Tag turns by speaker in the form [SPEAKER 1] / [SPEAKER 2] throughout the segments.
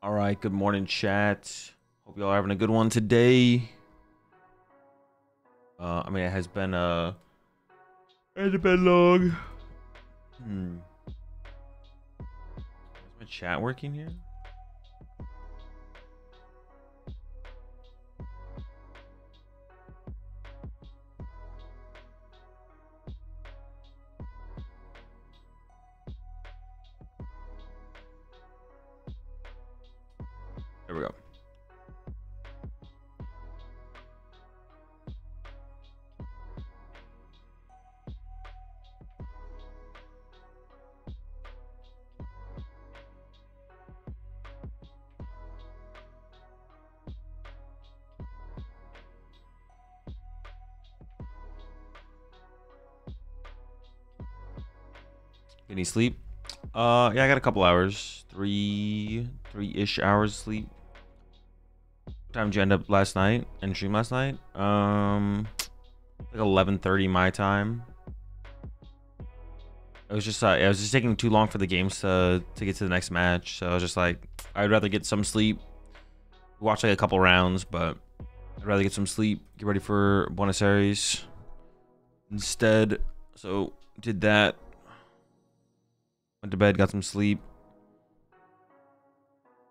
[SPEAKER 1] All right, good morning, chat. Hope y'all are having a good one today. I mean, it has been long. Is my chat working here? There we go. Any sleep? Yeah, I got a couple hours. Three-ish hours sleep. What time did you end up last night and stream last night? Like 11:30 my time. It was just taking too long for the games to get to the next match. So I was just like, I'd rather get some sleep. Watch like a couple rounds, but I'd rather get some sleep, get ready for Buenos Aires instead. So did that. Went to bed, got some sleep.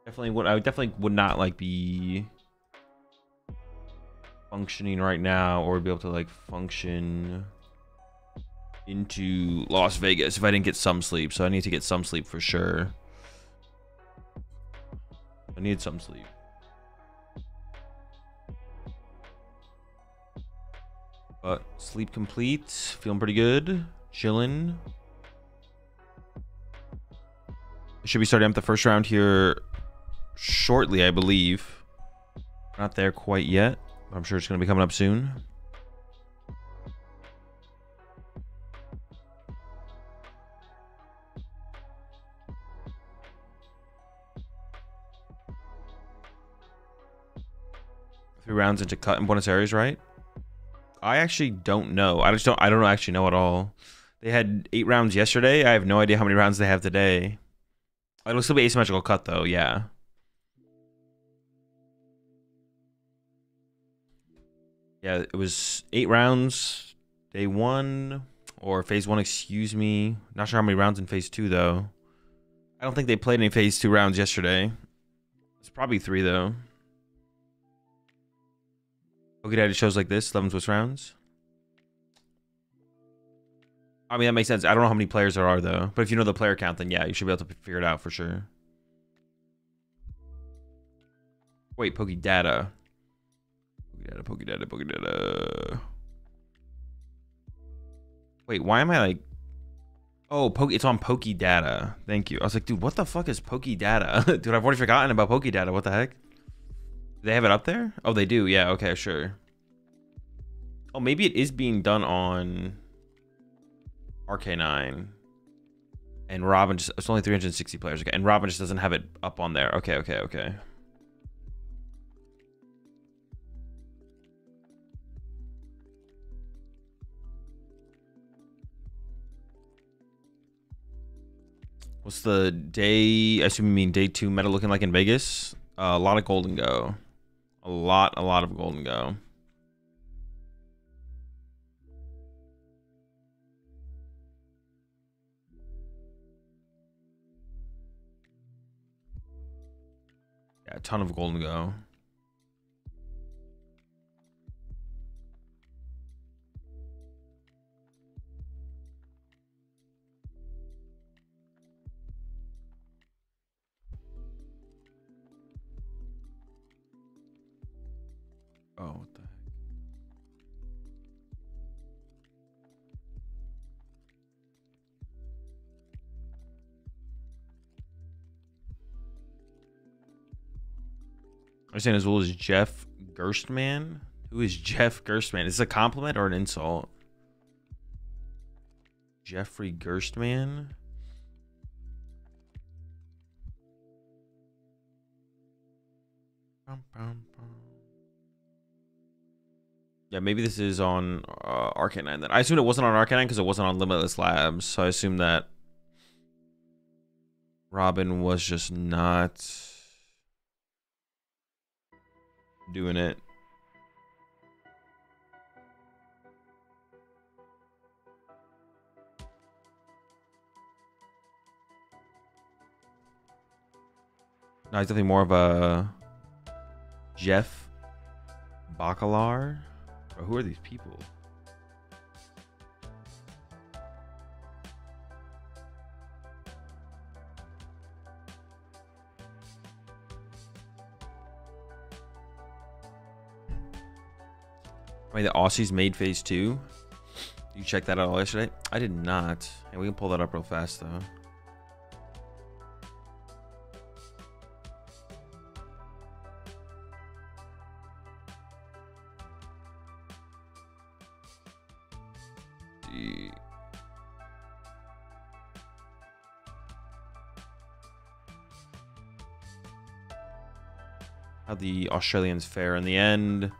[SPEAKER 1] I definitely would not like be functioning right now, or be able to like function into Las Vegas if I didn't get some sleep. So I need to get some sleep for sure. I need some sleep. But sleep complete, feeling pretty good, chilling. Should be starting up the first round here shortly, I believe. Not there quite yet, but I'm sure it's going to be coming up soon. Three rounds into cut in Buenos Aires, right? I actually don't know. I don't actually know at all. They had 8 rounds yesterday. I have no idea how many rounds they have today. It'll still be asymmetrical cut though, yeah. Yeah, it was 8 rounds day 1, or phase 1, excuse me. Not sure how many rounds in phase 2 though. I don't think they played any phase 2 rounds yesterday. It's probably 3 though. Okay, Daddy shows like this, 11 Swiss rounds. I mean, that makes sense. I don't know how many players there are, though. But if you know the player count, then yeah, you should be able to figure it out for sure. Wait, Pokedata. Pokedata. Wait, why am I like... Oh, it's on Pokedata. Thank you. I was like, dude, what the fuck is Pokedata? Dude, I've already forgotten about Pokedata. What the heck? Do they have it up there? Oh, they do. Yeah, okay, sure. Oh, maybe it is being done on... RK9 and Robin just, it's only 360 players. Okay, and Robin just doesn't have it up on there. Okay. What's the day? I assume you mean day 2 meta looking like in Vegas? A lot of golden go. A lot of golden go. Yeah, a ton of golden go. Oh, what the heck? I'm saying as well as Jeff Gerstmann. Who is Jeff Gerstmann? Is this a compliment or an insult? Jeffrey Gerstmann. Yeah, maybe this is on RK9 then. I assumed it wasn't on RK9 because it wasn't on Limitless Labs. So I assume that Robin was just not doing it. No, he's definitely more of a Jeff Bacalar. Bro, who are these people? I mean, the Aussies made phase 2. You checked that out all yesterday? I did not. Hey, we can pull that up real fast though. How the Australians fare in the end.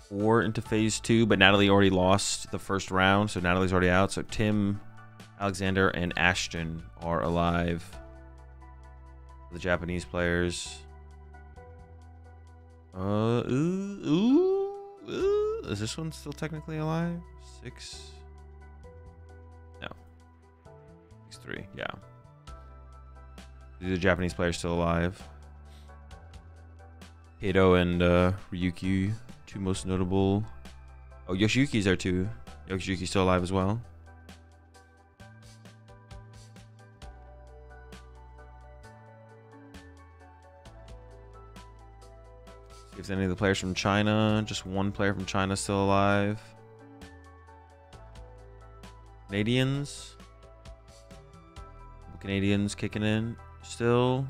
[SPEAKER 1] 4 into phase 2, but Natalie already lost the first round, so Natalie's already out. So Tim, Alexander, and Ashton are alive. The Japanese players. Is this one still technically alive? 6. No. 6-3. Yeah. The Japanese players still alive. Kato and Ryuki, 2 most notable. Oh, Yoshiyuki's there too. Yoshiyuki's still alive as well. See if any of the players from China. Just 1 player from China still alive. Canadians. Canadians kicking in still.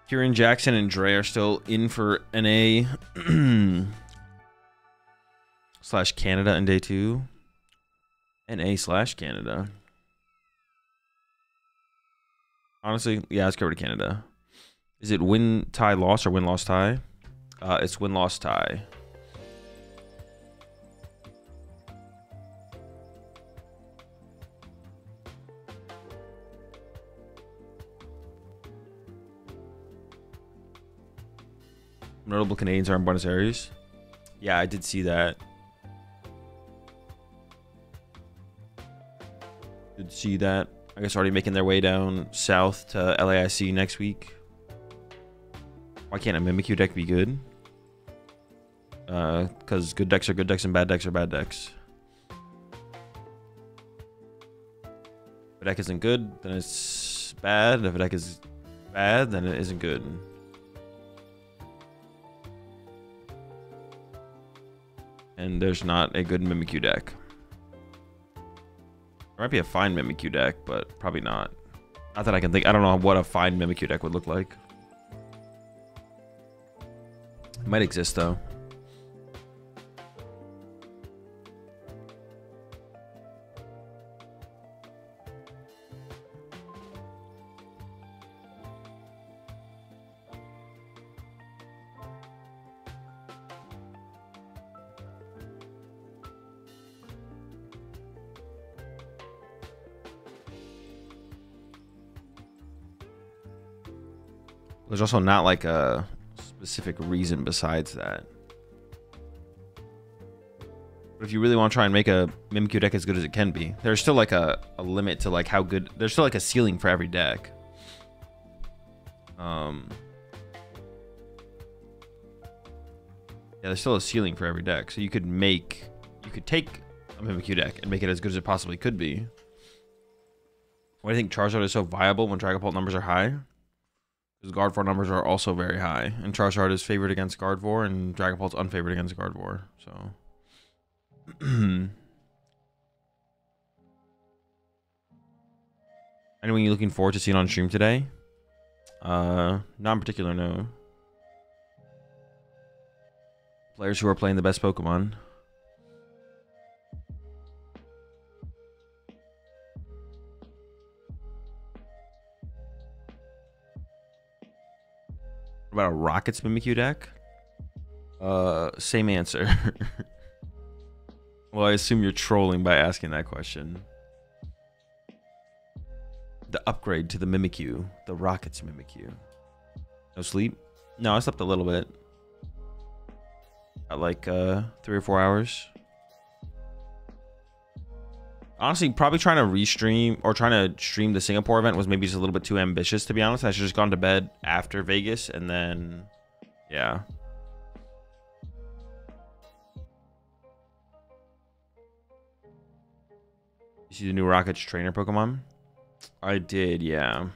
[SPEAKER 1] Kieran Jackson and Dre are still in for NA / Canada in day 2. NA / Canada. Honestly, yeah, let's go to Canada. Is it win, tie, loss, or win, loss, tie? It's win, loss, tie. Notable Canadians are in Buenos Aires. Yeah, I did see that. Did see that. I guess already making their way down south to LAIC next week. Why can't a Mimikyu deck be good? Because good decks are good decks and bad decks are bad decks. If a deck isn't good, then it's bad. If a deck is bad, then it isn't good. And there's not a good Mimikyu deck. There might be a fine Mimikyu deck, but probably not. Not that I can think. I don't know what a fine Mimikyu deck would look like. It might exist though. There's also not like a specific reason besides that. But if you really want to try and make a Mimikyu deck as good as it can be, there's still like a limit to like how good. There's still like a ceiling for every deck. Yeah, there's still a ceiling for every deck. So you could take a Mimikyu deck and make it as good as it possibly could be. Why do you think Charizard is so viable when Dragapult numbers are high? Because Gardevoir numbers are also very high, and Charizard is favored against Gardevoir, and Dragapult's unfavored against Gardevoir. So, anyone you looking forward to seeing on stream today? Not in particular, no. Players who are playing the best Pokemon. about a Rockets Mimikyu deck? Same answer. Well, I assume you're trolling by asking that question. The upgrade to the Mimikyu, the Rockets Mimikyu. No sleep? No, I slept a little bit. Got like 3 or 4 hours. Honestly, probably trying to restream or trying to stream the Singapore event was maybe just a little bit too ambitious, to be honest. I should have just gone to bed after Vegas and then, yeah. You see the new Rockets trainer Pokemon? I did, yeah.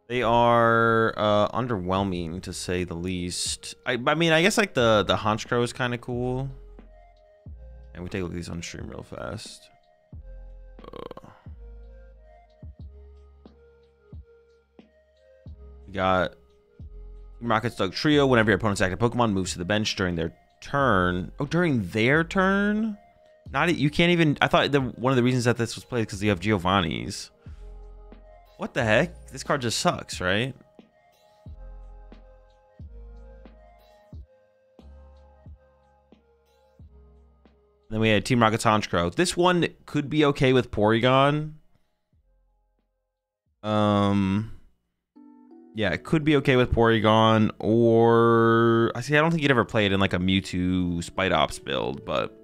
[SPEAKER 1] They are underwhelming, to say the least. I mean, I guess like the Honchkrow is kind of cool. And we take a look at these on stream real fast. We got Rockets Dog Trio. Whenever your opponent's active Pokemon moves to the bench during their turn. Oh, during their turn? Not you can't even. I thought one of the reasons that this was played because you have Giovanni's. What the heck? This card just sucks, right? Then we had Team Rocket's Honchkrow. This one could be okay with Porygon. Yeah, it could be okay with Porygon, or I don't think you'd ever play it in like a Mewtwo Spite Ops build, but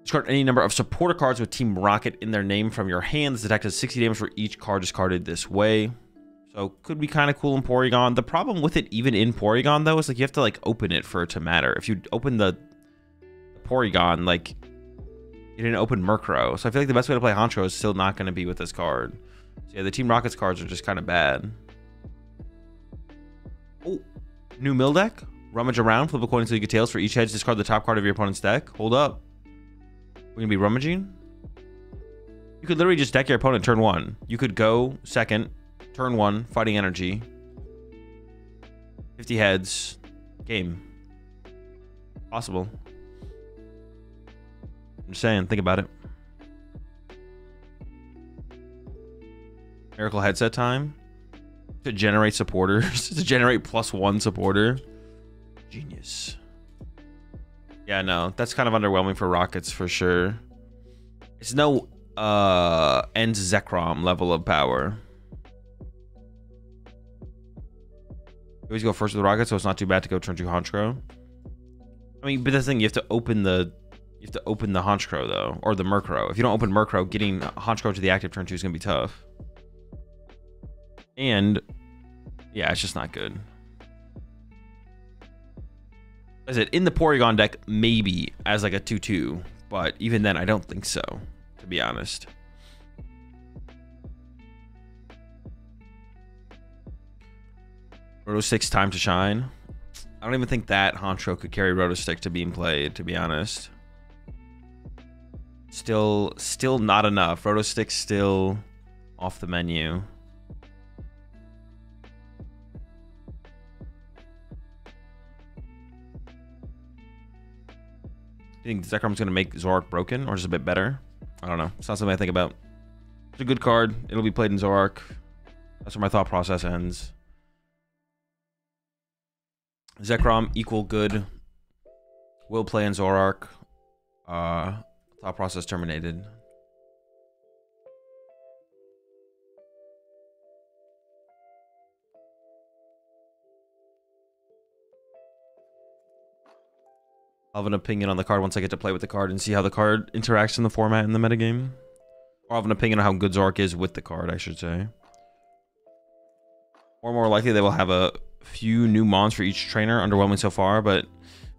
[SPEAKER 1] discard any number of supporter cards with Team Rocket in their name from your hand. This attack does 60 damage for each card discarded this way. So could be kind of cool in Porygon. The problem with it, even in Porygon though, is like you have to like open it for it to matter. If you open the Porygon, like you didn't open Murkrow. So I feel like the best way to play Honchkrow is still not going to be with this card. So yeah, the Team Rocket's cards are just kind of bad. Oh, new mill deck. Rummage around, flip a coin until you get tails. For each hedge, discard the top card of your opponent's deck. Hold up. We're going to be rummaging? You could literally just deck your opponent turn 1. You could go second, turn 1, fighting energy. 50 heads. Game. Possible. I'm just saying, think about it. Miracle headset time. To generate supporters. To generate +1 supporter. Genius. Yeah, no, that's kind of underwhelming for Rockets for sure. It's no End Zekrom level of power. You always go first with the Rockets, so it's not too bad to go turn 2 Honchkrow. I mean, but the thing, you have to open the Honchkrow though, or the Murkrow. If you don't open Murkrow, getting Honchkrow to the active turn 2 is gonna be tough. And yeah, it's just not good. Is it in the Porygon deck? Maybe as like a 2/2, but even then, I don't think so, to be honest. Rotostick's time to shine. I don't even think that Honchkrow could carry Rotostick to being played, to be honest. Still not enough. Rotostick's still off the menu. Do you think Zekrom's going to make Zoroark broken or just a bit better? I don't know. It's not something I think about. It's a good card. It'll be played in Zoroark. That's where my thought process ends. Zekrom equal good. Will play in Zoroark. Thought process terminated. I'll have an opinion on the card once I get to play with the card and see how the card interacts in the format in the metagame. Or I'll have an opinion on how good Zoroark is with the card, I should say. Or more likely, they will have a few new mons for each trainer. Underwhelming so far, but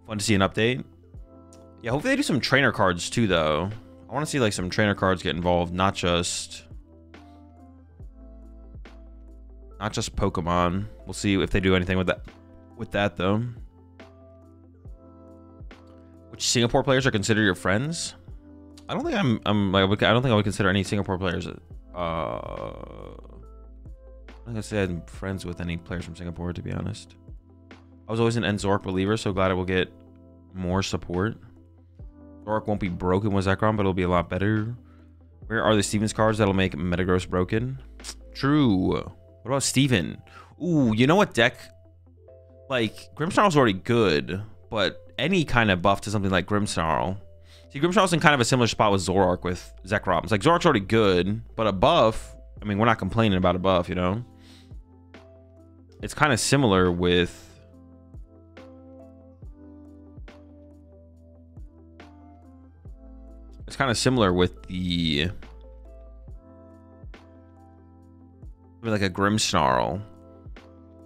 [SPEAKER 1] fun to see an update. Yeah, hopefully they do some trainer cards too, though. I want to see like some trainer cards get involved, not just Pokemon. We'll see if they do anything with that though. Which Singapore players are considered your friends? I don't think I don't think I would consider any Singapore players. I'm gonna say I'm friends with any players from Singapore, to be honest. I was always an Zoroark believer, so glad I will get more support. Zoroark won't be broken with Zekrom, but it'll be a lot better. Where are the Stevens cards that'll make Metagross broken? True. What about Steven? Ooh, you know what deck Like, Grimmsnarl's already good, but any kind of buff to something like Grimmsnarl. See, Grimmsnarl's in kind of a similar spot with Zoroark with Zekrom. It's like, Zoroark's already good, but a buff, I mean, we're not complaining about a buff, you know? It's kind of similar with... It's kind of similar with the... I mean, like a Grimmsnarl.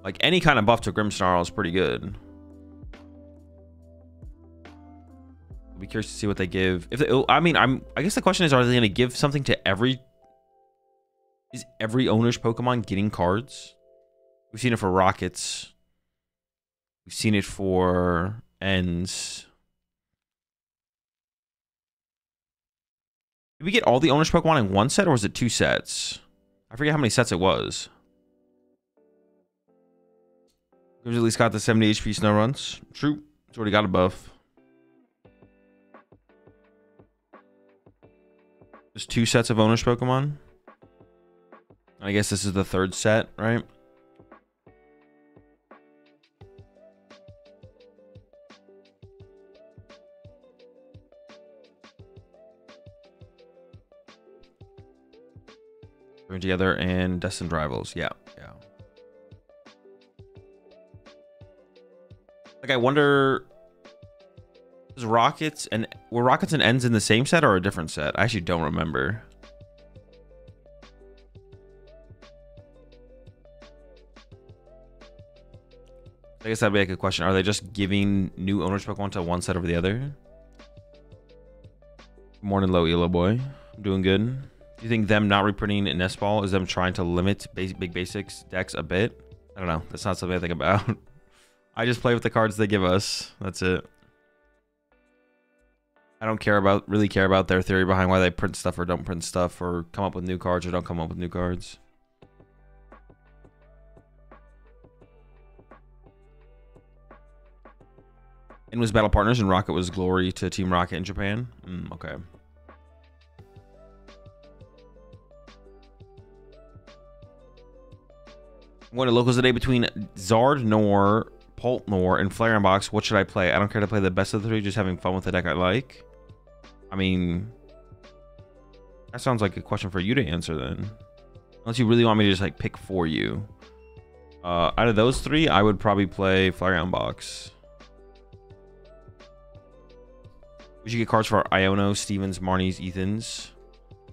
[SPEAKER 1] Like, any kind of buff to Grimmsnarl is pretty good. I'll be curious to see what they give. If they, I mean, I guess the question is, are they going to give something to every... Is every owner's Pokemon getting cards? We've seen it for Rockets. We've seen it for Ends. Did we get all the owner's Pokemon in one set, or was it 2 sets? I forget how many sets it was. We've at least got the 70 HP Snow Runs. True. It's already got a buff. There's 2 sets of owner's Pokemon. I guess this is the 3rd set, right? Bring together and Destined Rivals. Yeah, yeah. Like, I wonder, were Rockets and Ends in the same set or a different set? I actually don't remember. I guess that'd be like a question. Are they just giving new owners Pokemon to one set over the other? Morning, low elo boy. I'm doing good. Do you think them not reprinting in Nestball is them trying to limit big basics decks a bit? I don't know. That's not something I think about. I just play with the cards they give us. That's it. I don't really care about their theory behind why they print stuff or don't print stuff, or come up with new cards or don't come up with new cards. And was Battle Partners and Rocket was Glory to Team Rocket in Japan? Okay. I'm going to locals today between Zardnor, Poltnor, and Flareon Box. What should I play? I don't care to play the best of the 3, just having fun with the deck I like. I mean, that sounds like a question for you to answer then. Unless you really want me to just like pick for you. Out of those 3, I would probably play Flareon Box. We should get cards for Iono, Stevens, Marnies, Ethans.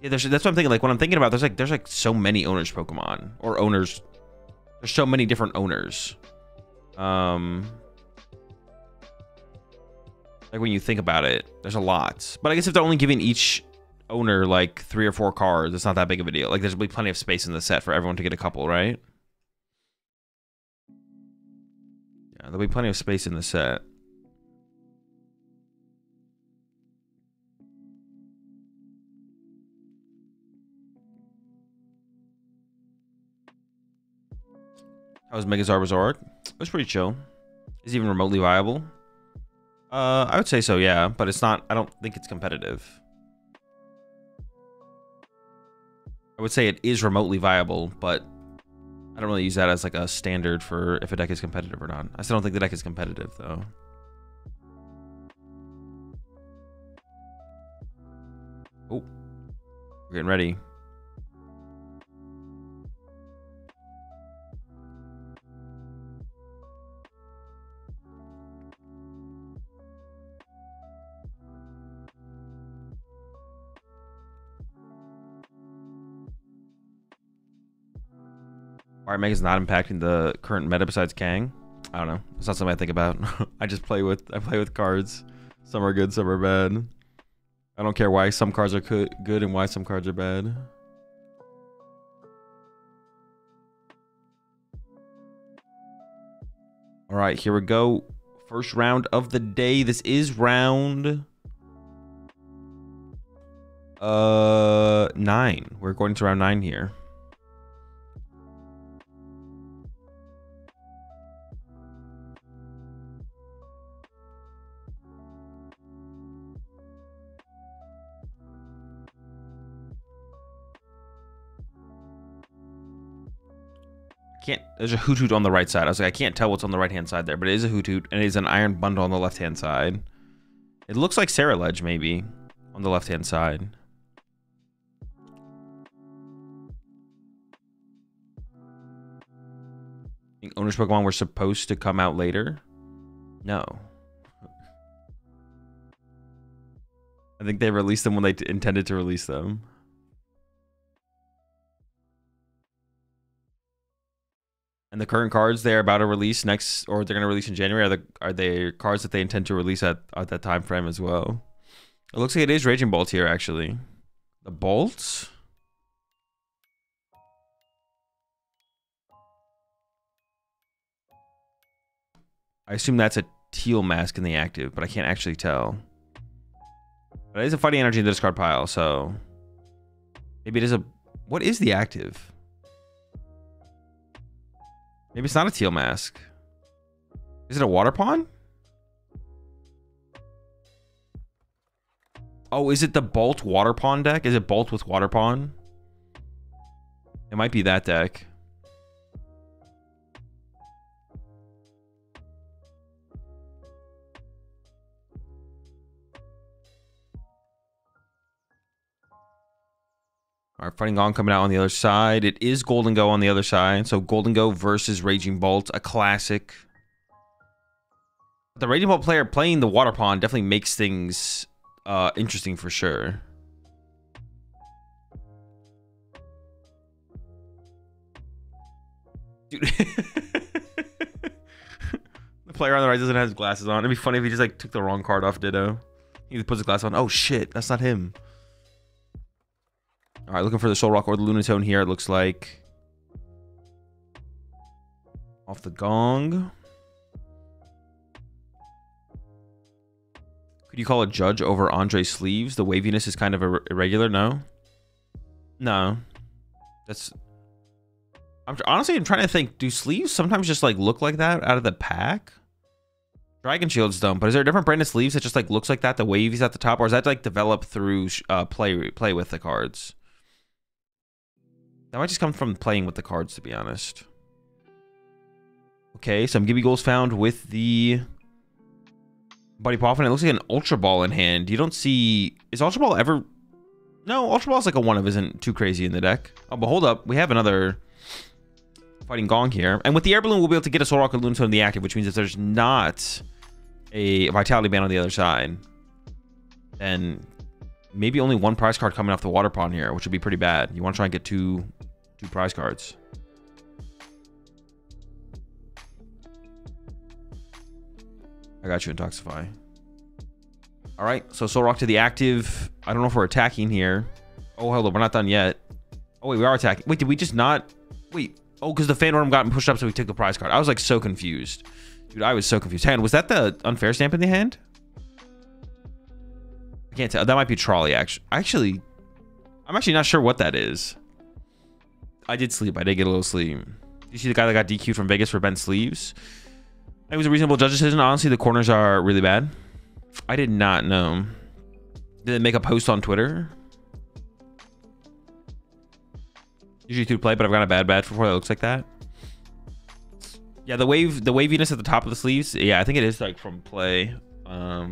[SPEAKER 1] Yeah, that's what I'm thinking. Like, when I'm thinking about, there's like so many owners Pokemon. Or owners. There's so many different owners. Like, when you think about it, there's a lot. But I guess if they're only giving each owner like 3 or 4 cards, it's not that big of a deal. Like, there's be plenty of space in the set for everyone to get a couple, right? Yeah, there'll be plenty of space in the set. How was Megazord? It was pretty chill. Is it even remotely viable? I would say so, yeah, but it's not. I don't think it's competitive. I would say it is remotely viable, but I don't really use that as like a standard for if a deck is competitive or not. I still don't think the deck is competitive though. Oh, we're getting ready. Why Mega's not impacting the current meta besides Kang? I don't know. It's not something I think about. I play with cards. Some are good, some are bad. I don't care why some cards are good and why some cards are bad. All right, here we go. First round of the day. This is round 9. We're going to round 9 here. Can't. There's a Hoot Hoot on the right side. I was like, I can't tell what's on the right hand side there, but it is a Hoot Hoot, and it is an Iron Bundle on the left hand side. It looks like Sarah Ledge maybe on the left hand side. I think Owner's Pokemon were supposed to come out later. No. I think they released them when they intended to release them. And the current cards they're about to release next, or they're going to release in January, are they cards that they intend to release at that time frame as well? It looks like it is Raging Bolt here, actually. The Bolts? I assume that's a teal mask in the active, but I can't actually tell. But it is a Fighting Energy in the discard pile, so... Maybe it is a... What is the active? Maybe it's not a teal mask. Is it a Water Pawn? Oh, is it the Bolt Water Pawn deck? Is it Bolt with Water Pawn? It might be that deck. All right, Fighting Gong coming out on the other side. It is Golden Go on the other side. So Golden Go versus Raging Bolt, a classic. The Raging Bolt player playing the Water Pawn definitely makes things interesting for sure. Dude. The player on the right doesn't have his glasses on. It'd be funny if he just like took the wrong card off Ditto. He puts his glasses on. Oh shit, that's not him. All right, looking for the Soul Rock or the Lunatone here, it looks like. Off the Gong. Could you call a Judge over Andre Sleeves? The waviness is kind of irregular, no? No. That's... Honestly, I'm trying to think. Do sleeves sometimes just like look like that out of the pack? Dragon Shields don't, but is there a different brand of sleeves that just like looks like that? The wavies at the top, or is that like developed through play with the cards? That might just come from playing with the cards, to be honest. Okay, some Gibby Goals found with the Buddy Poffin. It looks like an Ultra Ball in hand. You don't see... Is Ultra Ball ever... No, Ultra Ball's like a one of, isn't too crazy in the deck. Oh, but hold up. We have another Fighting Gong here. And with the Air Balloon, we'll be able to get a Soul Rock or Lunatone in the active, which means if there's not a Vitality Band on the other side, then maybe only one prize card coming off the Water Pawn here, which would be pretty bad. You want to try and get two prize cards. I got you, Intoxify. All right, so Soul Rock to the active. I don't know if we're attacking here. Oh, hold on, we're not done yet. Oh, wait, we are attacking. Wait, did we just not? Wait, oh, because the Phantom got pushed up, so we took the prize card. I was like so confused. Dude, I was so confused. Hang on, was that the Unfair Stamp in the hand? I can't tell. That might be Trolley, actually. I'm actually not sure what that is. I did sleep. I did get a little sleep. You see the guy that got DQ'd from Vegas for bent sleeves? It was a reasonable judge decision. Honestly, the corners are really bad. I did not know. Did it make a post on Twitter? Usually to play, but I've got a bad badge before that looks like that. Yeah, the waviness at the top of the sleeves. Yeah, I think it is like from play. But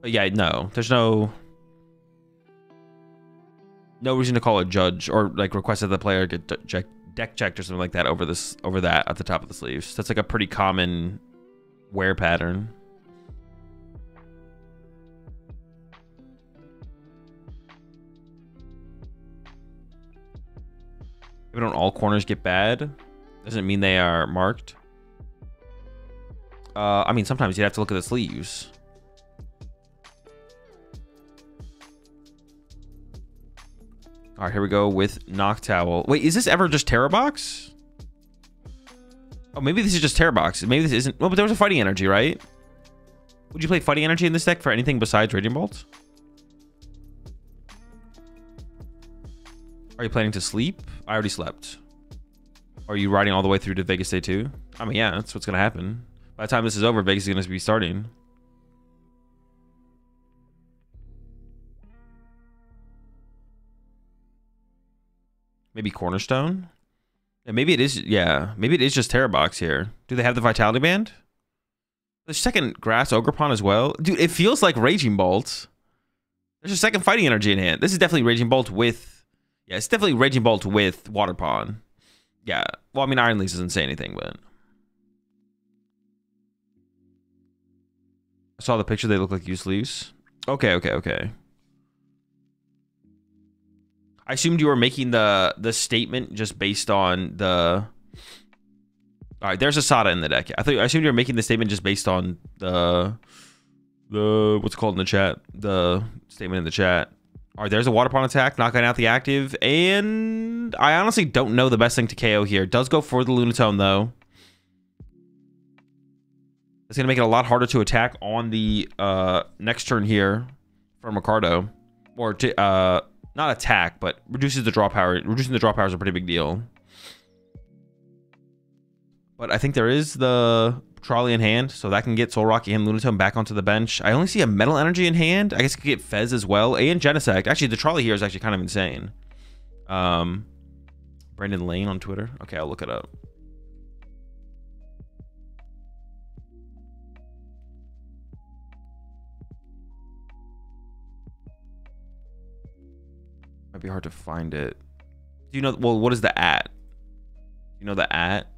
[SPEAKER 1] yeah, no, there's no reason to call a judge or like request that the player get deck checked or something like that over that at the top of the sleeves. That's like a pretty common wear pattern. If don't all corners get bad, doesn't mean they are marked. I mean, sometimes you'd have to look at the sleeves. All right, here we go with Noctowl. Wait, is this ever just Terra Box? Oh, maybe this is just Terra Box. Maybe this isn't. Well, but there was a Fighting Energy, right? Would you play Fighting Energy in this deck for anything besides Raging Bolt? Are you planning to sleep? I already slept. Are you riding all the way through to Vegas Day 2? I mean, yeah, that's what's going to happen. By the time this is over, Vegas is going to be starting. Maybe Cornerstone? Yeah, maybe it is. Yeah, maybe it is just Terra Box here. Do they have the Vitality Band? The second Grass Ogerpon as well. Dude, it feels like Raging Bolt. There's a second Fighting Energy in hand. This is definitely Raging Bolt with... Yeah, it's definitely Raging Bolt with Water Pawn. Yeah. Well, I mean, Iron Leaves doesn't say anything, but... I saw the picture. They look like used leaves. Okay, okay, okay. I assumed you were making the statement just based on the... All right, there's a Sada in the deck. I assumed you were making the statement just based on the what's it called in the chat? The statement in the chat. All right, there's a Water Pawn attack, knocking out the active, and I honestly don't know the best thing to KO here. Does go for the Lunatone though. It's gonna make it a lot harder to attack on the next turn here from Ricardo, or to not attack, but reduces the draw power. Reducing the draw power is a pretty big deal. But I think there is the Trolley in hand, so that can get Soul Rock and Lunatone back onto the bench. I only see a Metal Energy in hand. I guess I could get Fez as well, and Genesect. Actually, the Trolley here is actually kind of insane. Brandon Lane on Twitter. Okay, I'll look it up. Might be hard to find it. Do you know? Well, what is the @? You know the @?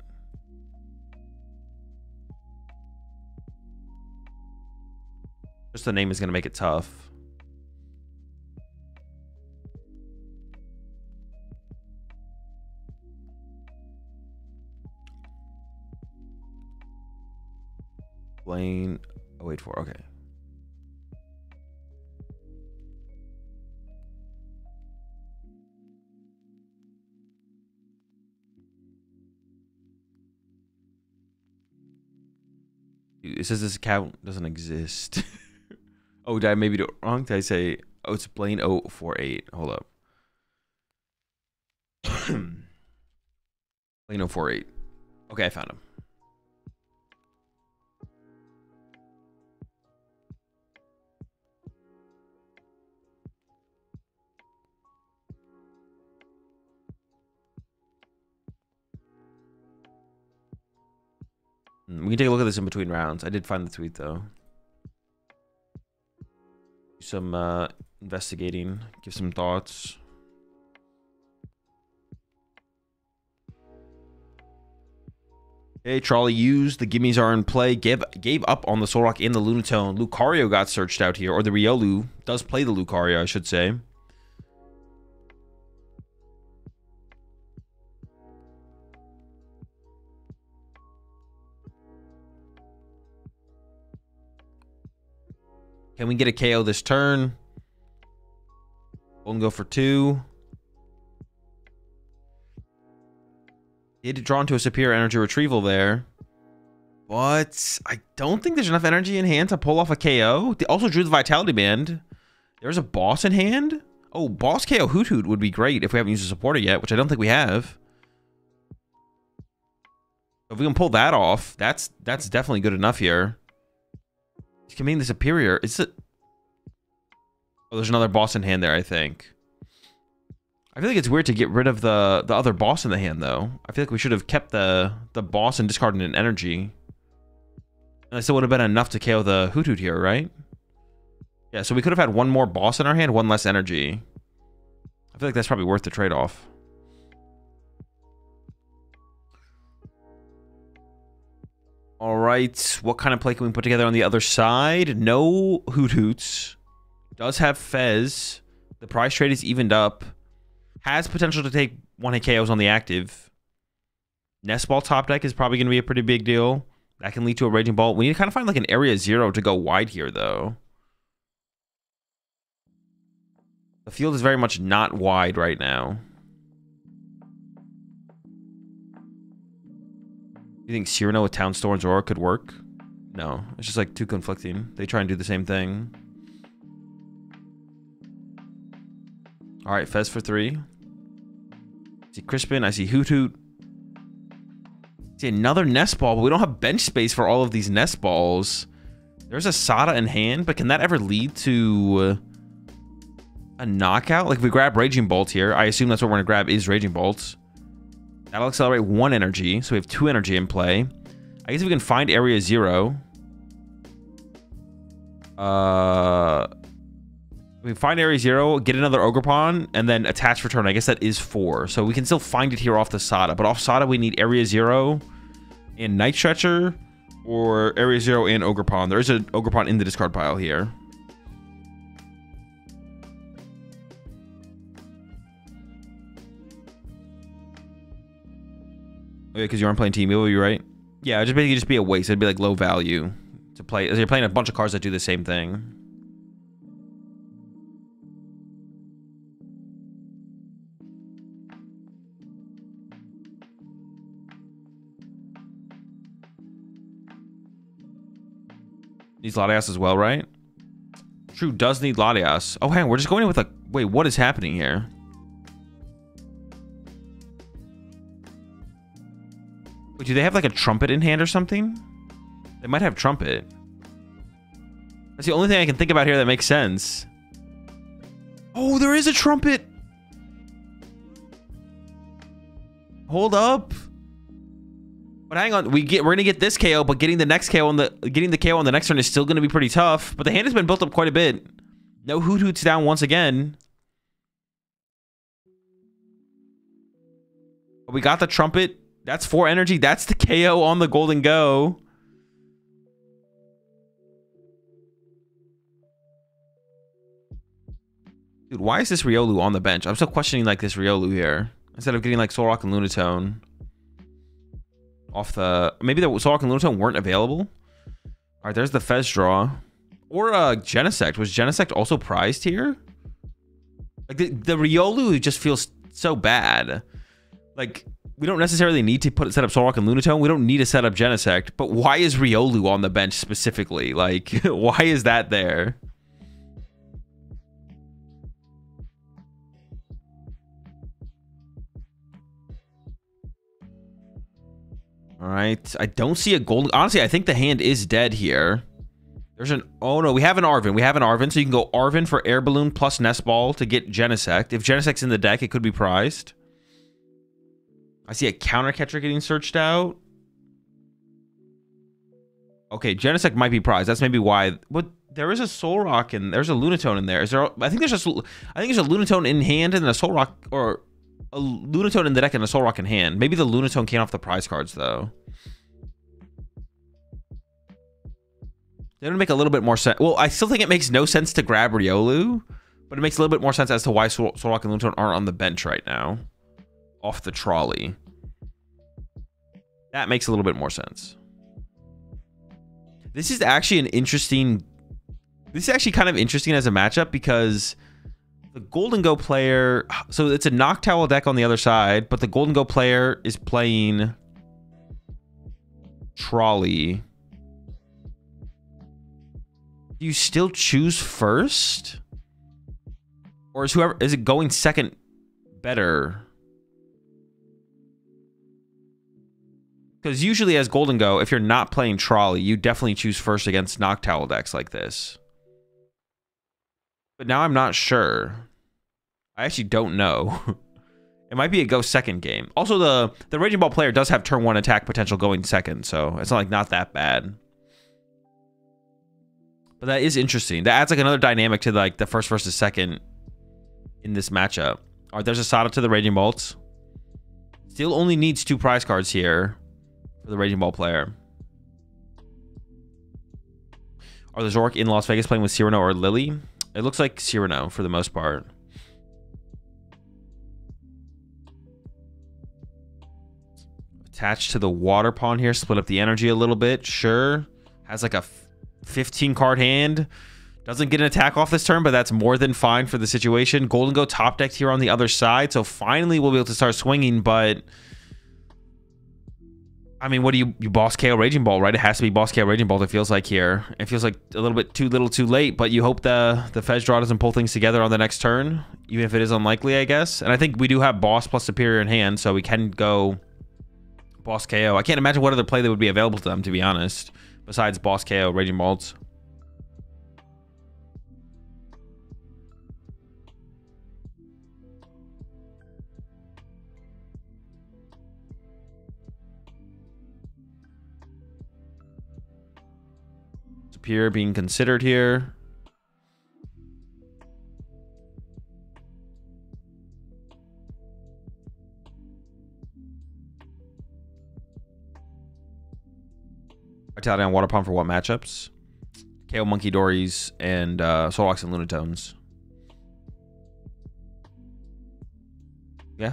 [SPEAKER 1] Just the name is going to make it tough. Blaine 084. Okay. It says this account doesn't exist. Oh, did I maybe do it wrong? Did I say... Oh, it's Blaine 048. Hold up. Blaine 048. Okay, I found him. We can take a look at this in between rounds. I did find the tweet, though. Do some investigating. Give some thoughts. Okay, Trolley used. The gimmies are in play. Gave up on the Soul Rock and the Lunatone. Lucario got searched out here. Or the Riolu does play the Lucario, I should say. Can we get a KO this turn? We'll go for 2. Did draw into a Superior Energy Retrieval there. But I don't think there's enough energy in hand to pull off a KO. They also drew the Vitality Band. There's a boss in hand. Oh, boss KO Hoot Hoot would be great if we haven't used a supporter yet, which I don't think we have. If we can pull that off, that's definitely good enough here. Commanding the Superior. Is it? Oh, there's another boss in hand there, I think. I feel like it's weird to get rid of the other boss in the hand, though. I feel like we should have kept the boss and discarded an energy. And it still would have been enough to KO the Hoot Hoot here, right? Yeah, so we could have had one more boss in our hand, one less energy. I feel like that's probably worth the trade-off. All right, what kind of play can we put together on the other side? No Hoot Hoots. Does have Fez. The price trade is evened up. Has potential to take one-hit KOs on the active. Nest Ball top deck is probably going to be a pretty big deal. That can lead to a Raging Bolt. We need to kind of find like an area 0 to go wide here, though. The field is very much not wide right now. You think Cyrano with Town Store and Zora could work? No, it's just like too conflicting. They try and do the same thing. All right, Fez for 3. I see Crispin. I see Hoot Hoot. I see another Nest Ball, but we don't have bench space for all of these Nest Balls. There's a Sada in hand, but can that ever lead to a knockout? Like if we grab Raging Bolt here, I assume that's what we're going to grab is Raging Bolts. That'll accelerate 1 energy. So we have 2 energy in play. I guess we can find area 0. We find area 0, get another Ogerpon, and then attach return. I guess that is 4. So we can still find it here off the Sada. But off Sada, we need area 0 and Night Stretcher, or area 0 and Ogerpon. There is an Ogerpon in the discard pile here. Oh, yeah, because you aren't playing Team Evo, you're right. Yeah, it'd just be a waste. It'd be like low value to play. You're playing a bunch of cards that do the same thing. Needs Latias as well, right? True, does need Latias. Oh, hang on, we're just going in with like... Wait, what is happening here? Wait, do they have like a Trumpet in hand or something? They might have Trumpet. That's the only thing I can think about here that makes sense. Oh, there is a Trumpet! Hold up. But hang on, we're gonna get this KO, but getting the KO on the next turn is still gonna be pretty tough. But the hand has been built up quite a bit. No Hoot Hoots down once again. But we got the Trumpet. That's 4 energy. That's the KO on the Golden Go. Dude, why is this Riolu on the bench? I'm still questioning like this Riolu here. Instead of getting like Solrock and Lunatone. Off the... Maybe the Solrock and Lunatone weren't available. Alright, there's the Fez draw. Or Genesect. Was Genesect also prized here? Like the Riolu just feels so bad. Like, we don't necessarily need to set up Solrock and Lunatone. We don't need to set up Genesect. But why is Riolu on the bench specifically? Like, why is that there? All right, I don't see a golden... Honestly, I think the hand is dead here. There's an... Oh, no, we have an Arven. We have an Arven, so you can go Arven for Air Balloon plus Nest Ball to get Genesect. If Genesect's in the deck, it could be prized. I see a Counter Catcher getting searched out. Okay, Genesect might be prized. That's maybe why... But there is a Solrock and there's a Lunatone in there. Is there... I think there's a Lunatone in hand and a Solrock... Or... a Lunatone in the deck and a Solrock in hand. Maybe the Lunatone came off the prize cards, though. That would make a little bit more sense. Well, I still think it makes no sense to grab Riolu, but it makes a little bit more sense as to why Solrock and Lunatone aren't on the bench right now. Off the trolley. That makes a little bit more sense. This is actually an interesting... This is actually kind of interesting as a matchup because... The Golden Go player... So it's a Noctowl deck on the other side, but the Golden Go player is playing... Trolley. Do you still choose first? Or is it going second better? Because usually as Golden Go, if you're not playing Trolley, you definitely choose first against Noctowl decks like this. But now I'm not sure. I actually don't know. It might be a go second game. Also, the Raging Ball player does have turn 1 attack potential going second, so it's not that bad. But that is interesting. That adds like another dynamic to like the first versus second in this matchup. All right, there's a Sada to the Raging Bolts. Still only needs 2 prize cards here for the Raging Ball player. Are the Zork in Las Vegas playing with Cyrano or Lily? It looks like Cyrano for the most part. Attached to the Water Pond here. Split up the energy a little bit. Sure. Has like a 15 card hand. Doesn't get an attack off this turn, but that's more than fine for the situation. Golden Go top decked here on the other side. So finally we'll be able to start swinging, but... I mean, what do you boss KO Raging Ball, right? It has to be boss KO Raging Ball, it feels like here. It feels like a little bit too little too late, but you hope the Fez draw doesn't pull things together on the next turn, even if it is unlikely, I guess. And I think we do have boss plus superior in hand, so we can go boss KO. I can't imagine what other play that would be available to them, to be honest, besides boss KO Raging Balls. Disappear being considered here. Vitality on Water Palm for what matchups? KO Monkey Dories and Solrox and Lunatones. Yeah.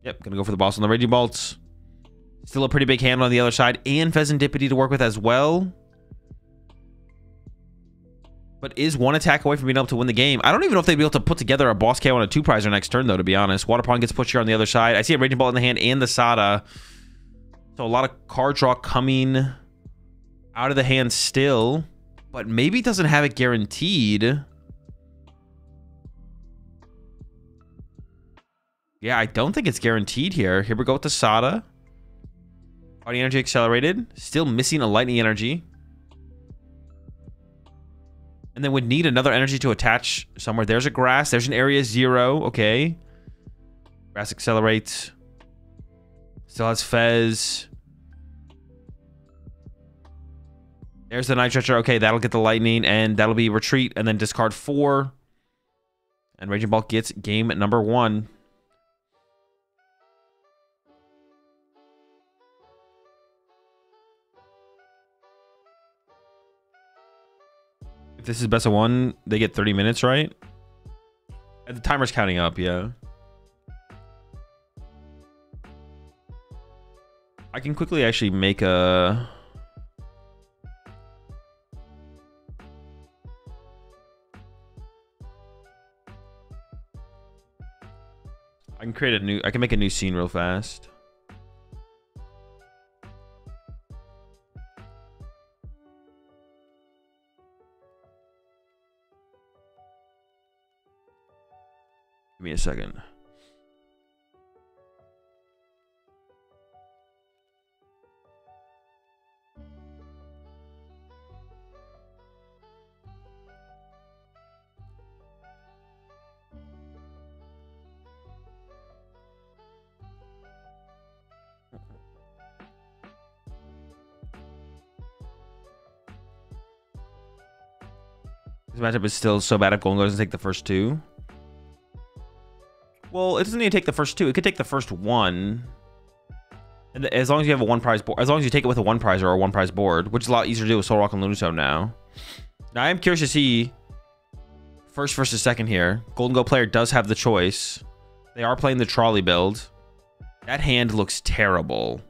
[SPEAKER 1] Yep, gonna go for the boss on the Raging Bolts. Still a pretty big hand on the other side, and Pheasantipity to work with as well. But is one attack away from being able to win the game. I don't even know if they'd be able to put together a boss KO on a 2-prizer next turn, though, to be honest. Water Pawn gets pushed here on the other side. I see a Raging Bolt in the hand and the Sada. So a lot of card draw coming out of the hand still. But maybe doesn't have it guaranteed. Yeah, I don't think it's guaranteed here. Here we go with the Sada. Body Energy accelerated. Still missing a Lightning Energy. And then would need another energy to attach somewhere. There's a Grass. There's an Area 0. Okay. Grass accelerates. Still has Fez. There's the Night Stretcher. Okay, that'll get the Lightning. And that'll be Retreat. And then discard 4. And Raging Bolt gets game number 1. If this is best of 1, they get 30 minutes, right? And the timer's counting up, yeah. I can quickly actually make a... I can create a new... I can make a new scene real fast. Give me a second. This matchup is still so bad if Golden Goat doesn't take the first 2. Well, it doesn't need to take the first 2. It could take the first 1. And as long as you have a 1-prize board, as long as you take it with a 1-prize or a 1-prize board, which is a lot easier to do with Solrock and Lunatone now. Now, I am curious to see first versus second here. Golden Goat player does have the choice. They are playing the trolley build. That hand looks terrible.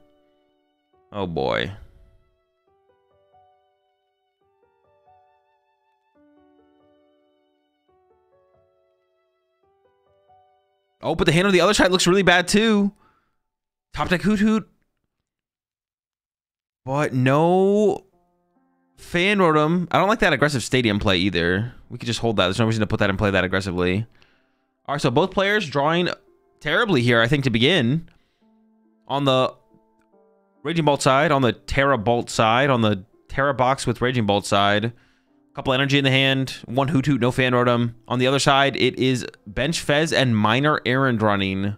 [SPEAKER 1] Oh, boy. Oh, but the hand on the other side looks really bad too. Top deck Hoot Hoot. But no Fan Rotom. I don't like that aggressive stadium play either. We could just hold that. There's no reason to put that in play that aggressively. All right, so both players drawing terribly here, I think, to begin. On the Raging Bolt side, on the Terra Bolt side, on the Terra box with Raging Bolt side. Couple energy in the hand, 1 Hoot Hoot, no Fan Rotom. On the other side, it is Bench Fez and Minor Errand running.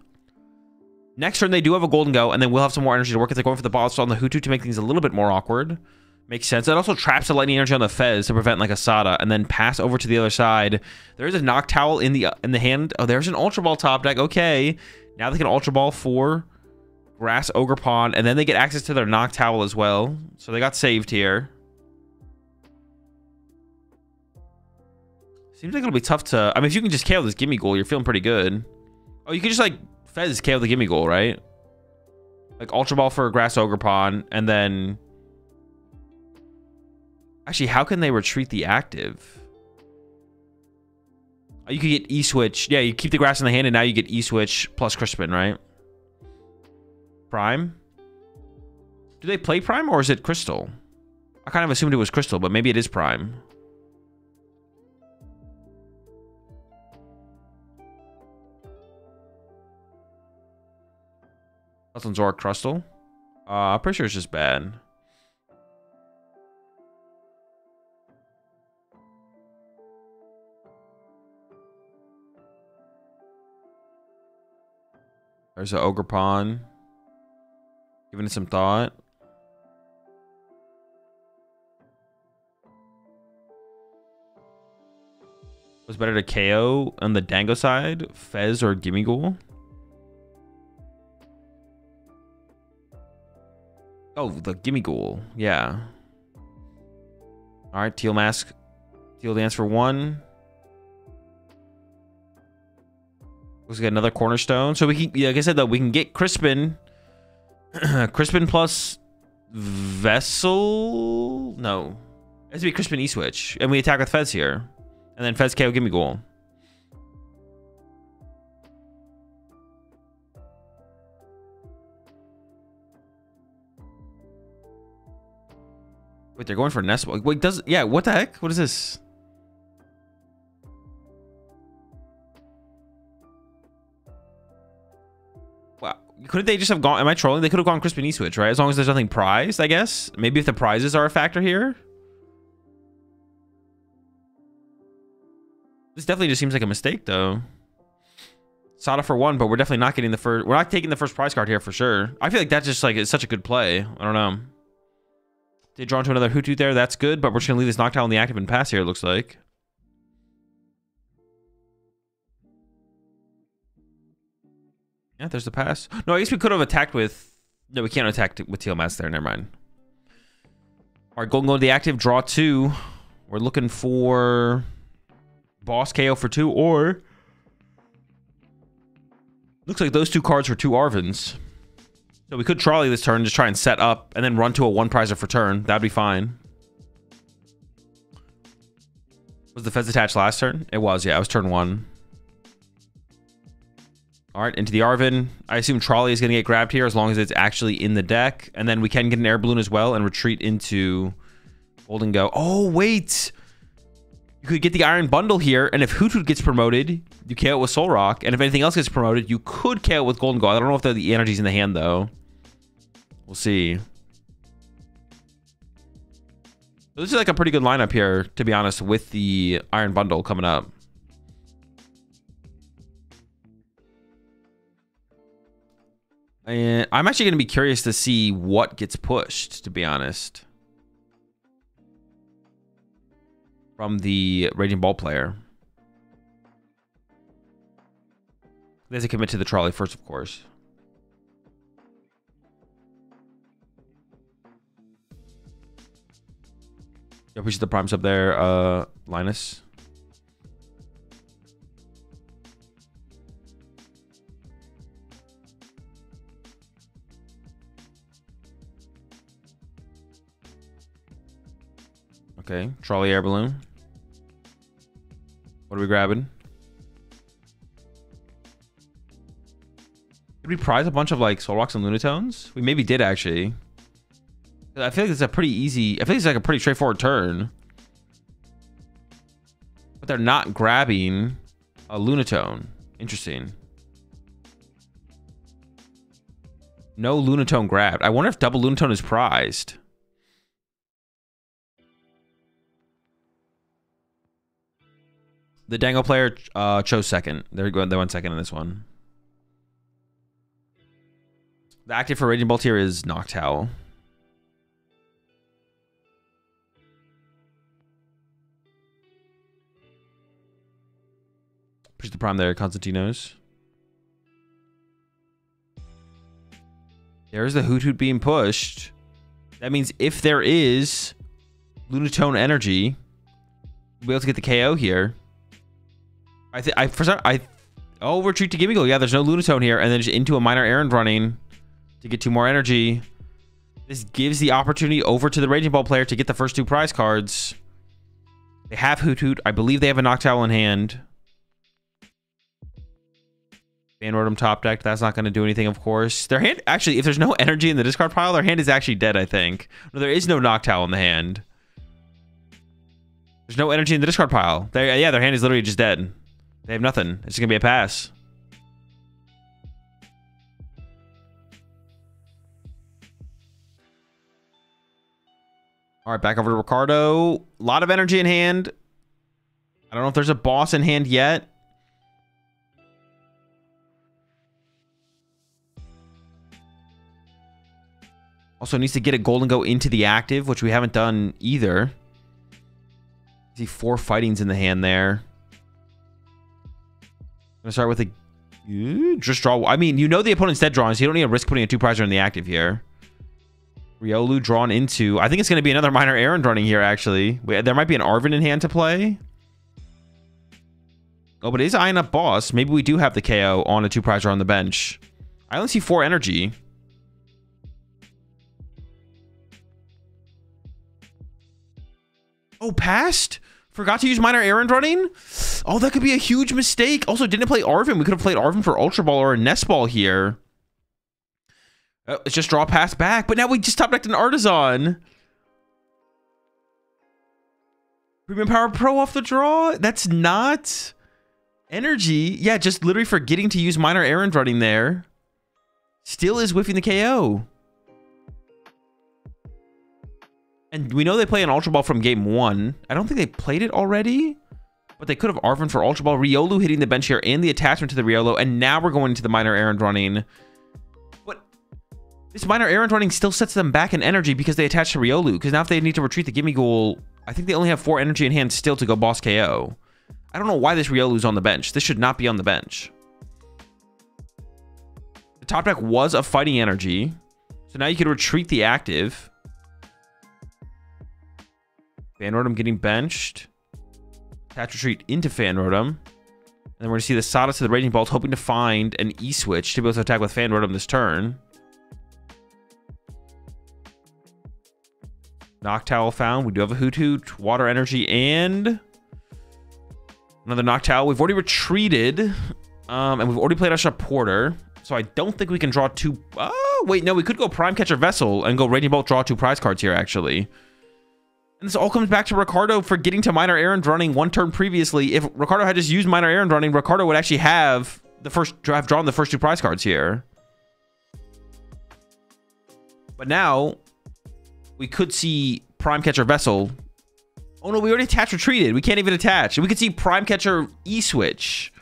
[SPEAKER 1] Next turn, they do have a Golden Go, and then we'll have some more energy to work if they're going for the boss on the Hoot Hoot to make things a little bit more awkward. Makes sense. It also traps the Lightning Energy on the Fez to prevent like a Sada, and then pass over to the other side. There is a Knock Towel in the hand. Oh, there's an Ultra Ball top deck. Okay, now they can Ultra Ball for Grass Ogre Pawn, and then they get access to their Knock Towel as well. So they got saved here. Seems like it'll be tough to... I mean, if you can just KO this Gimme Goal, you're feeling pretty good. Oh, you can just, like, Fez KO the Gimme Goal, right? Like, Ultra Ball for Grass Ogre Pawn, and then... Actually, how can they retreat the active? Oh, you could get E-Switch. Yeah, you keep the Grass in the hand, and now you get E-Switch plus Crispin, right? Prime? Do they play Prime, or is it Crystal? I kind of assumed it was Crystal, but maybe it is Prime. Zora Crustal. I'm pretty sure it's just bad. There's an Ogre Pawn. Giving it some thought. Was better to KO on the Dango side? Fez or Gimme Ghoul? Oh, the Gimme Ghoul. Yeah. All right, Teal Mask. Teal Dance for 1. Looks like another Cornerstone. So we can, yeah, like I said, though, we can get Crispin. Crispin plus Vessel? No. It has to be Crispin E-Switch. And we attack with Fez here. And then Fez KO Gimme Ghoul. Wait, they're going for Nest. Wait, yeah, what the heck? What is this? Wow. Couldn't they just have gone? Am I trolling? They could have gone Crispin E-Switch, right? As long as there's nothing prized, I guess. Maybe if the prizes are a factor here. This definitely just seems like a mistake, though. Sada for 1, but we're definitely not getting the first. We're not taking the first prize card here for sure. I feel like that's just like it's such a good play. I don't know. They draw into another Hoothoot there. That's good, but we're just gonna leave this Noctowl in the active and pass here. It looks like. Yeah, there's the pass. No, I guess we could have attacked with. No, we can't attack with Teal Mask there. Never mind. All right, Golden Go to the active. Draw 2. We're looking for Boss KO for 2, or looks like those 2 cards for 2 Arvins. So we could trolley this turn, just try and set up, and then run to a 1 prizer for turn. That'd be fine. Was the Fez attached last turn? It was, yeah. It was turn 1. All right, into the Arvin. I assume trolley is going to get grabbed here as long as it's actually in the deck. And then we can get an air balloon as well and retreat into Golden Go. Oh, wait. You could get the Iron Bundle here, and if Hoothoot gets promoted, you KO it with Soul Rock. And if anything else gets promoted, you could KO it with Golden Go. I don't know if the energy's in the hand, though. We'll see. So this is like a pretty good lineup here, to be honest, with the Iron Bundle coming up. And I'm actually going to be curious to see what gets pushed, to be honest, from the Raging Ball player. They have to commit to the trolley first, of course. Yeah, push the primes up there, Linus. Okay, trolley air balloon. What are we grabbing? Did we prize a bunch of like Soul Rocks and Lunatones? We maybe did actually. I feel like it's a pretty easy. I feel like it's like a pretty straightforward turn. But they're not grabbing a Lunatone. Interesting. No Lunatone grabbed. I wonder if double Lunatone is prized. The Dango player chose second. They went second in this one. The active for Raging Bolt here is Noctowl. Push the prime there, Constantinos. There's the Hoothoot being pushed. That means if there is Lunatone energy, we'll be able to get the KO here. Oh, retreat to Gimme Ghoul. Yeah, there's no Lunatone here, and then just into a minor errand running to get 2 more energy. This gives the opportunity over to the Raging Ball player to get the first 2 prize cards. They have Hoothoot. I believe they have a Noctowl in hand. Banrotom top deck. That's not going to do anything, of course. Their hand, actually, if there's no energy in the discard pile, their hand is actually dead, I think. No, there is no Noctowl in the hand. There's no energy in the discard pile. Yeah, their hand is literally just dead. They have nothing. It's just going to be a pass. All right, back over to Ricardo. A lot of energy in hand. I don't know if there's a boss in hand yet. Also needs to get a Golden Go into the active, which we haven't done either. I see 4 fightings in the hand there. gonna start with a just draw. I mean, you know the opponent's dead drawing, so you don't need to risk putting a 2-prizer in the active here. Riolu drawn into. I think it's gonna be another minor errand running here. Actually, there might be an Arvin in hand to play. Oh, but it is eyeing up boss. Maybe we do have the KO on a 2-prizer on the bench. I only see 4 energy. Oh, passed? Forgot to use minor errand running? Oh, that could be a huge mistake. Also, didn't play Arvin. We could have played Arvin for Ultra Ball or a Nest Ball here. Oh, let's just draw pass back. But now we just top decked an Artisan. Premium Power Pro off the draw? That's not energy. Yeah, just literally forgetting to use minor errand running there. Still is whiffing the KO. And we know they play an Ultra Ball from game 1. I don't think they played it already, but they could have Arvin for Ultra Ball. Riolu hitting the bench here and the attachment to the Riolu, and now we're going into the minor errand running. But this minor errand running still sets them back in energy because they attach to Riolu, because now if they need to retreat the Gimme Ghoul, I think they only have 4 energy in hand still to go boss KO. I don't know why this Riolu's on the bench. This should not be on the bench. The top deck was a fighting energy, so now you could retreat the active. Fan Rotom getting benched. Attach retreat into Fan Rotom. And then we're going to see the Sada to the Raging Bolt, hoping to find an E-Switch to be able to attack with Fan Rotom this turn. Noctowl found. We do have a Hoot Hoot, Water Energy, and another Noctowl. We've already retreated. And we've already played Usha Porter. So I don't think we can draw 2... Oh, wait, no. We could go Prime Catcher Vessel and go Raging Bolt, draw 2 prize cards here, actually. And this all comes back to Ricardo forgetting to minor errand running 1 turn previously. If Ricardo had just used minor errand running, Ricardo would actually have drawn the first 2 prize cards here. But now we could see Prime Catcher Vessel. Oh no, we already attached retreated. We can't even attach. We could see Prime Catcher E-Switch.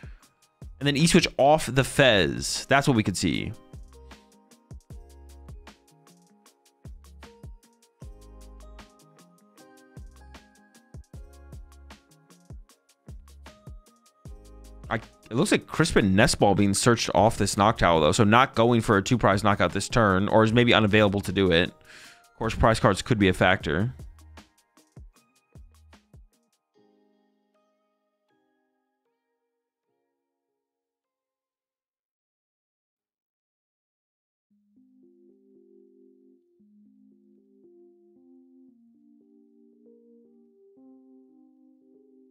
[SPEAKER 1] And then E-Switch off the Fez. That's what we could see. It looks like Crispin Nest Ball being searched off this Noctowl, though. So not going for a 2-prize knockout this turn, or is maybe unavailable to do it. Of course, prize cards could be a factor.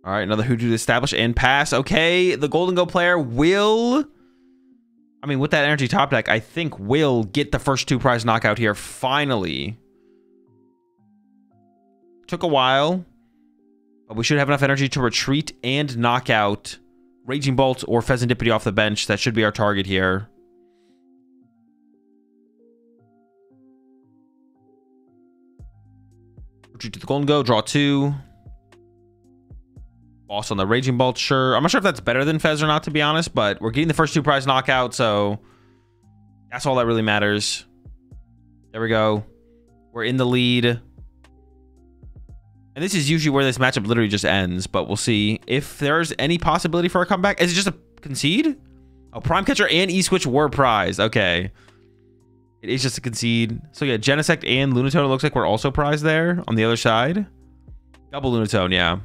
[SPEAKER 1] All right, another Hoodoo to establish and pass. Okay, the Golden Go player will... I mean, with that energy top deck, I think will get the first 2-prize knockout here, finally. Took a while, but we should have enough energy to retreat and knock out Raging Bolt or Pheasantipity off the bench. That should be our target here. Retreat to the Golden Go, draw 2. Boss on the Raging Bolt, sure. I'm not sure if that's better than Fez or not, to be honest, but we're getting the first 2-prize knockout, so that's all that really matters. There we go. We're in the lead. And this is usually where this matchup literally just ends, but we'll see if there's any possibility for a comeback. Is it just a concede? Oh, Prime Catcher and E-Switch were prized. Okay. It is just a concede. So yeah, Genesect and Lunatone, it looks like we're also prized there on the other side. Double Lunatone, yeah.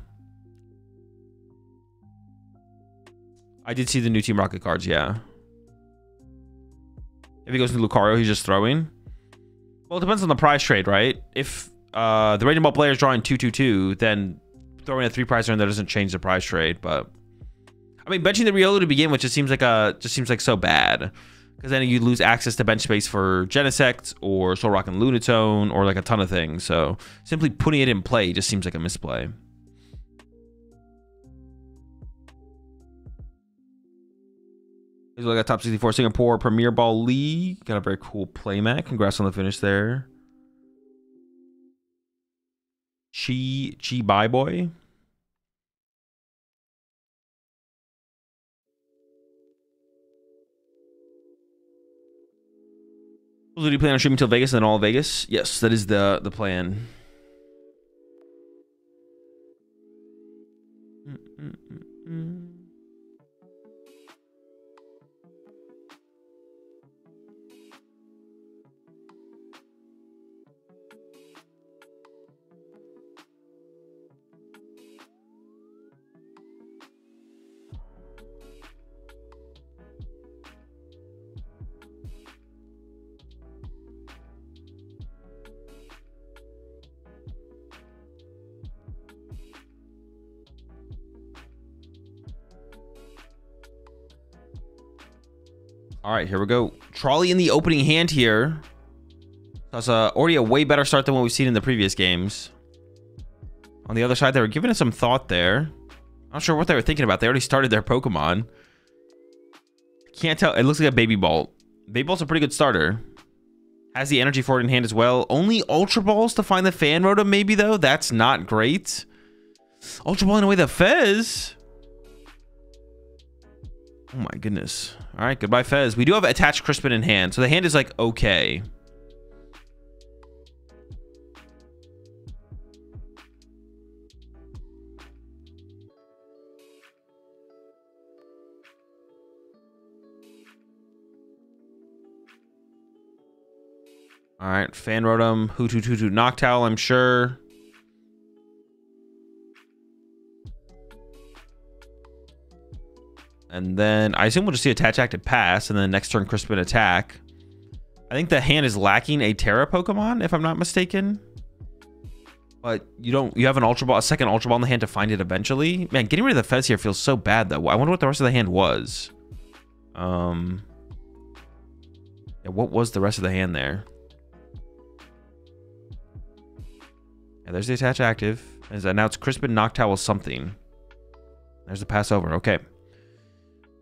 [SPEAKER 1] I did see the new Team Rocket cards, yeah. If he goes into Lucario, he's just throwing. Well, it depends on the prize trade, right? If the Raging Ball player is drawing 2/2/2, then throwing a 3-prizer in there doesn't change the prize trade. But I mean, benching the Riolu to begin with just seems like so bad, because then you lose access to bench space for Genesect or Solrock and Lunatone or like a ton of things. So simply putting it in play just seems like a misplay. He's like a top 64 Singapore Premier Ball League. Got a very cool playmat. Congrats on the finish there. Chi Bye Boy. Do you plan on streaming till Vegas and then all of Vegas? Yes, that is the plan. All right, here we go. Trolley in the opening hand here. That's already a way better start than what we've seen in the previous games. On the other side, they were giving it some thought there. Not sure what they were thinking about. They already started their Pokemon. Can't tell. It looks like a Baby Bolt. Baby Bolt's a pretty good starter. Has the energy for it in hand as well. Only Ultra Balls to find the Fan Rotom, maybe, though. That's not great. Ultra Balling away the Fez. Oh, my goodness. All right, goodbye, Fez. We do have Attached Crispin in hand, so the hand is, like, okay. All right, Fan Rotom, Hoothoot, Noctowl, I'm sure. And then I assume we'll just see Attach Active Pass, and then next turn Crispin attack. I think the hand is lacking a Terra Pokemon, if I'm not mistaken. But you have an Ultra Ball, a second Ultra Ball in the hand to find it eventually. Man, getting rid of the Fez here feels so bad though. I wonder what the rest of the hand was. Yeah, what was the rest of the hand there? Yeah, there's the Attach Active. And now it's Crispin, Noctowl, something. There's the pass over. Okay.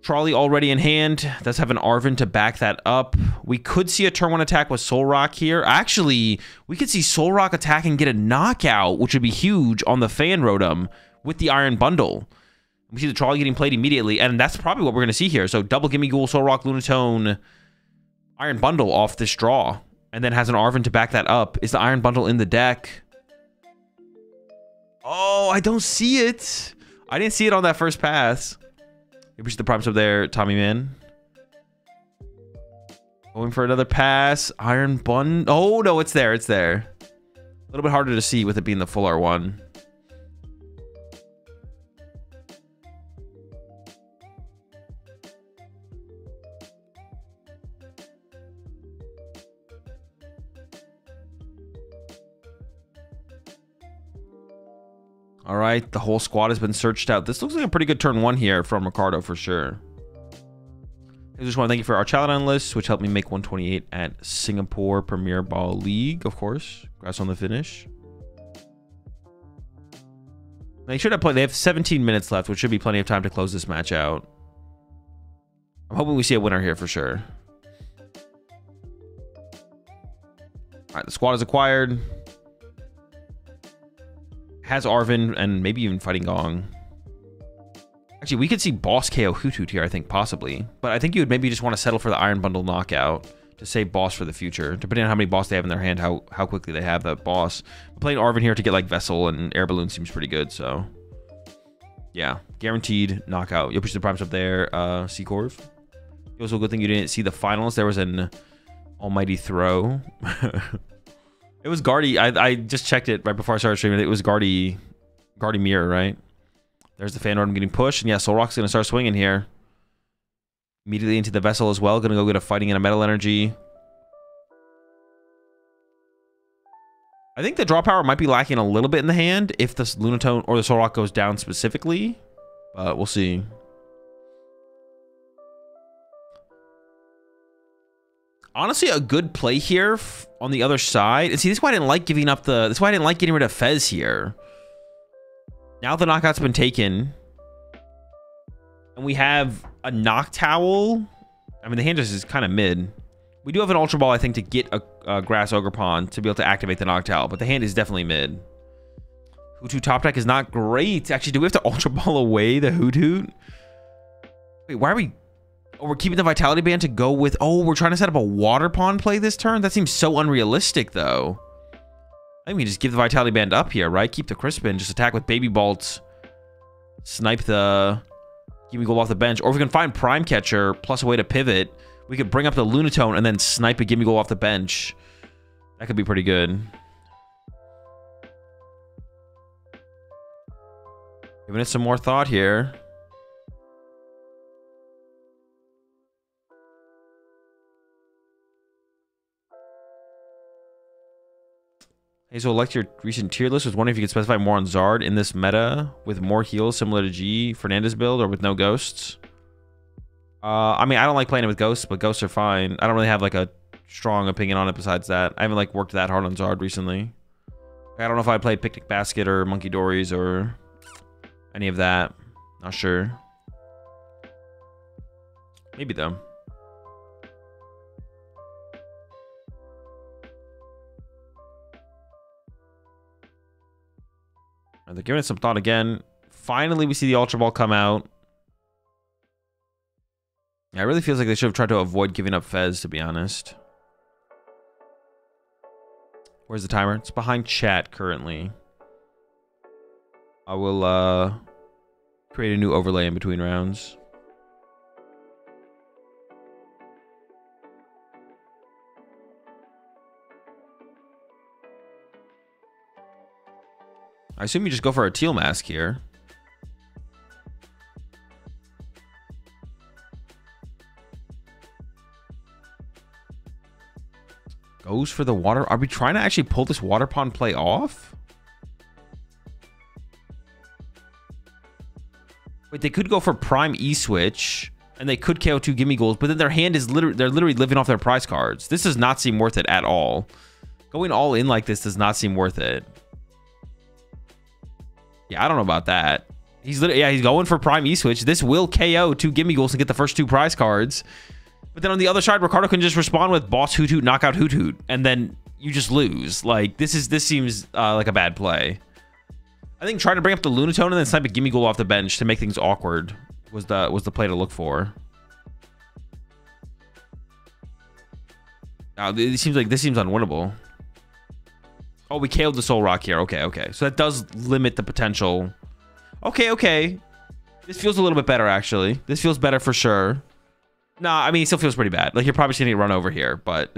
[SPEAKER 1] Trolley already in hand. Does have an Arven to back that up. We could see a turn 1 attack with Soul Rock here. Actually, we could see Soul Rock attack and get a knockout, which would be huge on the Fan Rotom with the Iron Bundle. We see the Trolley getting played immediately, and that's probably what we're going to see here. So double Gimme Ghoul, Soul Rock, Lunatone, Iron Bundle off this draw, and then has an Arven to back that up. Is the Iron Bundle in the deck? Oh, I don't see it. I didn't see it on that first pass. Maybe the prompts up there, Tommy Man. Going for another pass. Iron Bun. Oh, no, it's there. It's there. A little bit harder to see with it being the full R1. All right, the whole squad has been searched out. This looks like a pretty good turn 1 here from Ricardo for sure. I just want to thank you for our Chaladon list, which helped me make 128 at Singapore Premier Ball League, of course. Congrats on the finish. They should have played. They have 17 minutes left, which should be plenty of time to close this match out. I'm hoping we see a winner here for sure. All right, the squad is acquired. Has Arven and maybe even Fighting Gong. Actually, we could see Boss KO Hoothoot here, I think, possibly. But I think you would maybe just want to settle for the Iron Bundle knockout to save Boss for the future. Depending on how many Boss they have in their hand, how quickly they have that Boss. Playing Arven here to get like Vessel and Air Balloon seems pretty good, so. Yeah, guaranteed knockout. You'll push the primes up there, Seacorv. It was a good thing you didn't see the finals. There was an almighty throw. It was Guardy. I just checked it right before I started streaming. It was Guardy Mirror, right? There's the Fan Rotom getting pushed. And yeah, Soul Rock's going to start swinging here. Immediately into the Vessel as well. Going to go get a Fighting and a Metal Energy. I think the draw power might be lacking a little bit in the hand if the Lunatone or the Soul Rock goes down specifically. But we'll see. Honestly, a good play here on the other side. And see, this is why I didn't like giving up the... This is why I didn't like getting rid of Fez here. Now the knockout's been taken. And we have a Noctowl. I mean, the hand is kind of mid. We do have an Ultra Ball, I think, to get a Grass Ogerpon to be able to activate the Noctowl. But the hand is definitely mid. Hoothoot top deck is not great. Actually, do we have to Ultra Ball away the Hoothoot? Wait, why are we... Oh, we're keeping the Vitality Band to go with... Oh, we're trying to set up a Water Pond play this turn? That seems so unrealistic, though. I think we just give the Vitality Band up here, right? Keep the Crispin, just attack with Baby Bolts. Snipe the... Gimme Gold off the bench. Or if we can find Prime Catcher, plus a way to pivot, we could bring up the Lunatone and then snipe a Gimme Gold off the bench. That could be pretty good. Giving it some more thought here. Hey, so like your recent tier list, was wondering if you could specify more on Zard in this meta with more heals similar to G Fernandez build or with no ghosts. I mean, I don't like playing it with ghosts, but ghosts are fine. I don't really have like a strong opinion on it besides that. I haven't like worked that hard on Zard recently. I don't know if I play Picnic Basket or Monkey Dories or any of that. Not sure. Maybe though. They're giving it some thought again. Finally, we see the Ultra Ball come out. Yeah, it really feels like they should have tried to avoid giving up Fez, to be honest. Where's the timer? It's behind chat currently. I will create a new overlay in between rounds. I assume you just go for a teal mask here. Goes for the water. Are we trying to actually pull this water pond play off? Wait, they could go for prime E-switch and they could KO 2 gimme goals, but then their hand is literally, they're literally living off their prize cards. This does not seem worth it at all. Going all in like this does not seem worth it. Yeah, I don't know about that. He's literally, yeah, he's going for prime E-switch. This will KO 2 gimme goals to get the first 2 prize cards. But then on the other side, Ricardo can just respond with Boss Hoot Hoot, Knockout Hoot Hoot, and then you just lose. Like, this seems like a bad play. I think trying to bring up the Lunatone and then snipe a gimme goal off the bench to make things awkward was the play to look for. It seems like this seems unwinnable. Oh, we KO'd the Soul Rock here. Okay, okay. So that does limit the potential. Okay, okay. This feels a little bit better, actually. This feels better for sure. Nah, I mean, it still feels pretty bad. Like, you're probably seeing it run over here, but...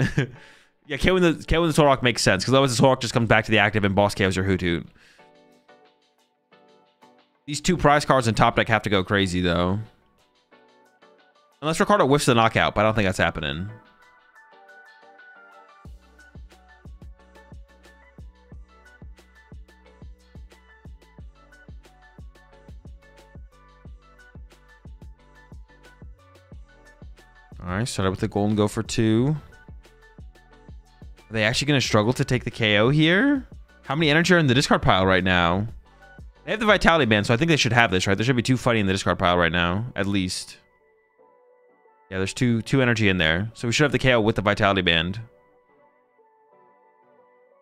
[SPEAKER 1] yeah, KOing the Soul Rock makes sense, because otherwise the Soul Rock just comes back to the active and boss KOs your Hoot Hoot. These 2 prize cards in top deck have to go crazy, though. Unless Ricardo whiffs the knockout, but I don't think that's happening. All right, start out with the Golden Go for 2. Are they actually going to struggle to take the KO here? How many energy are in the discard pile right now? They have the Vitality Band, so I think they should have this, right? There should be 2 fighting in the discard pile right now, at least. Yeah, there's two energy in there. So we should have the KO with the Vitality Band.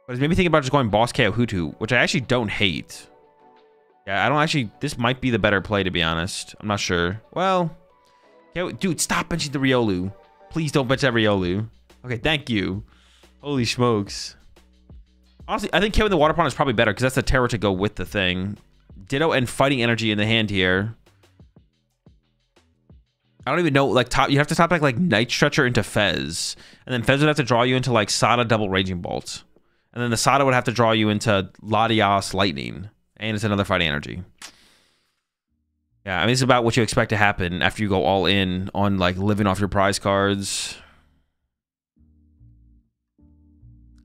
[SPEAKER 1] But it's maybe thinking about just going Boss KO Hoot Hoot, which I actually don't hate. Yeah, I don't actually... This might be the better play, to be honest. I'm not sure. Well... Dude, stop benching the Riolu. Please don't bench that Riolu. Okay, thank you. Holy smokes. Honestly, I think KOing the Water Pond is probably better because that's the terror to go with the thing. Ditto and Fighting Energy in the hand here. I don't even know, like, you have to top deck, like, Night Stretcher into Fez. And then Fez would have to draw you into, like, Sada double Raging Bolt. And then the Sada would have to draw you into Latias Lightning. And it's another Fighting Energy. Yeah, I mean, it's about what you expect to happen after you go all in on, like, living off your prize cards.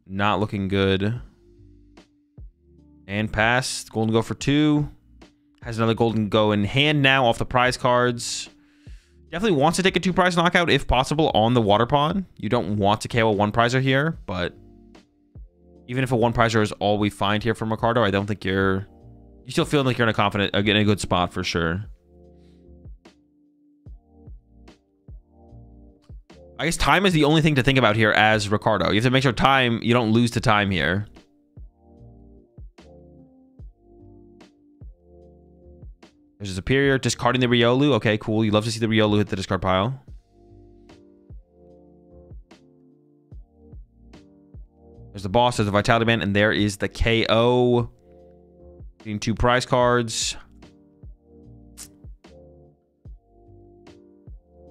[SPEAKER 1] Not looking good. And pass. Golden Go for 2. Has another Golden Go in hand now off the prize cards. Definitely wants to take a 2 prize knockout if possible on the Water Pond. You don't want to KO a 1 prizer here, but even if a 1 prizer is all we find here from Ricardo, I don't think you still feel like you're in a good spot for sure. I guess time is the only thing to think about here as Ricardo. You have to make sure you don't lose to time here. There's a Superior, discarding the Riolu. Okay, cool. You love to see the Riolu hit the discard pile. There's the boss, there's the Vitality Band, and there is the KO. Getting 2 prize cards.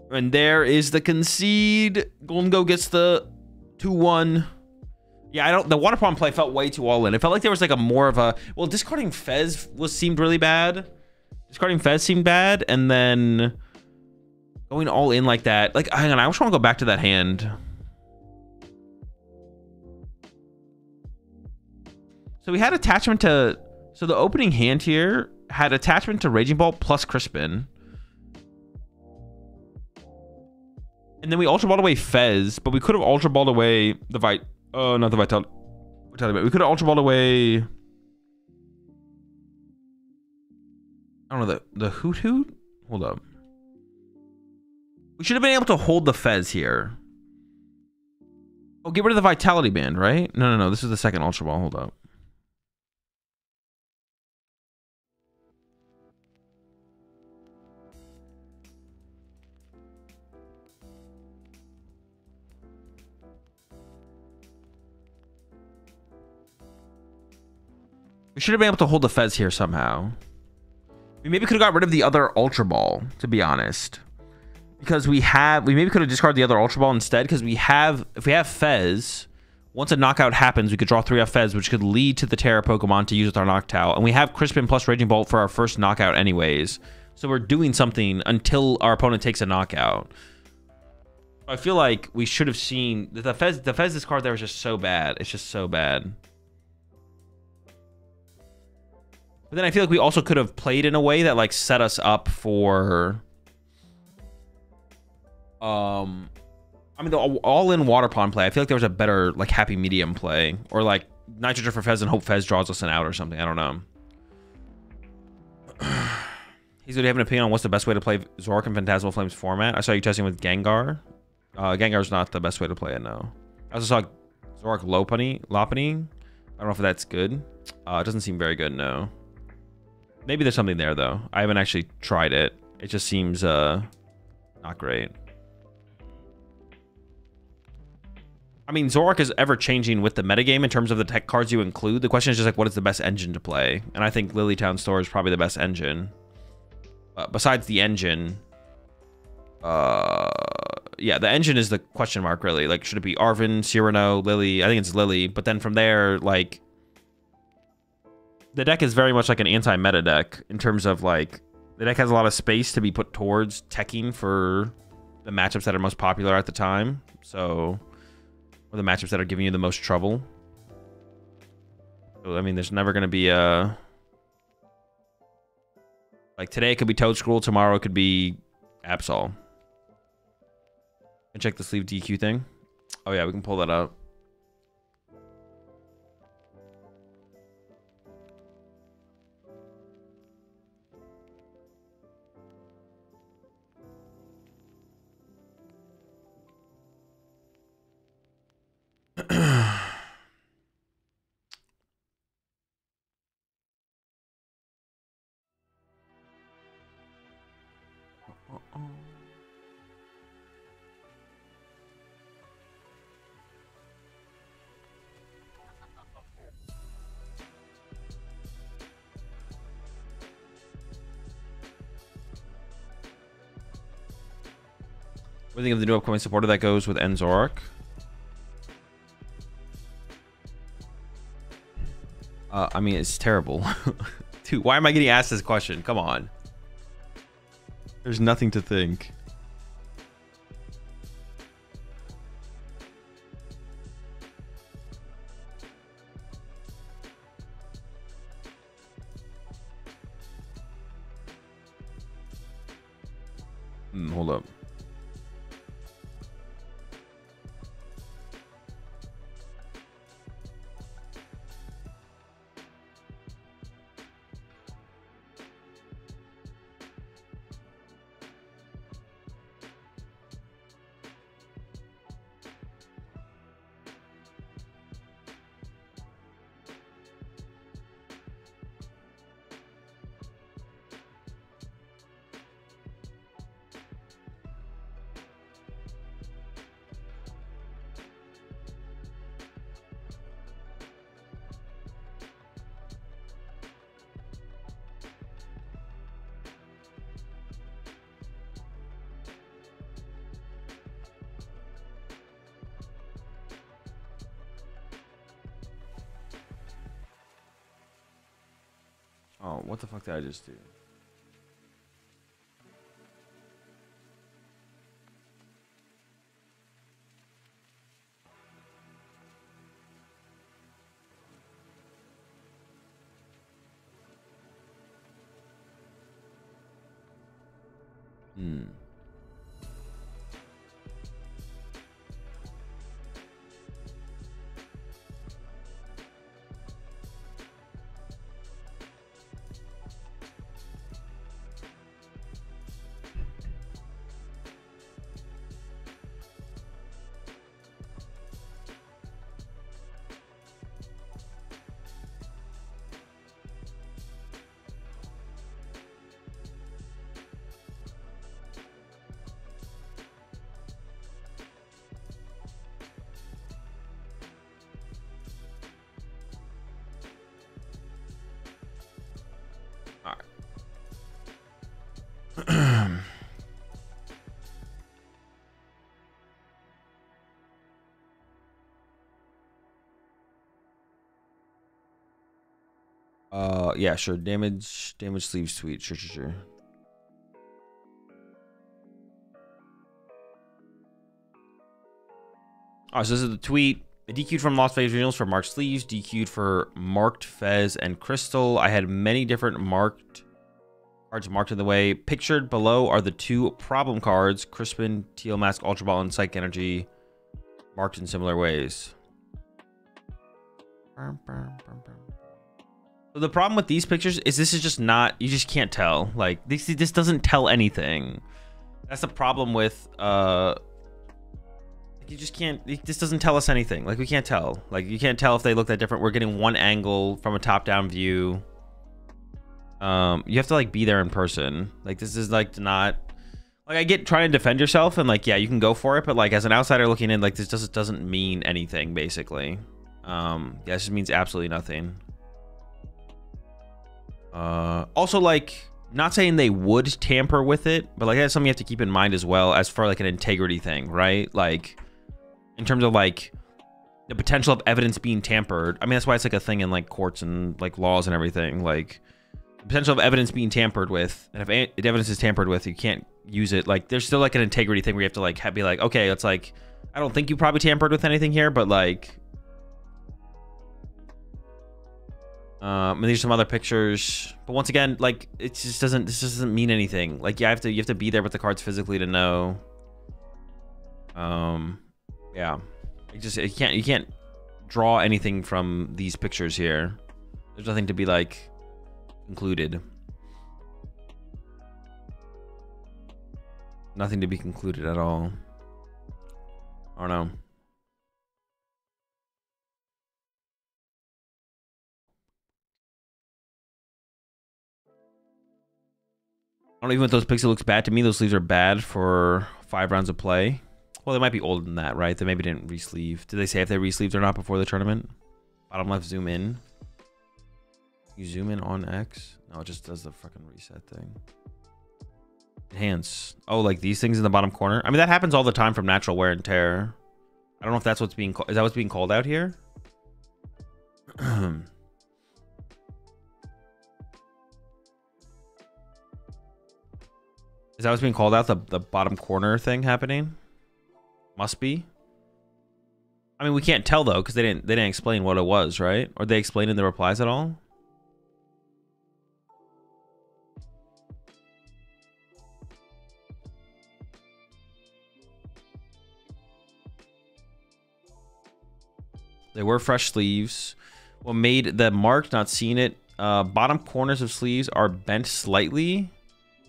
[SPEAKER 1] And there is the concede. Golden Go gets the 2-1. Yeah, the Water Pond play felt way too all in. It felt like there was like a more of a... Well, discarding Fez seemed really bad. Discarding Fez seemed bad. And then going all in like that. Like, hang on, I just want to go back to that hand. So we had attachment to... So the opening hand here had attachment to Raging Ball plus Crispin. And then we Ultra Balled away Fez, but we could have Ultra Balled away the oh, not the Vitality. We could have Ultra Balled away. I don't know, the Hoot Hoot? Hold up. We should have been able to hold the Fez here. Oh, get rid of the Vitality Band, right? No. This is the second Ultra Ball. Hold up. We should have been able to hold the Fez here somehow. We maybe could have got rid of the other Ultra Ball, to be honest. Because we maybe could have discarded the other Ultra Ball instead, because if we have Fez, once a knockout happens, we could draw 3 off Fez, which could lead to the Terra Pokemon to use with our Noctowl. And we have Crispin plus Raging Bolt for our first knockout anyways. So we're doing something until our opponent takes a knockout. I feel like we should have seen the Fez discard there was just so bad. It's just so bad. But then I feel like we also could have played in a way that like set us up for I mean the all-in Water Pond play. I feel like there was a better like happy medium play, or like Nitrogen for Fez and hope Fez draws us an out or something. I don't know. He's going to have an opinion on what's the best way to play Zoroark in Phantasmal Flames format. I saw you testing with Gengar. Gengar's not the best way to play it, no. I also saw Zoroark Lopunny. I don't know if that's good. It doesn't seem very good, no. Maybe there's something there, though. I haven't actually tried it. It just seems not great. I mean, Zoroark is ever-changing with the metagame in terms of the tech cards you include. The question is just like, what is the best engine to play? And I think Lilytown Store is probably the best engine. Besides the engine, yeah, the engine is the question mark, really. Like, should it be Arven, Cyrano, Lily? I think it's Lily. But then from there, like, the deck is very much like an anti-meta deck in terms of, like, the deck has a lot of space to be put towards teching for the matchups that are most popular at the time. So, or the matchups that are giving you the most trouble. So, I mean, there's never going to be a... Like, today it could be Toadstool, tomorrow it could be Absol. And check the sleeve DQ thing. Oh yeah, we can pull that up. What do you think of the new upcoming supporter that goes with Zoroark? I mean, it's terrible. Dude, why am I getting asked this question? Come on. There's nothing to think. Hold up. Oh, what the fuck did I just do? Yeah, sure. Damage sleeve suite. Sure. Oh, so this is the tweet. DQ'd from Las Vegas Regionals for marked sleeves. DQ'd for marked Fez and Crystal. I had many different marked cards marked in the way. Pictured below are the 2 problem cards. Crispin, Teal Mask, Ultra Ball, and Psych Energy. Marked in similar ways. So the problem with these pictures is this is just not, you just can't tell. Like this doesn't tell anything. That's the problem with you just can't, this doesn't tell us anything. Like we can't tell. Like you can't tell if they look that different. We're getting one angle from a top-down view. You have to like be there in person. Like this is like not, like I get trying to defend yourself and like yeah, you can go for it, but like as an outsider looking in, like this doesn't mean anything basically. Yeah, it just means absolutely nothing. Also like not saying they would tamper with it, but like that's something you have to keep in mind as well as far like an integrity thing, right? Like in terms of like the potential of evidence being tampered. I mean, that's why it's like a thing in like courts and like laws and everything. Like the potential of evidence being tampered with, and if evidence is tampered with, you can't use it. Like there's still like an integrity thing where you have to like be like, okay, it's like I don't think you probably tampered with anything here, but like and these are some other pictures, but once again, like it just doesn't, this doesn't mean anything. Like you have to be there with the cards physically to know. Yeah, you can't draw anything from these pictures here. There's nothing to be like concluded. Nothing to be concluded at all. I don't know. I don't even if those pixels looks bad to me. Those sleeves are bad for 5 rounds of play. Well, they might be older than that, right? They maybe didn't re-sleeve. Did they say if they re-sleeved or not before the tournament? Bottom left, zoom in. You zoom in on X? No, it just does the fucking reset thing. Enhance. Oh, like these things in the bottom corner? I mean, that happens all the time from natural wear and tear. I don't know if that's what's being... Is that what's being called out here? Is that what's being called out? The bottom corner thing happening? Must be. I mean, we can't tell though because they didn't explain what it was, right? Or they explained in the replies at all? They were fresh sleeves. What made the mark, not seeing it, bottom corners of sleeves are bent slightly,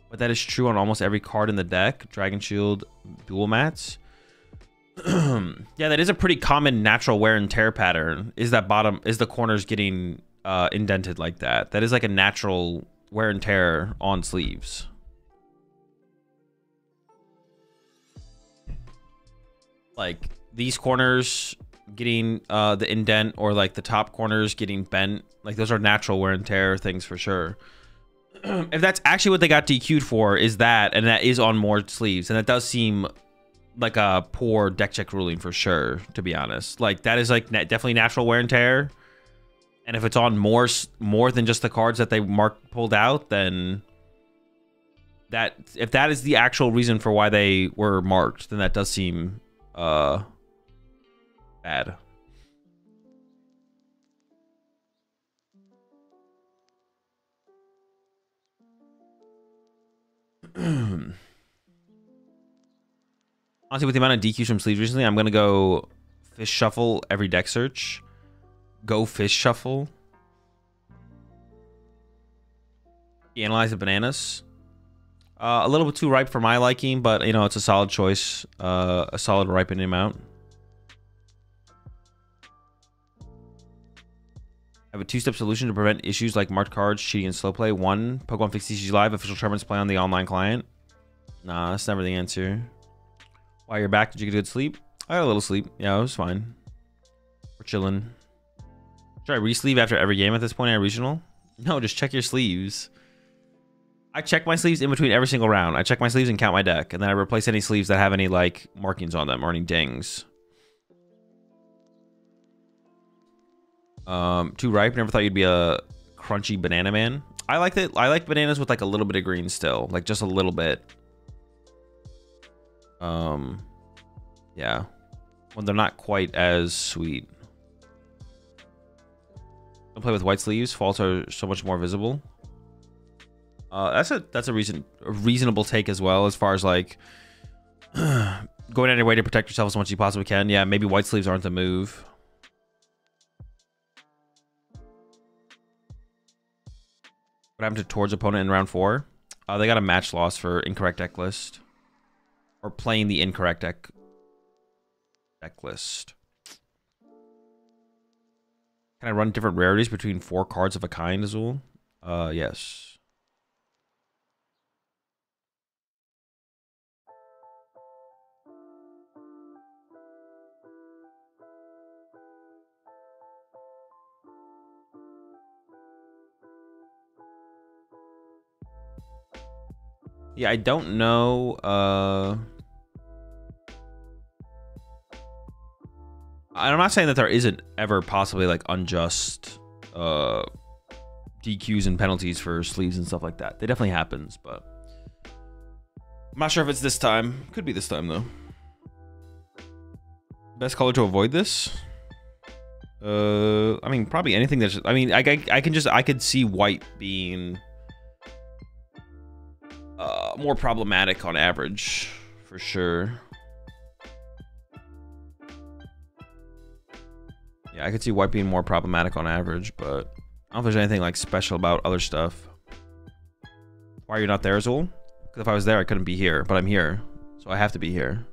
[SPEAKER 1] but that is true on almost every card in the deck. Dragon Shield, dual mats. Yeah, that is a pretty common natural wear and tear pattern. Is that bottom, is the corners getting indented like that? That is like a natural wear and tear on sleeves. Like these corners getting the indent, or like the top corners getting bent, like those are natural wear and tear things for sure. If that's actually what they got DQ'd for, is that, and that is on more sleeves, and that does seem like a poor deck check ruling for sure, to be honest. Like that is like definitely natural wear and tear, and if it's on more than just the cards that they pulled out, then that, if that is the actual reason for why they were marked, then that does seem bad. Honestly, with the amount of DQs from sleeves recently, I'm gonna go fish shuffle every deck search. Go fish shuffle. Analyze the bananas. A little bit too ripe for my liking, but you know, it's a solid choice. A solid ripening amount. I have a 2-step solution to prevent issues like marked cards, cheating, and slow play. 1, PokemonTCG Live official tournaments play on the online client. Nah, that's never the answer. While you're back, did you get a good sleep? I got a little sleep. Yeah, it was fine. We're chilling. Should I re-sleeve after every game at this point at regional? No, just check your sleeves. I check my sleeves in between every single round. I check my sleeves and count my deck, and then I replace any sleeves that have any like markings on them or any dings. Too ripe. Never thought you'd be a crunchy banana man. I like that. I like bananas with like a little bit of green still, like just a little bit. Yeah, when they're not quite as sweet. Don't play with white sleeves. Faults are so much more visible. That's a reasonable take as well, as far as like going out of your way to protect yourself as much as you possibly can. Yeah, maybe white sleeves aren't the move. What happened to Towards opponent in round 4? They got a match loss for incorrect deck list. Or playing the incorrect deck list. Can I run different rarities between 4 cards of a kind, Azul? Yes. Yeah, I don't know. I'm not saying that there isn't ever possibly like unjust DQs and penalties for sleeves and stuff like that. They definitely happens, but I'm not sure if it's this time. Could be this time though. Best color to avoid this? I mean, probably anything that's. I mean, I could see white being more problematic on average, for sure. Yeah, I could see white being more problematic on average, but I don't know if there's anything like special about other stuff. Why are you not there, Azul? Because if I was there, I couldn't be here, but I'm here, so I have to be here.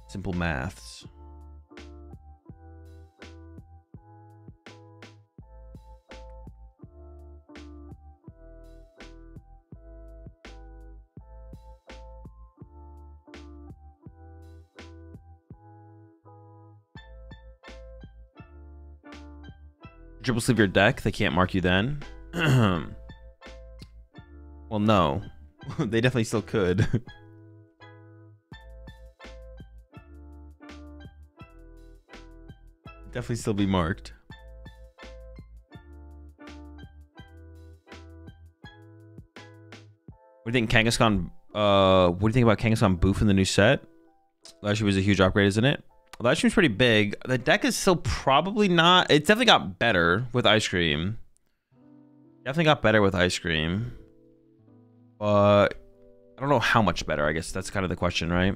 [SPEAKER 1] Simple maths. Triple sleeve your deck, they can't mark you then. Well, no. They definitely still could. Definitely still be marked. What do you think Kangaskhan what do you think about Kangaskhan Boof in the new set? That actually was a huge upgrade, isn't it? Well, that seems pretty big. The deck is still probably not. It's definitely got better with Ice Cream. Definitely got better with Ice Cream. But I don't know how much better. I guess that's kind of the question, right?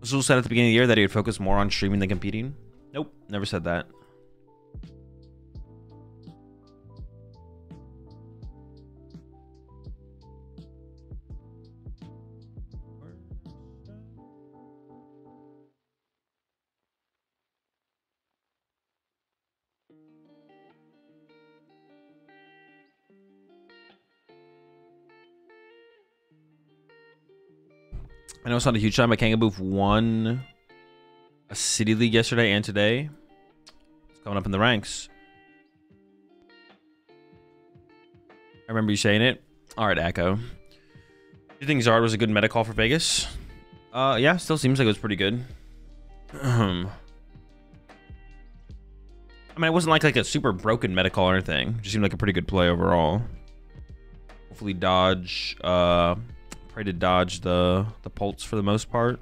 [SPEAKER 1] Azul said at the beginning of the year that he would focus more on streaming than competing. Nope, never said that. I know it's not a huge time, but Kangaboof won a City League yesterday and today. It's coming up in the ranks. I remember you saying it. All right, Echo. Do you think Zard was a good meta call for Vegas? Yeah, still seems like it was pretty good. I mean, it wasn't like a super broken meta call or anything. It just seemed like a pretty good play overall. Hopefully dodge, pray to dodge the pulse for the most part.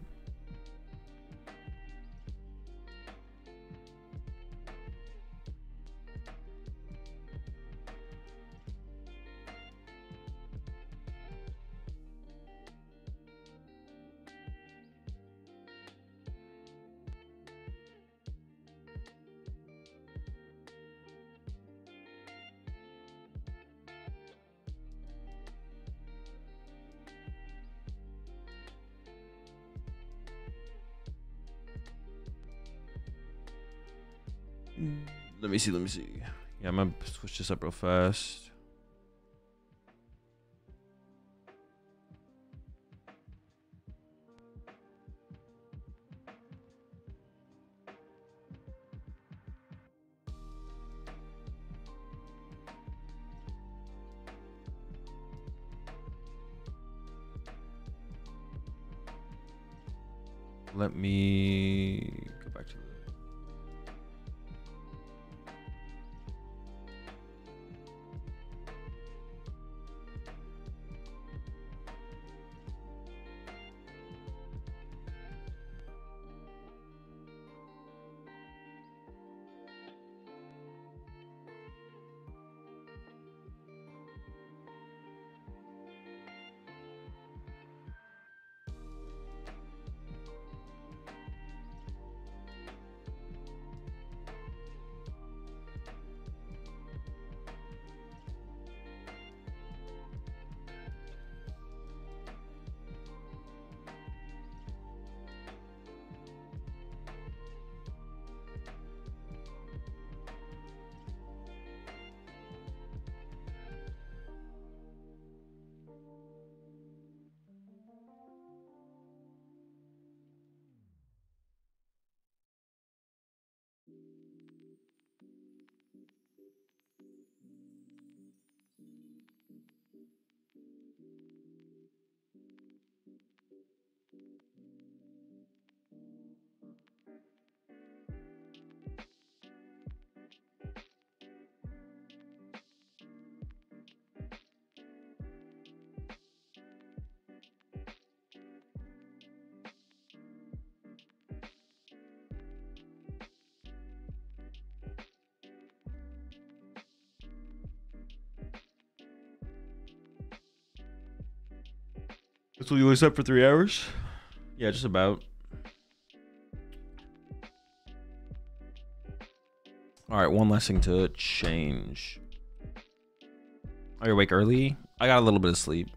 [SPEAKER 1] Let me see. Yeah, I'm gonna switch this up real fast. Let me go back to the... That's what you was up for 3 hours? Yeah, just about. All right, one last thing to change. Are you awake early? I got a little bit of sleep.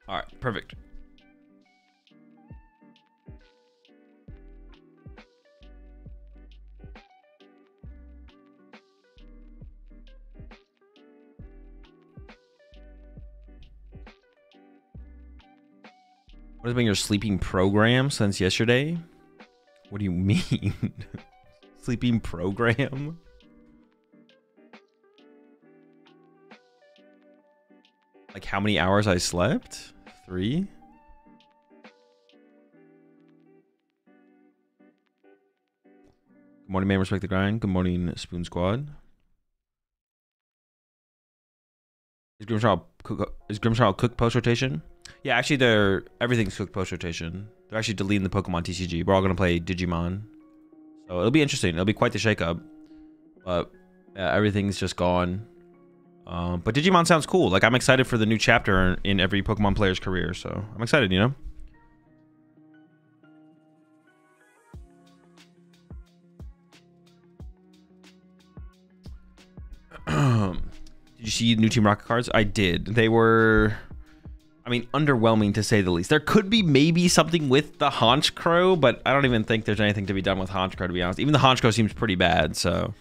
[SPEAKER 1] All right, perfect. What has been your sleeping program since yesterday? What do you mean? Sleeping program. Like how many hours I slept? 3. Good morning, man. Respect the grind. Good morning, Spoon Squad. Is Grimshaw cook post rotation? Yeah, actually, everything's cooked post rotation. They're actually deleting the PokemonTCG. We're all gonna play Digimon, so it'll be interesting. It'll be quite the shakeup. But yeah, everything's just gone. But Digimon sounds cool. Like I'm excited for the new chapter in every Pokemon player's career. So I'm excited, you know. Did you see new Team Rocket cards? I did. They were, I mean, underwhelming to say the least. There could be maybe something with the Honchkrow, but I don't even think there's anything to be done with Honchkrow, to be honest. Even the Honchkrow seems pretty bad, so.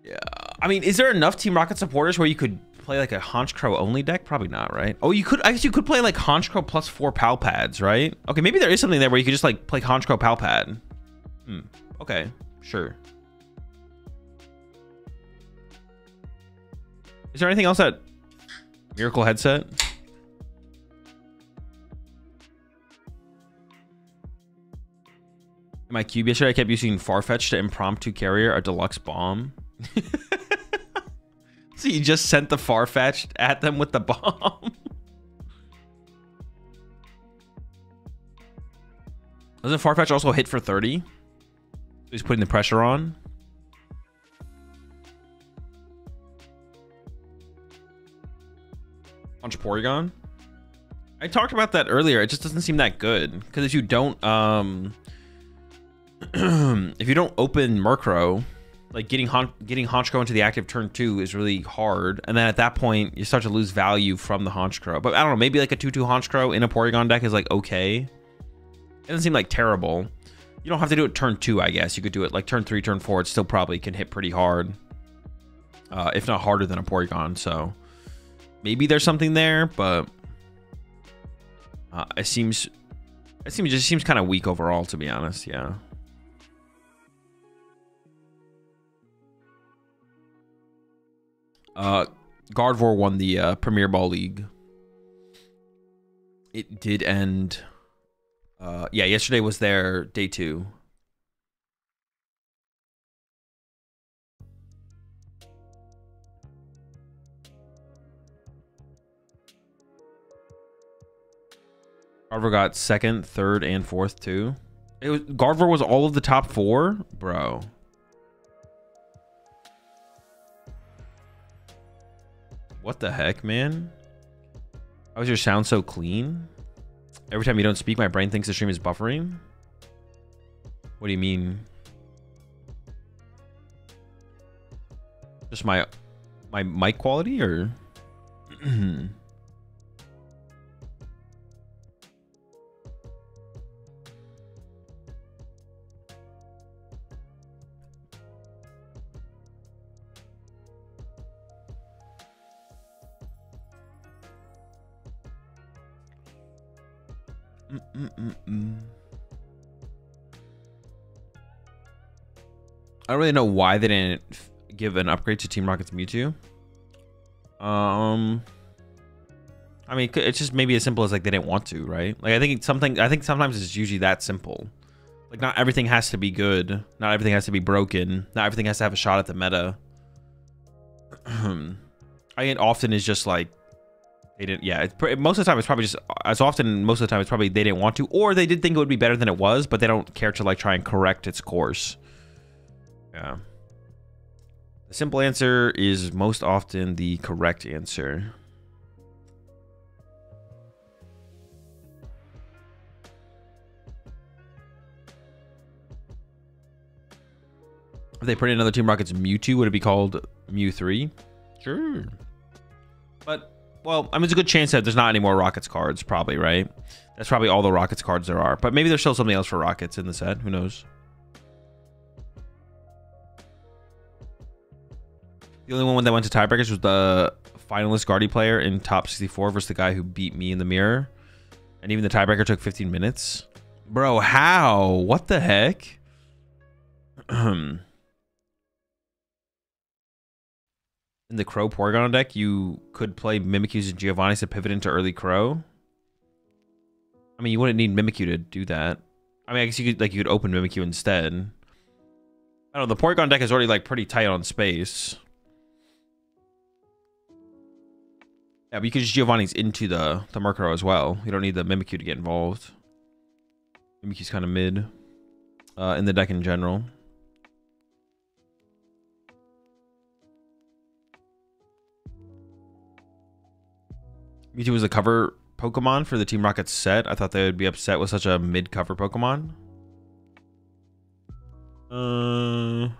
[SPEAKER 1] Yeah. I mean, is there enough Team Rocket supporters where you could play like a Honchkrow only deck? Probably not, right? Oh, you could, I guess you could play like Honchkrow plus 4 Pal Pads, right? Okay, maybe there is something there where you could just like play Honchkrow Pal Pad. Okay, sure. Is there anything else that Miracle headset? In my cube yesterday, I kept using Farfetch to impromptu carrier a deluxe bomb. So you just sent the Farfetch at them with the bomb. Doesn't Farfetch also hit for 30? So he's putting the pressure on. Punch Porygon. I talked about that earlier. It just doesn't seem that good because if you don't if you don't open Murkrow, like getting Honchkrow into the active turn 2 is really hard, and then at that point you start to lose value from the Honchkrow. But I don't know, maybe like a 2/2 Honchkrow in a Porygon deck is like okay. It doesn't seem like terrible. You don't have to do it turn 2, I guess. You could do it like turn 3, turn 4. It still probably can hit pretty hard, if not harder than a Porygon. So maybe there's something there, but it just seems kind of weak overall, to be honest. Yeah. Gardevoir won the Premier Ball League. It did end. Yeah, yesterday was their day 2. Gardevoir got 2nd, 3rd, and 4th too. Gardevoir was all of the top 4, bro. What the heck, man? How is your sound so clean? Every time you don't speak, my brain thinks the stream is buffering. What do you mean? Just my mic quality, or? I don't really know why they didn't give an upgrade to Team Rocket's Mewtwo. I mean, it's just maybe as simple as like they didn't want to, right? Like I think sometimes it's usually that simple. Like not everything has to be good, not everything has to be broken, not everything has to have a shot at the meta. I think often is just like they didn't. Yeah, most of the time it's probably just most of the time it's probably they didn't want to, or they did think it would be better than it was, but they don't care to like try and correct its course. Yeah. The simple answer is most often the correct answer. If they put in another Team Rocket's Mewtwo, would it be called Mew 3? Sure. But, well, I mean, it's a good chance that there's not any more Rockets cards, probably, right? That's probably all the Rockets cards there are. But maybe there's still something else for Rockets in the set. Who knows? The only one that went to tiebreakers was the finalist Guardy player in top 64 versus the guy who beat me in the mirror. And even the tiebreaker took 15 minutes. Bro, how? What the heck? In the Crow Porygon deck, you could play Mimikyus and Giovanni's to pivot into early Crow. I mean, you wouldn't need Mimikyu to do that. I mean, I guess you could open Mimikyu instead. I don't know, the Porygon deck is already like pretty tight on space. Yeah, but you could just Giovanni's into the Murkrow as well. You don't need the Mimikyu to get involved. Mimikyu's kind of mid in the deck in general. Mewtwo was a cover Pokemon for the Team Rocket set. I thought they would be upset with such a mid-cover Pokemon. I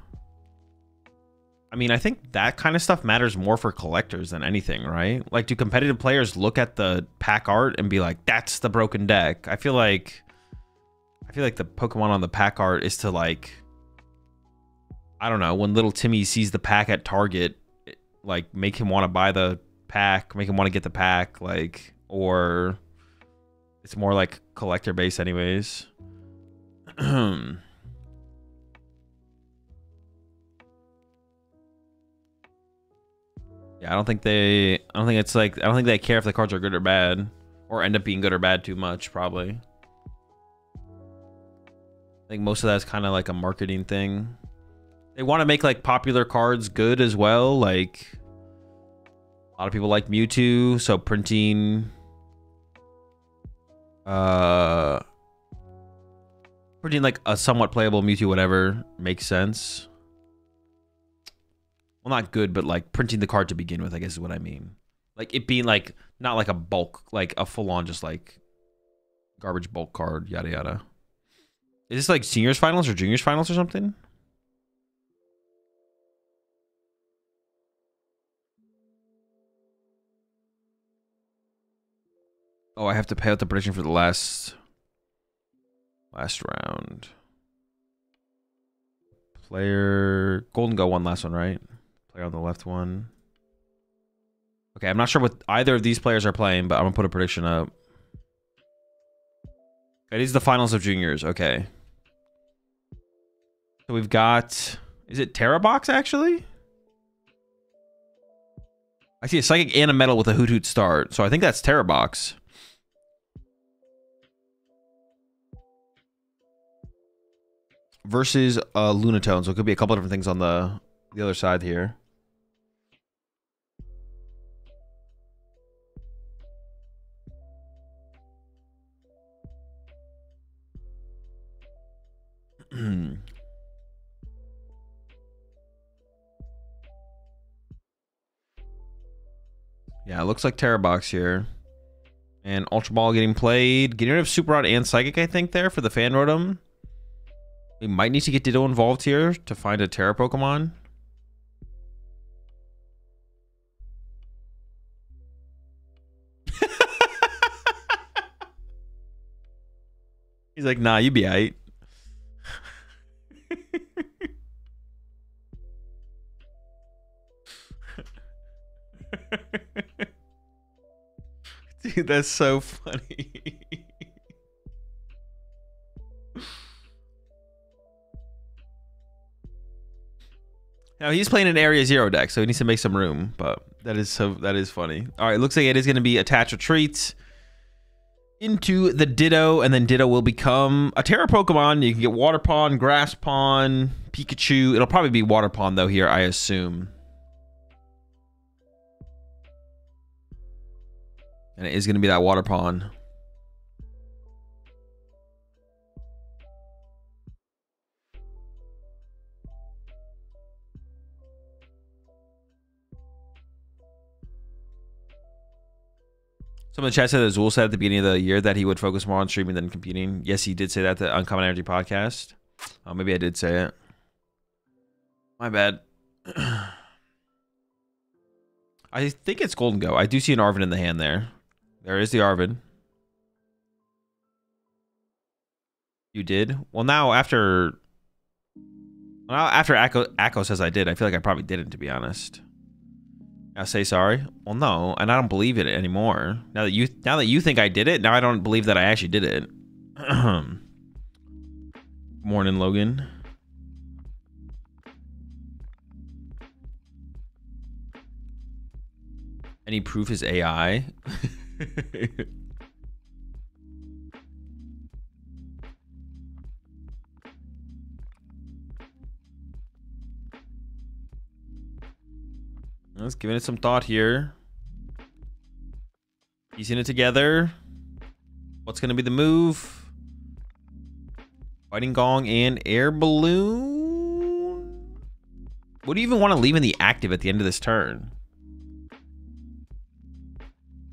[SPEAKER 1] mean, I think that kind of stuff matters more for collectors than anything, right? Like, do competitive players look at the pack art and be like, that's the broken deck? I feel like the Pokemon on the pack art is to, like, I don't know, when little Timmy sees the pack at Target, like, make him want to buy the pack, make him want to get the pack, like, or it's more like collector base anyways. Yeah, I don't think they care if the cards are good or bad, or end up being good or bad too much, probably. I think most of that is kind of like a marketing thing. They want to make like popular cards good as well. Like a lot of people like Mewtwo, so printing like a somewhat playable Mewtwo whatever makes sense. Well, not good, but like printing the card to begin with, I guess is what I mean. Like it being like, not like a bulk, like a full-on just like garbage bulk card, yada yada. Is this like seniors finals or juniors finals or something? Oh, I have to pay out the prediction for the last round. Player Golden Go won last one, right? Player on the left one. Okay, I'm not sure what either of these players are playing, but I'm gonna put a prediction up. Okay, these are the finals of juniors. Okay. So we've got, is it Terrabox actually? I see a Psychic and a Metal with a Hoot Hoot start. So I think that's Terrabox. Versus Lunatone. So it could be a couple different things on the other side here. Yeah, it looks like Terrabox here. And Ultra Ball getting played. Getting rid of Super Rod and Psychic, I think, there for the Fan Rotom. We might need to get Ditto involved here to find a Terra Pokemon. He's like, nah, you be aight. Dude, that's so funny. Now he's playing an Area Zero deck, so he needs to make some room. But that is funny. All right, looks like it is going to be attach retreat into the Ditto, and then Ditto will become a Terra Pokemon. You can get Water Pond, Grass Pond, Pikachu. It'll probably be Water Pond though here, I assume. And it is going to be that Water Pond. Someone in the chat said that Azul said at the beginning of the year that he would focus more on streaming than competing. Yes, he did say that at the Uncommon Energy podcast. Maybe I did say it. My bad. I think it's Golden Go. I do see an Arvid in the hand there. There is the Arvid. You did? Well, now after Akko says I did, I feel like I probably didn't, to be honest. I say sorry. Well, no, and I don't believe it anymore. Now that you think I did it, now I don't believe that I actually did it. Morning, Logan. Any proof is AI? Let's give it some thought here. Piecing it together. What's going to be the move? Fighting Gong and Air Balloon. What do you even want to leave in the active at the end of this turn?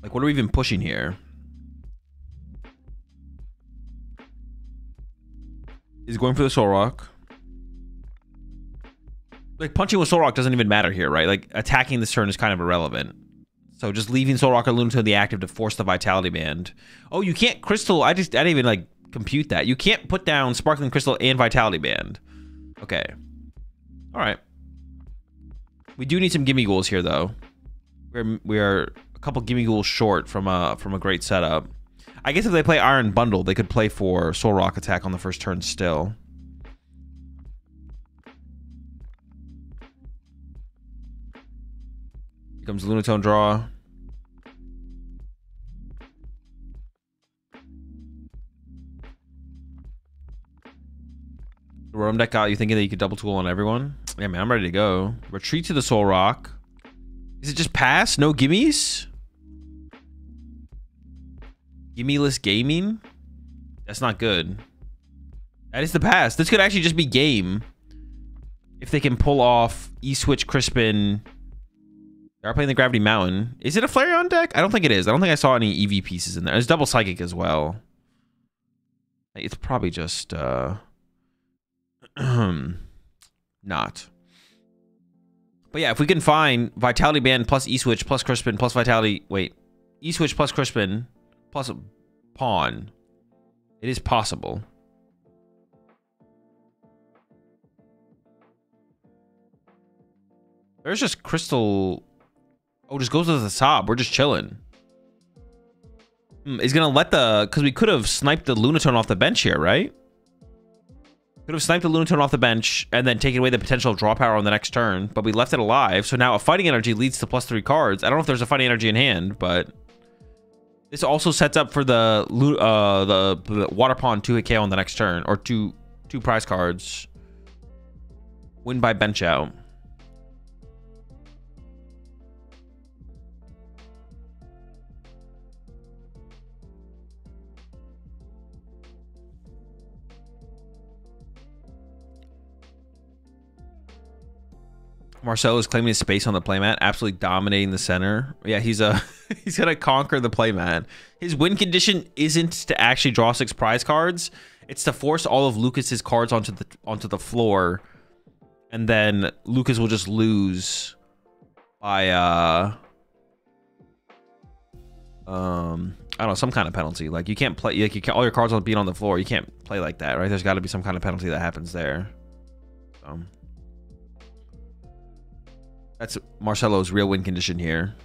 [SPEAKER 1] Like, what are we even pushing here? He's going for the Soul Rock. Like, punching with Soul Rock doesn't even matter here, right? Like, attacking this turn is kind of irrelevant. So just leaving Soul Rock or Lunatone in the active to force the Vitality Band. Oh, you can't Crystal. I didn't even, like, compute that. You can't put down Sparkling Crystal and Vitality Band. Okay. All right. We do need some Gimme Ghouls here, though. We are a couple Gimme Ghouls short from a great setup. I guess if they play Iron Bundle, they could play for Soul Rock attack on the first turn still. Here comes Lunatone draw. Roam deck out. You thinking that you could double tool on everyone? Yeah, man, I'm ready to go. Retreat to the Soul Rock. Is it just pass? No gimmies? Gimme-less gaming? That's not good. That is the pass. This could actually just be game. If they can pull off E-Switch Crispin. They are playing the Gravity Mountain. Is it a Flareon deck? I don't think it is. I don't think I saw any EV pieces in there. There's double Psychic as well. It's probably just not. But yeah, if we can find Vitality Band plus E-Switch plus Crispin plus Vitality... Wait. E-Switch plus Crispin plus Pawn. It is possible. There's just Crystal... Oh, just goes to the Sob. We're just chilling. He's going to let the... Because we could have sniped the Lunatone off the bench here, right? Could have sniped the Lunatone off the bench and then taken away the potential draw power on the next turn, but we left it alive. So now a Fighting Energy leads to +3 cards. I don't know if there's a Fighting Energy in hand, but this also sets up for the Water Pond 2-hit KO on the next turn, or two prize cards. Win by bench out. Marcelo is claiming his space on the playmat, absolutely dominating the center. Yeah, he's gonna conquer the playmat. His win condition isn't to actually draw 6 prize cards; it's to force all of Lucas's cards onto the floor, and then Lucas will just lose by I don't know, some kind of penalty. Like, you can't play, like, you can't, all your cards on being on the floor. You can't play like that, right? There's got to be some kind of penalty that happens there. That's Marcelo's real win condition here.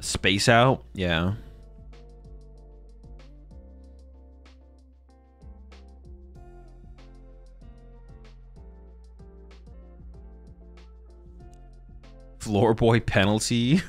[SPEAKER 1] Space out? Yeah. Floor boy penalty?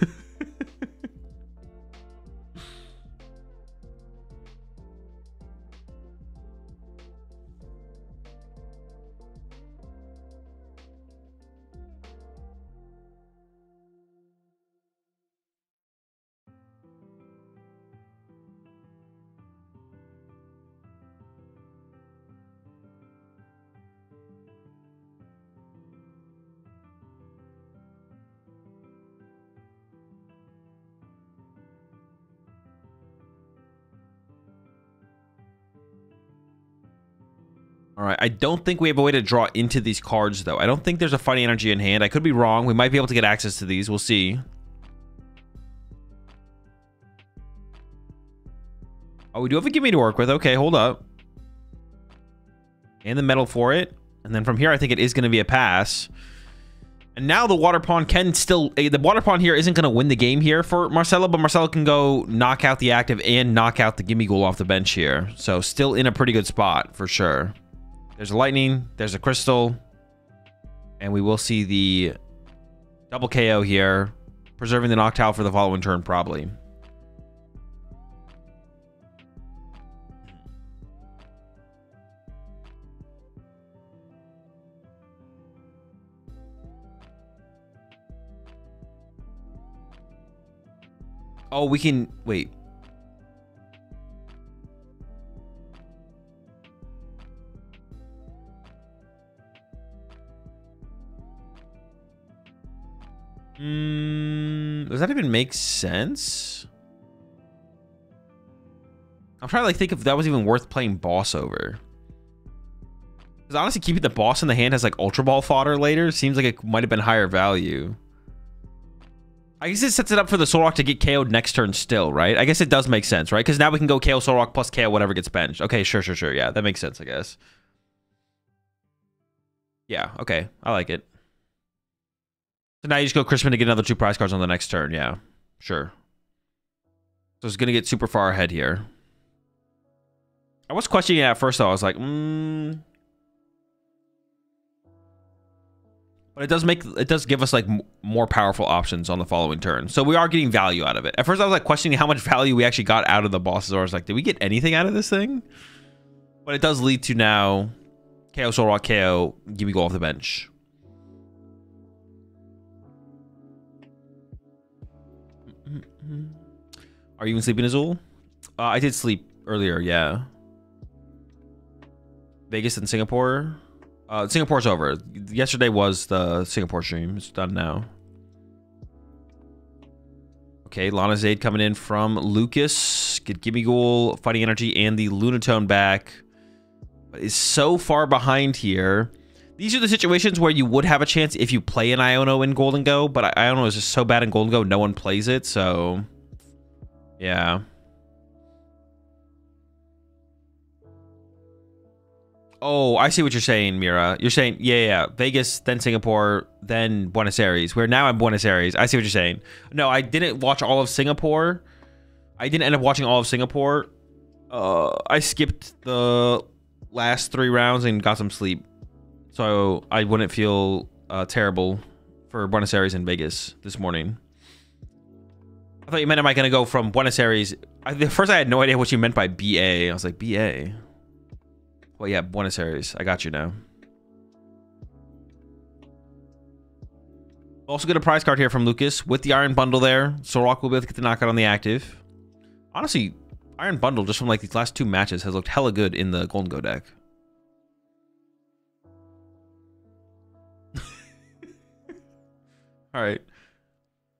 [SPEAKER 1] All right, I don't think we have a way to draw into these cards, though. I don't think there's a Fighting Energy in hand. I could be wrong. We might be able to get access to these. We'll see. Oh, we do have a Gimme to work with. Okay, hold up. And the metal for it. And then from here, I think it is going to be a pass. And now the Water Pawn can still... The Water Pawn here isn't going to win the game here for Marcelo, but Marcelo can go knock out the active and knock out the Gimme Ghoul off the bench here. So still in a pretty good spot, for sure. There's a Lightning, there's a Crystal, and we will see the double KO here. preserving the Noctowl for the following turn, probably. Oh, we can... Wait. Does that even make sense? I'm trying to like think if that was even worth playing boss over. Because honestly, keeping the boss in the hand as like Ultra Ball fodder later seems like it might have been higher value. I guess it sets it up for the Solrock to get KO'd next turn still, right? I guess it does make sense, right? Because now we can go KO Solrock plus KO whatever gets benched. Okay, sure. Yeah, that makes sense, I guess. Yeah, okay. I like it. So now you just go Crispin to get another 2 prize cards on the next turn. Yeah, sure. So it's going to get super far ahead here. I was questioning it at first, though. I was like, But it does give us like more powerful options on the following turn. So we are getting value out of it. At first I was like questioning how much value we actually got out of the bosses. Or I was like, did we get anything out of this thing? But it does lead to now KO Solrock, KO, Gimme Go off the bench. Are you even sleeping, Azul? I did sleep earlier, yeah. Vegas and Singapore. Singapore's over. Yesterday was the Singapore stream. It's done now. Okay, Lana Zaid coming in from Lucas. Get Gimme Ghoul, Fighting Energy, and the Lunatone back. But is so far behind here. These are the situations where you would have a chance if you play an Iono in Golden Go, but Iono is just so bad in Golden Go, no one plays it, so... Yeah. Oh, I see what you're saying, Mira. You're saying, yeah. Vegas, then Singapore, then Buenos Aires. We're now in Buenos Aires. I see what you're saying. No, I didn't watch all of Singapore. I didn't end up watching all of Singapore. I skipped the last 3 rounds and got some sleep. So I wouldn't feel terrible for Buenos Aires and Vegas this morning. I thought you meant, am I going to go from Buenos Aires? At first, I had no idea what you meant by BA. I was like, BA? Well, yeah, Buenos Aires. I got you now. Also get a prize card here from Lucas with the Iron Bundle there. Solrock will be able to get the knockout on the active. Honestly, Iron Bundle, just from like these last 2 matches, has looked hella good in the Golden Go deck. All right.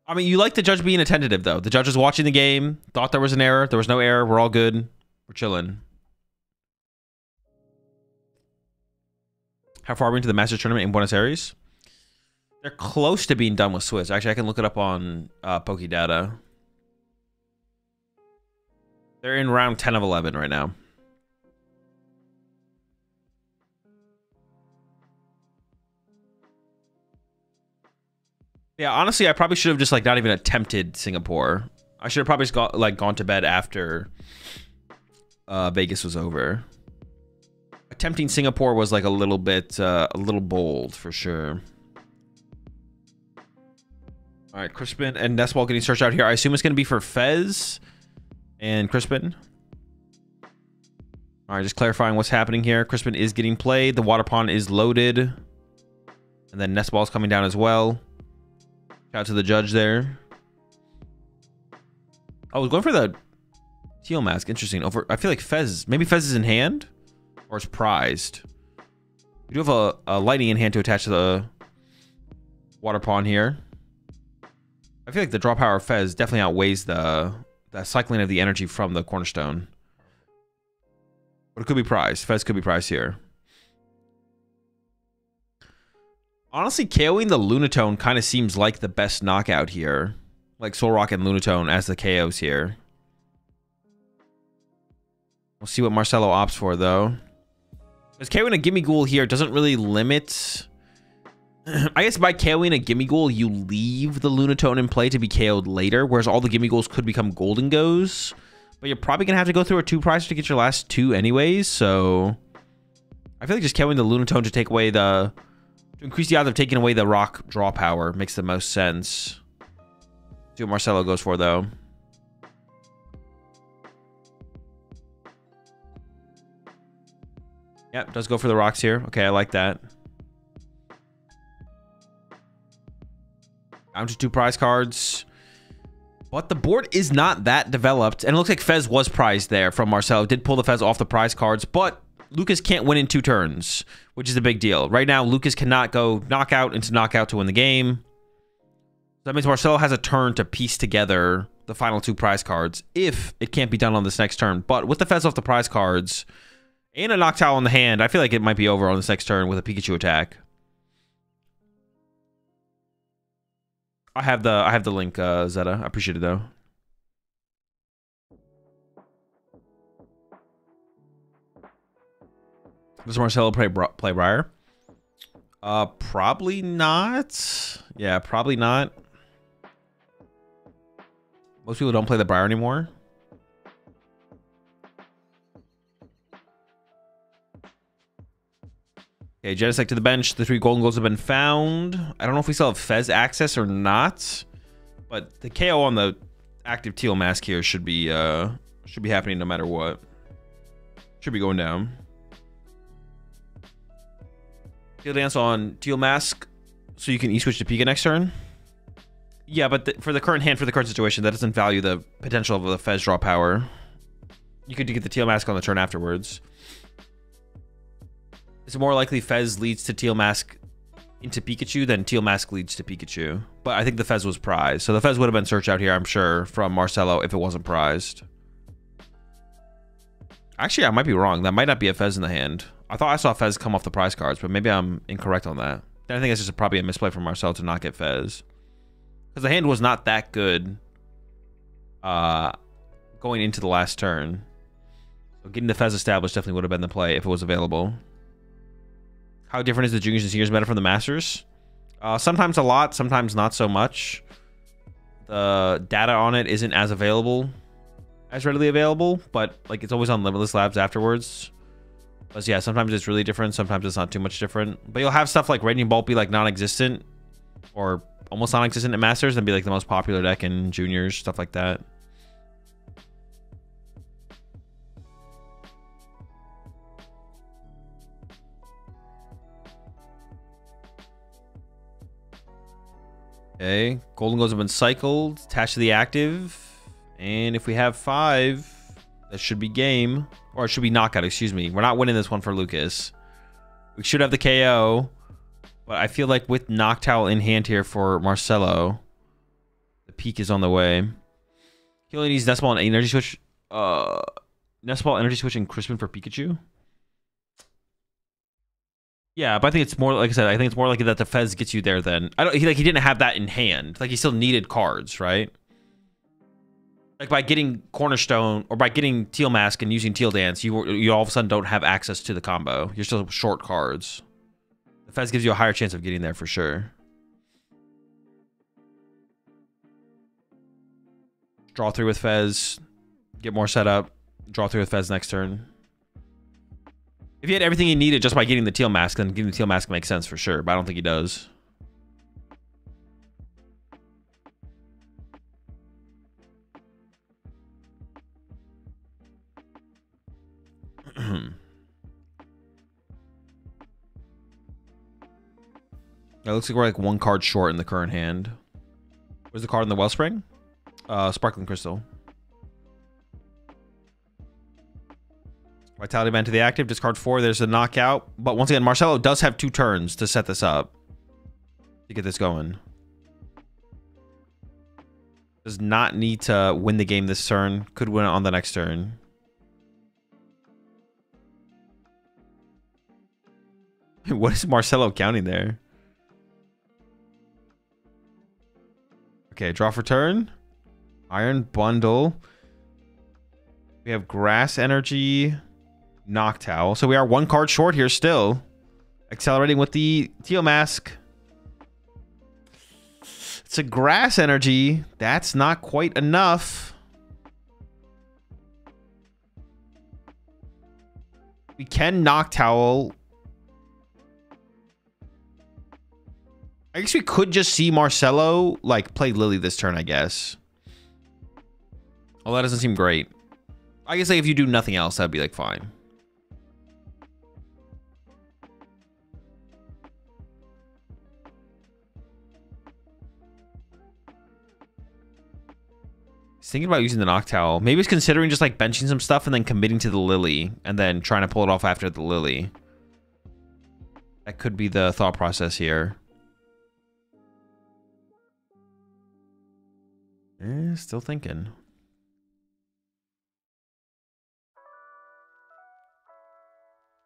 [SPEAKER 1] I mean, you like the judge being attentive, though. The judge was watching the game, thought there was an error. There was no error. We're all good. We're chilling. How far are we into the Masters Tournament in Buenos Aires? They're close to being done with Swiss. Actually, I can look it up on PokeData. They're in round 10 of 11 right now. Yeah, honestly, I probably should have just like not even attempted Singapore. I should have probably just gone to bed after Vegas was over. Attempting Singapore was like a little bold for sure. All right, Crispin and Nestball getting searched out here. I assume it's going to be for Fez and Crispin. All right, just clarifying what's happening here. Crispin is getting played. The water pond is loaded. And then Nestball's coming down as well. Shout out to the judge there. I was going for the teal mask. Interesting. I feel like Fez, maybe Fez is in hand or is prized. We do have a lightning in hand to attach to the water pond here. I feel like the draw power of Fez definitely outweighs the cycling of the energy from the cornerstone. But it could be prized. Fez could be prized here. Honestly, KOing the Lunatone kind of seems like the best knockout here. Like Solrock and Lunatone as the KOs here. We'll see what Marcelo opts for, though. Because KOing a Gimme Ghoul here doesn't really limit... I guess by KOing a Gimme Ghoul, you leave the Lunatone in play to be KO'd later, whereas all the Gimme Ghouls could become Golden Goes. But you're probably going to have to go through a 2 prize to get your last 2 anyways, so... I feel like just KOing the Lunatone to take away the... To increase the odds of taking away the rock draw power makes the most sense. See what Marcelo goes for, though. Yep, does go for the rocks here. Okay, I like that. Down to 2 prize cards. But the board is not that developed. And it looks like Fez was prized there from Marcelo. Did pull the Fez off the prize cards. But Lucas can't win in 2 turns, which is a big deal. Right now, Lucas cannot go knockout into knockout to win the game. That means Marcelo has a turn to piece together the final 2 prize cards if it can't be done on this next turn. But with the Fez off the prize cards and a Noctowl in the hand, I feel like it might be over on this next turn with a Pikachu attack. I have the link, Zeta. I appreciate it though. Does Marcelo play Briar? Probably not. Yeah, probably not. Most people don't play the Briar anymore. Okay, Genesect to the bench. The 3 golden goals have been found. I don't know if we still have Fez access or not, but the KO on the active Teal Mask here should be happening no matter what. Should be going down. Teal Dance on Teal Mask, so you can E-switch to Pika next turn. Yeah, but for the current hand, for the current situation, that doesn't value the potential of the Fez draw power. You could get the Teal Mask on the turn afterwards. It's more likely Fez leads to Teal Mask into Pikachu than Teal Mask leads to Pikachu. But I think the Fez was prized. So the Fez would have been searched out here, I'm sure, from Marcelo if it wasn't prized. Actually, I might be wrong. That might not be a Fez in the hand. I thought I saw Fez come off the prize cards, but maybe I'm incorrect on that. Then I think it's just probably a misplay from Marcelo to not get Fez. Because the hand was not that good going into the last turn. So getting the Fez established definitely would have been the play if it was available. How different is the juniors and seniors meta from the masters? Sometimes a lot, sometimes not so much. The data on it isn't as readily available, but like it's always on Limitless Labs afterwards. But yeah, sometimes it's really different, sometimes it's not too much different. But you'll have stuff like Raging Bolt be like non-existent or almost non-existent in masters and be like the most popular deck in juniors, stuff like that. Okay, golden goals have been cycled, attached to the active, and if we have 5, that should be game, or it should be knockout, excuse me. We're not winning this one for Lucas. We should have the KO, but I feel like with Noctowl in hand here for Marcelo, the peak is on the way. He only needs Nest Ball and Energy Switch, Nest Ball, Energy Switch, and Crispin for Pikachu. Yeah, but I think it's more, like I said, I think it's more likely that the Fez gets you there then. He didn't have that in hand. Like, he still needed cards, right? Like, by getting Cornerstone, or by getting Teal Mask and using Teal Dance, you all of a sudden don't have access to the combo. You're still short cards. The Fez gives you a higher chance of getting there for sure. Draw 3 with Fez. Get more set up. Draw 3 with Fez next turn. If he had everything he needed just by getting the Teal Mask, then getting the Teal Mask makes sense for sure, but I don't think he does. It looks like we're like 1 card short in the current hand. Where's the card in the Wellspring? Sparkling Crystal. Vitality Band to the active, discard 4, there's a knockout. But once again, Marcelo does have 2 turns to set this up. To get this going. Does not need to win the game this turn. Could win it on the next turn. What is Marcelo counting there? Okay, draw for turn. Iron Bundle. We have Grass Energy. Noctowl. So we are 1 card short here still. Accelerating with the Teal Mask. It's a Grass Energy. That's not quite enough. We can Noctowl. I guess we could just see Marcelo like play Lily this turn, I guess. Oh, that doesn't seem great. I guess like if you do nothing else, that'd be like fine. Thinking about using the Noctowl. Maybe it's considering just like benching some stuff and then committing to the Lily and then trying to pull it off after the Lily. That could be the thought process here. Still thinking.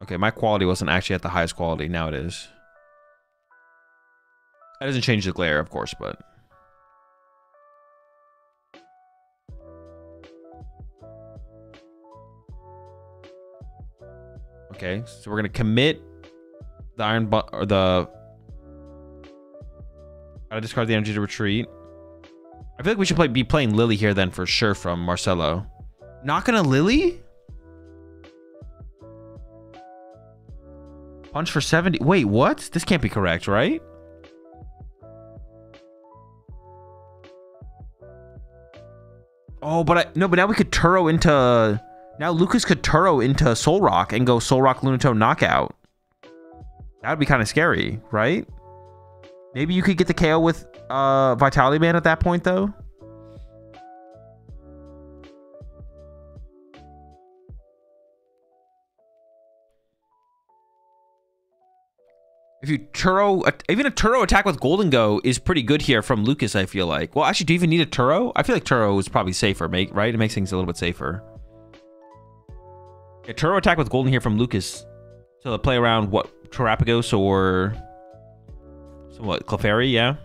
[SPEAKER 1] Okay, my quality wasn't actually at the highest quality. Now it is. That doesn't change the glare, of course, but... Okay, so we're gonna commit the iron or the. Gotta discard the energy to retreat. I feel like we should be playing Lily here then for sure from Marcelo. Not gonna Lily? Punch for 70. Wait, what? This can't be correct, right? Oh, but no, but now we could Turo into. Now Lucas could Turo into Soul Rock and go Soul Rock Lunatone knockout. That would be kind of scary, right? Maybe you could get the KO with Vitality Man at that point, though. If you Turo, even a Turo attack with Golden Go is pretty good here from Lucas, I feel like. Well, actually, do you even need a Turo? I feel like Turo is probably safer, right? It makes things a little bit safer. Yeah, Turo attack with Golden here from Lucas to play around what Terapagos or what Clefairy, yeah.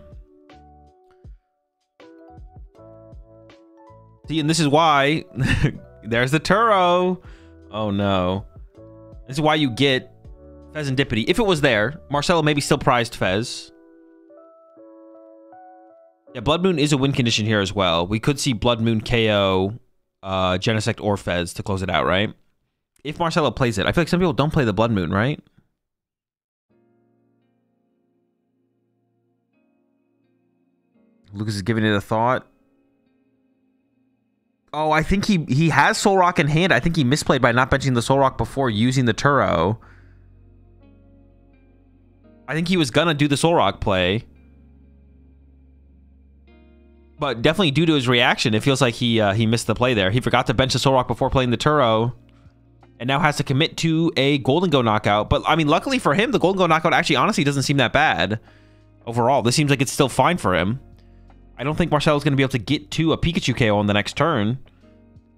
[SPEAKER 1] See, and this is why there's the Turo. Oh no, this is why you get Fez and Dippity. If it was there, Marcelo maybe still prized Fez. Yeah, Blood Moon is a win condition here as well. We could see Blood Moon KO Genesect or Fez to close it out, right? If Marcelo plays it. I feel like some people don't play the Blood Moon, right? Lucas is giving it a thought. Oh, I think he has Soul Rock in hand. I think he misplayed by not benching the Soul Rock before using the Turo. I think he was gonna do the Soul Rock play. But definitely due to his reaction, it feels like he missed the play there. He forgot to bench the Soul Rock before playing the Turo. And now has to commit to a Golden Go knockout. But, I mean, luckily for him, the Golden Go knockout actually honestly doesn't seem that bad. Overall, this seems like it's still fine for him. I don't think Marcelo's going to be able to get to a Pikachu KO on the next turn.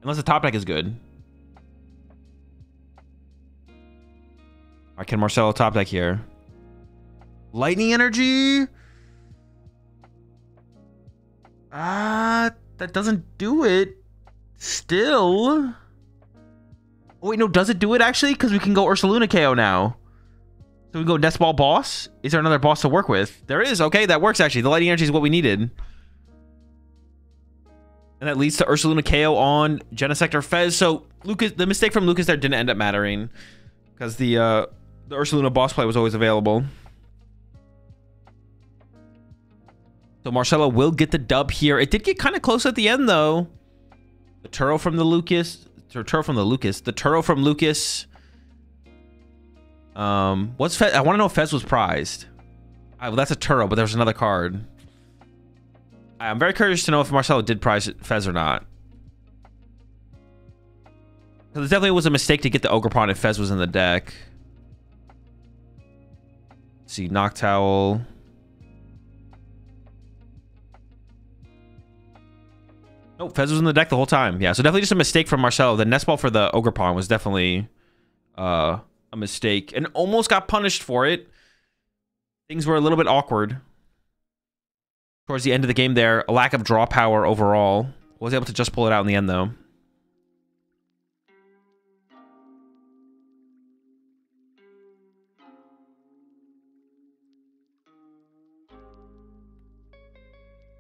[SPEAKER 1] Unless the top deck is good. Alright, can Marcelo top deck here? Lightning Energy? That doesn't do it. Still... Oh, wait, no, does it do it actually? Because we can go Ursaluna KO now. So we go Nest Ball boss? Is there another boss to work with? There is. Okay, that works actually. The Lightning Energy is what we needed. And that leads to Ursaluna KO on Genesect or Fez. So Lucas, the mistake from Lucas there didn't end up mattering. Because the Ursaluna boss play was always available. So Marcelo will get the dub here. It did get kind of close at the end though. The Turo from the Lucas... The Turo from Lucas. What's Fez? I want to know if Fez was prized. Well, that's a Turo, but there's another card. I'm very curious to know if Marcelo did prize Fez or not. Because it definitely was a mistake to get the Ogerpon if Fez was in the deck. Let's see, Noctowl. Oh, Fez was in the deck the whole time. Yeah, so definitely just a mistake from Marcelo. The Nest Ball for the Ogerpon was definitely a mistake. And almost got punished for it. Things were a little bit awkward. Towards the end of the game there. A lack of draw power overall. Was able to just pull it out in the end, though.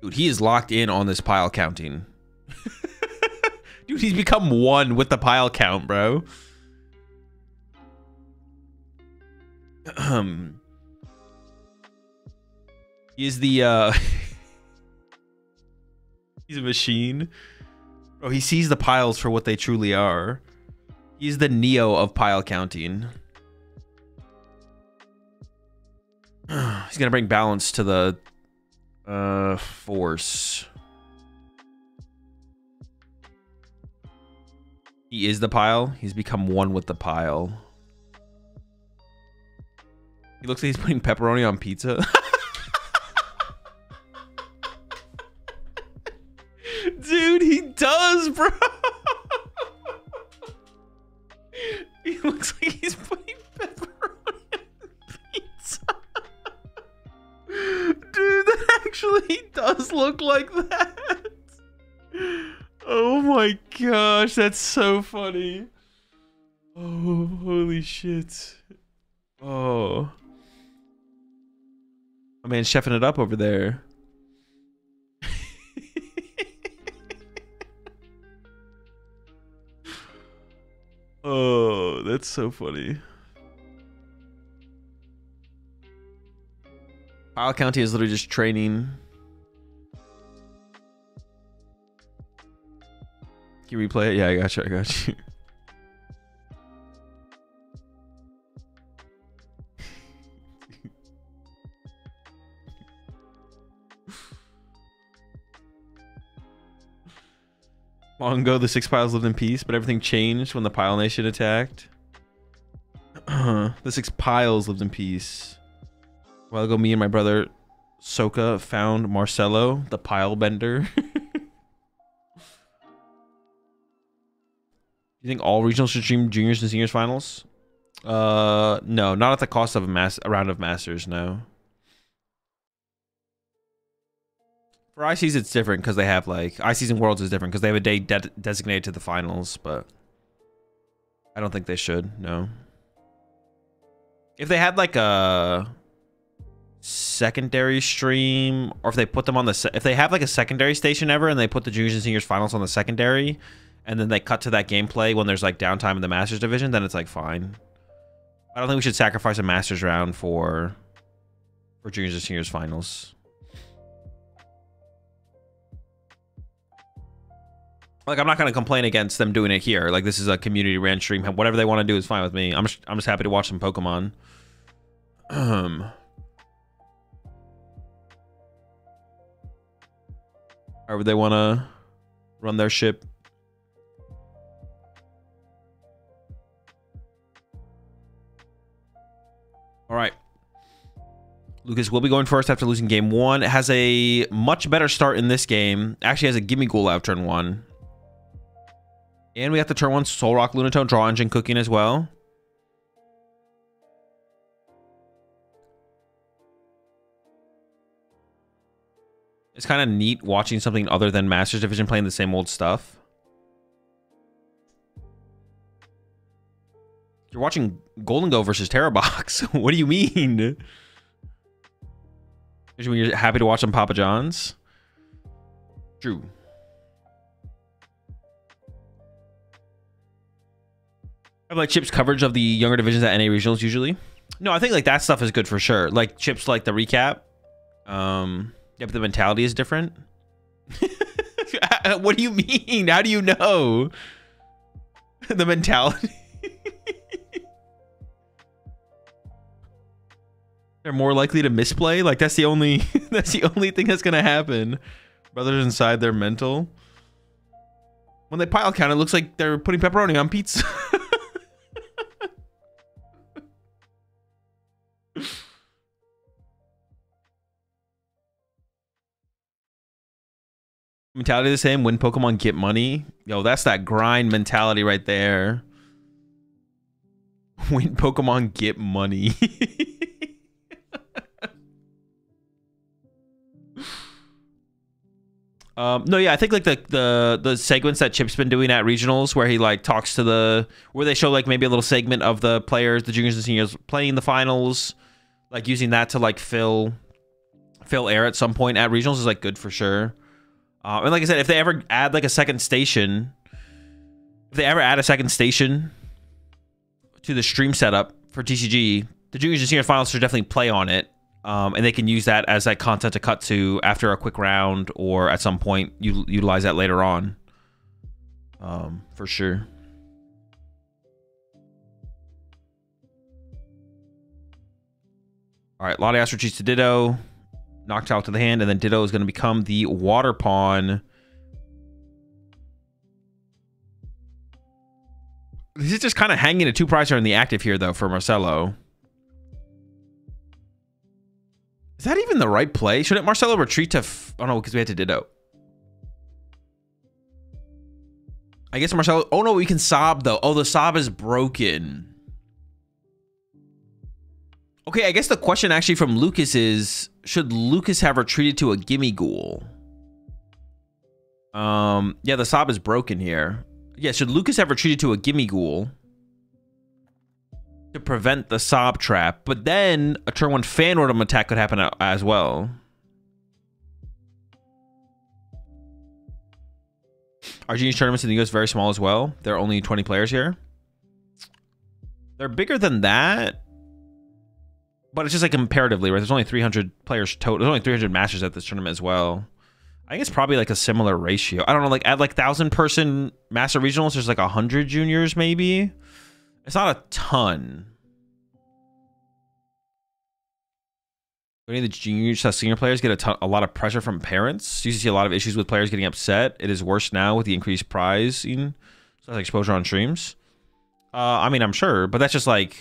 [SPEAKER 1] Dude, he is locked in on this pile counting. Dude, he's become one with the pile count, bro. He's the he's a machine. Oh, he sees the piles for what they truly are. He's the Neo of pile counting. He's gonna bring balance to the force. He is the pile. He's become one with the pile. He looks like he's putting pepperoni on pizza. Dude, he does, bro. He looks like he's putting pepperoni on pizza. Dude, that actually does look like that. Oh my gosh, that's so funny. Oh, holy shit. Oh. My man's chefing it up over there. Oh, that's so funny. Pile County is literally just training. Can you replay it? Yeah, I got you. I got you. Long ago, the 6 piles lived in peace, but everything changed when the Pile Nation attacked. The 6 piles lived in peace. A while ago, me and my brother Soka found Marcelo, the pile bender. You think all regionals should stream juniors and seniors finals? No, not at the cost of a round of masters, no. For ICs, it's different because they have like ICs and Worlds is different because they have a day designated to the finals, but I don't think they should. No. If they had like a secondary stream, or if they put them on the if they have like a secondary station ever and they put the juniors and seniors finals on the secondary, and then they cut to that gameplay when there's like downtime in the Masters division, then it's like fine. I don't think we should sacrifice a Masters round for juniors and seniors finals. Like, I'm not going to complain against them doing it here. Like, this is a community ran stream. Whatever they want to do is fine with me. I'm just happy to watch some Pokemon. However they want to run their ship. All right. Lucas will be going first after losing game 1. It has a much better start in this game. Actually has a Gimme Ghoul out turn 1. And we have the turn 1 Soul Rock Lunatone draw engine cooking as well. It's kind of neat watching something other than Masters Division playing the same old stuff. You're watching Golden Go versus Terrabox. What do you mean? You're happy to watch some Papa John's? True. I have like Chip's coverage of the younger divisions at NA regionals usually. No, I think like that stuff is good for sure. Like Chip's like the recap. Yeah, but the mentality is different. What do you mean? How do you know? The mentality. They're more likely to misplay. Like that's the only thing that's gonna happen. Brothers inside their mental. When they pile count, it looks like they're putting pepperoni on pizza. Mentality the same. Win Pokemon, get money. Yo, that's that grind mentality right there. Win Pokemon, get money. No, yeah, I think like the segments that Chip's been doing at regionals where he like talks to where they show like maybe a little segment of the players, the juniors and seniors playing the finals, like using that to like fill air at some point at regionals is like good for sure. And like I said, if they ever add like a second station, to the stream setup for TCG, the juniors and senior finals should definitely play on it. And they can use that as that content to cut to after a quick round or at some point you utilize that later on. For sure. All right, Latias retreats to Ditto, knocked out to the hand, and then Ditto is going to become the water pawn. This is just kind of hanging a 2-pricer in the active here, though, for Marcelo. Is that even the right play? Shouldn't Marcelo retreat to... oh, no, because we had to Ditto. I guess Marcelo... oh, no, we can sob, though. Oh, the sob is broken. Okay, I guess the question actually from Lucas is, should Lucas have retreated to a Gimme Ghoul? Yeah, the sob is broken here. Yeah, should Lucas have retreated to a Gimme Ghoul to prevent the sob trap? But then a turn 1 Fan Rotom attack could happen as well. Are Genius tournaments in the US very small as well? There are only 20 players here. They're bigger than that. But it's just like comparatively, right? There's only 300 players total. There's only 300 masters at this tournament as well. I think it's probably like a similar ratio. I don't know, like at like 1,000-person master regionals, there's like 100 juniors maybe. It's not a ton. Any of the junior senior players get a lot of pressure from parents. You usually see a lot of issues with players getting upset. It is worse now with the increased pricing, so that's exposure on streams. I mean, I'm sure, but that's just like,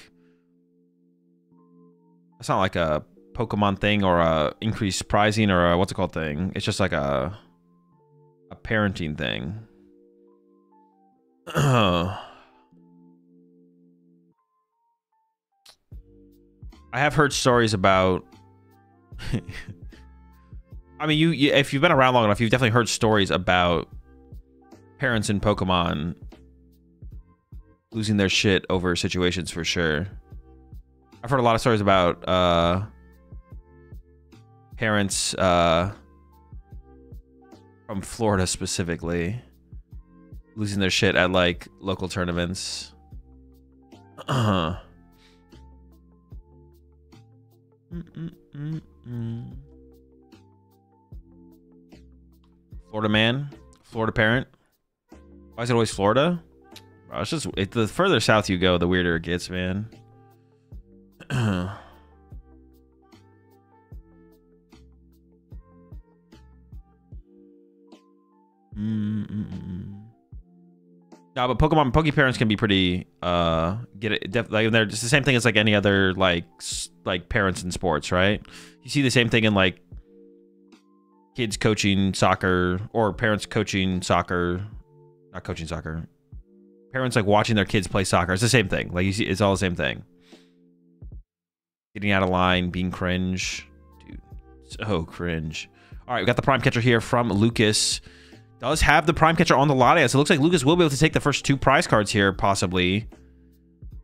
[SPEAKER 1] it's not like a Pokemon thing or a increased pricing or a what's it called thing. It's just like a parenting thing. I have heard stories about I mean, you if you've been around long enough, you've definitely heard stories about parents in Pokemon losing their shit over situations for sure. I've heard a lot of stories about parents from Florida specifically losing their shit at like local tournaments. Florida man, Florida parent. Why is it always Florida? Bro, it's just the further south you go, the weirder it gets, man. Yeah, but Poke parents can be pretty get it definitely. Like, they're just the same thing as like any other like parents in sports, right? You see the same thing in like kids coaching soccer or parents coaching soccer, not coaching soccer. Parents like watching their kids play soccer. It's the same thing. Like you see, it's all the same thing. Getting out of line, being cringe, dude, so cringe. All right, we got the prime catcher here from Lucas. Does have the prime catcher on the Latias. So it looks like Lucas will be able to take the first 2 prize cards here, possibly.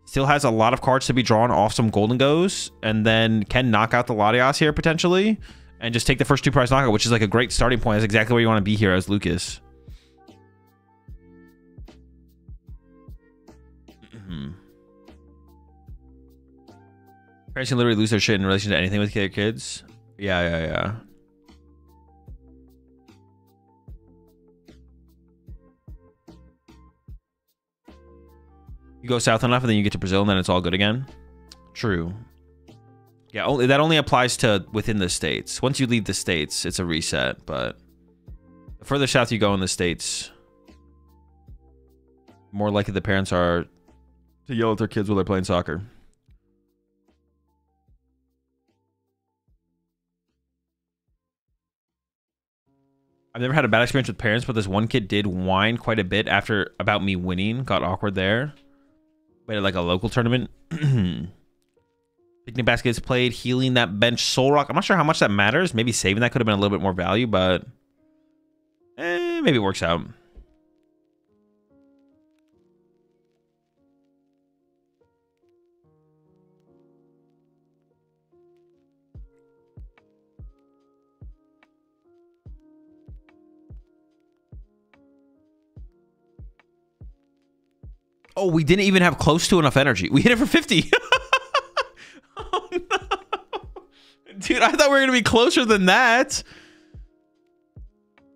[SPEAKER 1] Still has a lot of cards to be drawn off some Golden Goes, and then can knock out the Latias here potentially, and just take the first 2 prize knockout, which is like a great starting point. That's exactly where you want to be here as Lucas. Parents can literally lose their shit in relation to anything with their kids. Yeah. You go south enough and then you get to Brazil and then it's all good again. True. Yeah, that only applies to within the states. Once you leave the states, it's a reset, but the further south you go in the states, more likely the parents are to yell at their kids while they're playing soccer. I've never had a bad experience with parents, but this one kid did whine quite a bit about me winning. Got awkward there. But at like a local tournament. Picnic baskets played, healing that bench Soul Rock. I'm not sure how much that matters. Maybe saving that could have been a little bit more value, but maybe it works out. Oh, we didn't even have close to enough energy. We hit it for 50. Oh, no. Dude, dude. I thought we were going to be closer than that.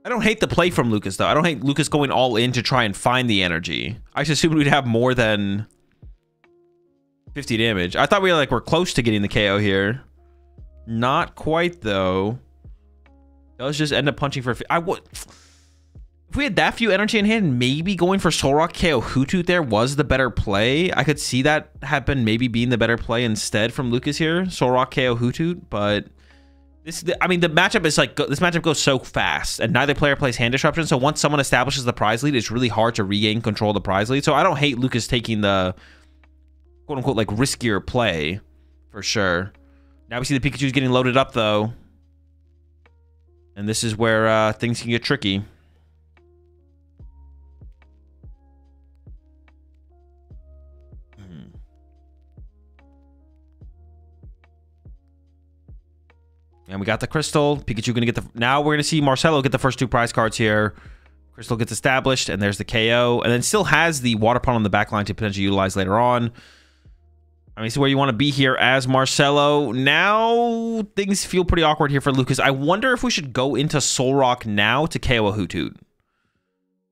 [SPEAKER 1] I don't hate the play from Lucas, though. I don't hate Lucas going all in to try and find the energy. I just assumed we'd have more than 50 damage. I thought we were close to getting the KO here. Not quite, though. Does just end up punching for... If we had that few energy in hand, maybe going for Solrock KO Hoothoot there was the better play. I could see that happen, maybe being the better play instead from Lucas here. Solrock KO Hoothoot, but... I mean, the matchup is like, this matchup goes so fast, and neither player plays hand disruption, so once someone establishes the prize lead, it's really hard to regain control of the prize lead. So I don't hate Lucas taking the quote-unquote like riskier play, for sure. Now we see the Pikachu's getting loaded up, though. And this is where things can get tricky. And we got the Crystal. Pikachu gonna get the... Now we're gonna see Marcelo get the first 2 prize cards here. Crystal gets established, and there's the KO. And then still has the Water Pond on the back line to potentially utilize later on. I mean, this is where you want to be here as Marcelo. Now, things feel pretty awkward here for Lucas. I wonder if we should go into Solrock now to KO a Hoothoot.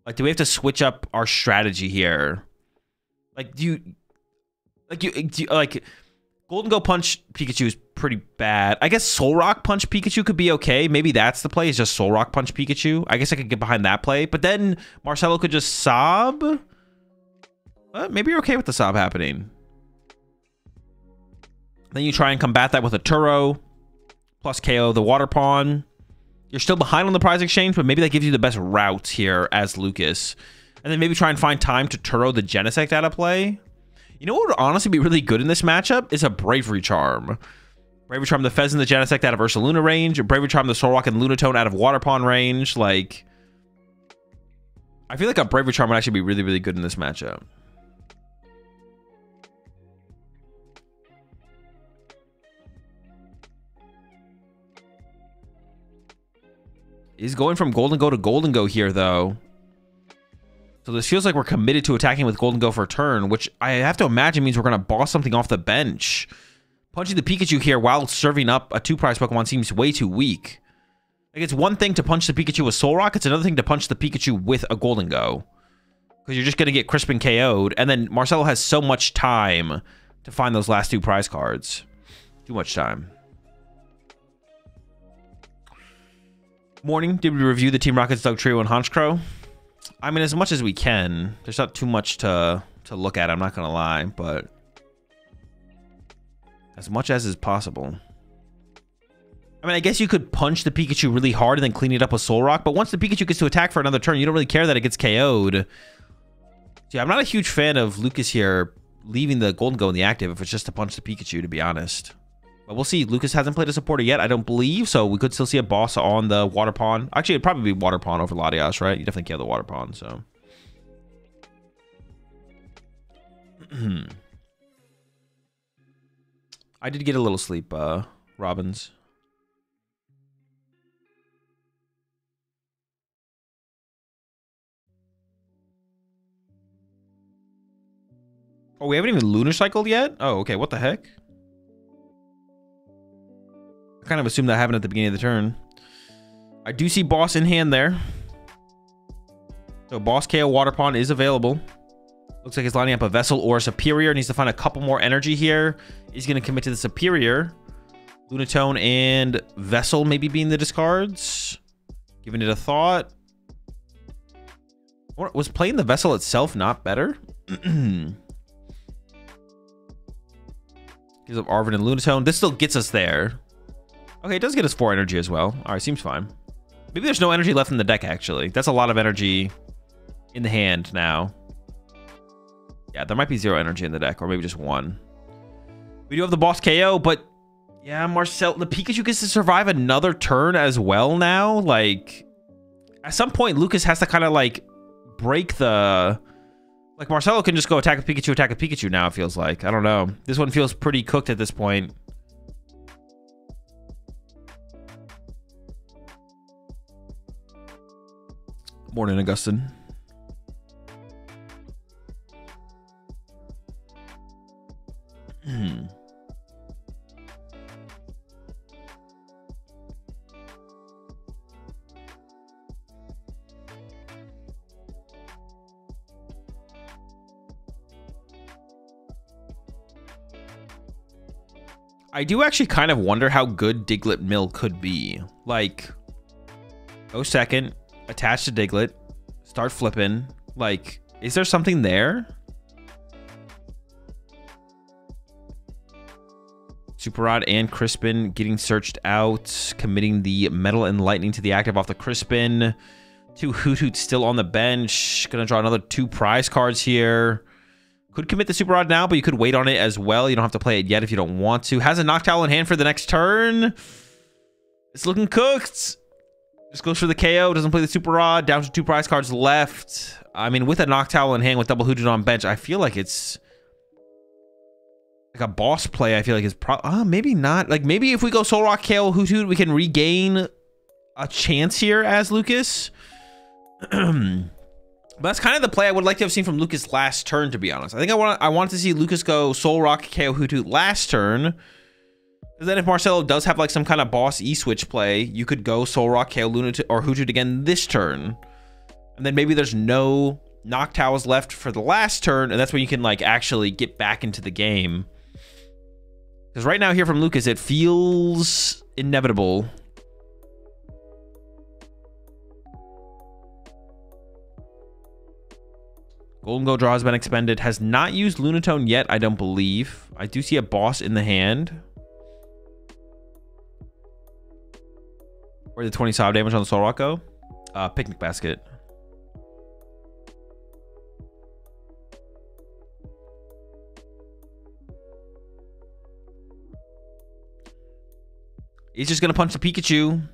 [SPEAKER 1] Like, do we have to switch up our strategy here? Like, Golden Go Punch Pikachu is pretty bad. I guess Solrock Punch Pikachu could be okay. Maybe that's the play, is just Solrock Punch Pikachu. I guess I could get behind that play. But then Marcelo could just sob. Maybe you're okay with the sob happening. Then you try and combat that with a Turo. Plus KO the Water Pawn. You're still behind on the prize exchange, but maybe that gives you the best route here as Lucas. And then maybe try and find time to Turo the Genesect out of play. You know what would honestly be really good in this matchup is a Bravery Charm. Bravery Charm the Fez and the Genesect out of Ursaluna range. Or Bravery Charm the Solrock and Lunatone out of Water Pond range. Like, I feel like a Bravery Charm would actually be really, really good in this matchup. He's going from Golden Go to Golden Go here, though. So this feels like we're committed to attacking with Golden Go for a turn, which I have to imagine means we're going to boss something off the bench. Punching the Pikachu here while serving up a 2-prize Pokemon seems way too weak. Like, it's one thing to punch the Pikachu with Solrock. It's another thing to punch the Pikachu with a Golden Go. Because you're just going to get crisp and KO'd. And then Marcelo has so much time to find those last 2 prize cards. Too much time. Morning. Did we review the Team Rocket's Dog Trio and Honchkrow? I mean, as much as we can. There's not too much to look at, I'm not going to lie, but as much as is possible. I mean, I guess you could punch the Pikachu really hard and then clean it up with Solrock, but once the Pikachu gets to attack for another turn, you don't really care that it gets KO'd. Yeah, I'm not a huge fan of Lucas here leaving the Golden Go in the active if it's just to punch the Pikachu, to be honest. But we'll see. Lucas hasn't played a supporter yet, I don't believe, so we could still see a boss on the Water Pond. Actually, it'd probably be Water Pond over Latias, right? You definitely kill the Water Pond, so. I did get a little sleep, Robbins. Oh, we haven't even lunar cycled yet? Oh, okay, what the heck? I kind of assumed that happened at the beginning of the turn. I do see boss in hand there. So boss KO Water Pond is available. Looks like he's lining up a Vessel or a Superior. Needs to find a couple more energy here. He's going to commit to the Superior. Lunatone and Vessel maybe being the discards. Giving it a thought. Was playing the Vessel itself not better? Gives up Arven and Lunatone. This still gets us there. Okay, it does get us 4 energy as well. All right, seems fine. Maybe there's no energy left in the deck, actually. That's a lot of energy in the hand now. Yeah, there might be 0 energy in the deck, or maybe just 1. We do have the boss KO, but yeah, Marcel, the Pikachu gets to survive another turn as well now. Like, at some point, Lucas has to kind of like break the... Like, Marcelo can just go attack a Pikachu now, it feels like. I don't know. This one feels pretty cooked at this point. Morning, Augustin. I do actually kind of wonder how good Diglett Mill could be. Like, go second, attach to Diglett, start flipping. Like, is there something there? Super Rod and Crispin getting searched out, committing the Metal and Lightning to the active off the Crispin. 2 Hoot Hoots still on the bench. Gonna draw another 2 prize cards here. Could commit the Super Rod now, but you could wait on it as well. You don't have to play it yet if you don't want to. Has a Noctowl in hand for the next turn. It's looking cooked. Just goes for the KO. Doesn't play the Super Rod. Down to 2 prize cards left. I mean, with a Noctowl in hand with double Hoot Hoot on bench, I feel like it's like a boss play. I feel like it's maybe not. Like, maybe if we go Soul Rock, KO, Hoot Hoot, we can regain a chance here as Lucas. But that's kind of the play I would like to have seen from Lucas last turn, to be honest. I think I want to see Lucas go Soul Rock, KO, Hoot Hoot last turn. Because then if Marcelo does have like some kind of boss E-switch play, you could go Soul Rock, KO, Lunatic, or Hoot Hoot again this turn. And then maybe there's no Noctowls left for the last turn, and that's when you can like actually get back into the game. Because right now here from Lucas, it feels inevitable. Golden Go draw has been expended. Has not used Lunatone yet, I don't believe. I do see a boss in the hand. Where did the 20 sob damage on the Soul Rock go? Picnic Basket. He's just going to punch the Pikachu.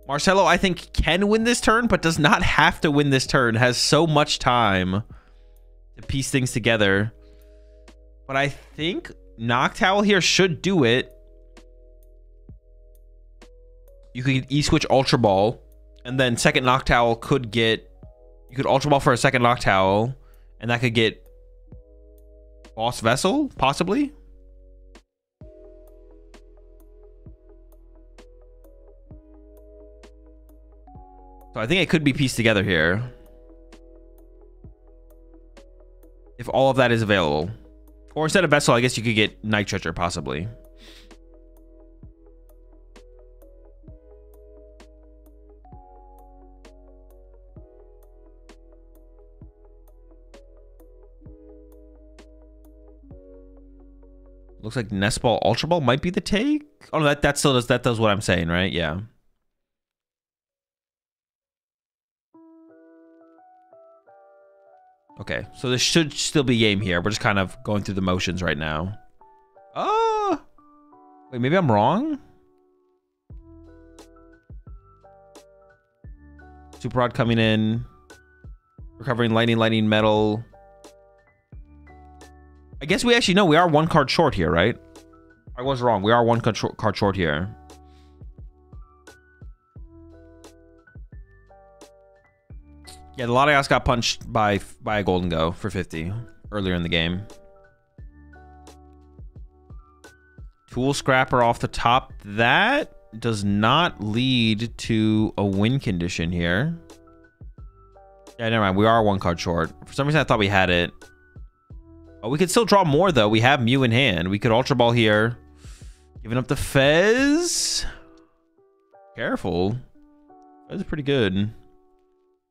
[SPEAKER 1] Marcelo, I think, can win this turn, but does not have to win this turn. Has so much time to piece things together. But I think Noctowl here should do it. You could E-switch Ultra Ball, and then second Noctowl could get... You could Ultra Ball for a second Noctowl, and that could get Boss Vessel, possibly? So I think it could be pieced together here. If all of that is available. Or instead of Vessel, I guess you could get Night Treacher, possibly. Looks like Nest Ball, Ultra Ball might be the take. Oh, no, that still does, that does what I'm saying, right? Yeah. Okay, so this should still be game here. We're just kind of going through the motions right now. Oh! Wait, maybe I'm wrong? Super Rod coming in. Recovering Lightning, Metal. I guess we actually know we are 1 card short here, right? I was wrong. We are 1 card short here. Yeah, the Latias got punched by a Golden Go for 50 earlier in the game. Tool Scrapper off the top. That does not lead to a win condition here. Yeah, never mind. We are 1 card short. For some reason, I thought we had it. Oh, we could still draw more, though. We have Mew in hand. We could Ultra Ball here. Giving up the Fez. Careful. Fez is pretty good.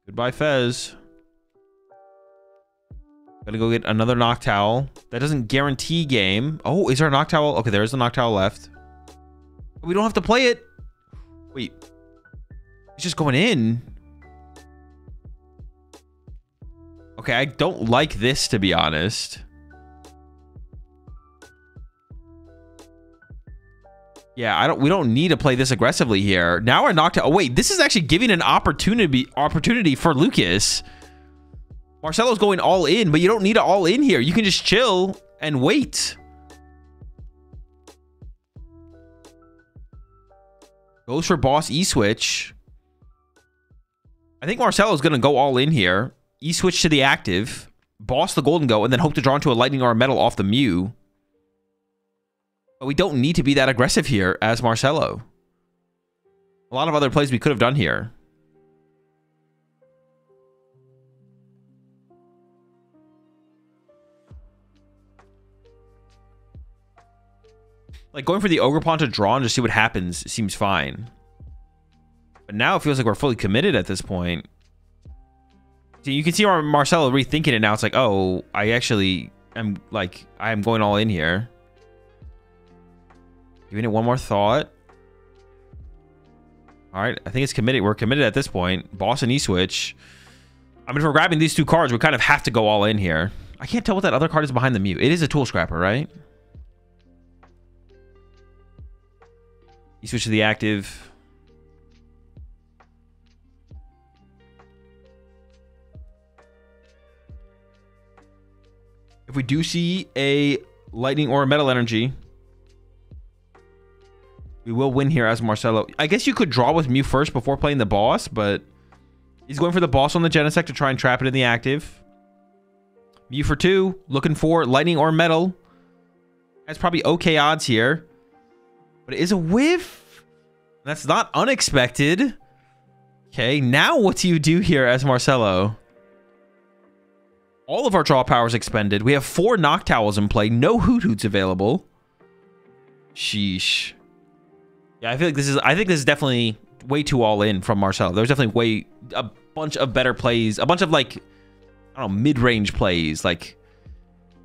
[SPEAKER 1] Goodbye, Fez. Gotta go get another Noctowl. That doesn't guarantee game. Oh, is there a Noctowl? Okay, there is a Noctowl left. We don't have to play it. Wait. It's just going in. Okay, I don't like this, to be honest. Yeah, we don't need to play this aggressively here. Now we're Noctowl. Oh, wait, this is actually giving an opportunity for Lucas. Marcelo's going all in, but you don't need to all in here. You can just chill and wait. Goes for boss E-switch. I think Marcelo's going to go all in here. E-switch to the active. Boss the Golden Go, and then hope to draw into a Lightning or a Metal off the Mew. But we don't need to be that aggressive here as Marcelo. A lot of other plays we could have done here. Like, going for the Ogre Pawn to draw and just see what happens seems fine. But now it feels like we're fully committed at this point. So you can see Marcelo rethinking it now. It's like, oh, I actually am, like, I am going all in here. Giving it one more thought. All right, I think it's committed. We're committed at this point. Boss and E-Switch. I mean, if we're grabbing these two cards, we kind of have to go all in here. I can't tell what that other card is behind the mute. It is a Tool Scrapper, right? E-Switch to the active. If we do see a Lightning or a Metal Energy, we will win here as Marcelo. I guess you could draw with Mew first before playing the boss, but he's going for the boss on the Genesect to try and trap it in the active. Mew for 2, looking for Lightning or Metal. That's probably okay odds here, but it is a whiff. That's not unexpected. Okay, now what do you do here as Marcelo? All of our draw powers expended. We have 4 Noctowls in play. No Hoot Hoots available. Sheesh. Yeah, I think this is definitely way too all in from Marcelo. There's definitely a bunch of better plays, a bunch of, like, I don't know, mid-range plays, like,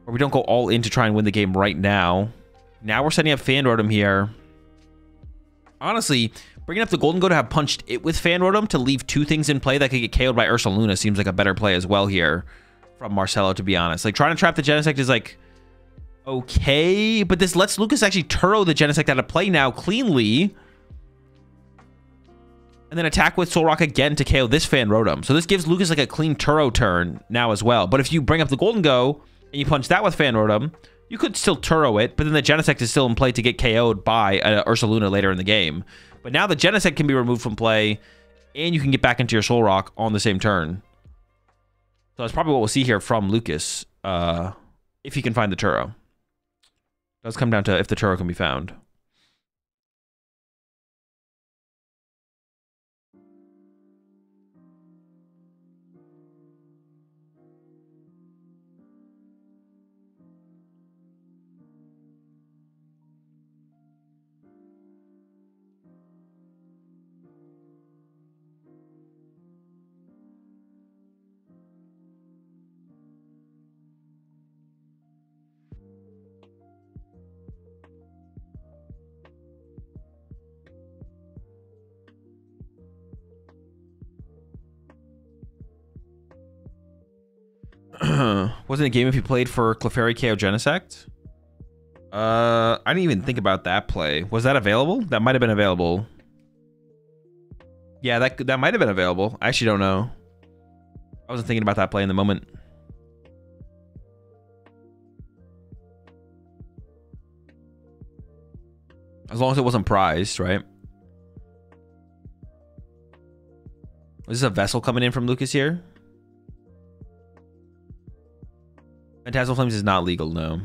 [SPEAKER 1] where we don't go all in to try and win the game right now. Now we're setting up Fan Rotom here. Honestly, bringing up the Golden Go to have punched it with Fan Rotom to leave 2 things in play that could get KO'd by Ursaluna seems like a better play as well here from Marcelo, to be honest. Like, trying to trap the Genesect is, like, okay, but this lets Lucas actually Turo the Genesect out of play now cleanly. And then attack with Soul Rock again to KO this Fan Rotom. So this gives Lucas like a clean Turo turn now as well. But if you bring up the Golden Go and you punch that with Fan Rotom, you could still Turo it, but then the Genesect is still in play to get KO'd by Ursaluna later in the game. But now the Genesect can be removed from play, and you can get back into your Soul Rock on the same turn. So that's probably what we'll see here from Lucas, if he can find the Turo. It does come down to if the Turo can be found. Wasn't a game if you played for Clefairy KO Genesect? I didn't even think about that play. Was that available? That might have been available. Yeah, that might have been available. I actually don't know. I wasn't thinking about that play in the moment. As long as it wasn't prized, right? Is this a vessel coming in from Lucas here? Phantasmal Flames is not legal, no.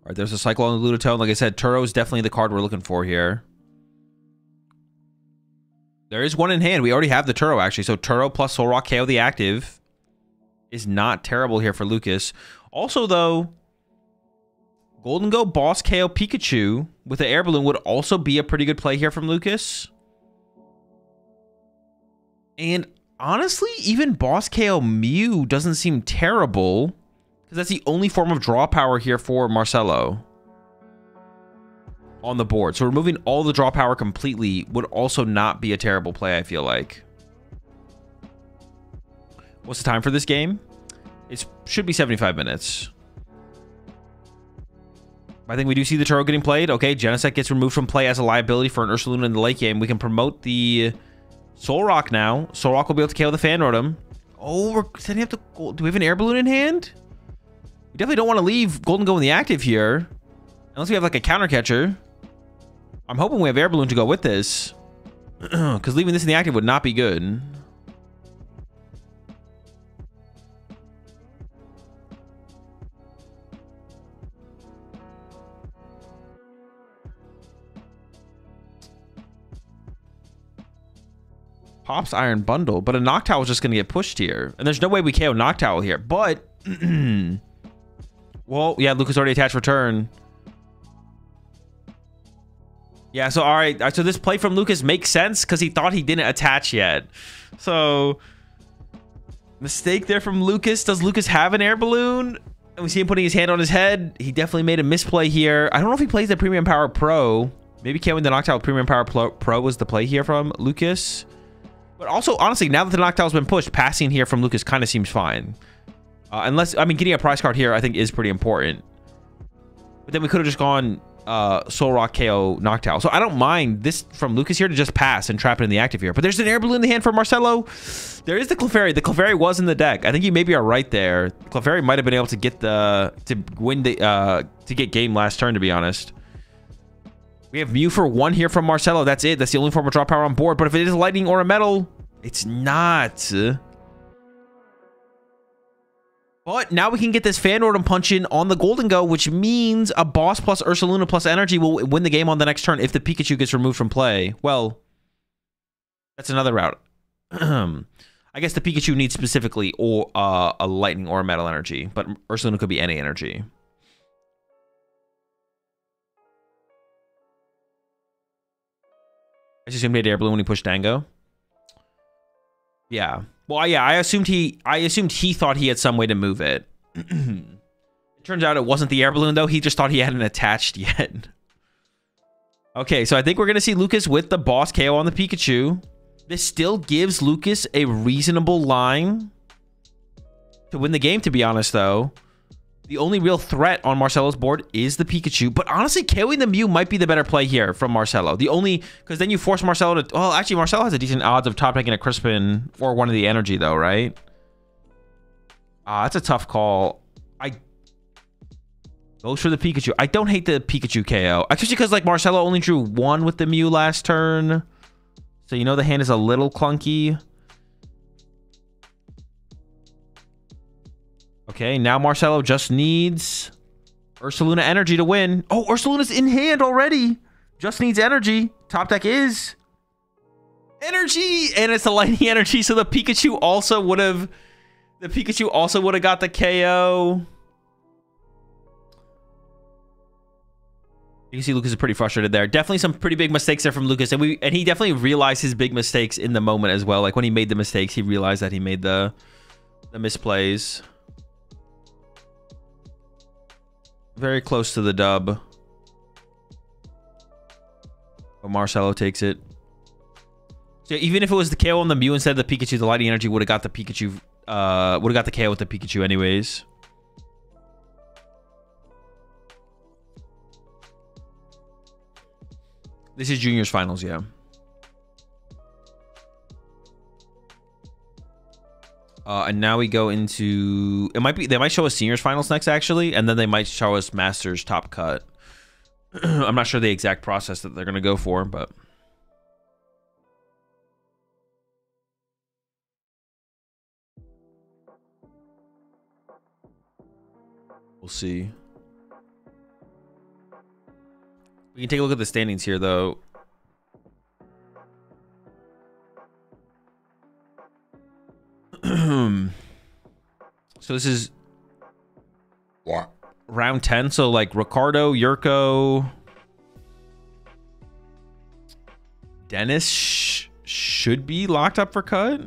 [SPEAKER 1] All right, there's a cycle on the Ludotone. Like I said, Turo is definitely the card we're looking for here. There is one in hand. We already have the Turo, actually. So Turo plus Soul Rock KO the active is not terrible here for Lucas. Also, though, Golden Go Boss KO Pikachu with the Air Balloon would also be a pretty good play here from Lucas. And honestly, even Boss KO Mew doesn't seem terrible, because that's the only form of draw power here for Marcelo on the board. So removing all the draw power completely would also not be a terrible play, I feel like. What's the time for this game? It should be 75 minutes. I think we do see the Turo getting played. Okay, Genesect gets removed from play as a liability for an Ursaluna in the late game. We can promote the Solrock now. Solrock will be able to KO the Fan Rotom. Oh, we're setting up the gold. Do we have an Air Balloon in hand? We definitely don't want to leave Golden Go in the active here. Unless we have like a counter catcher. I'm hoping we have Air Balloon to go with this. Because leaving this in the active would not be good. Pop's Iron Bundle, but a Noctowl is just going to get pushed here. And there's no way we KO Noctowl here, but... well, yeah, Lucas already attached return. Yeah, so all right. So this play from Lucas makes sense because he thought he didn't attach yet. So, mistake there from Lucas. Does Lucas have an Air Balloon? And we see him putting his hand on his head. He definitely made a misplay here. I don't know if he plays the Premium Power Pro. Maybe KOing the Noctowl with Premium Power Pro was the play here from Lucas. But also, honestly, now that the Noctowl's been pushed, passing here from Lucas kind of seems fine. Unless, I mean, getting a prize card here, I think, is pretty important. But then we could have just gone Solrock KO Noctowl. So I don't mind this from Lucas here to just pass and trap it in the active here. But there's an Air Balloon in the hand for Marcelo. There is the Clefairy. The Clefairy was in the deck. I think you maybe are right there. Clefairy might have been able to get to get game last turn, to be honest. We have Mew for 1 here from Marcelo. That's it. That's the only form of draw power on board. But if it is lightning or a metal, it's not. But now we can get this Fan Rotom punch in on the Golden Go, which means a boss plus Ursaluna plus energy will win the game on the next turn if the Pikachu gets removed from play. Well, that's another route. I guess the Pikachu needs specifically or a lightning or a metal energy, but Ursaluna could be any energy. I just assumed he had Air Balloon when he pushed Dango. Yeah. Well, yeah, I assumed he thought he had some way to move it. It turns out it wasn't the Air Balloon, though. He just thought he hadn't attached yet. Okay, so I think we're going to see Lucas with the boss KO on the Pikachu. This still gives Lucas a reasonable line to win the game, to be honest, though. The only real threat on Marcelo's board is the Pikachu. But honestly, KOing the Mew might be the better play here from Marcelo. The only... Because then you force Marcelo to... Well, actually, Marcelo has a decent odds of top decking a Crispin or one of the energy, though, right? That's a tough call. Goes for the Pikachu. I don't hate the Pikachu KO. Especially because, like, Marcelo only drew 1 with the Mew last turn. So, you know, the hand is a little clunky. Okay, now Marcelo just needs Ursaluna energy to win. Oh, Ursaluna's in hand already. Just needs energy. Top deck is energy, and it's a lightning energy. So the Pikachu also would have got the KO. You can see Lucas is pretty frustrated there. Definitely some pretty big mistakes there from Lucas, and he definitely realized his big mistakes in the moment as well. Like when he made the mistakes, he realized that he made the misplays. Very close to the dub. But Marcelo takes it. So even if it was the KO on the Mew instead of the Pikachu, the lightning energy would have got the Pikachu. Would have got the KO with the Pikachu anyways. This is Juniors Finals, yeah. And now we go into... They might show us Seniors Finals next, actually. And then they might show us Masters Top Cut. I'm not sure the exact process that they're going to go for, but... We'll see. We can take a look at the standings here, though. So this is round 10. So like Ricardo, Yurko, Dennis should be locked up for cut.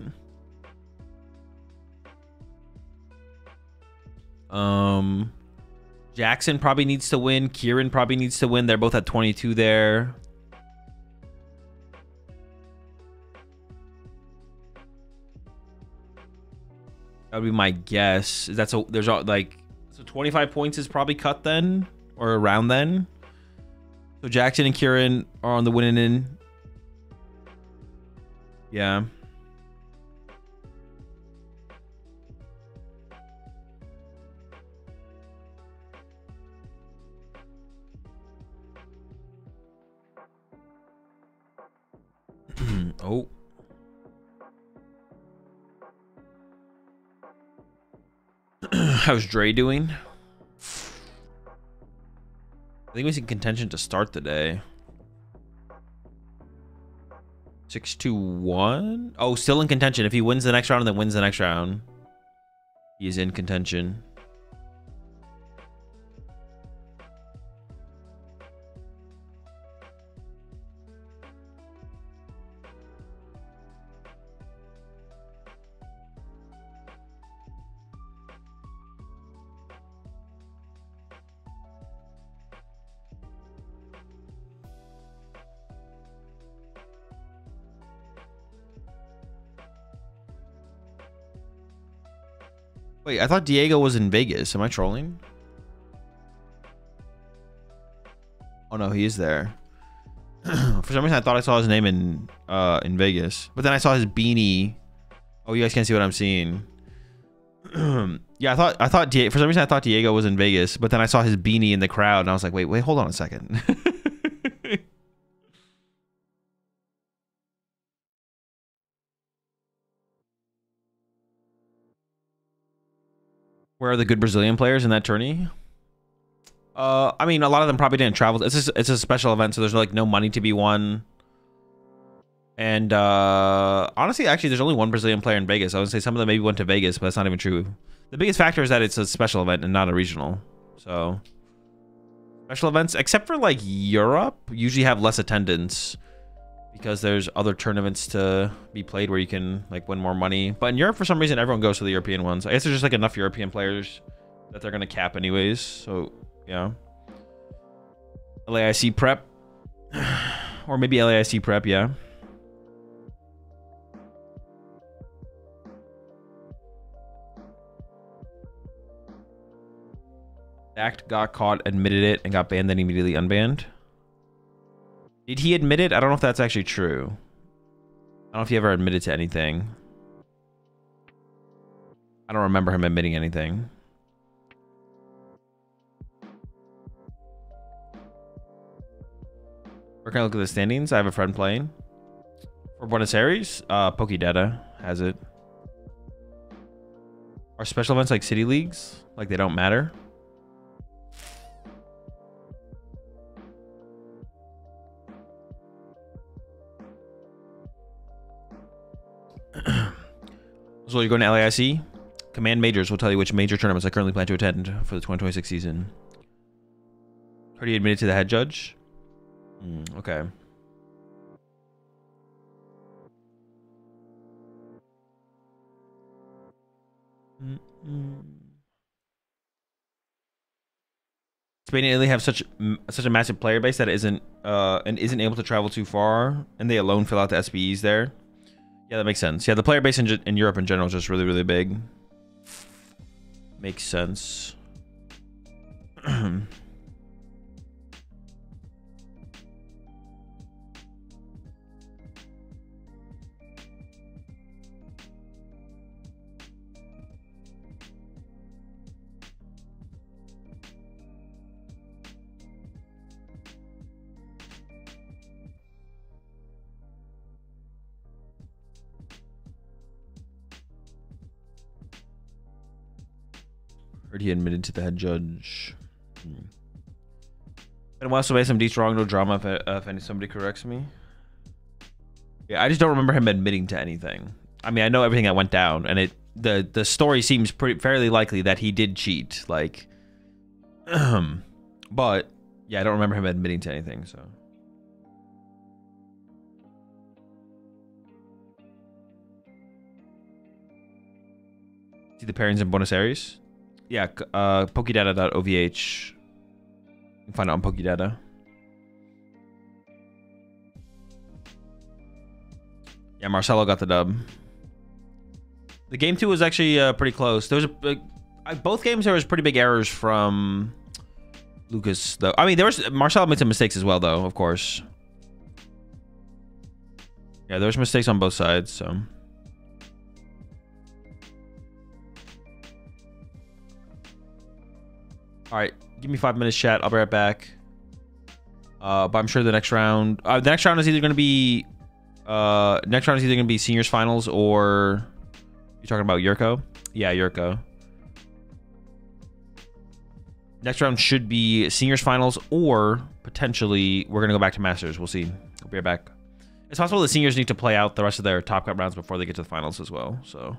[SPEAKER 1] Jackson probably needs to win. Kieran probably needs to win. They're both at 22 there. That would be my guess. That's a there's like so 25 points is probably cut then or around then. So Jackson and Kieran are on the winning end. Yeah. Oh. How's Dre doing? I think he's in contention to start the day. 6-1. Oh, still in contention. If he wins the next round and then wins the next round, he is in contention. Wait, I thought Diego was in Vegas. Am I trolling? Oh no, he is there. For some reason, I thought I saw his name in Vegas, but then I saw his beanie. Oh, you guys can't see what I'm seeing. Yeah, I thought for some reason I thought Diego was in Vegas, but then I saw his beanie in the crowd, and I was like, wait, hold on a second. Where are the good Brazilian players in that tourney? I mean, a lot of them probably didn't travel. It's a special event, so there's like no money to be won. And honestly, actually, there's only one Brazilian player in Vegas. I would say some of them maybe went to Vegas, but that's not even true. The biggest factor is that it's a special event and not a regional. So special events, except for like Europe, usually have less attendance because there's other tournaments to be played where you can like win more money. But in Europe, for some reason, everyone goes to the European ones. I guess there's just like enough European players that they're gonna cap anyways. So yeah, LAIC prep, or maybe LAIC prep, yeah. Act got caught, admitted it, and got banned, then immediately unbanned. Did he admit it? I don't know if that's actually true. I don't know if he ever admitted to anything. I don't remember him admitting anything. Where can I look at the standings? I have a friend playing. For Buenos Aires, PokeData has it. Are special events like city leagues? Like they don't matter? So you're going to LAIC? Command Majors will tell you which major tournaments I currently plan to attend for the 2026 season. Already admitted to the head judge? Okay. Spain and Italy have such a massive player base that it isn't able to travel too far, and they alone fill out the SBEs there. Yeah, that makes sense. Yeah, the player base in Europe in general is just really, really big. Makes sense. Heard he admitted to the head judge. And also made some deep wrong, no drama if somebody corrects me. Yeah, I just don't remember him admitting to anything. I mean, I know everything that went down, and the story seems fairly likely that he did cheat. Like, but yeah, I don't remember him admitting to anything. So. See the pairings in Buenos Aires? Yeah, PokeData.ovh. You can find it on PokeData. Yeah, Marcelo got the dub. The game 2 was actually pretty close. There was both games there was pretty big errors from Lucas though. I mean, Marcel made some mistakes as well though, of course. Yeah, there's mistakes on both sides, so. All right, give me 5 minutes, chat. I'll be right back. But I'm sure the next round is either going to be seniors finals or you're talking about Yurko? Yeah, Yurko. Next round should be seniors finals or potentially we're going to go back to masters. We'll see. I'll be right back. It's possible the seniors need to play out the rest of their top cut rounds before they get to the finals as well. So,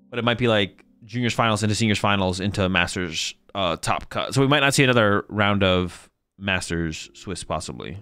[SPEAKER 1] but it might be like juniors finals into seniors finals into masters top cut. So we might not see another round of masters Swiss possibly.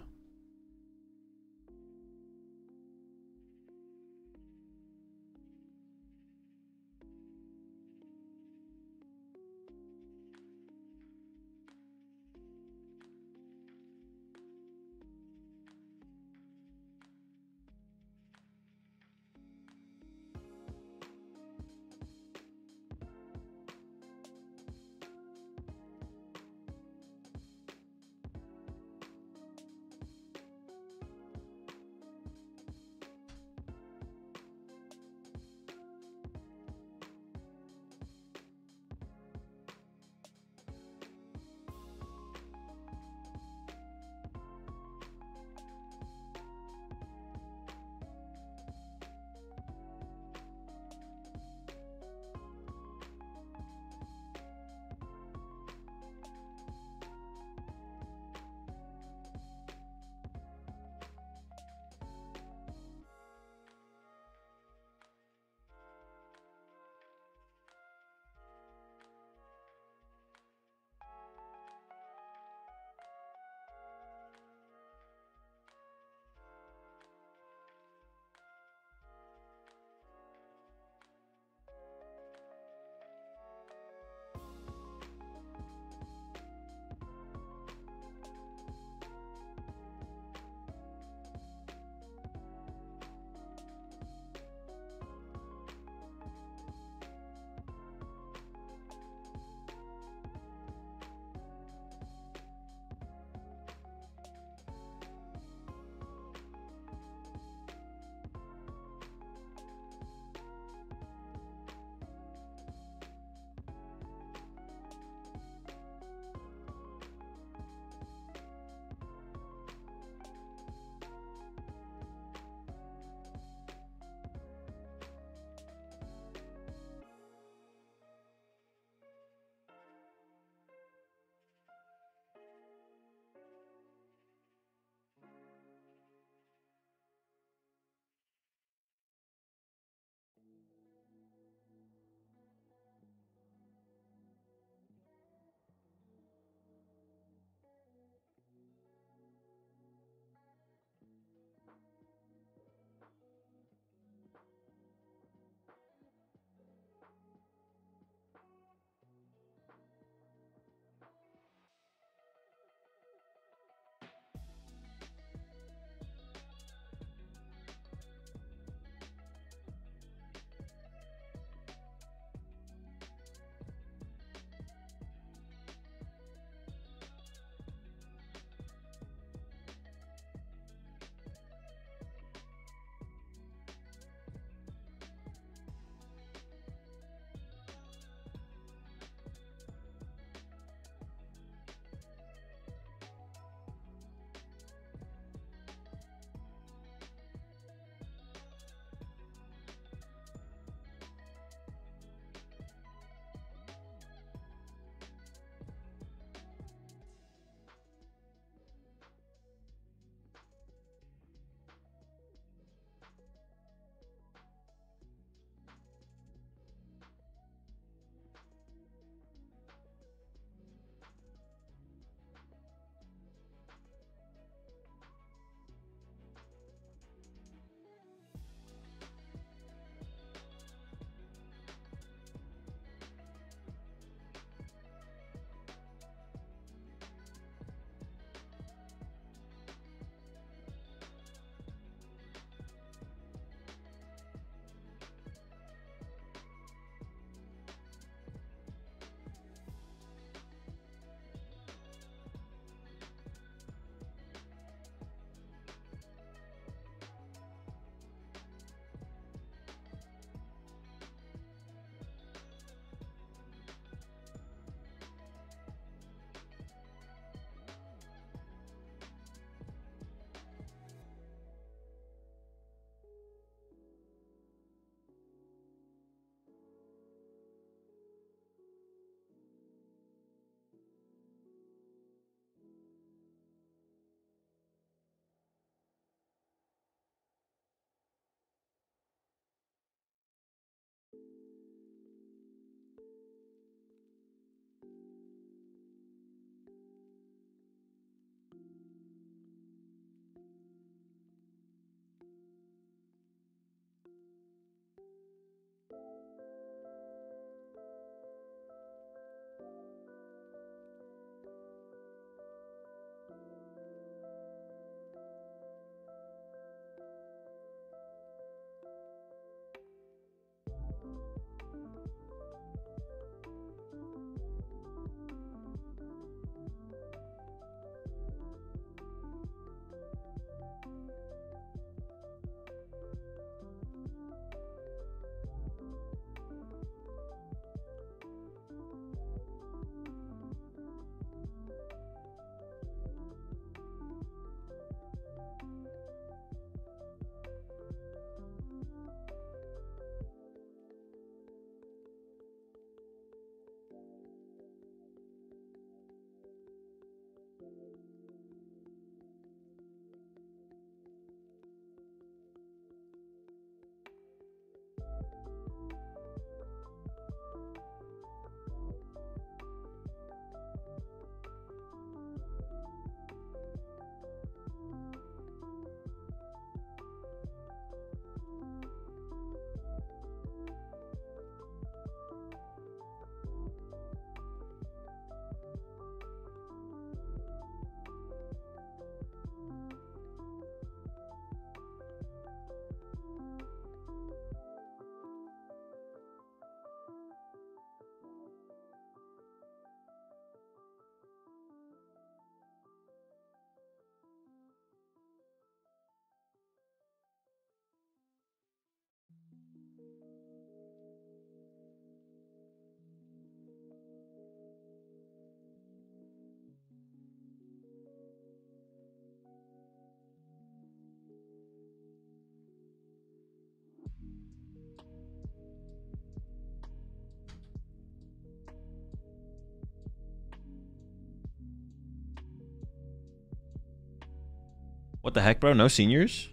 [SPEAKER 1] What the heck, bro? No seniors?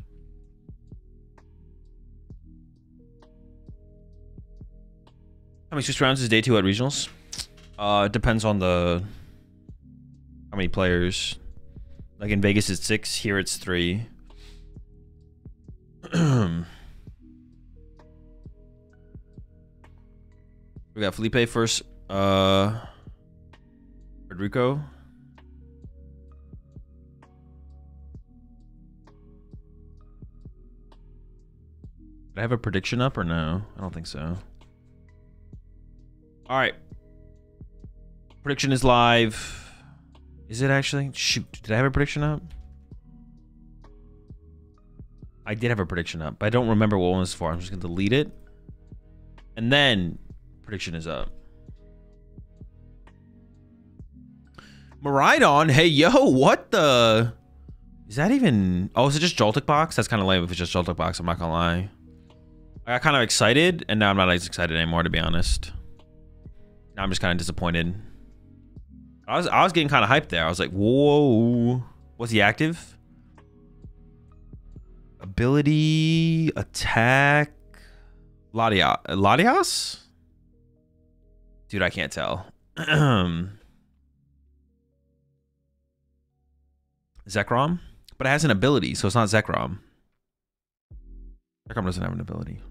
[SPEAKER 1] How many 6 rounds is day 2 at regionals? It depends on the how many players. Like in Vegas it's 6, here it's 3. We got Felipe first. Rodrigo. Did I have a prediction up or no? I don't think so. All right. Prediction is live. Is it actually? Shoot. Did I have a prediction up? I did have a prediction up, but I don't remember what one was for. I'm just going to delete it. And then prediction is up. Maridon. Hey, yo. What the? Is that even? Oh, is it just Joltik box? That's kind of lame if it's just Joltik box. I'm not going to lie. I got kind of excited, and now I'm not as excited anymore, to be honest. Now I'm just kind of disappointed. I was getting kind of hyped there. I was like, whoa. Was he active? Ability, attack, Latias? Dude, I can't tell. Zekrom? But it has an ability, so it's not Zekrom. Zekrom doesn't have an ability.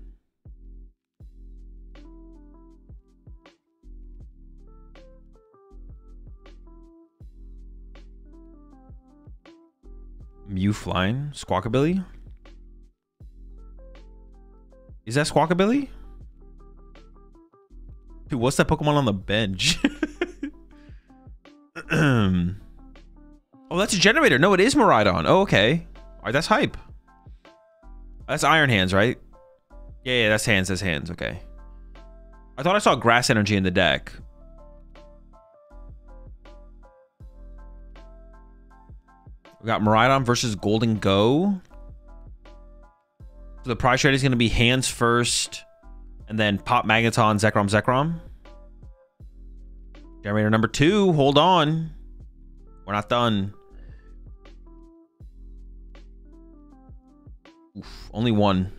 [SPEAKER 1] Mew flying? Squawkabilly? Is that Squawkabilly? Dude, what's that Pokemon on the bench? Oh, that's a generator. No, it is Maridon. Oh, okay. All right, that's hype. That's Iron Hands, right? Yeah, that's hands. That's hands. Okay. I thought I saw Grass Energy in the deck. We got Maridon versus Golden Go. So the prize trade is going to be hands first, and then Pop Magneton, Zekrom. Generator number 2. Hold on. We're not done. Oof, only one.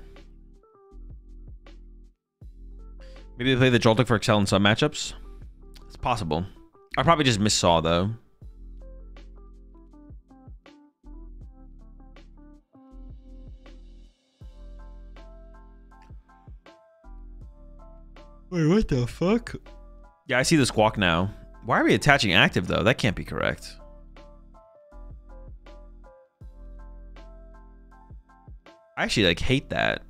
[SPEAKER 1] Maybe they play the Joltik for Excel in some matchups. It's possible. I probably just missaw though. Wait, what the fuck? Yeah, I see the Squawk now. Why are we attaching active though? That can't be correct. I actually like hate that.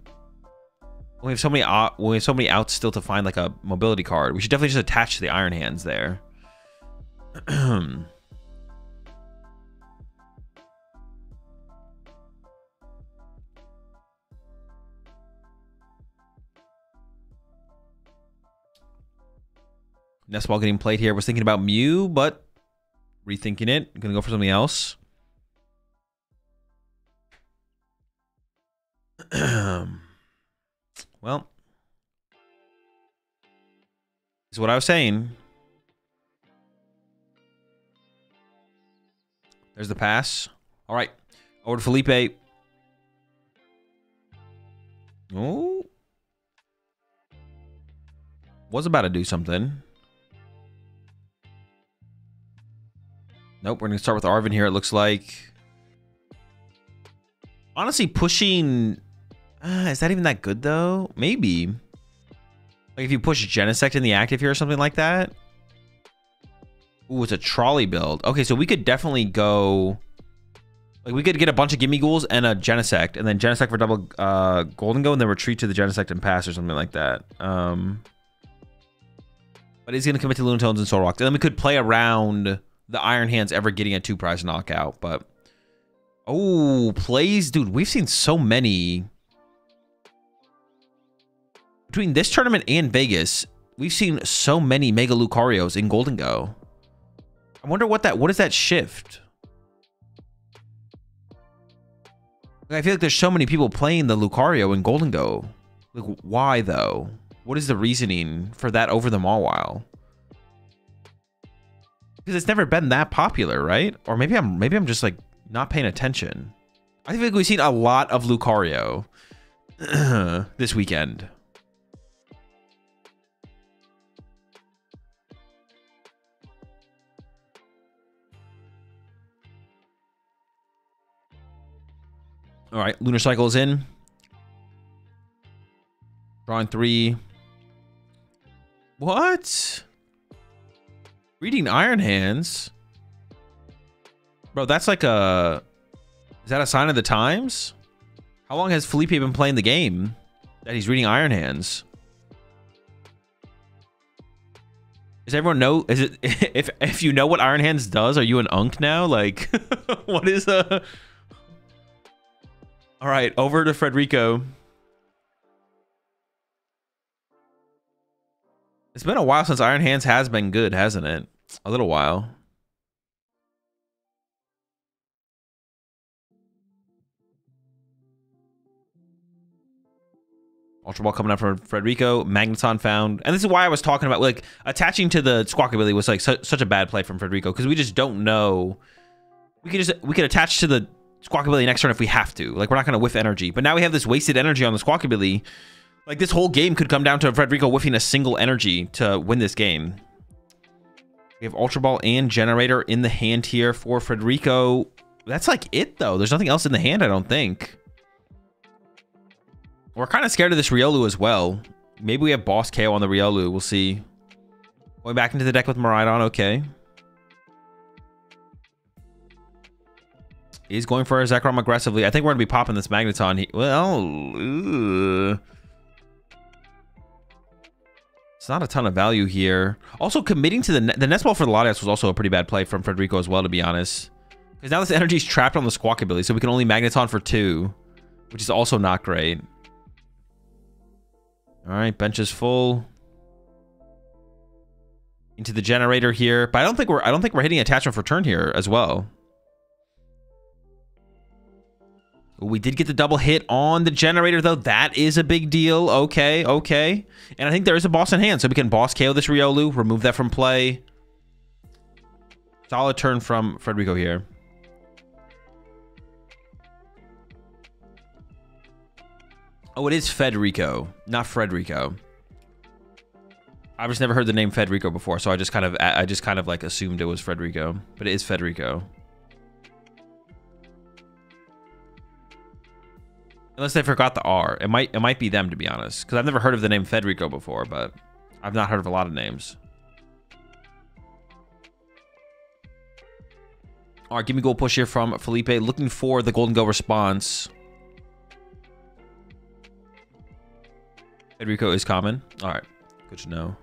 [SPEAKER 1] We have so many outs still to find like a mobility card. We should definitely just attach to the Iron Hands there. Nest ball getting played here. Was thinking about Mew, but rethinking it. I'm gonna go for something else. Well, this is what I was saying. There's the pass. All right, over to Felipe. Oh, was about to do something. Nope, we're going to start with Arvin here, it looks like. Honestly, pushing... is that even that good, though? Maybe. Like, if you push Genesect in the active here or something like that. Ooh, it's a trolley build. Okay, so we could definitely go... Like, we could get a bunch of Gimme Ghouls and a Genesect, and then Genesect for double Golden Go, and then retreat to the Genesect and pass or something like that. But he's going to commit to Lunatones and Soul Rocks. And then we could play around the Iron Hands ever getting a 2-prize knockout, but... Oh, plays... Dude, we've seen so many... Between this tournament and Vegas, we've seen so many Mega Lucarios in Golden Go. I wonder what is that shift? I feel like there's so many people playing the Lucario in Golden Go. Like, why though? What is the reasoning for that over the Mawile? Because it's never been that popular, right? Or maybe I'm just like not paying attention. I feel like we've seen a lot of Lucario this weekend. All right, Lunar Cycle is in. Drawing 3. What? Reading Iron Hands? Bro, that's like a... Is that a sign of the times? How long has Felipe been playing the game that he's reading Iron Hands? Does everyone know? Is it if you know what Iron Hands does, are you an unk now? Like, what is a... All right, over to Frederico. It's been a while since Iron Hands has been good, hasn't it? A little while. Ultra Ball coming up from Frederico. Magneton found. And this is why I was talking about, like, attaching to the Squawkabilly was, like, such a bad play from Frederico. Because we just don't know. We could attach to the Squawkabilly next turn if we have to. Like, we're not going to whiff energy. But now we have this wasted energy on the Squawkabilly. Like, this whole game could come down to Frederico whiffing a single energy to win this game. We have Ultra Ball and Generator in the hand here for Frederico. That's like it, though. There's nothing else in the hand, I don't think. We're kind of scared of this Riolu as well. Maybe we have Boss KO on the Riolu. We'll see. Going back into the deck with Miraidon. Okay. He's going for a Zekrom aggressively. I think we're going to be popping this Magneton. It's not a ton of value here. Also, committing to the Nest Ball for the Latias was also a pretty bad play from Frederico as well, to be honest. Because now this energy is trapped on the Squawkabilly, so we can only Magneton for 2, which is also not great. All right, bench is full. Into the Generator here, but I don't think we're hitting attachment for turn here as well. We did get the double hit on the Generator, though. That is a big deal. Okay, okay. And I think there is a boss in hand, so we can boss KO this Riolu, remove that from play. Solid turn from Frederico here. Oh, it is Federico, not Frederico. I've just never heard the name Federico before, so I just kind of like assumed it was Federico, but it is Federico. Unless they forgot the R. It might be them, to be honest. Because I've never heard of the name Federico before, but I've not heard of a lot of names. All right, give me goal push here from Felipe. Looking for the Golden Go response. Federico is common. All right, good to know.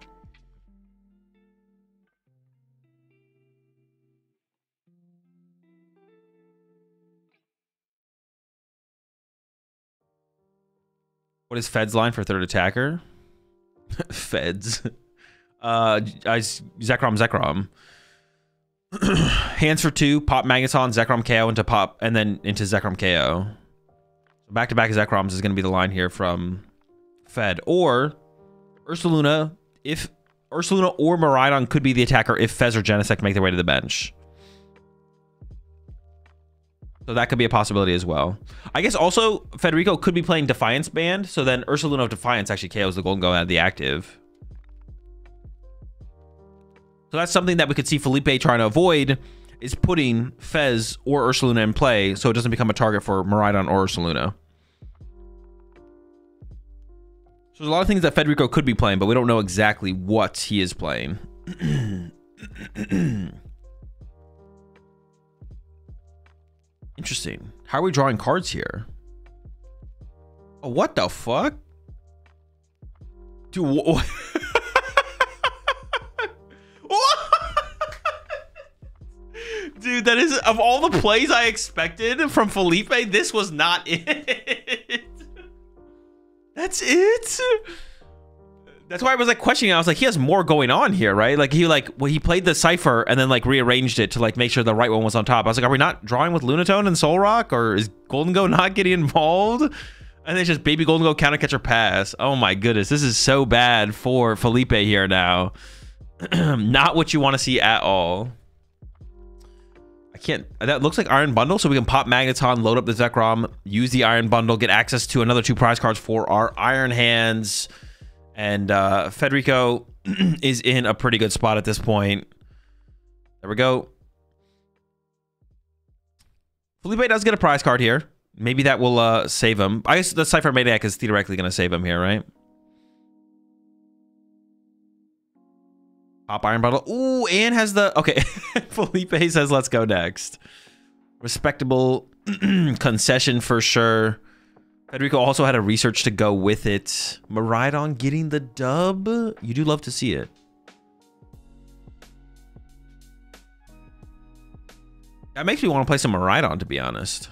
[SPEAKER 1] What is Fed's line for third attacker? Feds. Zekrom. Hands for 2, pop Magneton, Zekrom KO into pop, and then into Zekrom KO. Back-to-back Zekroms is going to be the line here from Fed. Or Ursaluna, if Ursaluna or Miraidon could be the attacker if Fez or Genesect make their way to the bench. So that could be a possibility as well. I guess also Federico could be playing Defiance Band, so then Ursaluna of Defiance actually KOs the Golden Go out of the active. So that's something that we could see Felipe trying to avoid, is putting Fez or Ursaluna in play so it doesn't become a target for Miraidon or Ursaluna. So there's a lot of things that Federico could be playing, but we don't know exactly what he is playing. Interesting. How are we drawing cards here? Oh, what the fuck? Dude, dude, that is, of all the plays I expected from Felipe, this was not it. That's it? That's why I was like questioning. I was like, he has more going on here, right? Like he played the Cypher and then like rearranged it to like make sure the right one was on top. I was like, are we not drawing with Lunatone and Soul Rock, or is Golden Go not getting involved? And it's just baby Golden Go counter catcher pass. Oh my goodness, this is so bad for Felipe here now. Not what you want to see at all. I can't. That looks like Iron Bundle, so we can pop Magneton, load up the Zekrom, use the Iron Bundle, get access to another 2 prize cards for our Iron Hands. And Federico is in a pretty good spot at this point. There we go. Felipe does get a prize card here. Maybe that will save him. I guess the Cypher Maniac is theoretically going to save him here, right? Pop Iron Bottle. Ooh, and has the... Okay. Felipe says, let's go next. Respectable concession for sure. Federico also had a research to go with it. Miraidon getting the dub. You do love to see it. That makes me want to play some Miraidon, to be honest.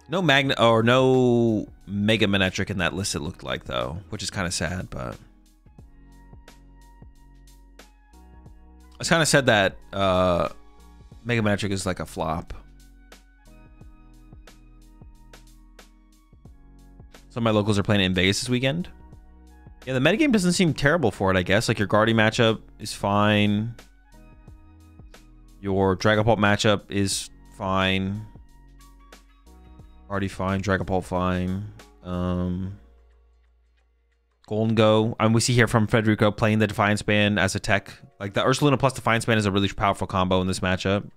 [SPEAKER 1] No Magna or no Mega Manetric in that list, it looked like, though, which is kind of sad, but I kind of said that Mega Manetric is like a flop. Some of my locals are playing it in Vegas this weekend. Yeah, the metagame doesn't seem terrible for it, I guess. Like your Guardian matchup is fine. Your Dragapult matchup is fine. Already fine. Dragapult fine. Golden Go. We see here from Federico playing the Defiance Band as a tech. Like the Ursaluna plus Defiance Band is a really powerful combo in this matchup.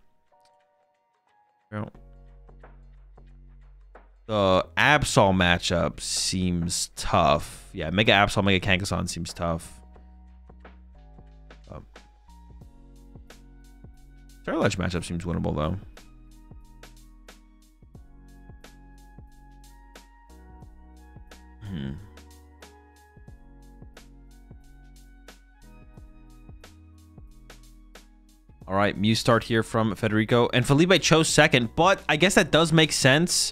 [SPEAKER 1] The Absol matchup seems tough. Yeah, Mega Absol, Mega Kangaskhan seems tough. Terrorledge matchup seems winnable, though. All right, Mew start here from Federico. And Felipe chose second, but I guess that does make sense.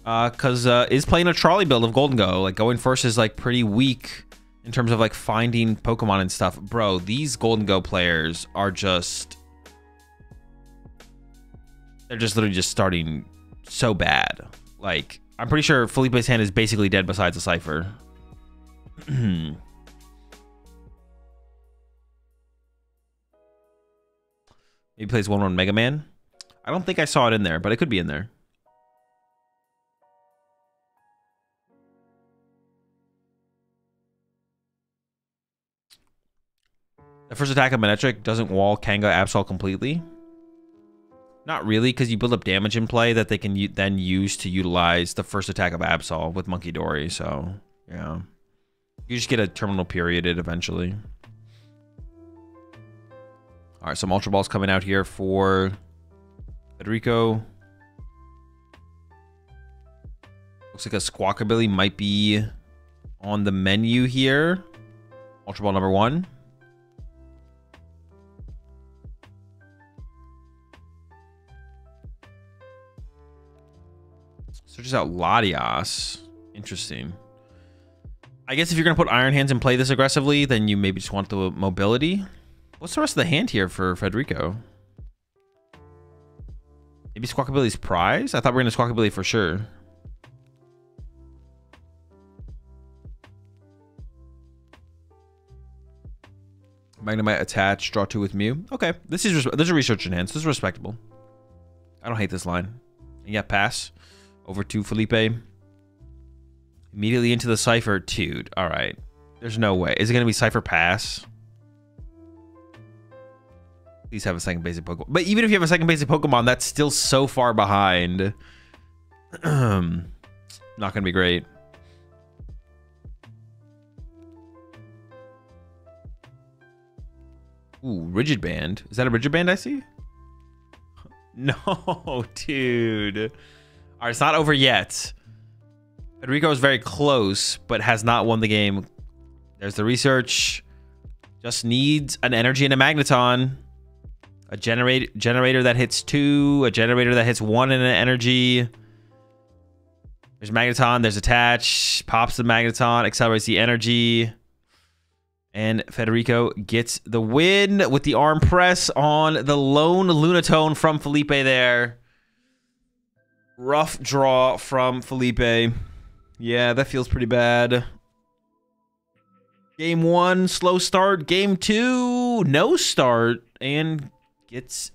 [SPEAKER 1] Because is playing a trolley build of Golden Go. Like, going first is, like, pretty weak in terms of, like, finding Pokemon and stuff. Bro, these Golden Go players are just... They're just literally just starting so bad. Like, I'm pretty sure Felipe's hand is basically dead besides a Cypher. Maybe he plays 1/1 Mega Man. I don't think I saw it in there, but it could be in there. The first attack of Manetric doesn't wall Kanga Absol completely. Not really, because you build up damage in play that they can then use to utilize the first attack of Absol with Monkey Dory. So, yeah. You just get a terminal perioded eventually. All right, some Ultra Balls coming out here for Federico. Looks like a Squawkabilly might be on the menu here. Ultra Ball number 1. Searches out Latias. Interesting. I guess if you're going to put Iron Hands and play this aggressively, then you maybe just want the mobility. What's the rest of the hand here for Federico? Maybe Squawkabilly's prize? I thought we were going to Squawkabilly for sure. Magnemite attach, draw 2 with Mew. Okay, there's a research in hand, so this is respectable. I don't hate this line. And yeah, pass. Over to Felipe. Immediately into the Cypher. Dude, all right. There's no way. Is it going to be Cypher Pass? Please have a second basic Pokemon. But even if you have a second basic Pokemon, that's still so far behind. Not going to be great. Ooh, Rigid Band. Is that a Rigid Band I see? No, dude. All right, it's not over yet. Federico is very close, but has not won the game. There's the research. Just needs an energy and a magneton. A generator that hits 2. A generator that hits 1 and an energy. There's magneton. There's attach. Pops the magneton. Accelerates the energy. And Federico gets the win with the arm press on the lone Lunatone from Felipe there. Rough draw from Felipe. Yeah, that feels pretty bad. Game 1, slow start. Game 2, no start. And gets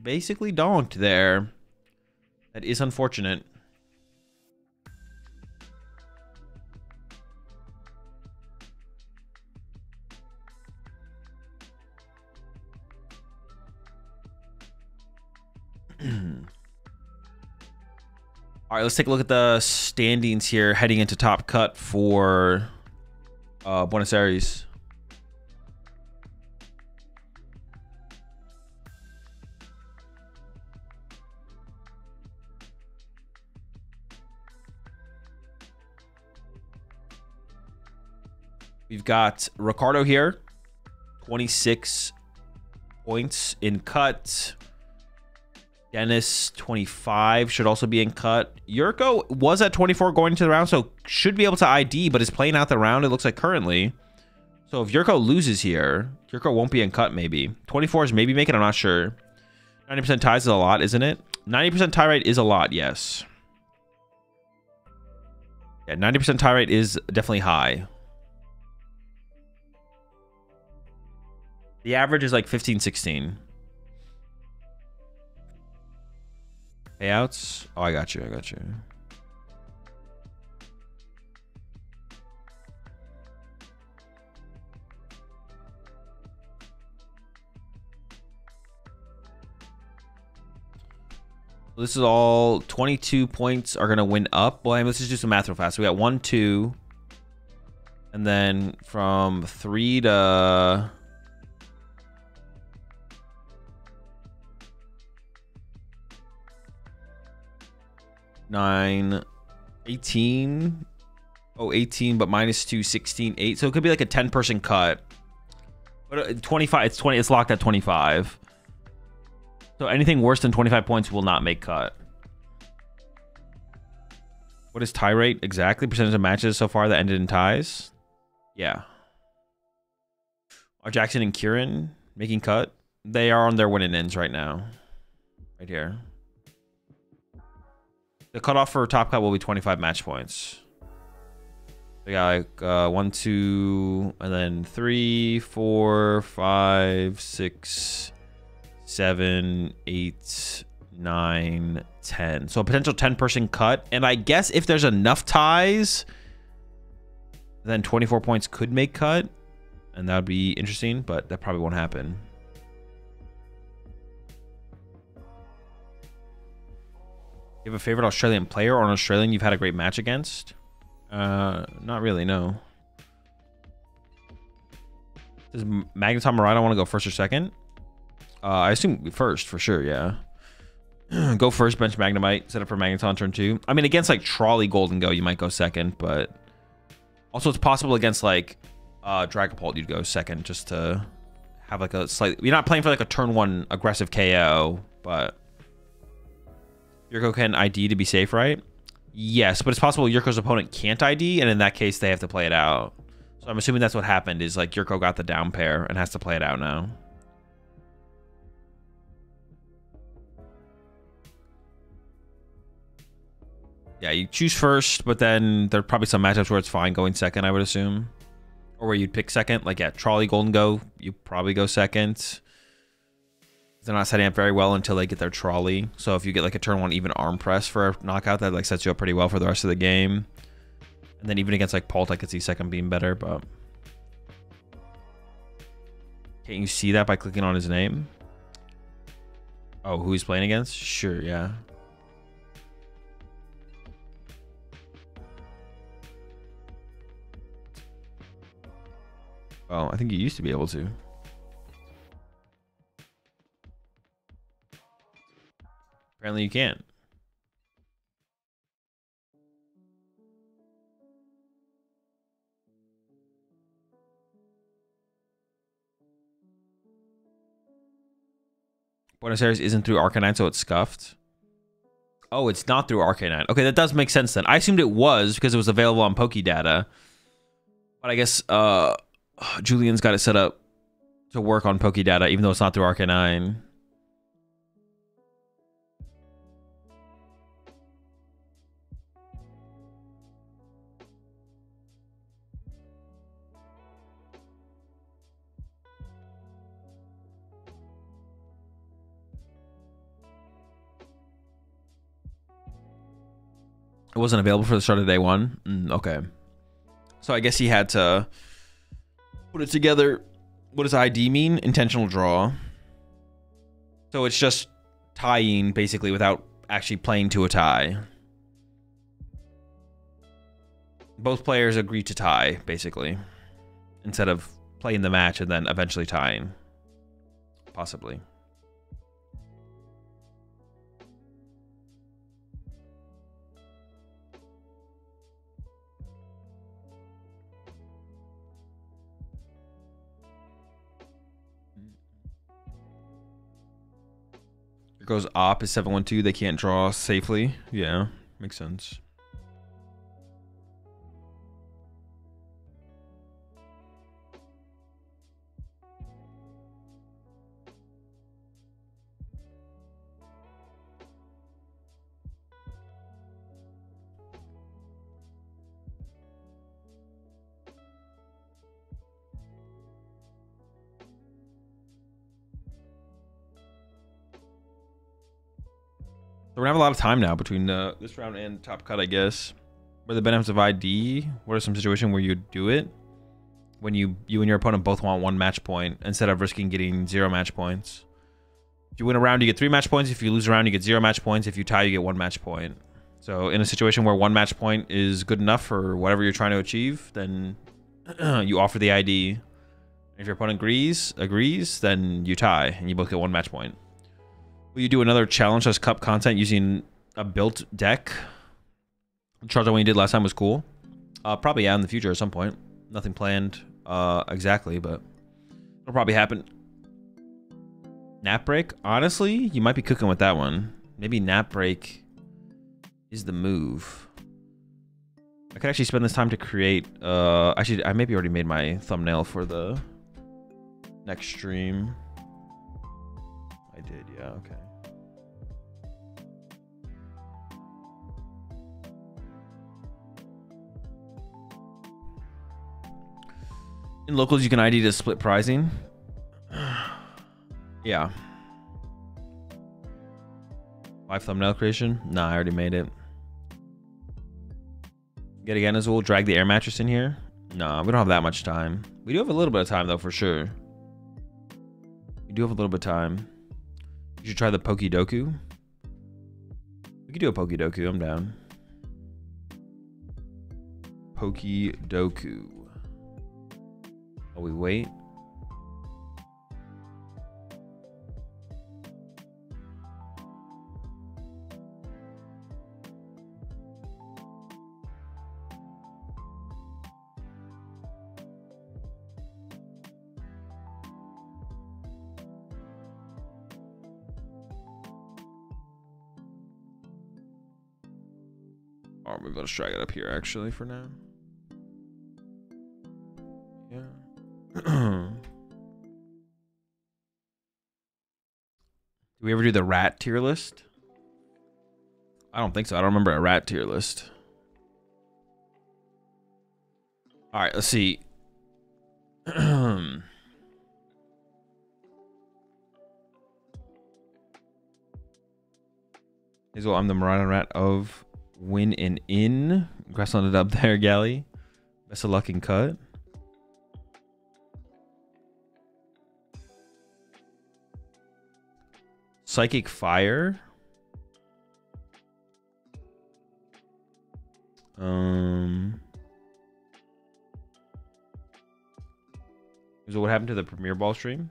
[SPEAKER 1] basically donked there. That is unfortunate. All right, let's take a look at the standings here heading into top cut for Buenos Aires. We've got Ricardo here, 26 points in cut. Dennis, 25, should also be in cut. Yurko was at 24 going into the round, so should be able to ID, but is playing out the round, it looks like, currently. So if Yurko loses here, Yurko won't be in cut, maybe. 24 is maybe making, I'm not sure. 90% ties is a lot, isn't it? 90% tie rate is a lot, yes. Yeah, 90% tie rate is definitely high. The average is like 15, 16. Payouts? Oh, I got you. I got you. This is all 22 points are going to win up. Well, let's just do some math real fast. We got 1, 2. And then from 3 to... 9, 18. Oh, 18, but minus 2, 16, 8. So it could be like a 10-person cut. But 25, it's 20, it's locked at 25. So anything worse than 25 points will not make cut. What is tie rate exactly? Percentage of matches so far that ended in ties? Yeah. Are Jackson and Kieran making cut? They are on their win and ends right now. Right here. The cutoff for top cut will be 25 match points. We got like 1, 2, and then 3, 4, 5, 6, 7, 8, 9, 10. So a potential 10-person cut. And I guess if there's enough ties, then 24 points could make cut. And that would be interesting, but that probably won't happen. You have a favorite Australian player or an Australian you've had a great match against? Not really, no. Does Magneton Murata want to go first or second? I assume first, for sure, yeah. Go first, bench Magnemite, set up for Magneton turn 2. I mean, against, like, Trolley Golden Go, you might go second, but... Also, it's possible against, like, Dragapult, you'd go second, just to have, like, a slight... You're not playing for, like, a turn 1 aggressive KO, but... Yurko can ID to be safe, right? Yes, but it's possible Yurko's opponent can't ID, and in that case, they have to play it out. So I'm assuming that's what happened, is like Yurko got the down pair and has to play it out now. Yeah, you choose first, but then there are probably some matchups where it's fine going second, I would assume. Or where you'd pick second. Like, yeah, Trolley Golden Go, you probably go second. They're not setting up very well until they get their Trolley. So if you get like a turn 1 even arm press for a knockout, that like sets you up pretty well for the rest of the game. And then even against like Pult, I could see second being better, but can't you see that by clicking on his name? Oh, who he's playing against? Sure, yeah. Well, I think you used to be able to. Apparently you can't. Buenos Aires isn't through Arcanine, so it's scuffed. Oh, it's not through Arcanine. Okay, that does make sense then. I assumed it was because it was available on Pokédata. But I guess Julian's got it set up to work on Pokédata, even though it's not through Arcanine. It wasn't available for the start of day one? Okay. So I guess he had to put it together. What does ID mean? Intentional draw. So it's just tying, basically, without actually playing to a tie. Both players agree to tie, basically. Instead of playing the match and then eventually tying. Possibly. Here goes Op is 712. They can't draw safely. Yeah, makes sense. So we're gonna have a lot of time now between this round and top cut, I guess. Where the benefits of ID? What are some situations where you do it? When you and your opponent both want 1 match point instead of risking getting 0 match points. If you win a round, you get 3 match points. If you lose a round, you get 0 match points. If you tie, you get 1 match point. So in a situation where 1 match point is good enough for whatever you're trying to achieve, then you offer the ID. If your opponent agrees, then you tie and you both get 1 match point. Will you do another challenge as cup content using a built deck? Charge what you did last time was cool. Probably yeah, in the future at some point. Nothing planned exactly, but it'll probably happen. Nap break? Honestly, you might be cooking with that one. Maybe nap break is the move. I could actually spend this time to create... actually, I maybe already made my thumbnail for the next stream. I did, yeah, okay. In locals, you can ID to split pricing. Yeah. Live thumbnail creation? Nah, I already made it. Get again, Azul. Drag the air mattress in here. Nah, we don't have that much time. We do have a little bit of time, though, for sure. We do have a little bit of time. You should try the Pokedoku. We could do a Pokedoku. I'm down. Pokedoku. Oh, we wait. Or maybe let's drag it up here actually for now. Yeah. Do we ever do the rat tier list? I don't think so. I don't remember a rat tier list. All right, let's see. Hazel, I'm the Marana rat of win and in. Congrats on it up there, Gally. Best of luck in cut. Psychic Fire. So what happened to the Premier Ball stream?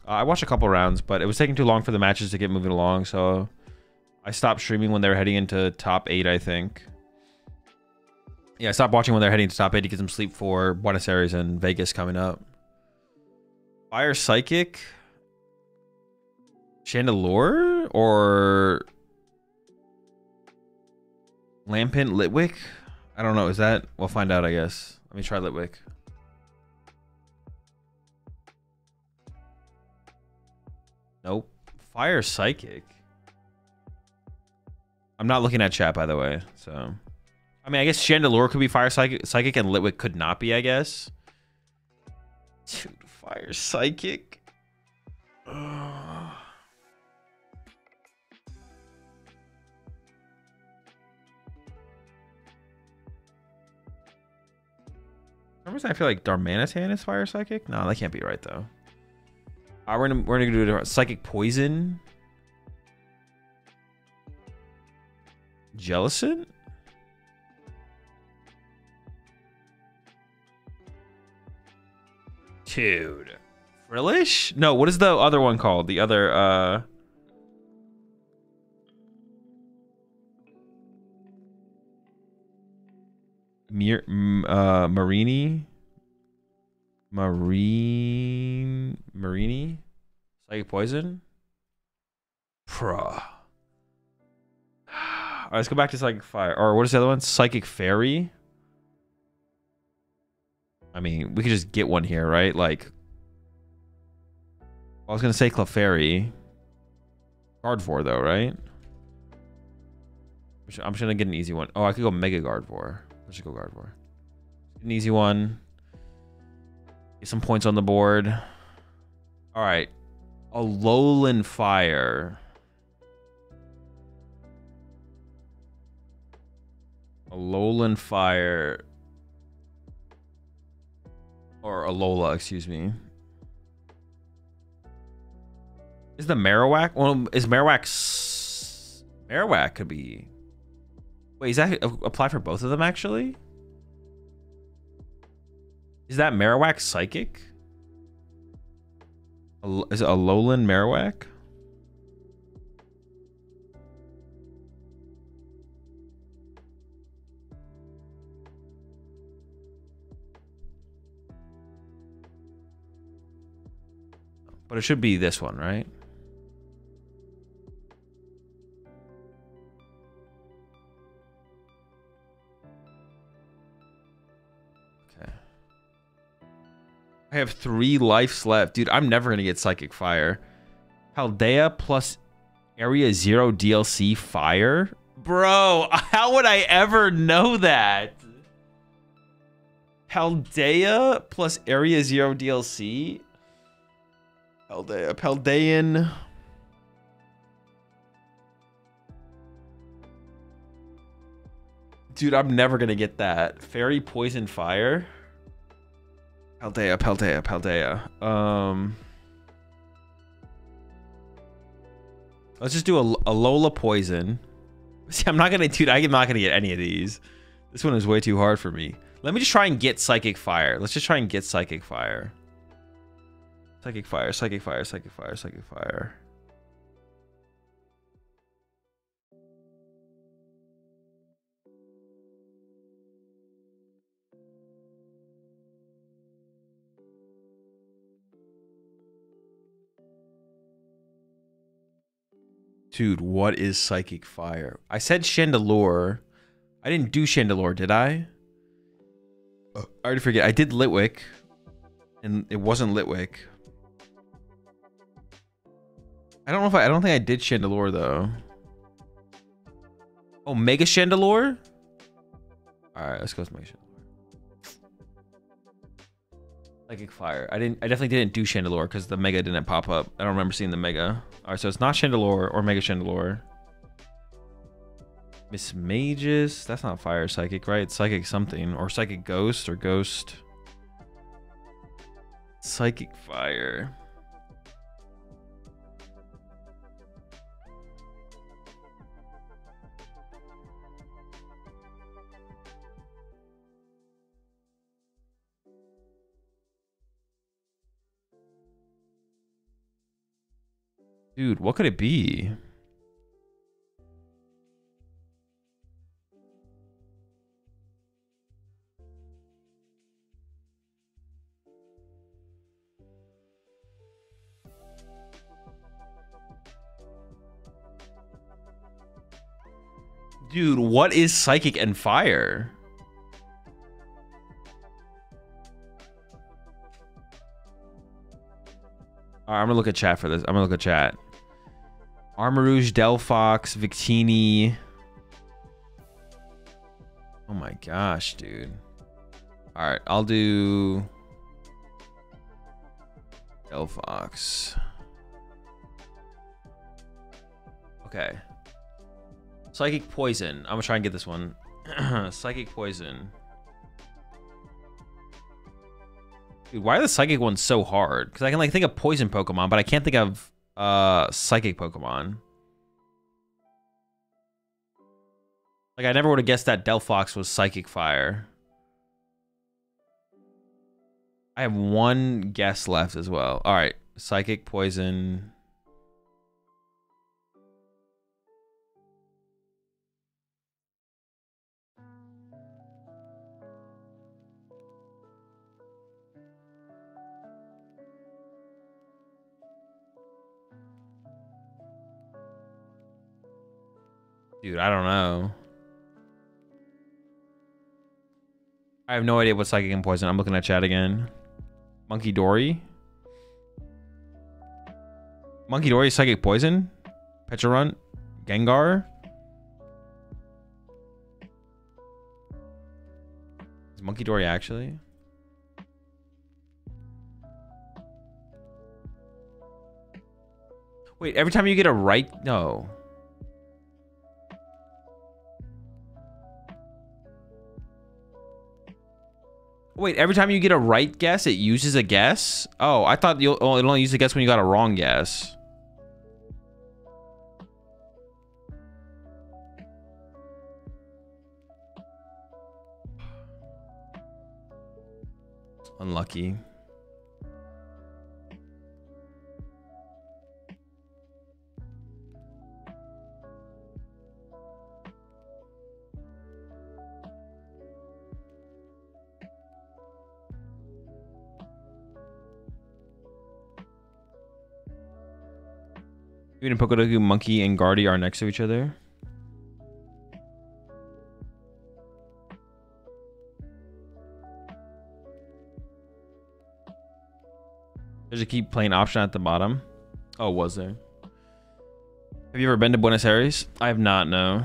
[SPEAKER 1] I watched a couple rounds, but it was taking too long for the matches to get moving along, so I stopped streaming when they were heading into top 8, I think. Yeah, I stopped watching when they're heading to top 8 to get some sleep for Buenos Aires and Vegas coming up. Fire Psychic? Chandelure? Or Lampent Litwick? I don't know. Is that... We'll find out, I guess. Let me try Litwick. Nope. Fire Psychic. I'm not looking at chat, by the way. So, I mean, I guess Chandelure could be Fire Psychic and Litwick could not be, I guess. Dude, Fire Psychic. For some reason, I feel like Darmanitan is Fire Psychic. No, that can't be right, though. We're gonna do a Psychic Poison. Jellicent? Dude. Frillish? No, what is the other one called? The other, Marini? Marini? Psychic Poison? Bruh. Alright, let's go back to Psychic Fire. Or what is the other one? Psychic Fairy? I mean, we could just get one here, right? Like, I was gonna say Clefairy. Gardevoir, though, right? I'm just gonna get an easy one. Oh, I could go Mega Gardevoir. Let's just go Gardevoir. An easy one. Get some points on the board. Alright. Alolan Fire. Alolan Fire. Or Alola, excuse me. Is the Marowak? Well, is Marowak... Marowak could be... Wait, is that apply for both of them, actually? Is that Marowak Psychic? Is it Alolan Marowak? But it should be this one, right? Okay. I have 3 lives left. Dude, I'm never going to get Psychic Fire. Paldea plus Area 0 DLC Fire? Bro, how would I ever know that? Paldea plus Area 0 DLC? Paldea, Paldean. Dude, I'm never gonna get that. Fairy, Poison, Fire. Paldea, Paldea, Paldea. Let's just do a Alola Poison. See, I'm not gonna, dude, I'm not gonna get any of these. This one is way too hard for me. Let me just try and get Psychic Fire. Let's just try and get Psychic Fire. Psychic Fire, Psychic Fire, Psychic Fire, Psychic Fire. Dude, what is Psychic Fire? I said Chandelure. I didn't do Chandelure, did I? I already forget. I did Litwick. And it wasn't Litwick. I don't think I did Chandelure though. Oh, Mega Chandelure? Alright, let's go with Mega Chandelure. Psychic Fire. I definitely didn't do Chandelure because the Mega didn't pop up. I don't remember seeing the Mega. Alright, so it's not Chandelure or Mega Chandelure. Miss Magus. That's not fire psychic, right? It's psychic something. Or psychic ghost or ghost. Psychic fire. Dude, what could it be? Dude, what is psychic and fire? All right, I'm gonna look at chat for this. I'm gonna look at chat. Armarouge, Delphox, Victini. Oh my gosh, dude. All right, I'll do Delphox. Okay. Psychic poison. I'm gonna try and get this one. Psychic poison. Dude, why are the psychic ones so hard? Because I can like think of poison Pokemon, but I can't think of psychic Pokemon. Like I never would have guessed that Delphox was psychic fire. I have one guess left as well. All right, psychic poison. Dude, I don't know. I have no idea what psychic and poison. I'm looking at chat again. Monkey Dory. Monkey Dory, psychic poison. Pecharunt. Gengar. Is Monkey Dory actually? Wait, every time you get a right... No. Wait, every time you get a right guess, it uses a guess? Oh, I thought it only used a guess when you got a wrong guess. Unlucky. Even Pokedogu, Monkey, and Guardy are next to each other. There's a keep playing option at the bottom. Oh, was there? Have you ever been to Buenos Aires? I have not, no.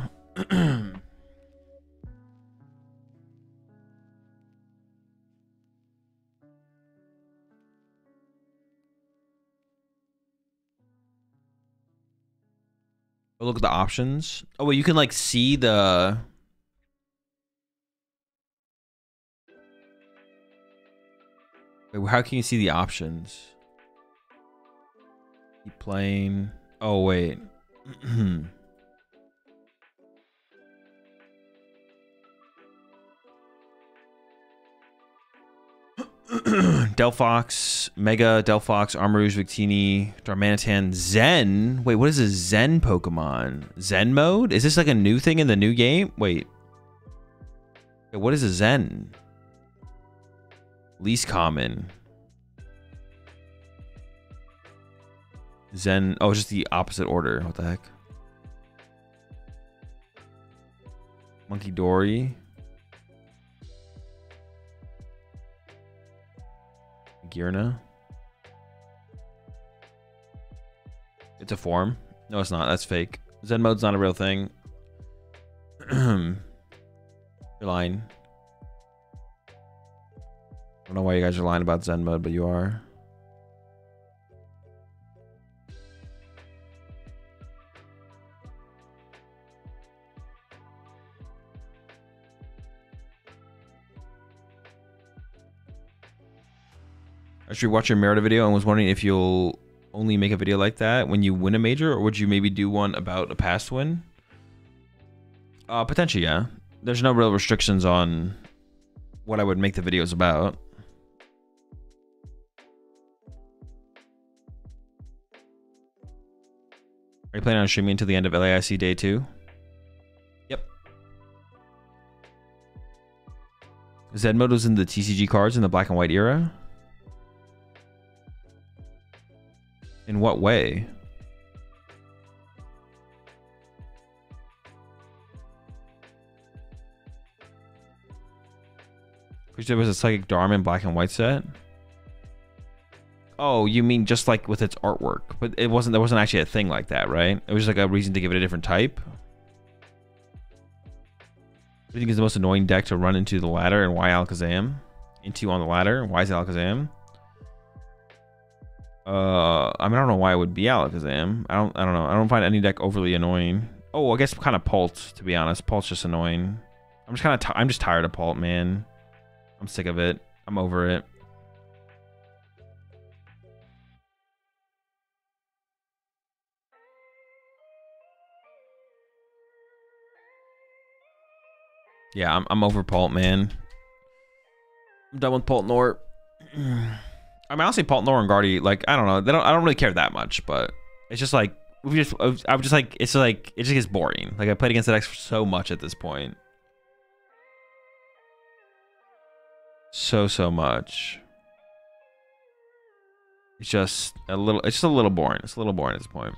[SPEAKER 1] Oh, look at the options. Oh, wait, you can like see the... Wait, how can you see the options? Keep playing. Oh, wait. Delphox, Mega, Delphox, Armarouge, Victini, Darmanitan, Zen. Wait, what is a Zen Pokemon? Zen mode? Is this like a new thing in the new game? Wait. Wait, what is a Zen? Least common. Zen. Oh, it's just the opposite order. What the heck? Monkey Dory. Girna. It's a form. No, it's not. That's fake. Zen mode's not a real thing. You're lying. I don't know why you guys are lying about Zen mode, but you are. I should watch your Merida video and was wondering if you'll only make a video like that when you win a major, or would you maybe do one about a past win? Potentially, yeah. There's no real restrictions on what I would make the videos about. Are you planning on streaming until the end of LAIC Day 2? Yep. Zed mode was in the TCG cards in the black and white era? In what way? Because there was a Psychic Dharma in black and white set? Oh, you mean just like with its artwork, but there wasn't actually a thing like that, right? It was just like a reason to give it a different type. What do you think is the most annoying deck to run into the ladder, and why Alakazam? Into on the ladder, why is it Alakazam? I mean, I don't know why it would be Alakazam. I don't know. I don't find any deck overly annoying. Oh, I guess kind of Pult, to be honest. Pult's just annoying. I'm just tired of Pult, man. I'm sick of it. I'm over it. Yeah, I'm over Pult, man. I'm done with Pult Nort. I mean, honestly, Pult Nort and Guardy, like, I don't know. I don't really care that much, but it's just like I'm just like it just gets boring. Like I played against the decks so much at this point. So much. It's just a little boring. It's a little boring at this point.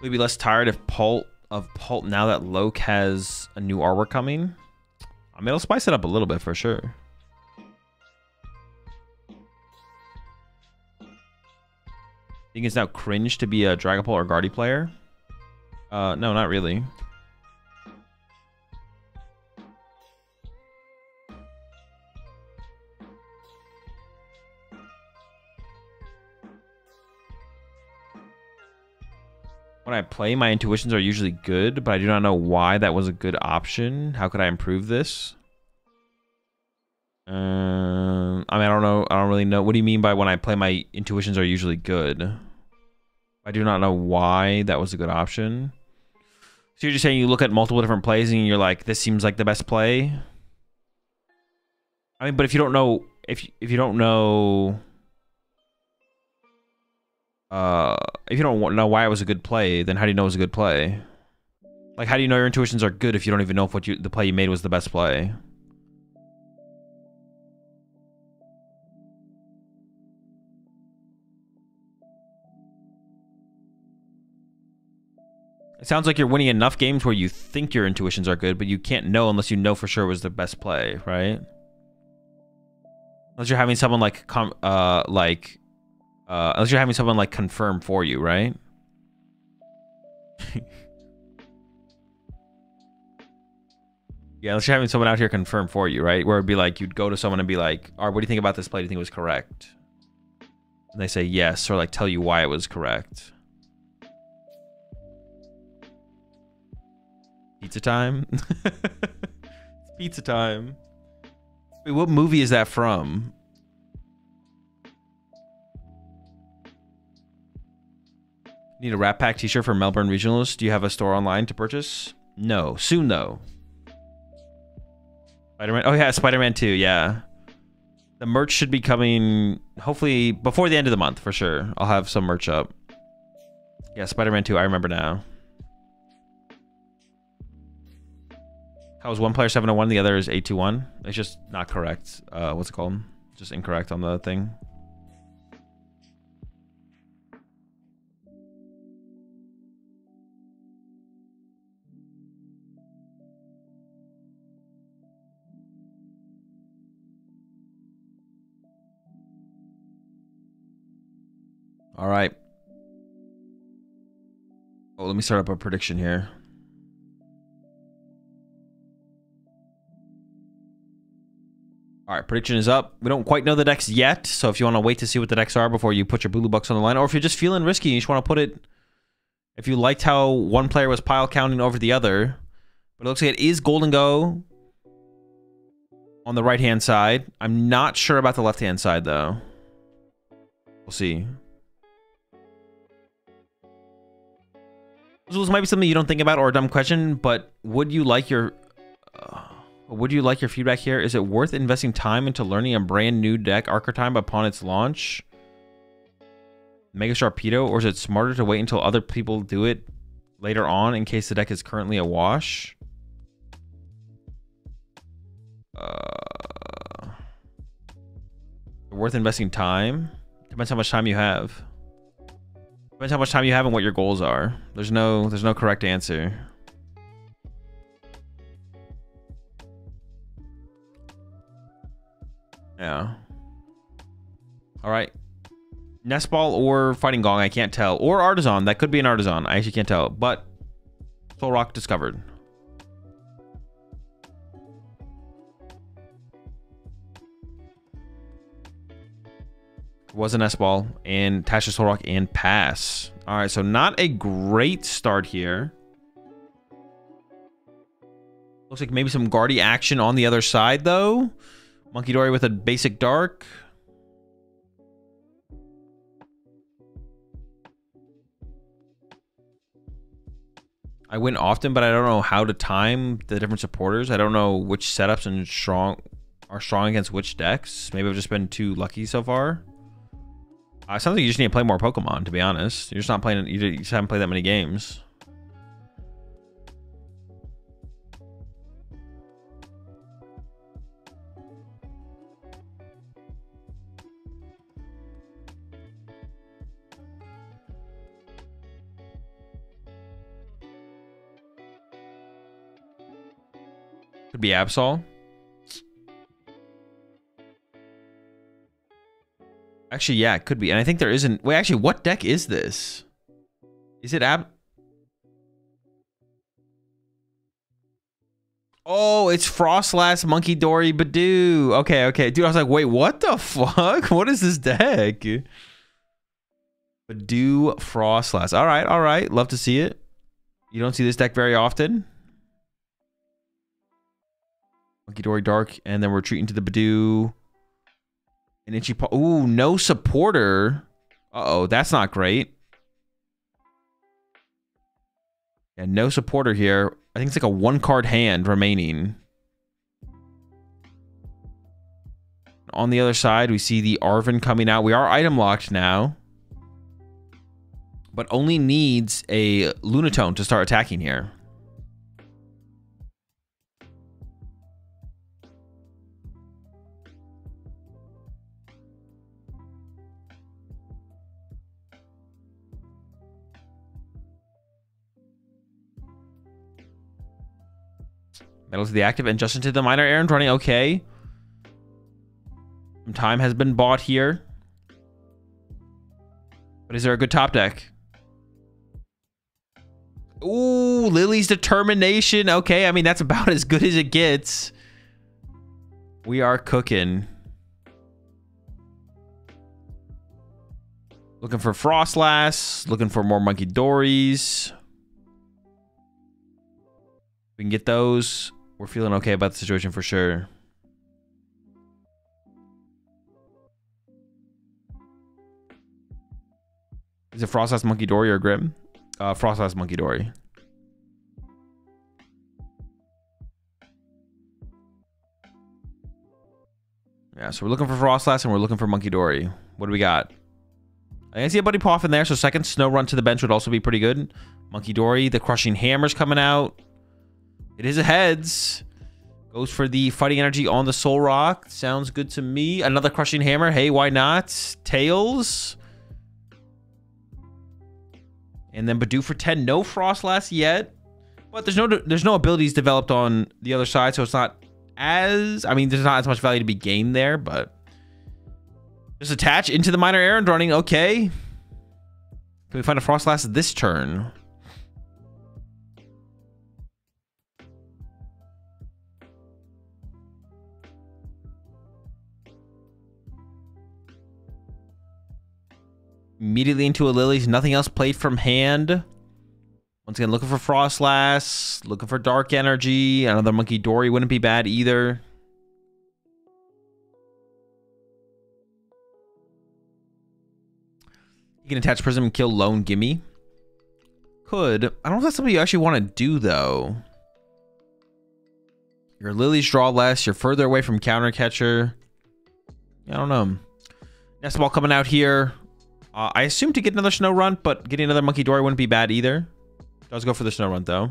[SPEAKER 1] We'd be less tired of Pult now that Loke has a new artwork coming. I mean, it'll spice it up a little bit for sure. Think it's now cringe to be a Dragapult or Guardy player? No, not really. When I play, my intuitions are usually good, but I do not know why that was a good option. How could I improve this? I mean, I don't know. I don't really know. What do you mean by when I play, my intuitions are usually good? I do not know why that was a good option. So you're just saying you look at multiple different plays and you're like, this seems like the best play? I mean, but if you don't know, if you don't know... if you don't know why it was a good play, then how do you know it was a good play? Like, how do you know your intuitions are good if you don't even know if the play you made was the best play? It sounds like you're winning enough games where you think your intuitions are good, but you can't know unless you know for sure it was the best play, right? Unless you're having someone unless you're having someone like confirm for you, right? Yeah, unless you're having someone out here confirm for you, right? Where it'd be like, you'd go to someone and be like, all right, what do you think about this play? Do you think it was correct? And they say yes, or like tell you why it was correct. Pizza time? It's pizza time. Wait, what movie is that from? Need a Rat Pack t-shirt for Melbourne Regionals. Do you have a store online to purchase? No. Soon, though. Spider-Man. Oh, yeah. Spider-Man 2. Yeah. The merch should be coming, hopefully, before the end of the month, for sure. I'll have some merch up. Yeah, Spider-Man 2. I remember now. How is one player 701? The other is 821. It's just not correct. What's it called? Just incorrect on the thing. All right. Oh, let me start up a prediction here. All right, prediction is up. We don't quite know the decks yet, so if you want to wait to see what the decks are before you put your Bulu Bucks on the line, or if you're just feeling risky, you just want to put it. If you liked how one player was pile counting over the other, but it looks like it is Golden Go on the right-hand side. I'm not sure about the left-hand side, though. We'll see. This might be something you don't think about or a dumb question, but would you like your feedback here? Is it worth investing time into learning a brand new deck archetype upon its launch? Mega Sharpedo, or is it smarter to wait until other people do it later on in case the deck is currently a wash? Worth investing time? Depends how much time you have. Depends how much time you have and what your goals are. There's no correct answer. Yeah. All right. Nest Ball or Fighting Gong, I can't tell. Or Artisan, that could be an Artisan. I actually can't tell. But Soul Rock discovered. Was an Nest Ball and Tasha Soul Rock and pass. All right, so not a great start here. Looks like maybe some Guardy action on the other side though. Monkey Dory with a basic dark. I win often, but I don't know how to time the different supporters. I don't know which setups are strong against which decks. Maybe I've just been too lucky so far. It sounds like you just need to play more Pokemon, to be honest. You're just not playing. You just haven't played that many games. Could be Absol. Actually, yeah, it could be. And I think there isn't... Wait, actually, what deck is this? Is it Oh, it's Frostlass, Monkey Dory, Badoo. Okay, okay. Dude, I was like, wait, what the fuck? What is this deck? Badoo, Frostlass. All right, all right. Love to see it. You don't see this deck very often. Monkey Dory Dark, and then we're retreating to the Badoo. An Itchy Paw. Ooh, no supporter. Uh-oh, that's not great. Yeah, no supporter here. I think it's like a one-card hand remaining. On the other side, we see the Arven coming out. We are item locked now. But only needs a Lunatone to start attacking here. Metal to the active and Justin to the minor errand running okay. Some time has been bought here. But is there a good top deck? Ooh, Lily's Determination. Okay, I mean, that's about as good as it gets. We are cooking. Looking for Frostlass. Looking for more Monkey Dories. We can get those. We're feeling okay about the situation for sure. Is it Frostlass, Monkey Dory, or Grim? Frostlass, Monkey Dory. Yeah, so we're looking for Frostlass and we're looking for Monkey Dory. What do we got? I can see a Buddy Poff in there, so second Snow Run to the bench would also be pretty good. Monkey Dory, the Crushing Hammer's coming out. It is a heads. Goes for the Fighting Energy on the Soul Rock. Sounds good to me. Another Crushing Hammer. Hey, why not? Tails. And then Badoo for 10. No Frostlass yet. But there's no abilities developed on the other side, so it's not as... I mean, there's not as much value to be gained there, but... Just attach into the minor errand running. Okay. Can we find a Frostlass this turn? Immediately into a Lily's. Nothing else played from hand. Once again, looking for Frostlass. Looking for Dark Energy. Another Monkey Dory wouldn't be bad either. You can attach Prism and kill Lone Gimme. Could. I don't know if that's something you actually want to do, though. Your Lilies draw less. You're further away from Counter Catcher. I don't know. Nest Ball coming out here. I assume to get another Snow Runt, but getting another Monkey Dory wouldn't be bad either. Does go for the Snow Runt, though.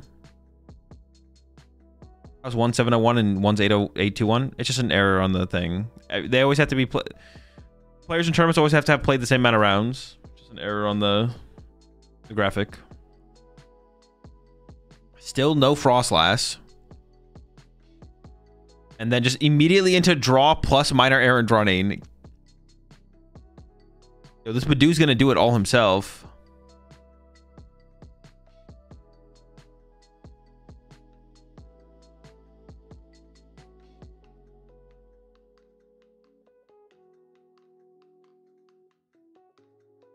[SPEAKER 1] That was 1701 and one's 80821. It's just an error on the thing. They always have to be... Players in tournaments always have to have played the same amount of rounds. Just an error on the graphic. Still no Frostlass. And then just immediately into draw plus minor errand running. Yo, this Badoo's gonna do it all himself.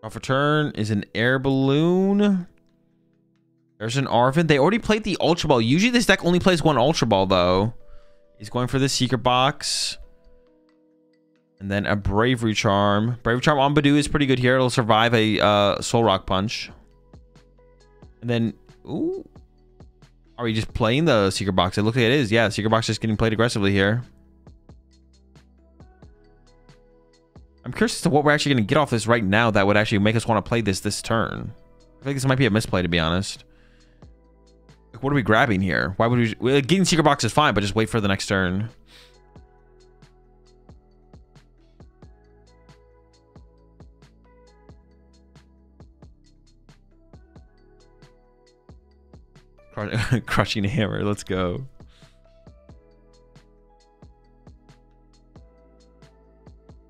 [SPEAKER 1] Draw for turn is an air balloon. There's an Arvin. They already played the Ultra Ball. Usually this deck only plays one Ultra Ball, though. He's going for the Secret Box. And then a Bravery Charm. Bravery Charm on Badoo is pretty good here. It'll survive a Soul Rock Punch. And then... Ooh. Are we just playing the Secret Box? It looks like it is. Yeah, Secret Box is just getting played aggressively here. I'm curious as to what we're actually going to get off this right now that would actually make us want to play this turn. I think this might be a misplay, to be honest. Like, what are we grabbing here? Why would we... Getting Secret Box is fine, but just wait for the next turn. Crushing Hammer. Let's go.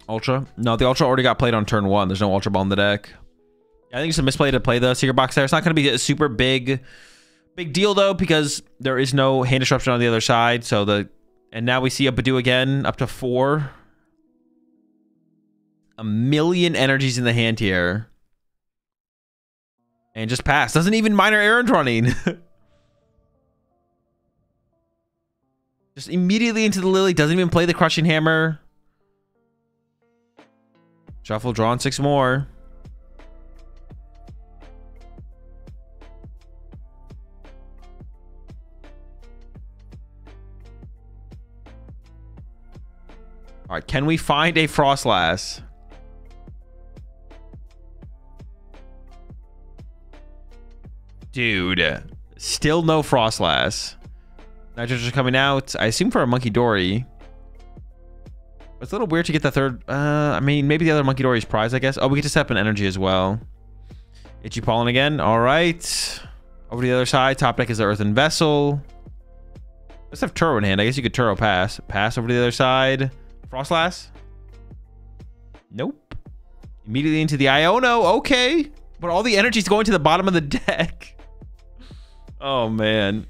[SPEAKER 1] Ultra? No, the Ultra already got played on turn 1. There's no Ultra Ball in the deck. I think it's a misplay to play the Secret Box there. It's not going to be a super big deal, though, because there is no hand disruption on the other side. So and now we see a Badoo again, up to 4. A million energies in the hand here. And just pass. Doesn't even minor errand running. Just immediately into the Lily. Doesn't even play the Crushing Hammer. Shuffle, draw on 6 more. All right, can we find a Frostlass? Dude, still no Frostlass. Nitros are coming out. I assume for a Monkey Dory. It's a little weird to get the third. I mean, maybe the other Monkey Dory's prize, I guess. Oh, we get to set up an energy as well. Itchy Pollen again. All right. Over to the other side. Top deck is the Earthen Vessel. Let's have Turo in hand. I guess you could Turo pass. Pass over to the other side. Frostlass? Nope. Immediately into the Iono. Okay. But all the energy's going to the bottom of the deck. Oh, man.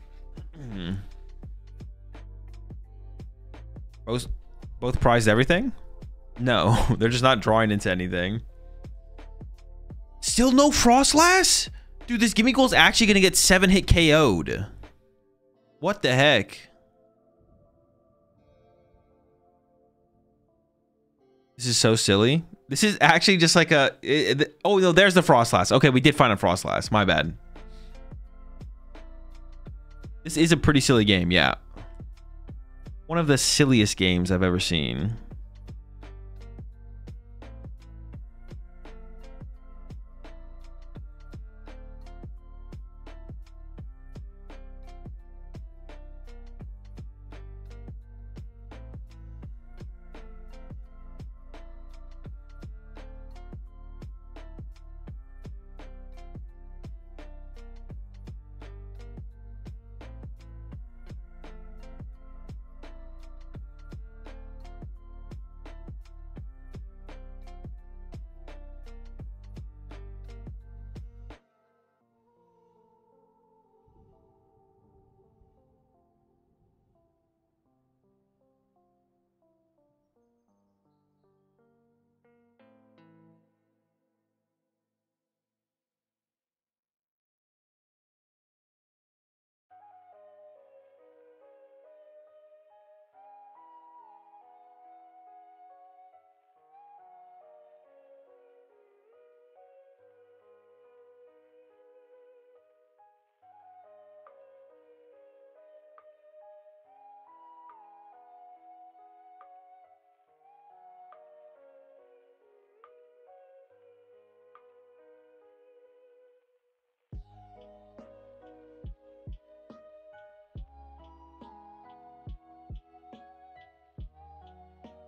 [SPEAKER 1] Both prized everything? No, they're just not drawing into anything. Still no Frostlass? Dude, this Gimme Goal's actually going to get 7-hit KO'd. What the heck? This is so silly. This is actually just like a... oh, no, there's the Frostlass. Okay, we did find a Frostlass. My bad. This is a pretty silly game, yeah. One of the silliest games I've ever seen.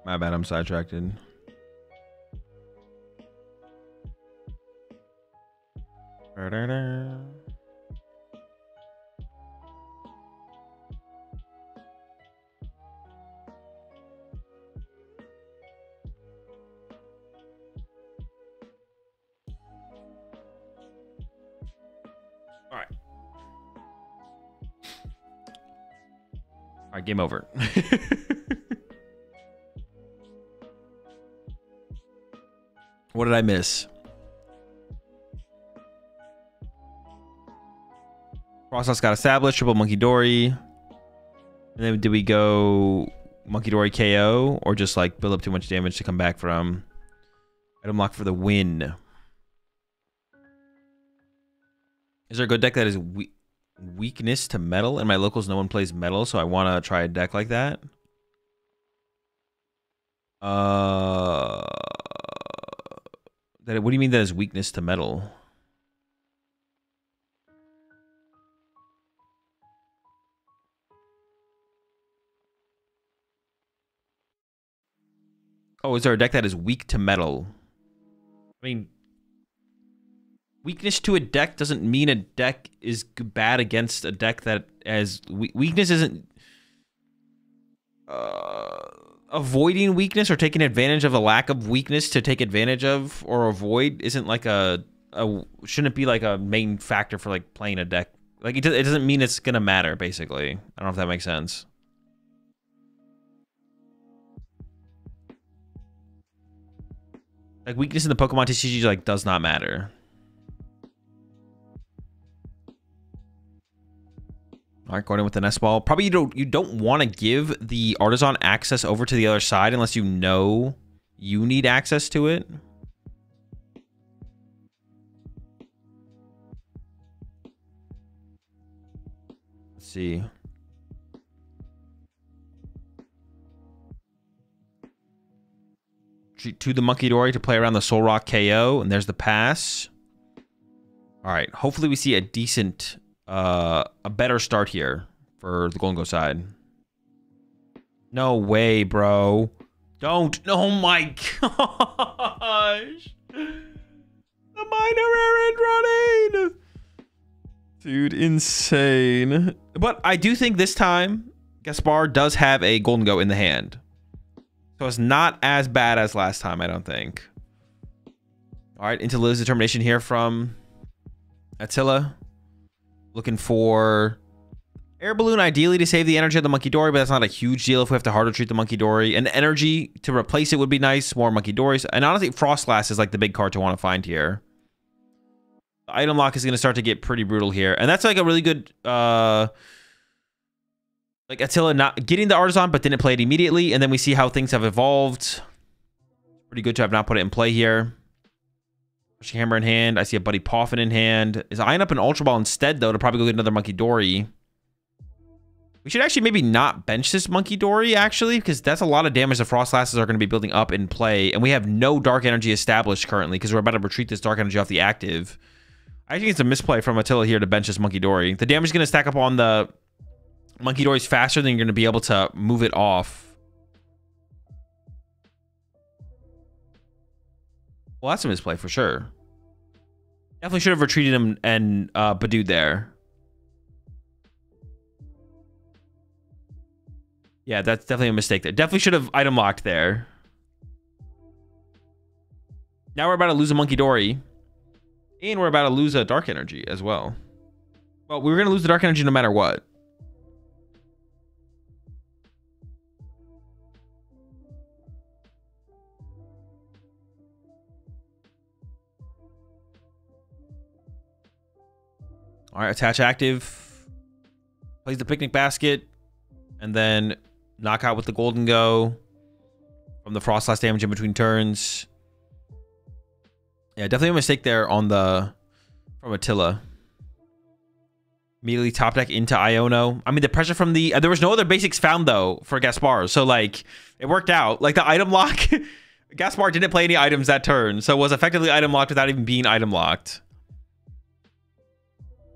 [SPEAKER 1] My bad, I'm sidetracked. All right, game over. What did I miss? Process got established, triple Monkey Dory. And then did we go Monkey Dory KO or just like build up too much damage to come back from item lock for the win? Is there a good deck that is weakness to metal? In my locals, no one plays metal, so I want to try a deck like that. What do you mean that is weakness to metal? Oh, is there a deck that is weak to metal? I mean, weakness to a deck doesn't mean a deck is bad against a deck that has weakness isn't avoiding weakness or taking advantage of a lack of weakness to take advantage of or avoid isn't like shouldn't be like a main factor for like playing a deck. Like it doesn't mean it's gonna matter. Basically, I don't know if that makes sense. Like weakness in the PokemonTCG like does not matter. All right, going in with the nest ball. Probably you don't want to give the artisan access over to the other side unless you know you need access to it. Let's see. To the Monkey Dory to play around the Soul Rock KO, and there's the pass. All right, hopefully we see a decent, a better start here for the Golden Go side. No way, bro. Don't. Oh my gosh. The minor errand running. Dude, insane. But I do think this time, Gaspar does have a Golden Go in the hand. So it's not as bad as last time, I don't think. All right, into Liz's determination here from Attila. Looking for Air Balloon, ideally to save the energy of the Monkey Dory, but that's not a huge deal if we have to harder treat the Monkey Dory. And energy to replace it would be nice. More Monkey Dories. And honestly, Frost Glass is like the big card to want to find here. The item lock is going to start to get pretty brutal here. And that's like a really good... like Attila not getting the artisan, but didn't play it immediately. And then we see how things have evolved. Pretty good to have not put it in play here. Pushing Hammer in hand. I see a Buddy Poffin in hand. Is eyeing up an Ultra Ball instead, though, to probably go get another Monkey Dory. We should actually maybe not bench this Monkey Dory, actually, because that's a lot of damage the Frost Glasses are going to be building up in play. And we have no Dark Energy established currently because we're about to retreat this Dark Energy off the active. I think it's a misplay from Attila here to bench this Monkey Dory. The damage is going to stack up on the Monkey Dory's faster than you're going to be able to move it off. Well, that's a misplay for sure. Definitely should have retreated him and Badooed there. Yeah, that's definitely a mistake there. Definitely should have item locked there. Now we're about to lose a Monkey Dory. And we're about to lose a Dark Energy as well. Well, we were going to lose the Dark Energy no matter what. All right, attach active. Plays the picnic basket. And then knock out with the Golden Go. From the Frost Blast damage in between turns. Yeah, definitely a mistake there on the... From Attila. Immediately top deck into Iono. I mean, the pressure from the... there was no other basics found, though, for Gaspar. So, like, it worked out. Like, the item lock... Gaspar didn't play any items that turn. So, it was effectively item locked without even being item locked.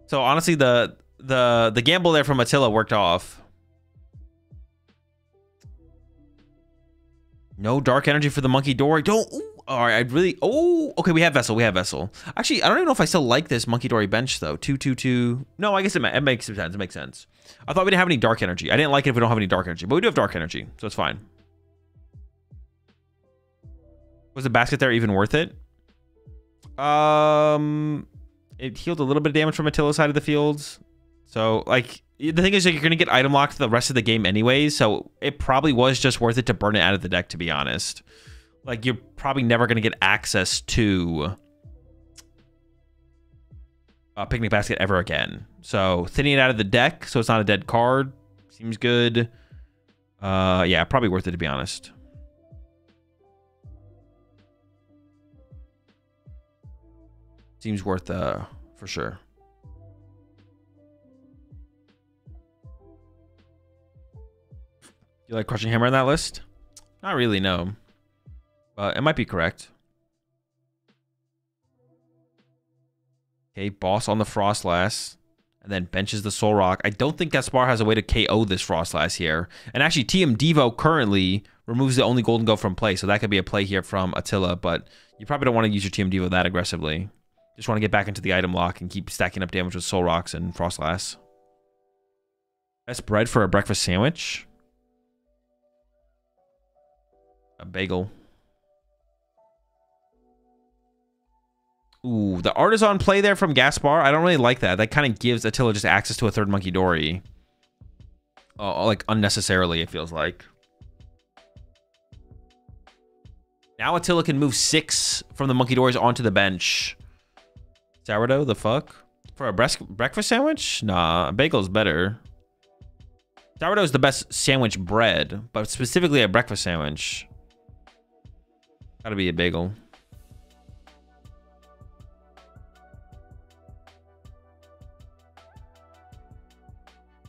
[SPEAKER 1] So honestly, the gamble there from Attila worked off. No dark energy for the Monkey Dory. Don't. Ooh, all right, I'd really. Oh, okay. We have Vessel. We have Vessel. Actually, I don't even know if I still like this Monkey Dory bench though. 2/2/2. No, I guess it makes sense. It makes sense. I thought we didn't have any dark energy. I didn't like it if we don't have any dark energy, but we do have dark energy, so it's fine. Was the basket there even worth it? It healed a little bit of damage from Attila's side of the field. So, like, the thing is, like, you're going to get item locked the rest of the game anyways, so it probably was just worth it to burn it out of the deck, to be honest. Like, you're probably never going to get access to a Picnic Basket ever again. So, thinning it out of the deck so it's not a dead card seems good. Yeah, probably worth it, to be honest. Seems worth for sure. You like Crushing Hammer on that list? Not really, no. But it might be correct. Okay, Boss on the Frostlass. And then benches the Soul Rock. I don't think Gaspar has a way to KO this Frostlass here. And actually, TM Devo currently removes the only Golden Go from play. So that could be a play here from Attila. But you probably don't want to use your TM Devo that aggressively. Just want to get back into the item lock and keep stacking up damage with Soul Rocks and Frostlass. Best bread for a breakfast sandwich? A bagel. Ooh, the Artisan play there from Gaspar. I don't really like that. That kind of gives Attila just access to a third Monkey Dory. Like, unnecessarily, it feels like. Now Attila can move 6 from the Monkey Dories onto the bench. Sourdough, the fuck? For a breakfast sandwich? Nah, a bagel's better. Sourdough's the best sandwich bread, but specifically a breakfast sandwich. Gotta be a bagel.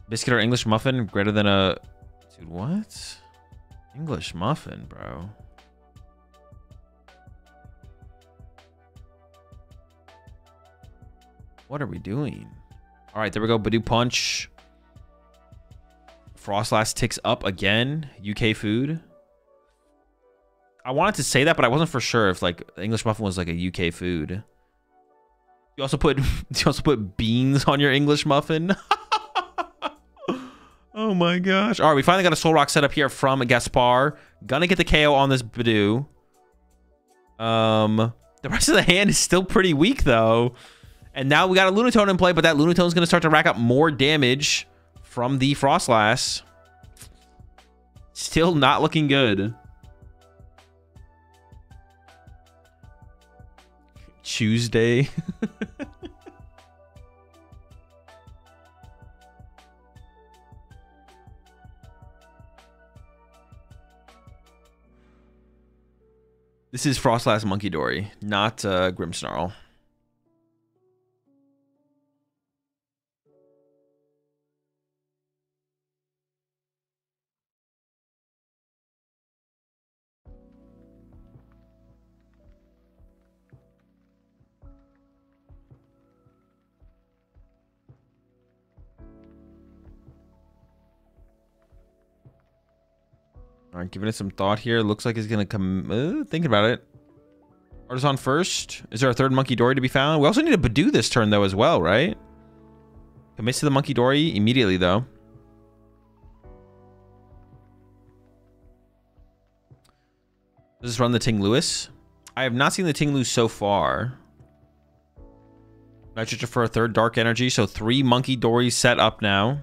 [SPEAKER 1] Biscuit or English muffin greater than a... Dude, what? English muffin, bro. What are we doing? All right, there we go. Badoo Punch. Frostlass ticks up again. UK food. I wanted to say that, but I wasn't for sure if like English muffin was like a UK food. You also put beans on your English muffin. Oh my gosh. All right, we finally got a Soul Rock set up here from Gaspar. Gonna get the KO on this Badoo. The rest of the hand is still pretty weak though. And now we got a Lunatone in play, but that Lunatone's going to start to rack up more damage from the Frostlass. Still not looking good. Tuesday. This is Frostlass Monkey Dory, not Grimmsnarl. All right, giving it some thought here. Looks like he's going to come... thinking about it. Artisan first. Is there a third Monkey Dory to be found? We also need a Badoo this turn, though, as well, right? Commits to the Monkey Dory immediately, though. Does this run the Ting Lewis? I have not seen the Ting Lewis so far. Nitrogen for a third Dark Energy, so 3 Monkey Dories set up now.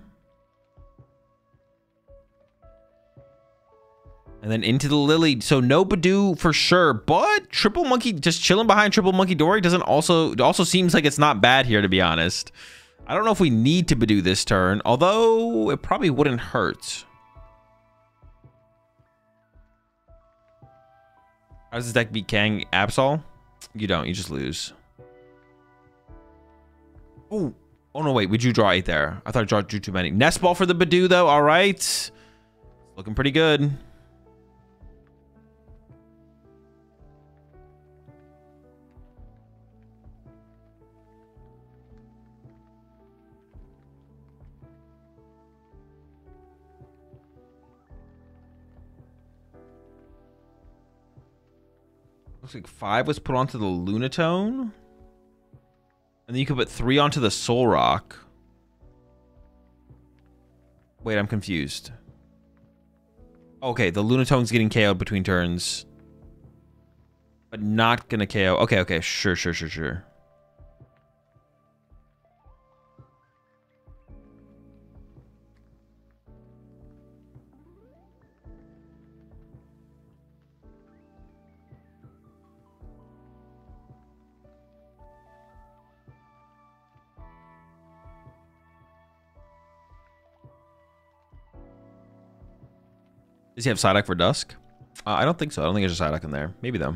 [SPEAKER 1] And then into the Lily. So no Badoo for sure, but triple Monkey, just chilling behind triple Monkey Dory doesn't also, it also seems like it's not bad here, to be honest. I don't know if we need to Badoo this turn, although it probably wouldn't hurt. How does this deck beat Kang Absol? You don't, you just lose. Oh, oh no, wait, we drew draw 8 there. I thought I drew too many. Nest Ball for the Badoo though, all right. Looking pretty good. Looks like 5 was put onto the Lunatone. And then you could put 3 onto the Soul Rock. Wait, I'm confused. Okay, the Lunatone's getting KO'd between turns. But not gonna KO. Okay, okay, sure. Does he have Psyduck for Dusk? I don't think so. I don't think there's a Psyduck in there. Maybe though.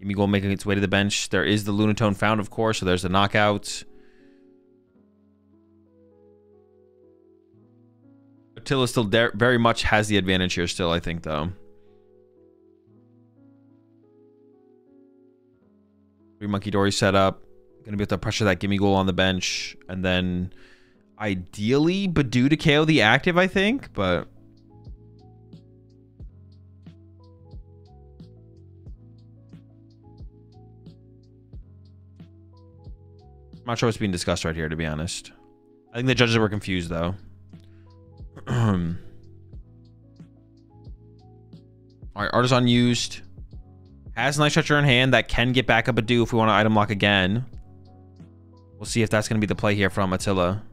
[SPEAKER 1] Gimmighoul making its way to the bench. There is the Lunatone found, of course, so there's the knockout. Attila still very much has the advantage here still, I think, though. 3 Monkey Dory set up. Gonna be able to pressure that Gimmighoul on the bench. And then ideally Badoo to KO the active, I think, but I'm not sure what's being discussed right here, to be honest. I think the judges were confused, though. Alright, Artisan used. Has Night Stretcher in hand. That can get back up a do if we want to item lock again. We'll see if that's going to be the play here from Attila.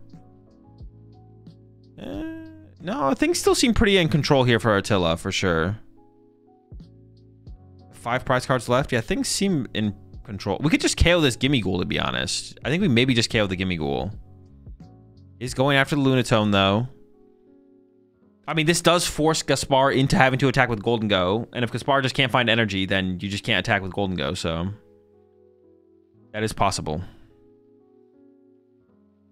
[SPEAKER 1] No, things still seem pretty in control here for Attila, for sure. 5 prize cards left. Yeah, things seem in control. We could just KO this Gimmighoul, to be honest. I think we maybe just KO the Gimmighoul. He's going after the Lunatone, though. I mean, this does force Gaspar into having to attack with Golden Go. And if Gaspar just can't find energy, then you just can't attack with Golden Go, so that is possible.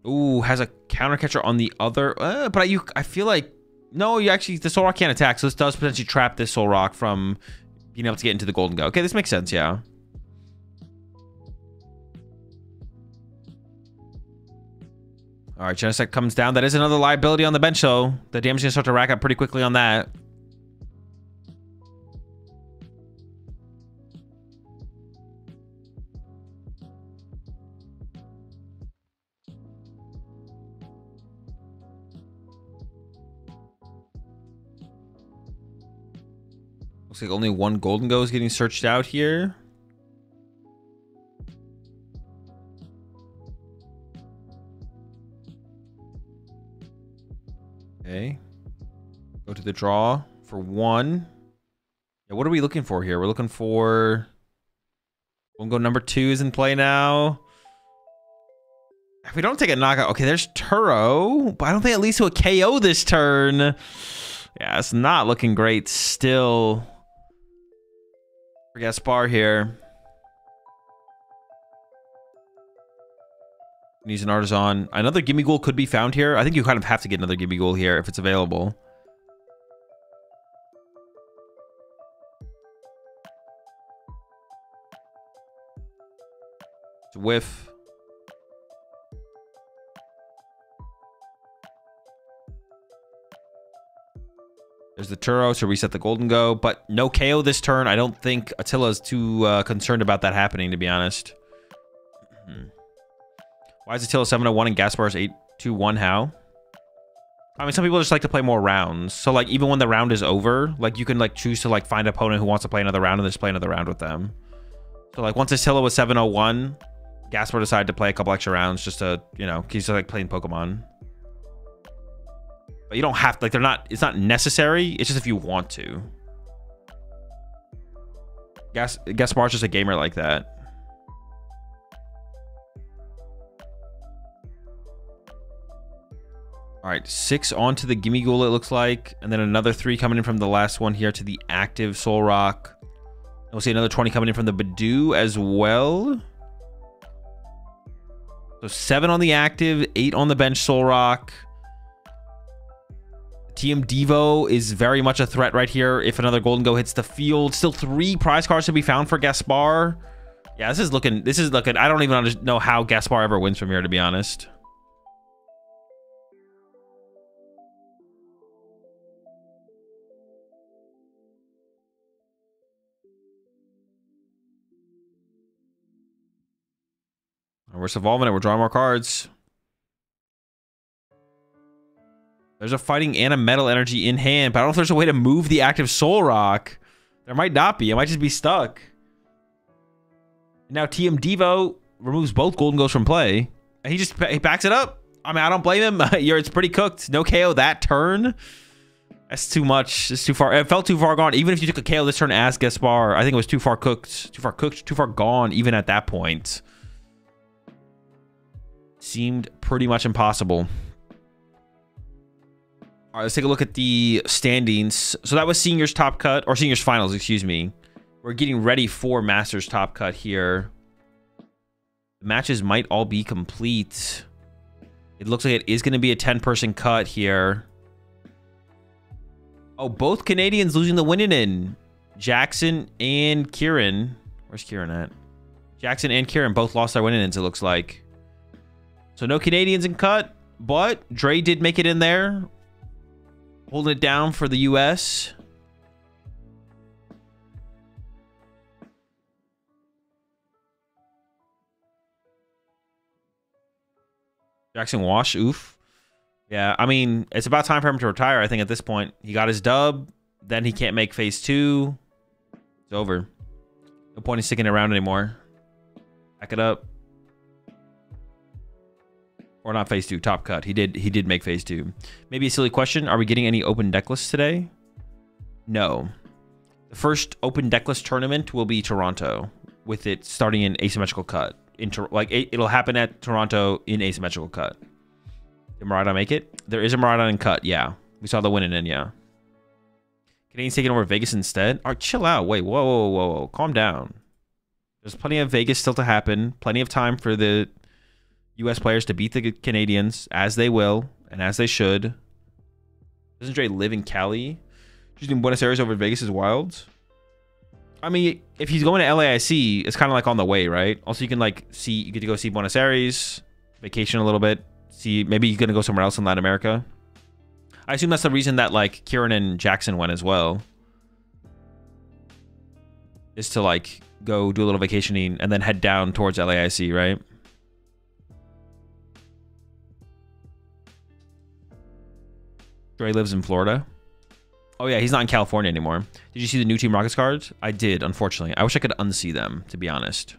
[SPEAKER 1] Ooh, has a counter catcher on the other. But I feel like... No, you actually... The Soul Rock can't attack, so this does potentially trap this Soul Rock from being able to get into the Golden Go. Okay, this makes sense, yeah. Alright, Genesect comes down. That is another liability on the bench, though. The damage is going to start to rack up pretty quickly on that. Looks like only 1 Golden Go is getting searched out here. Okay. Go to the draw for 1. Yeah, what are we looking for here? We're looking for... Golden Go number 2 is in play now. If we don't take a knockout... Okay, there's Turo, but I don't think it leads to a KO this turn. Yeah, it's not looking great still for Gaspar here. Needs an Artisan. Another Gimmighoul could be found here. I think you kind of have to get another Gimmighoul here if it's available. It's a whiff. There's the Turo to reset the Golden Go, but no KO this turn. I don't think Attila's too concerned about that happening, to be honest. Why is Attila 701 and Gaspar's 821? How? I mean, some people just like to play more rounds. So, like, even when the round is over, like, you can, like, choose to, like, find an opponent who wants to play another round and just play another round with them. So, like, once Attila was 701, Gaspar decided to play a couple extra rounds just to, you know, he's, like, playing Pokemon. But you don't have to, like, they're not, it's not necessary. It's just if you want to. Gaspar's just a gamer like that. All right, 6 onto the Gimmighoul, it looks like. And then another 3 coming in from the last one here to the active Soul Rock. And we'll see another 20 coming in from the Badoo as well. So 7 on the active, 8 on the bench Soul Rock. TM Devo is very much a threat right here if another Golden Go hits the field. Still 3 prize cards to be found for Gaspar. Yeah, this is looking, I don't even know how Gaspar ever wins from here, to be honest. we're evolving it. We're drawing more cards. There's a fighting and a metal energy in hand, but I don't know if there's a way to move the active Soul Rock. There might not be. It might just be stuck. Now TM Devo removes both Golden Ghosts from play. And he backs it up. I mean, I don't blame him. It's pretty cooked. No KO that turn. That's too much. It's too far. It felt too far gone. Even if you took a KO this turn as Gaspar, I think it was too far cooked. Too far cooked. Too far gone even at that point. Seemed pretty much impossible. All right, let's take a look at the standings. So that was Seniors Top Cut, or Seniors Finals, excuse me. We're getting ready for Masters Top Cut here. The matches might all be complete. It looks like it is going to be a 10-person cut here. Oh, both Canadians losing the winning in. Jackson and Kieran. Where's Kieran at? Jackson and Kieran both lost their winning ins, it looks like. So no Canadians in cut, but Dre did make it in there. Holding it down for the U.S. Jackson Wash, oof. Yeah, I mean, it's about time for him to retire, I think, at this point. He got his dub, then he can't make phase 2. It's over. No point in sticking around anymore. Back it up. Or not phase 2, top cut. He did make phase 2. Maybe a silly question. Are we getting any open deck lists today? No. The first open deck list tournament will be Toronto, with it starting in asymmetrical cut. It'll happen at Toronto in asymmetrical cut. Did Maraudon make it? There is a Maraudon in cut, yeah. We saw the winning in, yeah. Canadians taking over Vegas instead? All right, chill out. Wait, whoa. Calm down. There's plenty of Vegas still to happen. Plenty of time for the U.S. players to beat the Canadians, as they will, and as they should. Doesn't Dre live in Cali? Choosing Buenos Aires over Vegas is wild. I mean, if he's going to LAIC, it's kind of like on the way, right? Also, you can you get to go see Buenos Aires, vacation a little bit, see, maybe you're going to go somewhere else in Latin America. I assume that's the reason that Kieran and Jackson went as well. Is to go do a little vacationing and then head down towards LAIC, right? Dre lives in Florida. Oh yeah, he's not in California anymore. Did you see the new Team Rockets cards? I did, unfortunately. I wish I could unsee them, to be honest.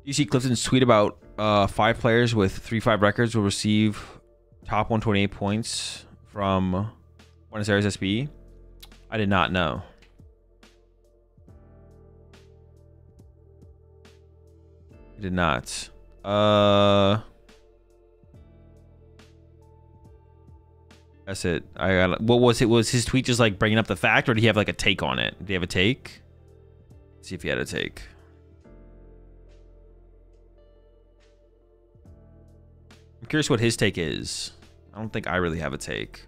[SPEAKER 1] You see Clifton's tweet about 5 players with 3-5 records will receive top 128 points from Buenos Aires SPE. I did not know. I did not. That's it. I got. What was it? Was his tweet just bringing up the fact, or did he have a take on it? Did he have a take? Let's see if he had a take. I'm curious what his take is. I don't think I really have a take.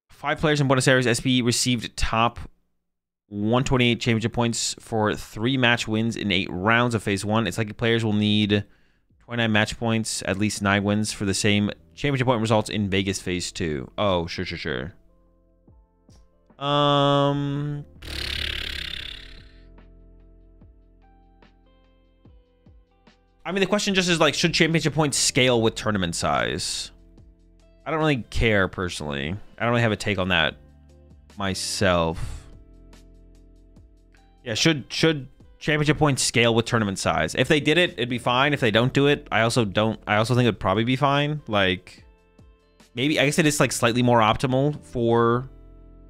[SPEAKER 1] Five players in Buenos Aires SPE received top 128 championship points for 3 match wins in 8 rounds of phase 1. It's like players will need 29 match points, at least 9 wins for the same championship point results in Vegas phase 2. Oh, sure. I mean, the question just is should championship points scale with tournament size? I don't really care personally. I don't really have a take on that myself. Yeah, should championship points scale with tournament size? If they did it, it'd be fine. If they don't do it, I also think it'd probably be fine. Maybe I guess it is slightly more optimal for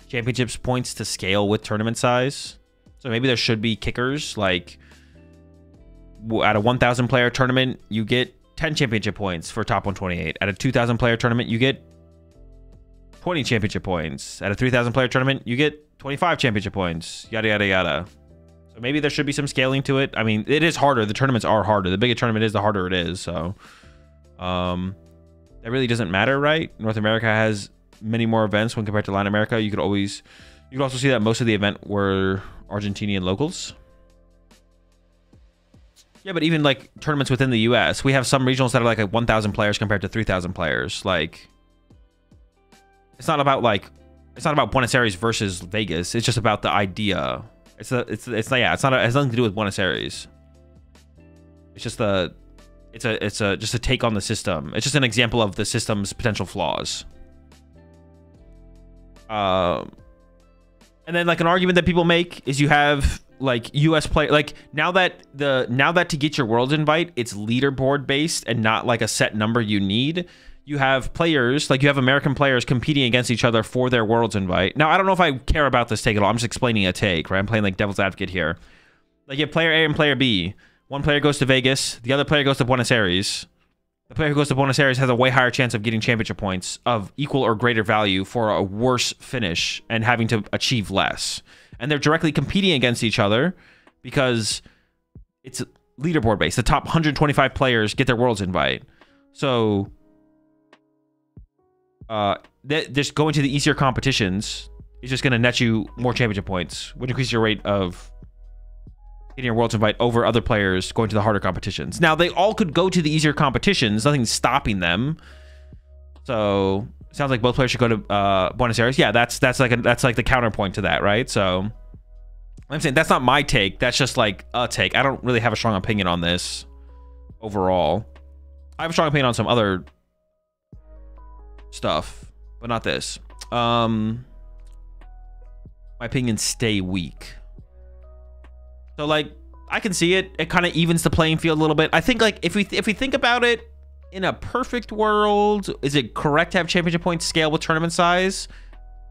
[SPEAKER 1] championships points to scale with tournament size. So maybe there should be kickers at a 1,000 player tournament, you get 10 championship points for top 128. At a 2,000 player tournament, you get 20 championship points. At a 3,000 player tournament, you get 25 championship points. Yada, yada, yada. So maybe there should be some scaling to it. I mean, it is harder. The tournaments are harder. The bigger tournament is, the harder it is. So that really doesn't matter, right? North America has many more events when compared to Latin America. You could also see that most of the event were Argentinian locals. Yeah, but even like tournaments within the US, we have some regionals that are like 1,000 players compared to 3,000 players. Like, it's not about Buenos Aires versus Vegas. It's just about the idea. It has nothing to do with Buenos Aires. It's just just a take on the system. It's just an example of the system's potential flaws. And then like an argument that people make is you have like US play, like now that to get your world invite, it's leaderboard based and not like a set number you need. You have players, like you have American players competing against each other for their world's invite. Now, I don't know if I care about this take at all. I'm just explaining a take, right? I'm playing like devil's advocate here. Like you have player A and player B. One player goes to Vegas. The other player goes to Buenos Aires. The player who goes to Buenos Aires has a way higher chance of getting championship points of equal or greater value for a worse finish and having to achieve less. And they're directly competing against each other because it's leaderboard based. The top 125 players get their world's invite. So just going to the easier competitions is just going to net you more championship points, which increases your rate of getting your world's invite over other players going to the harder competitions. Now, they all could go to the easier competitions. Nothing's stopping them. So it sounds like both players should go to Buenos Aires. Yeah, that's like the counterpoint to that, right? So I'm saying that's not my take. That's just like a take. I don't really have a strong opinion on this overall. I have a strong opinion on some other stuff, but not this. My opinions stay weak. So like I can see it. It kind of evens the playing field a little bit. I think like if we think about it in a perfect world, is it correct to have championship points scale with tournament size?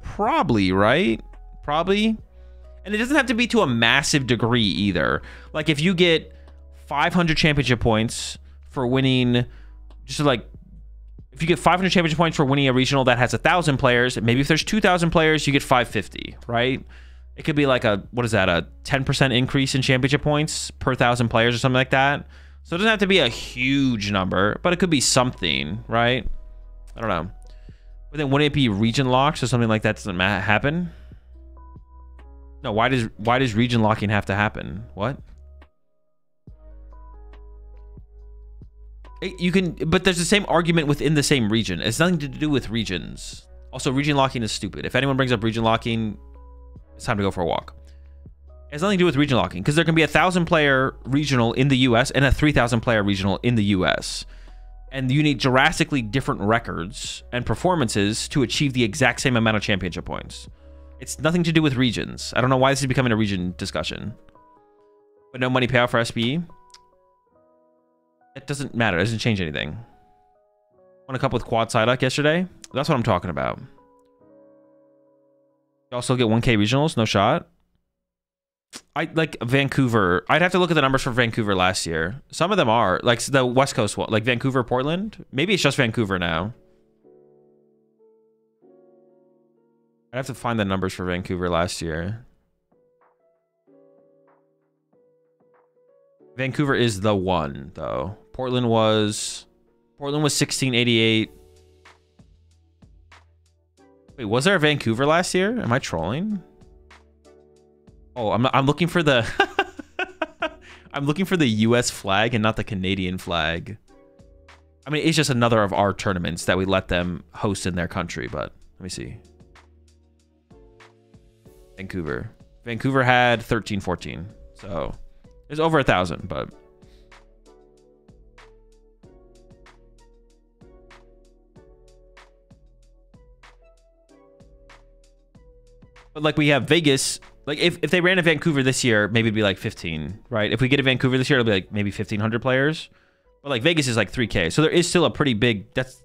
[SPEAKER 1] Probably, right? Probably. And it doesn't have to be to a massive degree either. Like if you get 500 championship points for winning, just like if you get 500 championship points for winning a regional that has 1,000 players, maybe if there's 2,000 players, you get 550, right? It could be like a, what is that, a 10% increase in championship points per 1,000 players or something like that. So it doesn't have to be a huge number, but it could be something, right? I don't know. But then wouldn't it be region locked so something like that doesn't happen? No, why does region locking have to happen? What? You can, but there's the same argument within the same region. It's nothing to do with regions. Also, region locking is stupid. If anyone brings up region locking, it's time to go for a walk. It has nothing to do with region locking because there can be a 1,000-player regional in the US and a 3,000-player regional in the US. And you need drastically different records and performances to achieve the exact same amount of championship points. It's nothing to do with regions. I don't know why this is becoming a region discussion. But no money payout for SPE? It doesn't matter. It doesn't change anything. Won a cup with quad Psyduck yesterday? That's what I'm talking about. You also get 1K regionals, no shot. I like Vancouver. I'd have to look at the numbers for Vancouver last year. Some of them are like the West Coast one, like Vancouver, Portland. Maybe it's just Vancouver now. I'd have to find the numbers for Vancouver last year. Vancouver is the one though. Portland was 1688. Wait, was there a Vancouver last year? Am I trolling? Oh, I'm looking for the I'm looking for the US flag and not the Canadian flag. I mean, it's just another of our tournaments that we let them host in their country, but let me see. Vancouver. Vancouver had 1314. So it's over 1,000, but like we have Vegas. Like if they ran a Vancouver this year, maybe it'd be like 15, right? If we get a Vancouver this year, it'll be like maybe 1,500 players. But like Vegas is like 3K. So there is still a pretty big, that's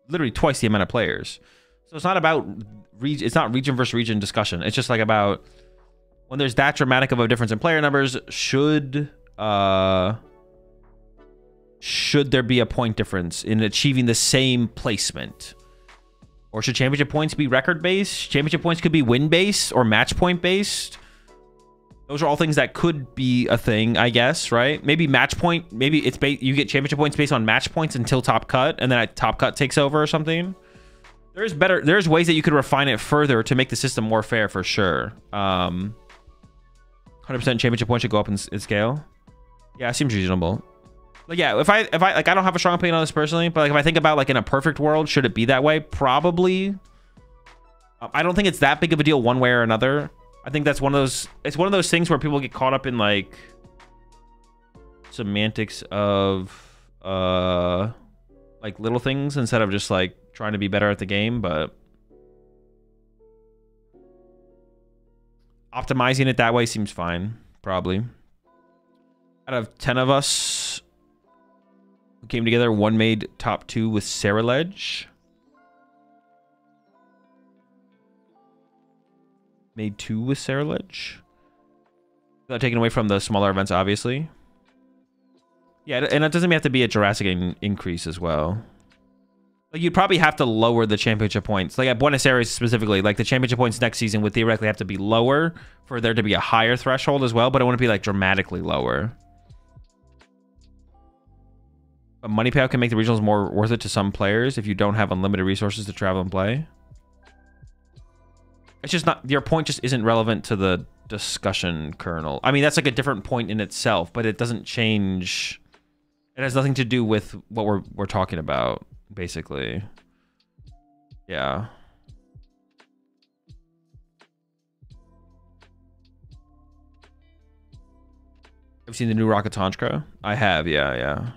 [SPEAKER 1] literally twice the amount of players. So it's not about, it's not region versus region discussion. It's just like about when there's that dramatic of a difference in player numbers, should there be a point difference in achieving the same placement? Or should championship points be record-based? Championship points could be win-based or match point-based. Those are all things that could be a thing, I guess, right? Maybe match point. Maybe it's you get championship points based on match points until top cut, and then top cut takes over or something. There's ways that you could refine it further to make the system more fair for sure. 100% championship points should go up in scale. Yeah, it seems reasonable. Like, yeah, if I like, I don't have a strong opinion on this personally, but like, if I think about like in a perfect world, should it be that way? Probably. I don't think it's that big of a deal one way or another. I think that's one of those. It's one of those things where people get caught up in like semantics of like little things instead of just like trying to be better at the game, but optimizing it that way seems fine, probably. Out of 10 of us who came together, one made top 2 with Sarah Ledge. Made 2 with Sarah Ledge. Without taking away from the smaller events, obviously. Yeah, and it doesn't have to be a drastic increase as well. Like, you'd probably have to lower the championship points. Like at Buenos Aires specifically, like the championship points next season would theoretically have to be lower for there to be a higher threshold as well, but it wouldn't be like dramatically lower. But money payout can make the regionals more worth it to some players if you don't have unlimited resources to travel and play. It's just not, your point just isn't relevant to the discussion kernel. I mean, that's like a different point in itself, but it doesn't change. It has nothing to do with what we're talking about, basically. Yeah. Have you seen the new Rocket Tantra? I have, yeah.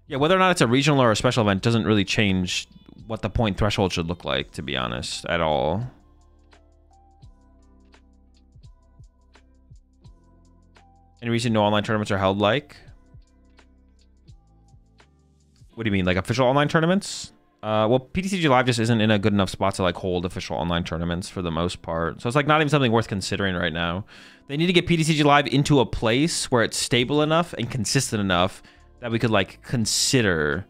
[SPEAKER 1] Yeah, whether or not it's a regional or a special event doesn't really change what the point threshold should look like, to be honest, at all. Any reason no online tournaments are held like? What do you mean, like official online tournaments? Well, PTCG Live just isn't in a good enough spot to like hold official online tournaments for the most part. So it's like not even something worth considering right now. They need to get PTCG Live into a place where it's stable enough and consistent enough that we could like consider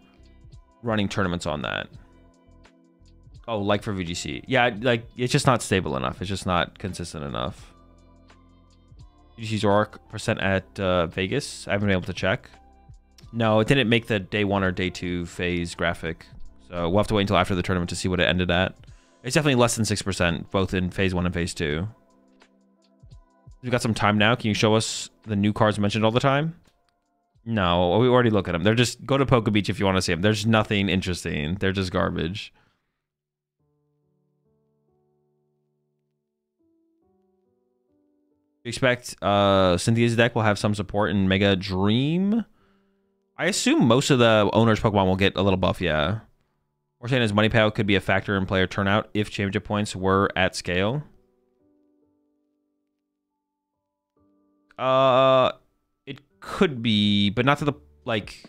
[SPEAKER 1] running tournaments on that. Oh, like for VGC. Yeah, like it's just not stable enough. It's just not consistent enough. VGC's ORC percent at Vegas. I haven't been able to check. No, it didn't make the day 1 or day 2 phase graphic. So we'll have to wait until after the tournament to see what it ended at. It's definitely less than 6%, both in phase 1 and phase 2. We've got some time now. Can you show us the new cards mentioned all the time? No, we already look at them. They're just, go to Poke Beach if you want to see them. There's nothing interesting. They're just garbage. You expect Cynthia's deck will have some support in Mega Dream? I assume most of the owners' Pokemon will get a little buff, yeah. We're saying as money payout could be a factor in player turnout if championship points were at scale. It could be, but not to the, like...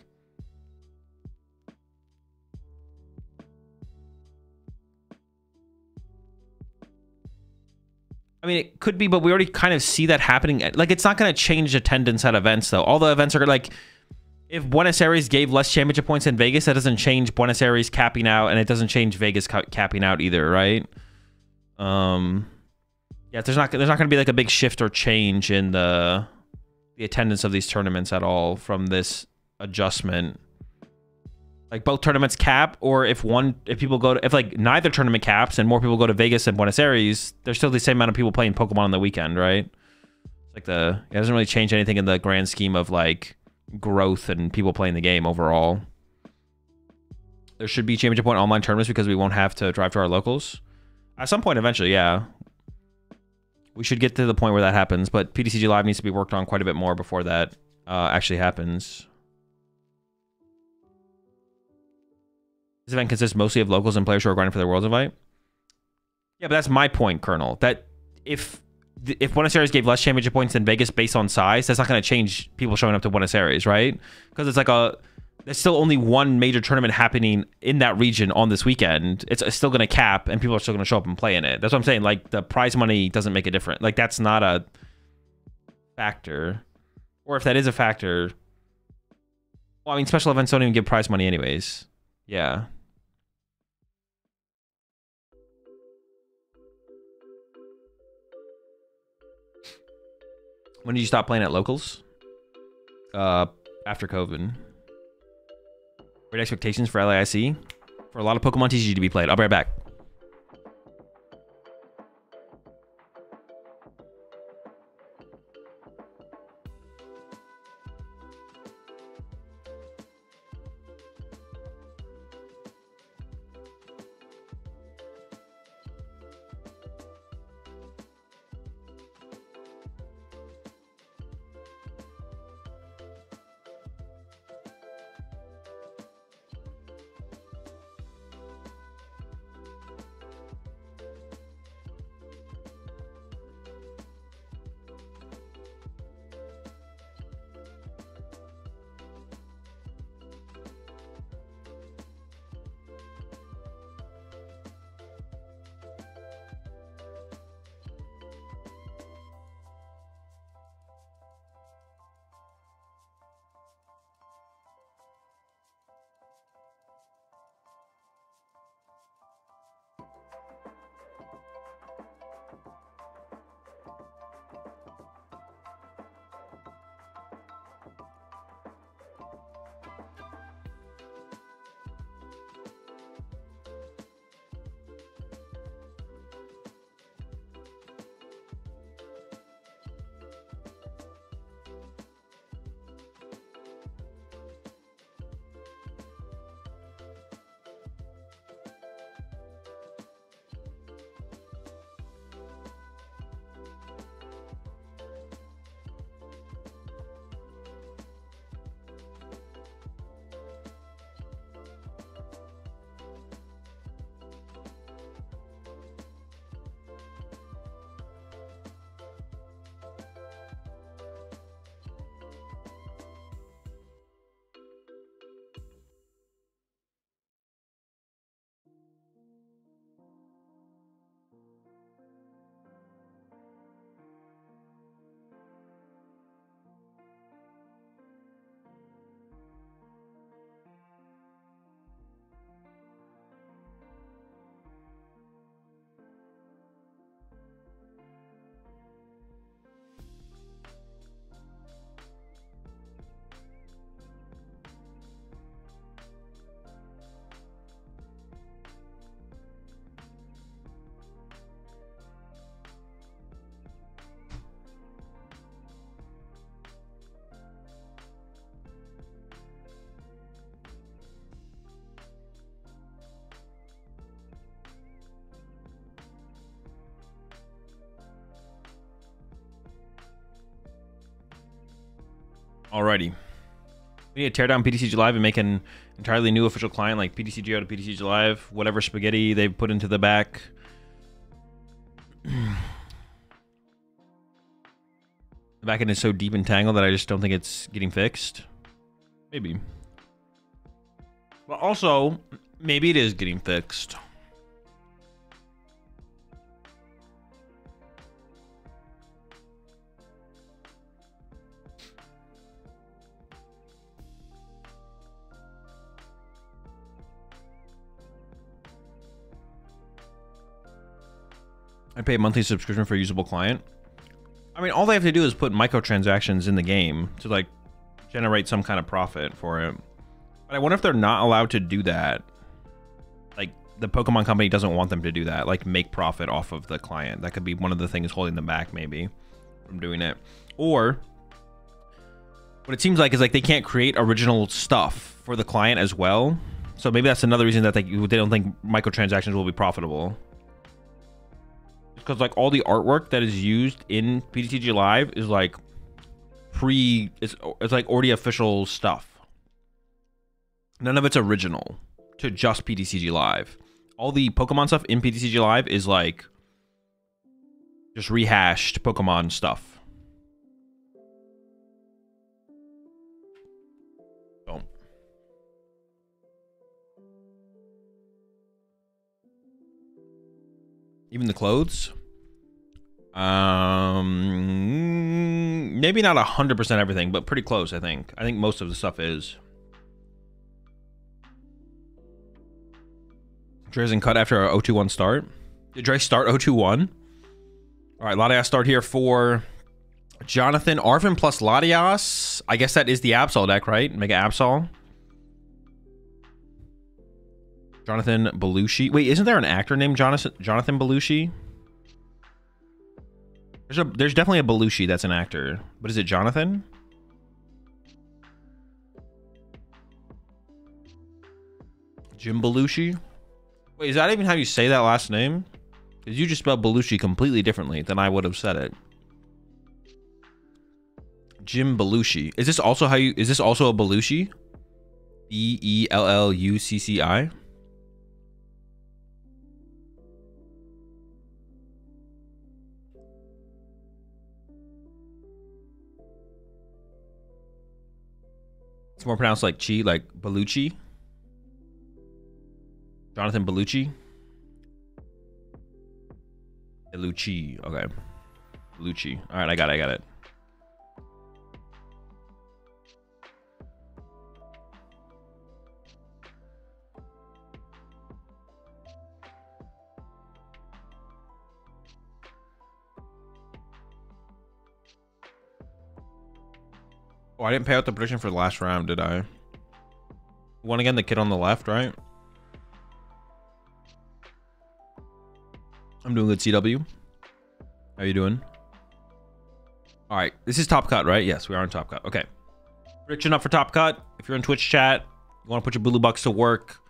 [SPEAKER 1] I mean, it could be, but we already kind of see that happening. Like, it's not going to change attendance at events, though. All the events are like... If Buenos Aires gave less championship points in Vegas, that doesn't change Buenos Aires capping out, and it doesn't change Vegas capping out either, right? Yeah, there's not going to be like a big shift or change in the attendance of these tournaments at all from this adjustment. Like both tournaments cap, or if people go to, if like neither tournament caps and more people go to Vegas and Buenos Aires, there's still the same amount of people playing Pokemon on the weekend, right? Like it doesn't really change anything in the grand scheme of like growth and people playing the game overall. There should be championship point online tournaments because we won't have to drive to our locals. At some point eventually, yeah. We should get to the point where that happens, but PTCG Live needs to be worked on quite a bit more before that actually happens. This event consists mostly of locals and players who are grinding for their Worlds invite. Yeah, but that's my point, Colonel. That if Buenos Aires gave less championship points than Vegas based on size, that's not going to change people showing up to Buenos Aires, right? Because it's like there's still only one major tournament happening in that region on this weekend. It's still going to cap, and people are still going to show up and play in it. That's what I'm saying. Like, the prize money doesn't make a difference. Like, that's not a factor. Or if that is a factor... Well, I mean, special events don't even give prize money anyways. Yeah. When did you stop playing at locals? After COVID. Great expectations for LAIC? For a lot of Pokemon TCG to be played. I'll be right back. Alrighty. We need to tear down PTCG Live and make an entirely new official client like PTCG out of PTCG Live. Whatever spaghetti they put into the back. The back end is so deep and tangled that I just don't think it's getting fixed. Maybe. But also, maybe it is getting fixed. I pay a monthly subscription for a usable client. I mean, all they have to do is put microtransactions in the game to like generate some kind of profit for it. But I wonder if they're not allowed to do that. Like the Pokemon company doesn't want them to do that, like make profit off of the client. That could be one of the things holding them back maybe from doing it. Or what it seems like is like they can't create original stuff for the client as well. So maybe that's another reason that they don't think microtransactions will be profitable. Because like all the artwork that is used in PTCG Live is like it's like already official stuff. None of it's original to just PTCG Live. All the Pokemon stuff in PTCG Live is like just rehashed Pokemon stuff. So even the clothes. Maybe not 100% everything, but pretty close, I think. I think most of the stuff is. Dre isn't cut after a 0-2-1 start. Did Dre start 0-2-1? All right, Latias start here for Jonathan, Arvin plus Latias. I guess that is the Absol deck, right? Mega Absol. Jonathan Belushi. Wait, isn't there an actor named Jonathan Belushi? There's definitely a Belushi that's an actor. But is it Jonathan? Jim Belushi? Wait, is that even how you say that last name? Because you just spelled Belushi completely differently than I would have said it. Jim Belushi. Is this also how you... Is this also a Belushi? B-E-L-L-U-C-C-I? It's more pronounced like chi, like Belushi. Jonathan Belushi. Belushi. Okay. Belushi. All right, I got it. Oh, I didn't pay out the prediction for the last round, did I? One again, the kid on the left, right? I'm doing good, CW. How you doing? All right, this is Top Cut, right? Yes, we are on Top Cut. Okay. Prediction up for Top Cut. If you're in Twitch chat, you want to put your Bulu Bucks to work.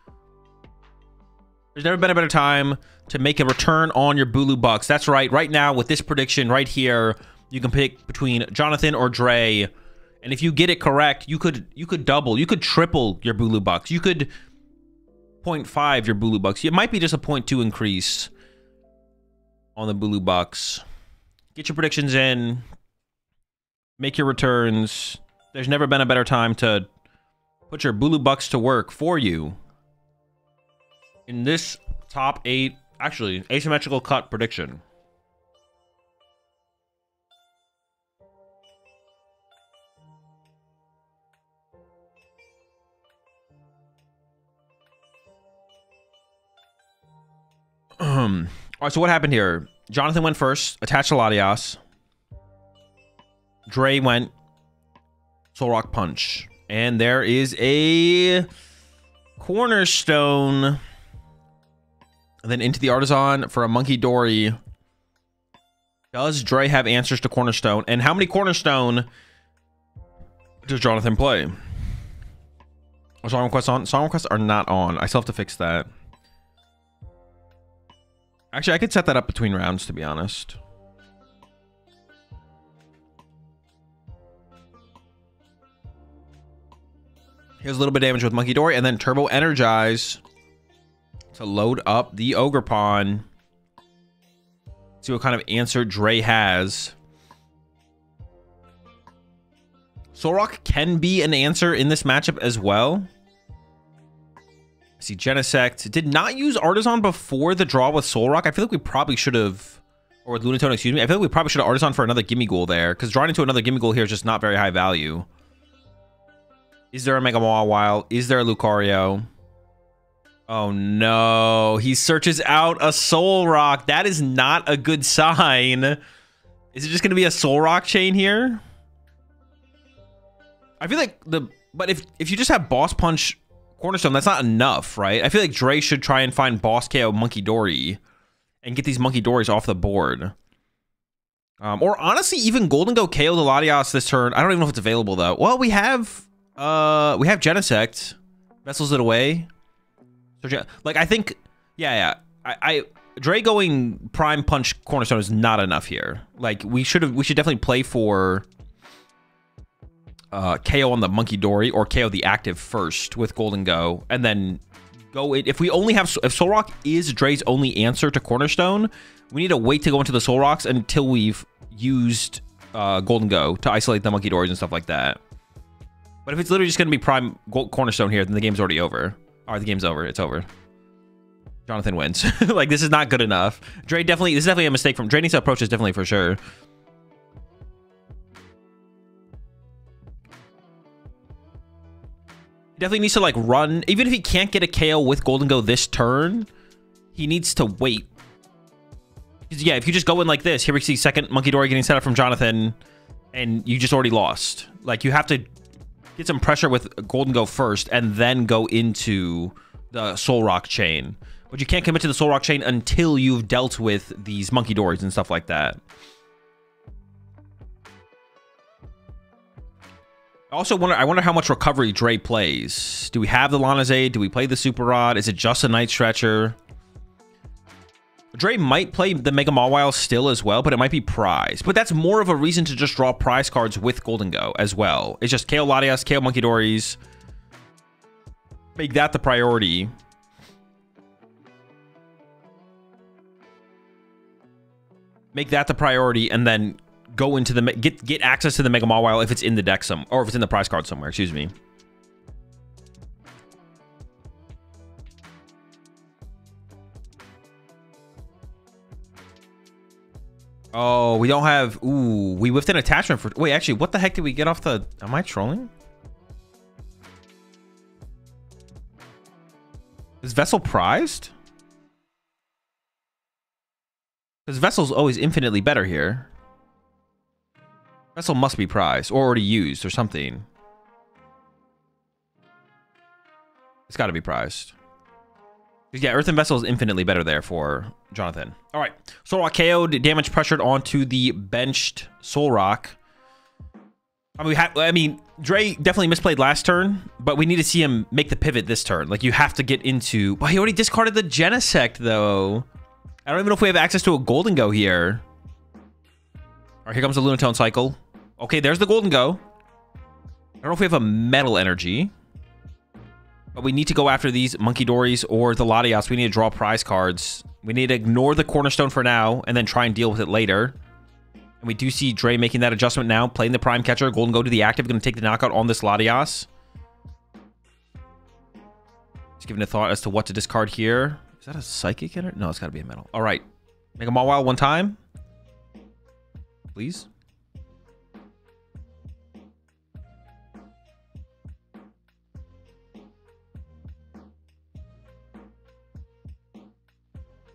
[SPEAKER 1] There's never been a better time to make a return on your Bulu Bucks. That's right. Right now, with this prediction right here, you can pick between Jonathan or Dre. And if you get it correct, you could double, you could triple your Bulu Bucks. You could 0.5 your Bulu Bucks. It might be just a 0.2 increase on the Bulu Bucks. Get your predictions in. Make your returns. There's never been a better time to put your Bulu Bucks to work for you. In this top 8, actually, asymmetrical cut prediction. All right, so what happened here? Jonathan went first, attached to Latias. Dre went Solrock Punch. And there is a Cornerstone. And then into the Artisan for a Monkey Dory. Does Dre have answers to Cornerstone? And how many Cornerstone does Jonathan play? Are song requests on? Song requests are not on. I still have to fix that. Actually, I could set that up between rounds, to be honest. Here's a little bit of damage with Monkey Dory, and then Turbo Energize to load up the Ogre Pawn. See what kind of answer Dre has. Solrock can be an answer in this matchup as well. I see Genesect. Did not use Artisan before the draw with Solrock. I feel like we probably should have, or with Lunatone, excuse me. I feel like we probably should have Artisan for another Gimme Ghoul there, because drawing into another Gimme Ghoul here is just not very high value. Is there a Mega Mawile? Is there a Lucario? Oh no, he searches out a Solrock. That is not a good sign. Is it just going to be a Solrock chain here? I feel like but if you just have Boss Punch Cornerstone, that's not enough, right? I feel like Dre should try and find Boss KO Monkey Dory and get these Monkey Dories off the board. Or honestly, even Golden Go KO the Latias this turn. I don't even know if it's available though. Well, we have Genesect. Vessels it away. Like, I think, yeah. Dre going Prime Punch Cornerstone is not enough here. Like, we should definitely play for KO on the Monkey Dory or KO the active first with Golden Go, and then go in. If we only have, if Solrock is Dre's only answer to Cornerstone, we need to wait to go into the Solrocks until we've used Golden Go to isolate the Monkey Dories and stuff like that. But if it's literally just going to be Prime Cornerstone here, then the game's already over. All right, the game's over. It's over. Jonathan wins. Like, this is not good enough. Dre definitely, this is definitely a mistake from Dre. Needs to approach this definitely for sure. Definitely needs to like run. Even if he can't get a KO with Golden Go this turn, he needs to wait. Yeah, if you just go in like this, here we see second Monkey Dory getting set up from Jonathan. and you just already lost. Like, you have to get some pressure with Golden Go first and then go into the Soul Rock chain. But you can't commit to the Soul Rock chain until you've dealt with these Monkey Dories and stuff like that. I wonder how much recovery Dre plays. Do we have the Lana's Aid? Do we play the Super Rod? Is it just a Night Stretcher? Dre might play the Mega Mawile still as well, but it might be prize. But that's more of a reason to just draw prize cards with Golden Go as well. It's just KO Latias, KO Monkey Dories. Make that the priority. Make that the priority, and then go into the get access to the Mega Mawile if it's in the deck or if it's in the prize card somewhere. Excuse me. Oh, we don't have... Ooh, we whiffed an attachment for... Wait, actually, what the heck did we get off the... Am I trolling? Is Vessel prized? Because Vessel's always infinitely better here. Vessel must be prized or already used or something. It's got to be prized. Yeah, Earthen Vessel is infinitely better there for Jonathan. All right. Soul Rock KO'd, damage pressured onto the benched Soul Rock. I mean, Dre definitely misplayed last turn, but we need to see him make the pivot this turn. Like, you have to get into... Well, he already discarded the Genesect, though. I don't even know if we have access to a Golden Go here. All right, here comes the Lunatone Cycle. Okay, there's the Golden Go. I don't know if we have a Metal Energy. But we need to go after these Monkey Dories or the Latias. We need to draw prize cards. We need to ignore the Cornerstone for now and then try and deal with it later. And we do see Dre making that adjustment now, playing the Prime Catcher. Golden Go to the active, going to take the knockout on this Latias. Just giving a thought as to what to discard here. Is that a Psychic Energy? No, it's got to be a Metal. All right. Mega Mawile one time. Please.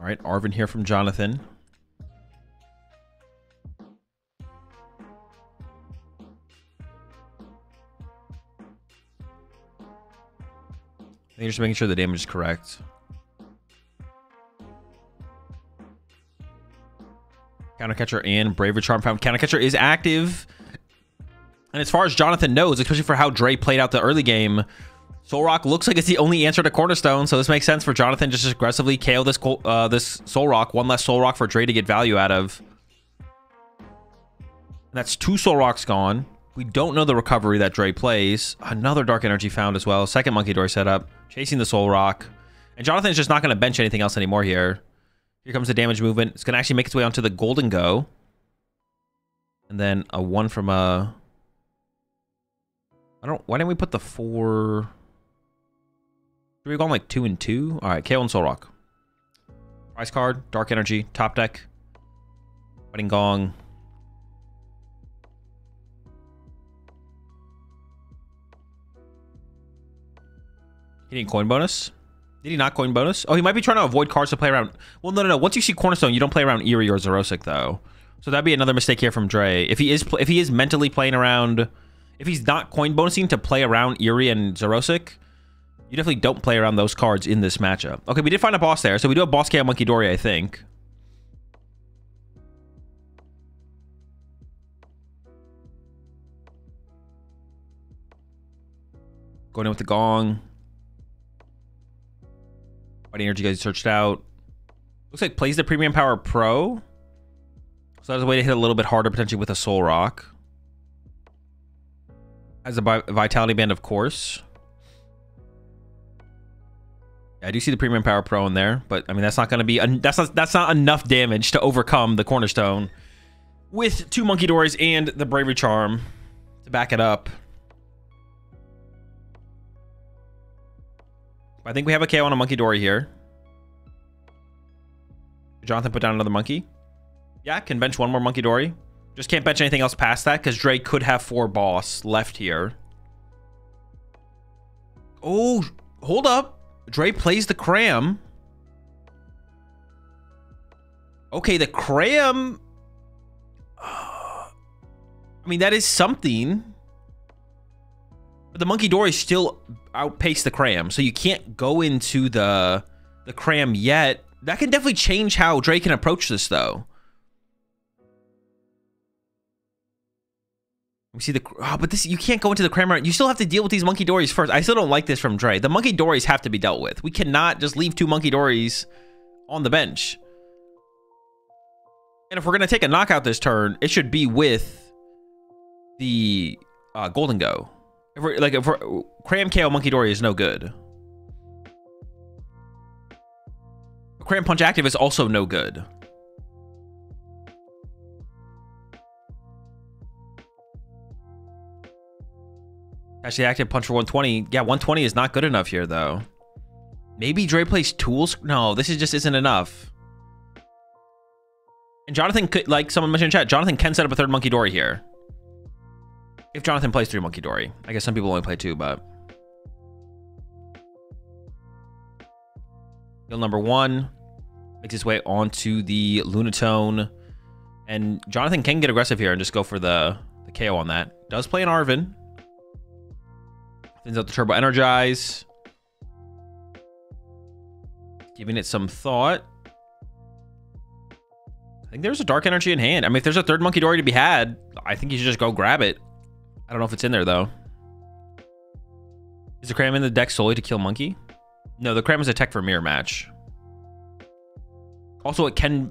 [SPEAKER 1] All right, Arvin here from Jonathan. I think just making sure the damage is correct. Countercatcher and Bravery Charm found. Countercatcher is active. And as far as Jonathan knows, especially for how Dre played out the early game, Soul Rock looks like it's the only answer to Cornerstone, so this makes sense for Jonathan just aggressively KO this this Soul Rock. One less Soul Rock for Dre to get value out of. And that's 2 Soul Rocks gone. We don't know the recovery that Dre plays. Another Dark Energy found as well. Second Monkey Door setup. Chasing the Soul Rock. And Jonathan's just not going to bench anything else anymore here. Here comes the damage movement. It's going to actually make its way onto the Golden Go. And then a 1 from a... Why didn't we put the 4... Should we go on like 2 and 2? All right, KO and Soul Rock. Prize card, Dark Energy, top deck. Wedding Gong. He didn't coin bonus. Did he not coin bonus? Oh, he might be trying to avoid cards to play around. Well, no. Once you see Cornerstone, you don't play around Eerie or Xerosic, though. So that'd be another mistake here from Dre. If he is mentally playing around, if he's not coin bonusing to play around Eerie and Xerosic, you definitely don't play around those cards in this matchup. Okay, we did find a boss there. So we do have boss KO Monkey Dory, I think. Going in with the Gong. Body Energy guys searched out. Looks like plays the Premium Power Pro. So that's a way to hit a little bit harder, potentially with a Soul Rock. Has a Vitality Band, of course. I do see the Premium Power Pro in there, but I mean that's not going to be that's not enough damage to overcome the Cornerstone with 2 Monkey Dories and the Bravery Charm to back it up. I think we have a KO on a Monkey Dory here. Jonathan put down another monkey. Yeah, can bench 1 more Monkey Dory. Just can't bench anything else past that because Dre could have 4 boss left here. Oh, hold up. Dre plays the Cram. Okay, the Cram... I mean, that is something. But the Monkey Dory still outpaced the Cram, so you can't go into the Cram yet. That can definitely change how Dre can approach this, though. We see the... Oh, but this... You can't go into the Cram round. You still have to deal with these Monkey Dories first. I still don't like this from Dre. The Monkey Dories have to be dealt with. We cannot just leave 2 Monkey Dories on the bench. And if we're going to take a knockout this turn, it should be with the Golden Go. If we're Cram KO Monkey Dory is no good. Cram Punch active is also no good. Actually, active punch for 120. Yeah, 120 is not good enough here, though. Maybe Dre plays tools. No, this just isn't enough. And Jonathan could, like someone mentioned in chat, Jonathan can set up a 3rd Monkey Dory here. If Jonathan plays 3 Monkey Dory. I guess some people only play 2, but... Skill number 1. Makes his way onto the Lunatone. And Jonathan can get aggressive here and just go for the KO on that. Does play an Arven. Thins out the Turbo Energize. Giving it some thought. I think there's a Dark Energy in hand. I mean, if there's a 3rd Monkey Dory to be had, I think you should just go grab it. I don't know if it's in there, though. Is the Cram in the deck solely to kill Monkey? No, the Cram is a tech for Mirror Match. Also, it can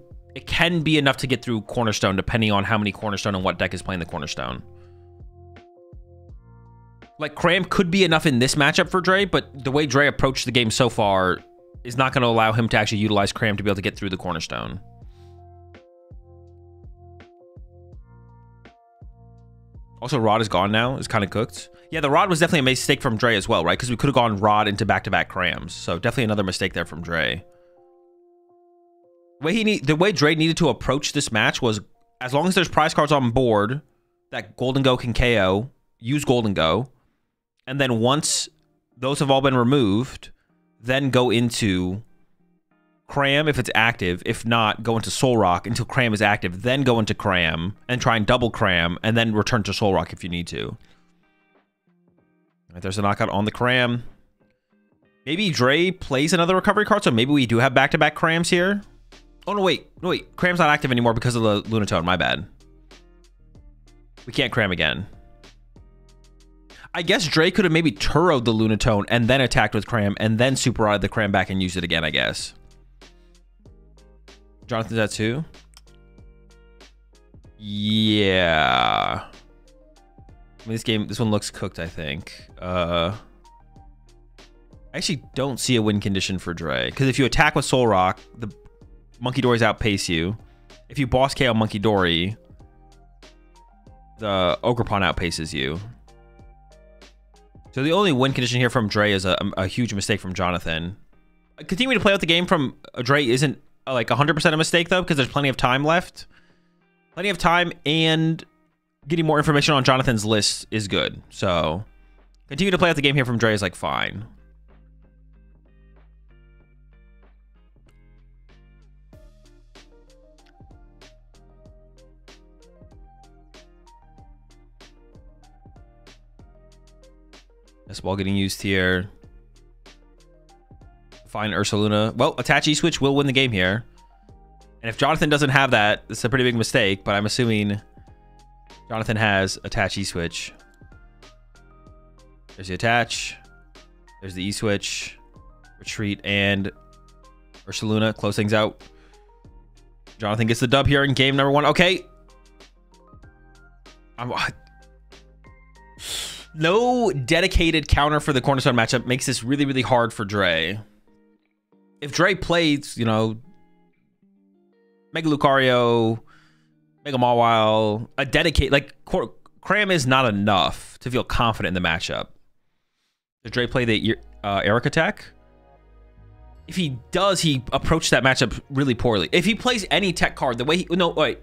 [SPEAKER 1] be enough to get through Cornerstone, depending on how many Cornerstone and what deck is playing the Cornerstone. Like, Cram could be enough in this matchup for Dre, but the way Dre approached the game so far is not going to allow him to actually utilize Cram to be able to get through the Cornerstone. Also, Rod is gone now. It's kind of cooked. Yeah, the Rod was definitely a mistake from Dre as well, right? Because we could have gone Rod into back-to-back Crams. So definitely another mistake there from Dre. The way Dre needed to approach this match was, as long as there's prize cards on board that Golden Go can KO, use Golden Go. And then once those have all been removed, then go into Cram if it's active. If not, go into Soul Rock until Cram is active. Then go into Cram and try and double Cram and then return to Soul Rock if you need to. All right, there's a knockout on the Cram. Maybe Dre plays another recovery card, so maybe we do have back-to-back Crams here. Oh, no, wait. No, wait. Cram's not active anymore because of the Lunatone. My bad. We can't Cram again. I guess Dre could have maybe Turo'd the Lunatone and then attacked with Cram and then super rotted the Cram back and used it again, I guess. Jonathan's at 2. Yeah. I mean, this one looks cooked, I think. I actually don't see a win condition for Dre. Because if you attack with Soul Rock, the Monkey Dories outpace you. If you boss KO Monkey Dory, the Ogerpon outpaces you. So the only win condition here from Dre is a huge mistake from Jonathan. Continuing to play out the game from Dre isn't like 100% a mistake, though, because there's plenty of time left. Plenty of time, and getting more information on Jonathan's list is good. So continue to play out the game here from Dre is like fine. This ball getting used here. Fine, Ursaluna. Well, attach E-Switch will win the game here. And if Jonathan doesn't have that, this is a pretty big mistake, but I'm assuming Jonathan has attach E-Switch. There's the attach. There's the E-Switch. Retreat and Ursaluna. Close things out. Jonathan gets the dub here in game number 1. Okay. No dedicated counter for the Cornerstone matchup makes this really, really hard for Dre. If Dre plays, you know, Mega Lucario, Mega Mawile, a dedicate, like, Cram is not enough to feel confident in the matchup. Does Dre play the Eric attack? If he does, he approached that matchup really poorly. If he plays any tech card, the way he... No, wait.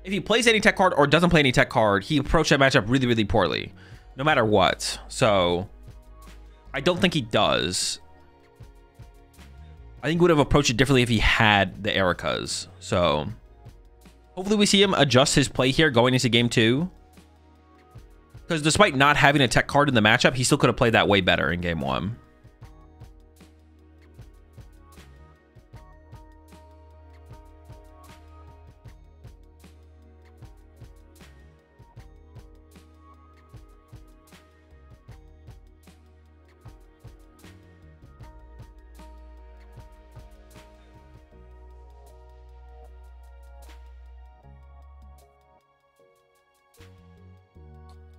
[SPEAKER 1] If he plays any tech card or doesn't play any tech card, he approached that matchup really, really poorly. No matter what. So, I don't think he does. I think he would have approached it differently if he had the Ericas. So, hopefully we see him adjust his play here going into game 2. Because despite not having a tech card in the matchup, he still could have played that way better in game 1.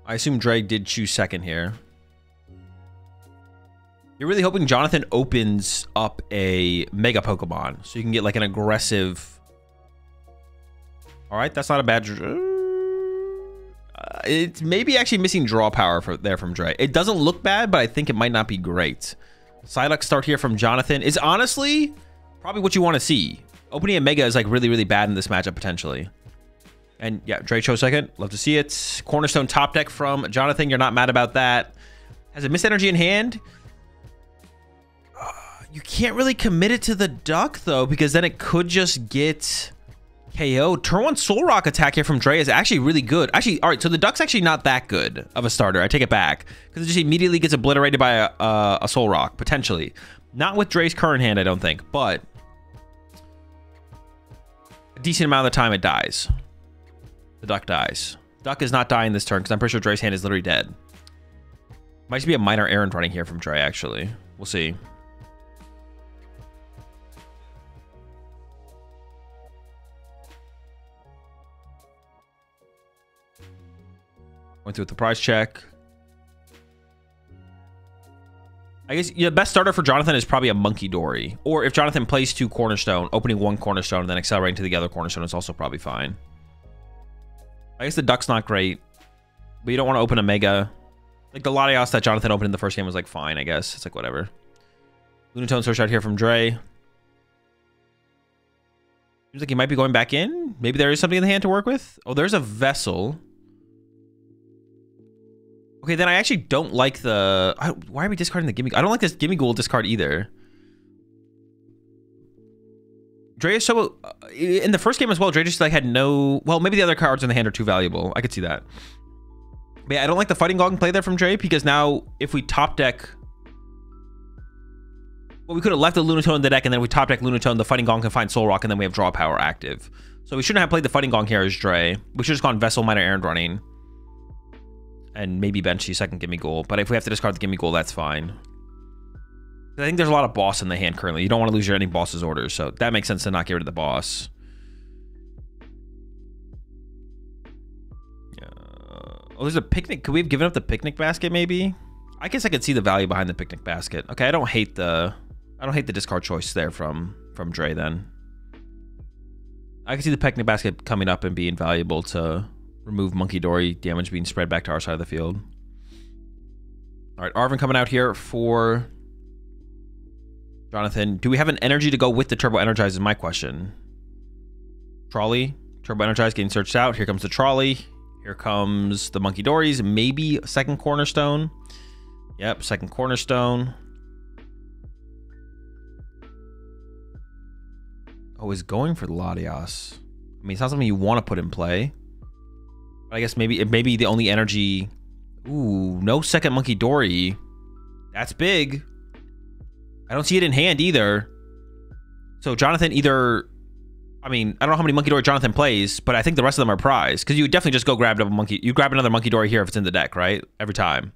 [SPEAKER 1] I assume Drake did choose second here. You're really hoping Jonathan opens up a Mega Pokemon so you can get like an aggressive... All right, that's not a bad... It's maybe actually missing draw power there from Dre. It doesn't look bad, but I think it might not be great. Psyduck start here from Jonathan is honestly probably what you want to see. Opening a Mega is like really, really bad in this matchup potentially. And yeah, Dre chose second. Love to see it. Cornerstone top deck from Jonathan. You're not mad about that. Has a Mist Energy in hand. You can't really commit it to the Duck, though, because then it could just get KO'd. Turn 1 Soul Rock attack here from Dre is actually really good. Actually, all right, so the Duck's actually not that good of a starter. I take it back. Because it just immediately gets obliterated by a Soul Rock, potentially. Not with Dre's current hand, I don't think, but a decent amount of the time it dies. The Duck dies. Duck is not dying this turn because I'm pretty sure Dre's hand is literally dead. Might just be a minor errand running here from Dre, actually. We'll see. Went through with the prize check. I guess the best starter for Jonathan is probably a Monkey Dory. Or if Jonathan plays 2 Cornerstone, opening 1 Cornerstone and then accelerating to the other Cornerstone is also probably fine. I guess the Duck's not great, but you don't want to open a Mega. Like the Latias that Jonathan opened in the first game was like fine, I guess. It's like whatever. Lunatone search out here from Dre. Seems like he might be going back in. Maybe there is something in the hand to work with. Oh, there's a Vessel. Okay, then I actually don't like the... why are we discarding the Gimme... I don't like this Gimme Ghoul discard either. Dre is so... in the first game as well, Dre just like had no... Well, maybe the other cards in the hand are too valuable. I could see that. But yeah, I don't like the Fighting Gong play there from Dre because now if we top deck... Well, we could have left the Lunatone in the deck and then we top deck Lunatone, the Fighting Gong can find Soul Rock, and then we have draw power active. So we shouldn't have played the Fighting Gong here as Dre. We should have just gone Vessel, Minor Errand running. And maybe bench the second Gimme Ghoul. But if we have to discard the Gimme Ghoul, that's fine. I think there's a lot of boss in the hand currently. You don't want to lose your ending boss's orders, so that makes sense to not get rid of the boss. Oh, there's a picnic. Could we have given up the picnic basket, maybe? I guess I could see the value behind the picnic basket. Okay, I don't hate the discard choice there from Dre then. I can see the picnic basket coming up and being valuable to remove Monkey Dory damage being spread back to our side of the field. All right, Arvin coming out here for Jonathan. Do we have an energy to go with the Turbo Energize is my question. Trolley. Turbo Energize getting searched out. Here comes the Trolley. Here comes the Monkey Dories. Maybe a second Cornerstone. Yep, second Cornerstone. Oh, is going for the Latias. I mean, it's not something you want to put in play. But I guess maybe the only energy... Ooh, no second Monkey Dory. That's big. I don't see it in hand either. So Jonathan either... I mean, I don't know how many Monkey Dory Jonathan plays, but I think the rest of them are prized. Because you would definitely just go grab a monkey. You grab another Monkey Dory here if it's in the deck, right? Every time.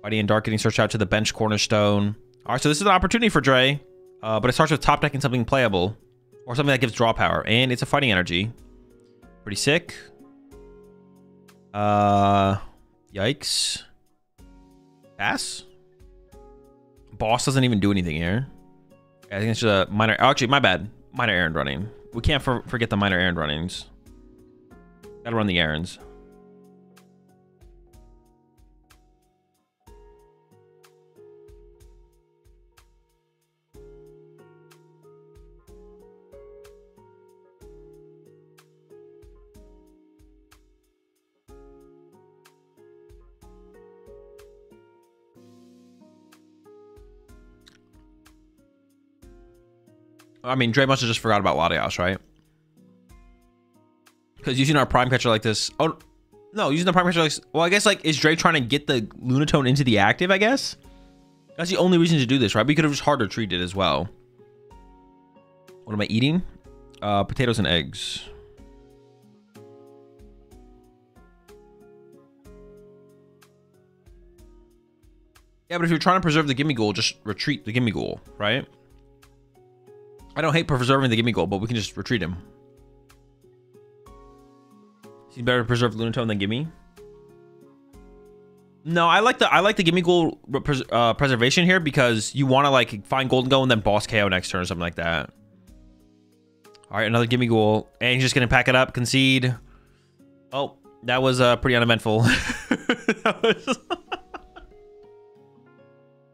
[SPEAKER 1] Mighty and Dark getting searched out to the bench Cornerstone. All right, so this is an opportunity for Dre. But it starts with top decking something playable. Or something that gives draw power. And it's a fighting energy. Pretty sick. Yikes. Pass? Boss doesn't even do anything here. I think it's just a minor... Actually, my bad. Minor errand running. We can't forget the minor errand runnings. Gotta run the errands. I mean, Dre must have just forgot about Latias, right? Because using our prime catcher like this... Oh, No, using the prime catcher, like, well, I guess, like, is Dre trying to get the Lunatone into the active, I guess? That's the only reason to do this, right? We could have just harder treated as well. What am I eating? Potatoes and eggs. Yeah, but if you're trying to preserve the gimme goal, just retreat the gimme goal, right? I don't hate preserving the gimme goal, but we can just retreat him. Seems better to preserve Lunatone than gimme. No, I like the gimme goal preservation here because you want to like find Golden Go and then boss KO next turn or something like that. All right, another gimme goal, and he's just gonna pack it up, concede. Oh, that was pretty uneventful.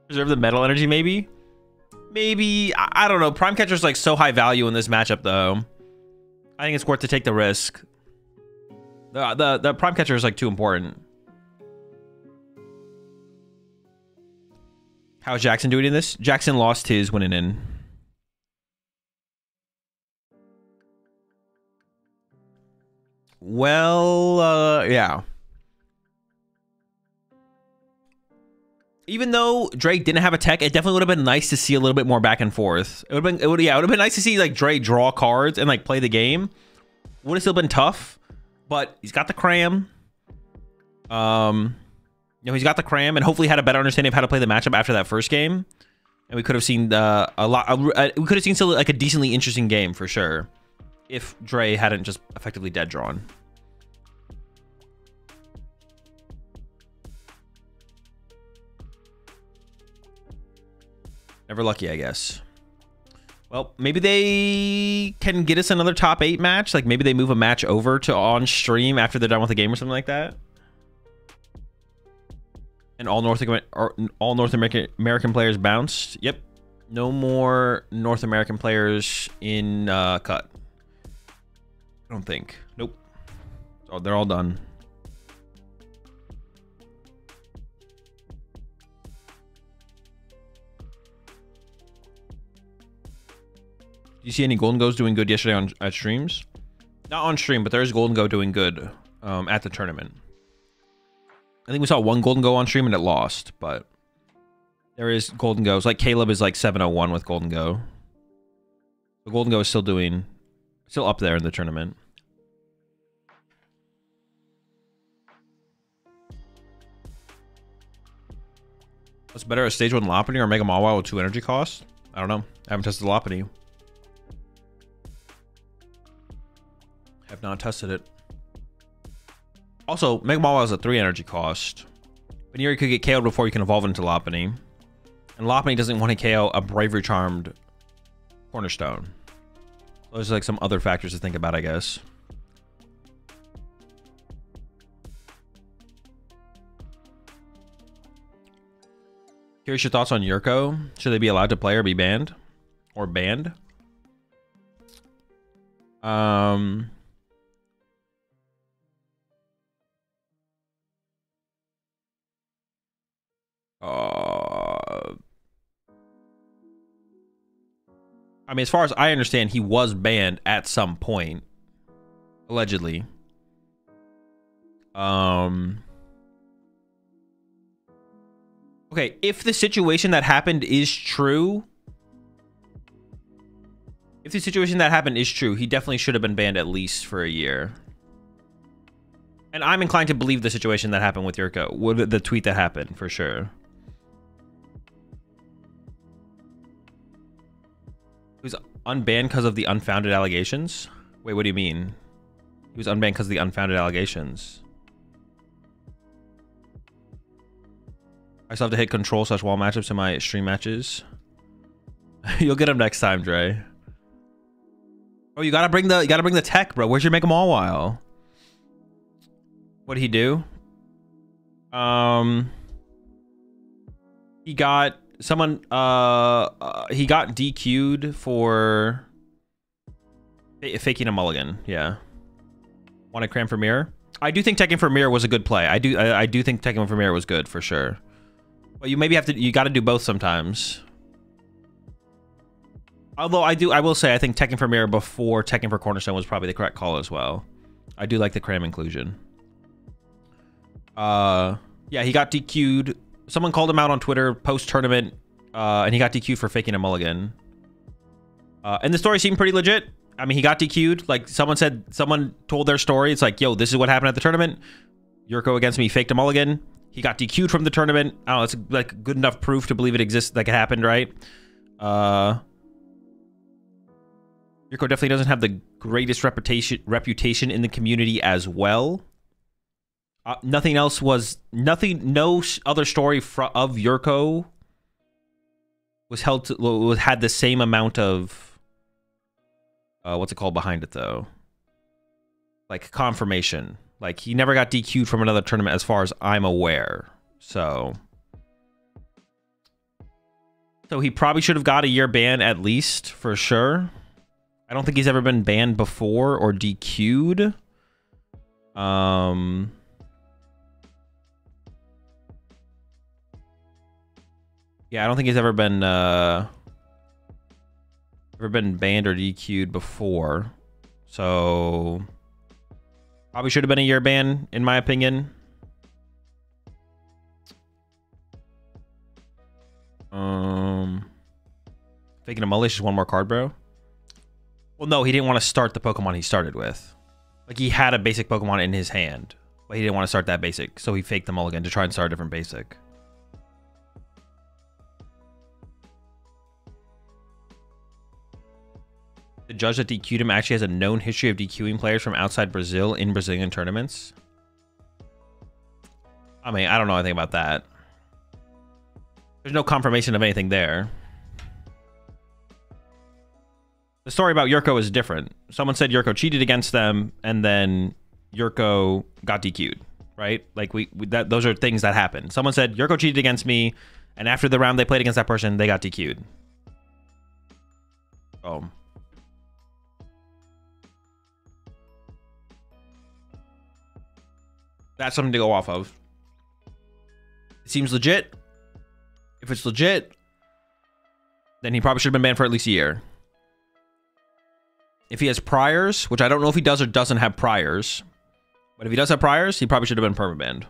[SPEAKER 1] Preserve the metal energy, maybe. I don't know. Prime Catcher's like so high value in this matchup, though. I think it's worth to take the risk. The Prime Catcher is like too important. How's Jackson doing in this? Jackson lost his winning in. Well, yeah. Even though Drake didn't have a tech, it definitely would have been nice to see a little bit more back and forth. It would have been nice to see like Drake draw cards and like play the game. Would have still been tough, but he's got the cram. You know, he's got the cram, and hopefully had a better understanding of how to play the matchup after that first game. And we could have seen we could have seen still like a decently interesting game for sure, if Dre hadn't just effectively dead drawn. Never lucky, I guess. Well, maybe they can get us another top 8 match. Like maybe they move a match over to on stream after they're done with the game or something like that. And all North American players bounced. Yep. No more North American players in cut. I don't think. Nope. Oh, they're all done. Do you see any Golden Go's doing good yesterday at streams? Not on stream, but there's Golden Go doing good at the tournament. I think we saw one Golden Go on stream and it lost, but there is Golden Go's. Like Caleb is like 701 with Golden Go. The Golden Go is still up there in the tournament. What's better, a stage 1 Lopunny or Mega Mawile with 2 energy costs? I don't know. I haven't tested the Lopunny. Have not tested it. Also, Mega Mawile is a 3 energy cost. Baniri could get KO'd before you can evolve into Lopunny. And Lopunny doesn't want to KO a Bravery Charmed Cornerstone. So there's like some other factors to think about, I guess. Curious your thoughts on Yurko. Should they be allowed to play or be banned? Or banned? I mean, as far as I understand, he was banned at some point, allegedly. Okay, if the situation that happened is true, he definitely should have been banned at least for a year. And I'm inclined to believe the situation that happened with Yurko, the tweet that happened, for sure. He was unbanned because of the unfounded allegations? Wait, what do you mean? He was unbanned because of the unfounded allegations. I still have to hit control/wall matchups in my stream matches. You'll get them next time, Dre. Oh, you gotta bring the tech, bro. Where's your Mega Mawile? What did he do? He got someone. He got DQ'd for faking a mulligan. Yeah. Want to cram for mirror? I do think teching for mirror was a good play. I do think teching for mirror was good for sure. But you maybe have to. You got to do both sometimes. Although I will say I think teching for mirror before teching for cornerstone was probably the correct call as well. I do like the cram inclusion. Yeah, he got DQ'd. Someone called him out on Twitter post-tournament, and he got DQ'd for faking a mulligan. And the story seemed pretty legit. I mean, he got DQ'd. Like, someone told their story. It's like, yo, this is what happened at the tournament. Yurko against me faked a mulligan. He got DQ'd from the tournament. I don't know, it's like good enough proof to believe it exists, like it happened, right? Yurko definitely doesn't have the greatest reputation in the community as well. No other story of Yurko had the same amount of what's it called behind it though, like confirmation. Like, he never got DQ'd from another tournament as far as I'm aware. So he probably should have got a year ban at least, for sure. I don't think he's ever been banned before or DQ'd. Yeah, I don't think he's ever been banned or DQ'd before. So probably should have been a year ban, in my opinion. Faking a mullish is one more card, bro. Well, no, he didn't want to start the Pokemon he started with. Like, he had a basic Pokemon in his hand, but he didn't want to start that basic, so he faked the mulligan to try and start a different basic. The judge that DQ'd him actually has a known history of DQing players from outside Brazil in Brazilian tournaments. I mean, I don't know anything about that. There's no confirmation of anything there. The story about Yurko is different. Someone said Yurko cheated against them, and then Yurko got DQ'd, right? Like, those are things that happen. Someone said Yurko cheated against me, and after the round they played against that person, they got DQ'd. Oh. That's something to go off of. It seems legit. If it's legit, then he probably should have been banned for at least a year. If he has priors, which I don't know if he does or doesn't have priors, but if he does have priors, he probably should have been permabanned.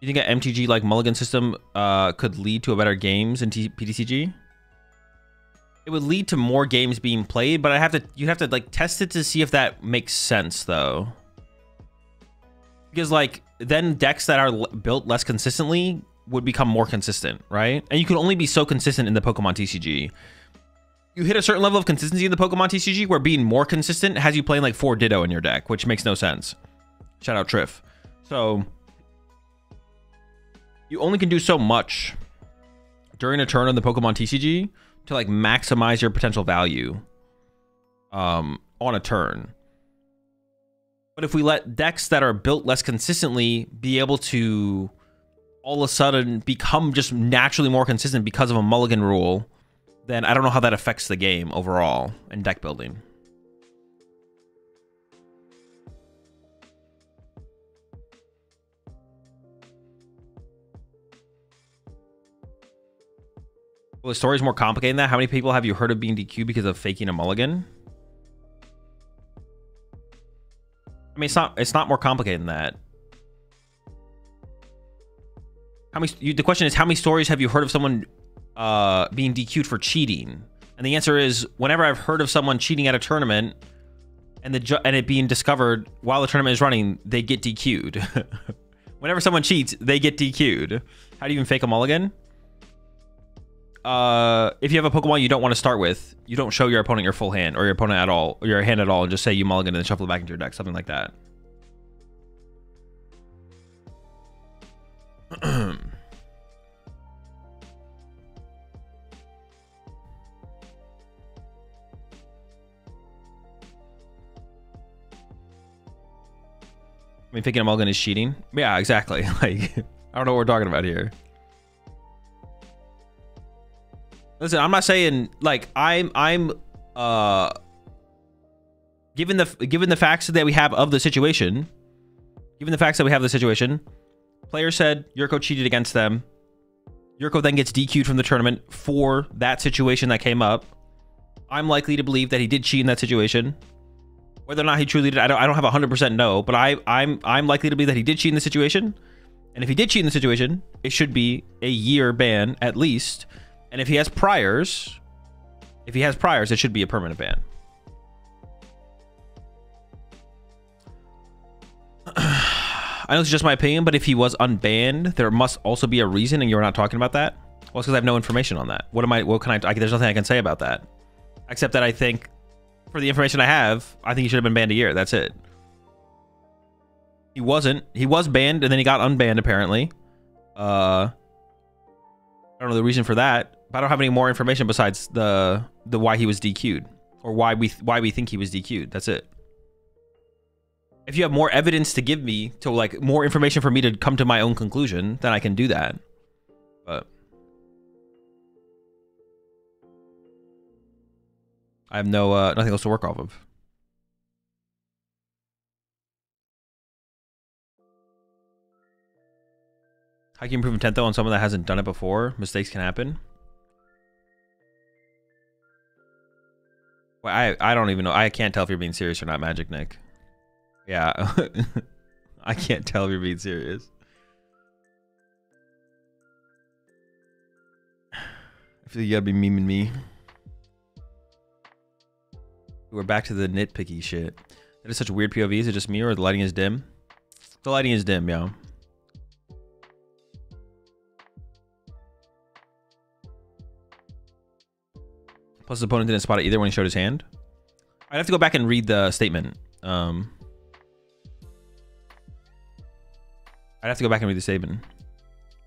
[SPEAKER 1] You think an MTG like mulligan system could lead to a better games in PTCG? It would lead to more games being played, but you'd have to like test it to see if that makes sense though. Because like then decks that are built less consistently would become more consistent, right? And you can only be so consistent in the Pokemon TCG. You hit a certain level of consistency in the Pokemon TCG where being more consistent has you playing like 4 Ditto in your deck, which makes no sense. Shout out Triff. So you only can do so much during a turn on the Pokemon TCG to like maximize your potential value on a turn. But if we let decks that are built less consistently be able to all of a sudden become just naturally more consistent because of a mulligan rule, then I don't know how that affects the game overall and deck building. Well, the story's more complicated than that. How many people have you heard of being DQ'd because of faking a mulligan? I mean, it's not more complicated than that. The question is, how many stories have you heard of someone being DQ'd for cheating? And the answer is, whenever I've heard of someone cheating at a tournament and it being discovered while the tournament is running, they get DQ'd. Whenever someone cheats, they get DQ'd. How do you even fake a mulligan? If you have a Pokemon you don't want to start with, you don't show your opponent your full hand or your opponent at all, or your hand at all, and just say you mulligan and then shuffle it back into your deck, something like that. I mean, faking a mulligan is cheating. Yeah, exactly. Like, I don't know what we're talking about here. Listen, I'm not saying like I'm given the facts that we have of the situation, player said Yurko cheated against them. Yurko then gets DQ'd from the tournament for that situation that came up. I'm likely to believe that he did cheat in that situation. Whether or not he truly did, I don't have 100% no, but I'm likely to believe that he did cheat in the situation. And if he did cheat in the situation, it should be a year ban at least. And if he has priors, it should be a permanent ban. I know it's just my opinion, but if he was unbanned, there must also be a reason, and you're not talking about that. Well, it's because I have no information on that. What can I there's nothing I can say about that. Except that I think, for the information I have, I think he should have been banned a year. That's it. He wasn't. He was banned, and then he got unbanned, apparently. I don't know the reason for that, but I don't have any more information besides the why he was DQ'd, or why we think he was DQ'd. That's it. If you have more evidence to give me, to like more information for me to come to my own conclusion, then I can do that. But I have nothing else to work off of. How can you improve in 10th though on someone that hasn't done it before? Mistakes can happen. Well, I don't even know. I can't tell if you're being serious or not, Magic Nick. Yeah. I can't tell if you're being serious. I feel like you gotta be memeing me. We're back to the nitpicky shit. That is such a weird POV. Is it just me or the lighting is dim? The lighting is dim, yo. Plus, the opponent didn't spot it either when he showed his hand. I'd have to go back and read the statement. I'd have to go back and read the statement.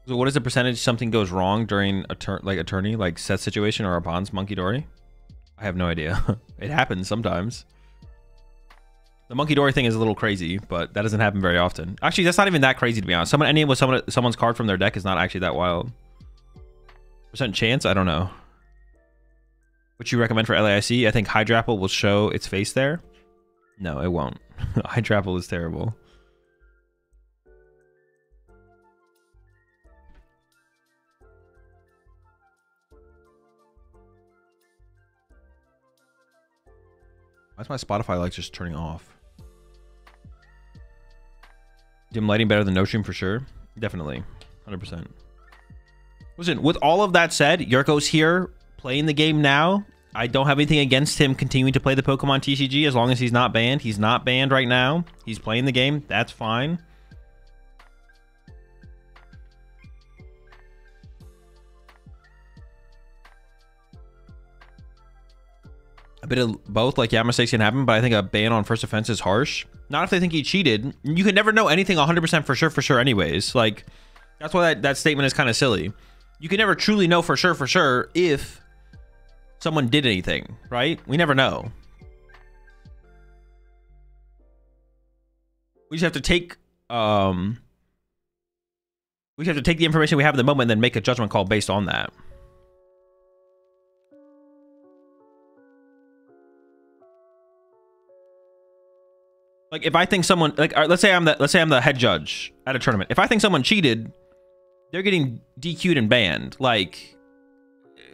[SPEAKER 1] So what is the percentage something goes wrong during a tourney, like set situation or a bonds monkey dory? I have no idea. It happens sometimes. The monkey dory thing is a little crazy, but that doesn't happen very often. Actually, that's not even that crazy, to be honest. Ending with someone's card from their deck is not actually that wild. Percent chance? I don't know. What you recommend for LAIC? I think Hydrapple will show its face there. No, it won't. Hydrapple is terrible. Why's my Spotify lights just turning off? Dim lighting better than no stream for sure. Definitely. 100%. Listen, with all of that said, Yurko's here playing the game now. I don't have anything against him continuing to play the Pokemon TCG as long as he's not banned. He's not banned right now. He's playing the game. That's fine. A bit of both, like, yeah, mistakes can happen, but I think a ban on first offense is harsh. Not if they think he cheated. You can never know anything 100% for sure anyways. Like, that's why that statement is kind of silly. You can never truly know for sure if someone did anything, right? We never know. We just have to take the information we have at the moment and then make a judgment call based on that. Like, if I think someone, like, let's say I'm the head judge at a tournament. If I think someone cheated, they're getting DQ'd and banned. Like,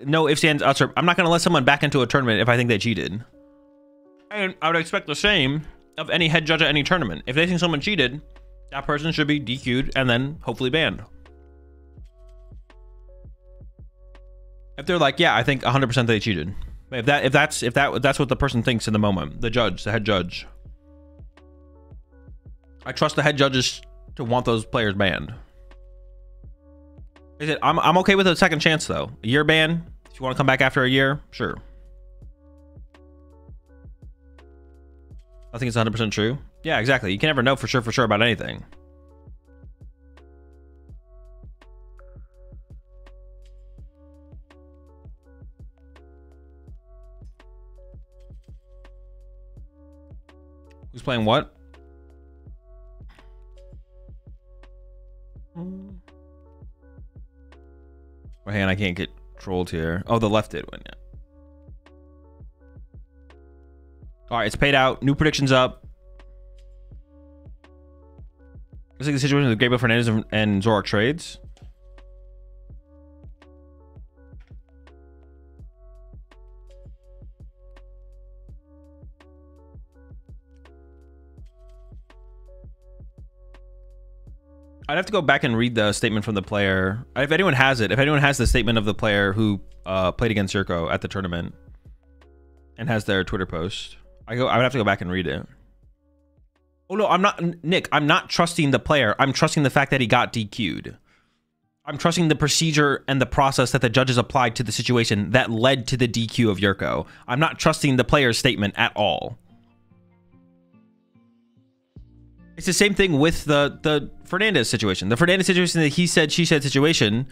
[SPEAKER 1] no ifs, ands, ups, or I'm not going to let someone back into a tournament if I think they cheated. And I would expect the same of any head judge at any tournament. If they think someone cheated, that person should be DQ'd and then hopefully banned. If they're like, yeah, I think 100% they cheated. If that's what the person thinks in the moment, the head judge. I trust the head judges to want those players banned. I'm okay with a second chance though. A year ban. If you want to come back after a year, sure. I think it's 100% true. Yeah, exactly. You can never know for sure about anything. Who's playing what? Well, hang on, I can't get trolled here. Oh, the left did win, yeah. All right, it's paid out. New predictions up. Looks like the situation with Gabriel Fernandez and Zorak trades. I'd have to go back and read the statement from the player. If anyone has it, if anyone has the statement of the player who played against Yurko at the tournament and has their Twitter post, I would have to go back and read it. Oh no, I'm not, Nick, I'm not trusting the player. I'm trusting the fact that he got DQ'd. I'm trusting the procedure and the process that the judges applied to the situation that led to the DQ of Yurko. I'm not trusting the player's statement at all. It's the same thing with the Fernandez situation. The Fernandez situation, the he said, she said situation.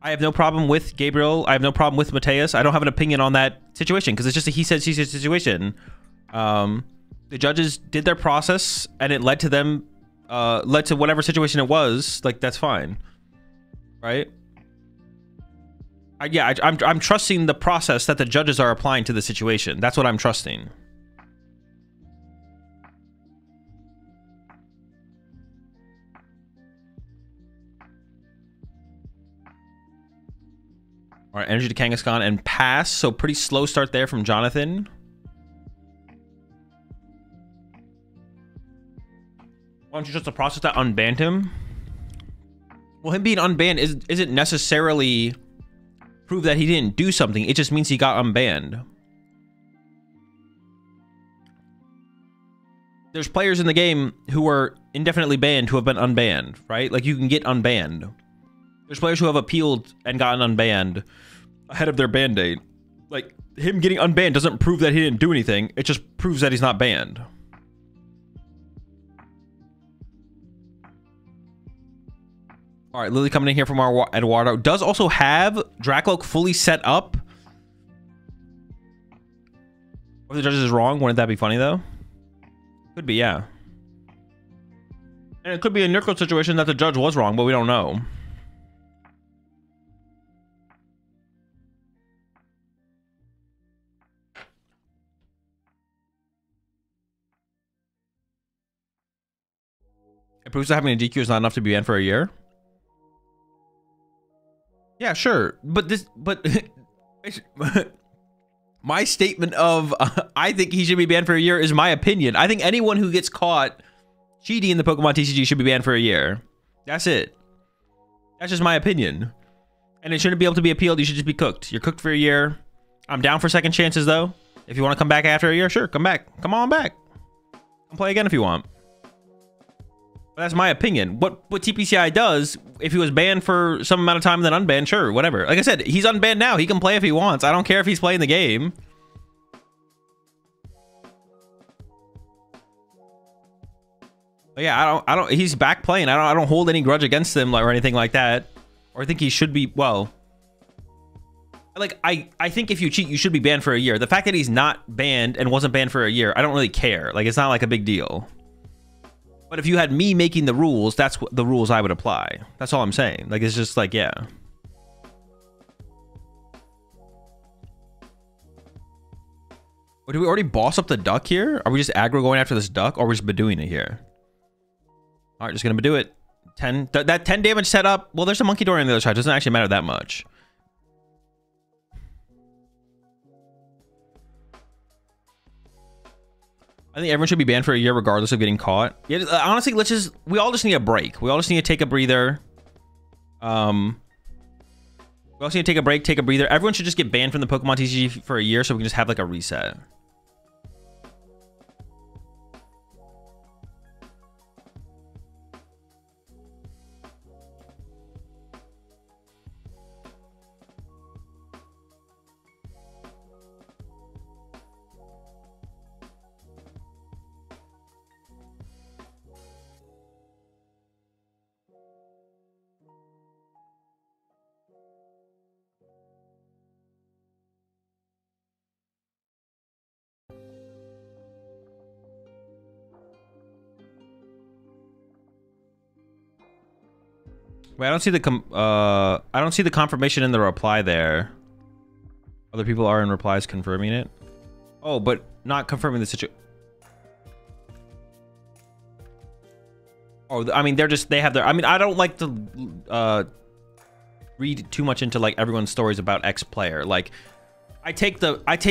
[SPEAKER 1] I have no problem with Gabriel. I have no problem with Mateus. I don't have an opinion on that situation because it's just a he said, she said situation. The judges did their process and it led to them, led to whatever situation it was. Like, that's fine. Right? I'm trusting the process that the judges are applying to the situation. That's what I'm trusting. All right, energy to Kangaskhan and pass. So pretty slow start there from Jonathan. Why don't you trust the process that unbanned him? Well, him being unbanned isn't necessarily prove that he didn't do something. It just means he got unbanned. There's players in the game who were indefinitely banned who have been unbanned, right? Like, you can get unbanned. There's players who have appealed and gotten unbanned ahead of their ban date. Like, him getting unbanned doesn't prove that he didn't do anything. It just proves that he's not banned. All right, Lily coming in here from our Eduardo. Does also have Dracloak fully set up. Or the judges is wrong. Wouldn't that be funny, though? Could be, yeah. And it could be a Nurko situation that the judge was wrong, but we don't know. It proves that having a DQ is not enough to be banned for a year. Yeah, sure. But my statement of I think he should be banned for a year is my opinion. I think anyone who gets caught cheating in the Pokemon TCG should be banned for a year. That's it. That's just my opinion. And it shouldn't be able to be appealed. You should just be cooked. You're cooked for a year. I'm down for second chances, though. If you want to come back after a year, sure, come back. Come on back. Come play again if you want. But that's my opinion. What TPCI does, if he was banned for some amount of time and then unbanned, sure, whatever. Like I said, he's unbanned now. He can play if he wants. I don't care if he's playing the game. But yeah, I don't. He's back playing. I don't hold any grudge against him or anything like that. Or I think he should be. Well, like I think if you cheat, you should be banned for a year. The fact that he's not banned and wasn't banned for a year, I don't really care. Like, it's not like a big deal. But if you had me making the rules, that's what the rules I would apply. That's all I'm saying. Like, it's just like, yeah. Did we already boss up the duck here? Are we just aggro going after this duck? Or are we just Badooing it here? All right, just gonna Badoo it. 10. That 10 damage setup. Well, there's a Monkey Door on the other side. Doesn't actually matter that much. I think everyone should be banned for a year regardless of getting caught. Yeah, honestly, we all just need a break. We all just need to take a breather. We also need to take a break, take a breather. Everyone should just get banned from the Pokemon TCG for a year so we can just have like a reset. Wait, I don't see the confirmation in the reply there. Other people are in replies confirming it. Oh, but not confirming the situation. Oh, I mean, they have their, I mean, I don't like to read too much into like everyone's stories about X player. Like, I take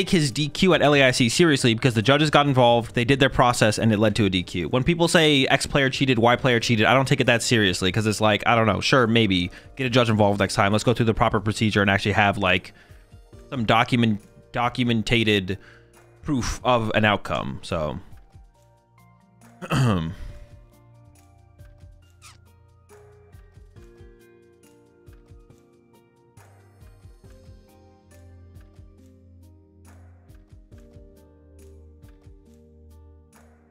[SPEAKER 1] his DQ at LAIC seriously because the judges got involved, they did their process, and it led to a DQ. When people say X player cheated, Y player cheated, I don't take it that seriously because it's like, I don't know, sure, maybe get a judge involved next time. Let's go through the proper procedure and actually have like some documented proof of an outcome. So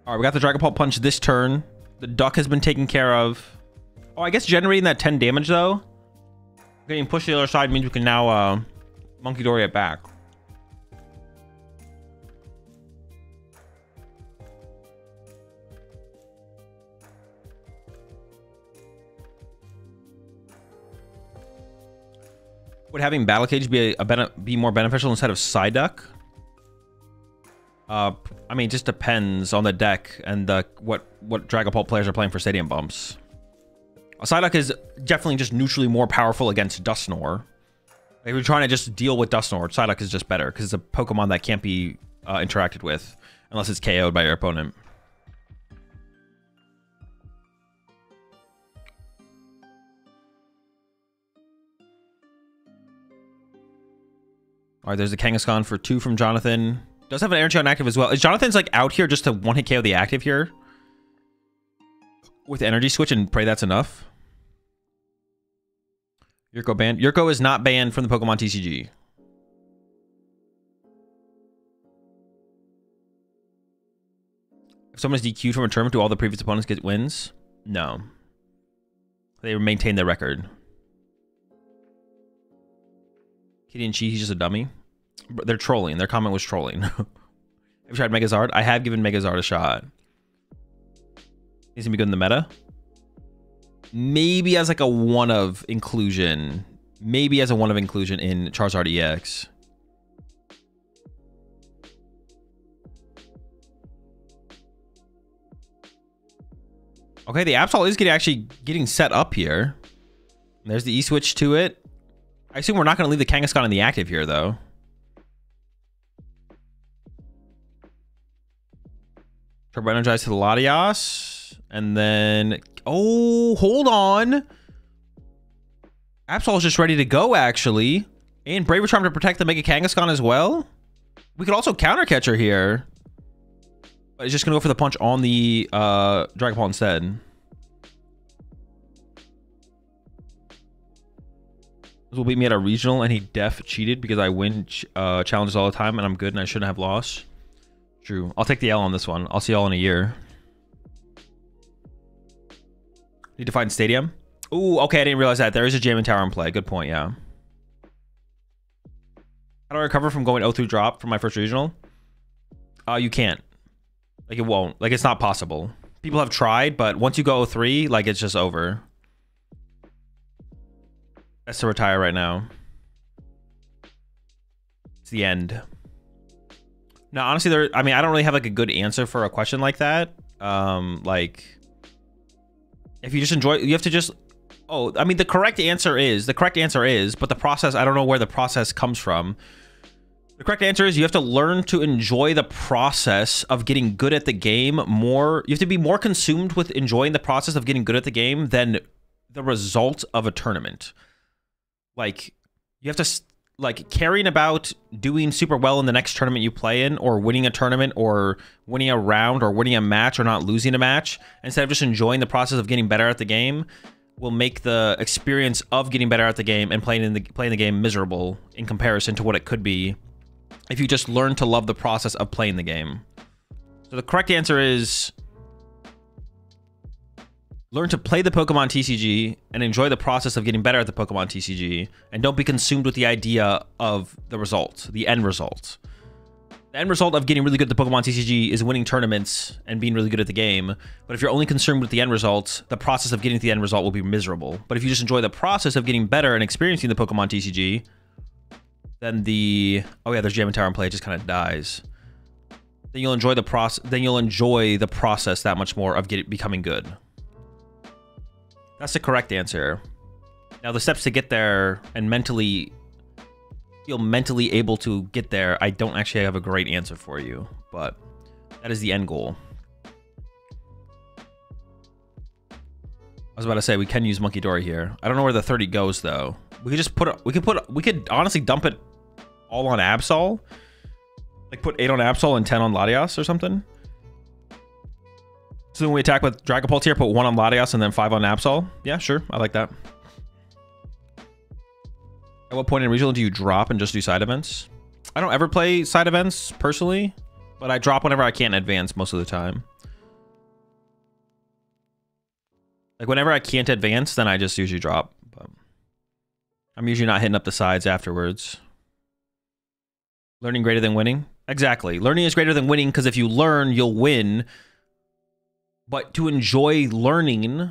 [SPEAKER 1] all right, we got the Dragon Ball Punch this turn. The Duck has been taken care of. Oh, I guess generating that 10 damage, though. Getting pushed to the other side means we can now Monkey Dory it back. Would having Battle Cage be more beneficial instead of Psyduck? I mean, it just depends on the deck and what Dragon Ball players are playing for stadium bumps. Psyduck is definitely just neutrally more powerful against Dusknoir. If you're trying to just deal with Dusknoir, Psyduck is just better because it's a Pokemon that can't be interacted with unless it's KO'd by your opponent. All right, there's a Kangaskhan for 2 from Jonathan. Does have an energy on active as well. Is Jonathan's like out here just to one-hit KO the active here? With energy switch and pray that's enough? Yurko banned. Yurko is not banned from the Pokemon TCG. If someone's DQ'd from a tournament, do all the previous opponents get wins? No. They maintain their record. Kitty and Chi, he's just a dummy. They're trolling. Their comment was trolling. Have you tried Megazard? I have given Megazard a shot. He's gonna be good in the meta. Maybe as like a one of inclusion. Maybe as a one of inclusion in Charizard EX. Okay, the Absol is actually getting set up here. There's the E-switch to it. I assume we're not going to leave the Kangaskhan in the active here, though. Turbo Energize to the Latias. And then... Oh, hold on. Absol is just ready to go, actually. And Braver Charm to protect the Mega Kangaskhan as well. We could also Counter Catcher here. But it's just going to go for the punch on the Dragon Ball instead. This will beat me at a regional, and he def cheated because I win challenges all the time, and I'm good, and I shouldn't have lost. True. I'll take the L on this one. I'll see y'all in a year. Need to find Stadium. Ooh, okay, I didn't realize that. There is a Jamming Tower in play. Good point, yeah. How do I recover from going 0-3 drop from my first regional? You can't. Like, it won't. Like, it's not possible. People have tried, but once you go 0-3, like, it's just over. That's to retire right now. It's the end. No, honestly, I mean, I don't really have like a good answer for a question like that. Like, if you just enjoy, you have to just. Oh, I mean, the correct answer is, but the process, I don't know where the process comes from. The correct answer is you have to learn to enjoy the process of getting good at the game more. You have to be more consumed with enjoying the process of getting good at the game than the result of a tournament. Like, you have to, like, caring about doing super well in the next tournament you play in, or winning a tournament, or winning a round, or winning a match, or not losing a match, instead of just enjoying the process of getting better at the game, will make the experience of getting better at the game and playing the game miserable in comparison to what it could be if you just learn to love the process of playing the game. So the correct answer is learn to play the Pokemon TCG and enjoy the process of getting better at the Pokemon TCG, and don't be consumed with the idea of the result, the end result. The end result of getting really good at the Pokemon TCG is winning tournaments and being really good at the game. But if you're only concerned with the end result, the process of getting to the end result will be miserable. But if you just enjoy the process of getting better and experiencing the Pokemon TCG, then the... Oh yeah, there's Jamming Tower in play. It just kind of dies. Then you'll enjoy the process. Then you'll enjoy the process that much more of becoming good. That's the correct answer. Now, the steps to get there and mentally feel mentally able to get there, I don't actually have a great answer for you, but that is the end goal. I was about to say we can use Monkey Dory here. I don't know where the 30 goes though. We could just we could honestly dump it all on Absol. Like put 8 on Absol and 10 on Latias or something. So when we attack with Dragapult here, put 1 on Latias and then 5 on Absol. Yeah, sure. I like that. At what point in regional do you drop and just do side events? I don't ever play side events personally, but I drop whenever I can't advance most of the time. Like whenever I can't advance, then I just usually drop. But I'm usually not hitting up the sides afterwards. Learning greater than winning? Exactly. Learning is greater than winning because if you learn, you'll win. But to enjoy learning,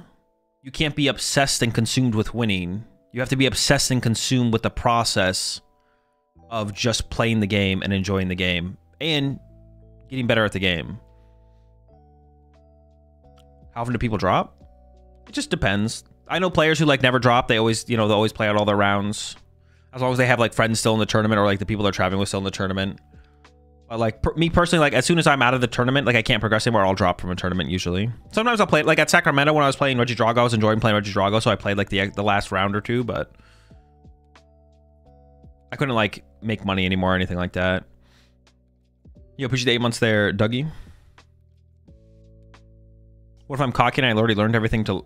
[SPEAKER 1] you can't be obsessed and consumed with winning. You have to be obsessed and consumed with the process of just playing the game and enjoying the game and getting better at the game. How often do people drop? It just depends. I know players who like never drop. They always, you know, they'll always play out all their rounds. As long as they have like friends still in the tournament or like the people they're traveling with still in the tournament. But like me personally, like as soon as I'm out of the tournament, like I can't progress anymore, I'll drop from a tournament usually. Sometimes I'll play like at Sacramento when I was playing Regidrago, I was enjoying playing Regidrago, so I played like the last round or two, but I couldn't like make money anymore or anything like that. Yo, appreciate the 8 months there, Dougie. What if I'm cocky and I already learned everything to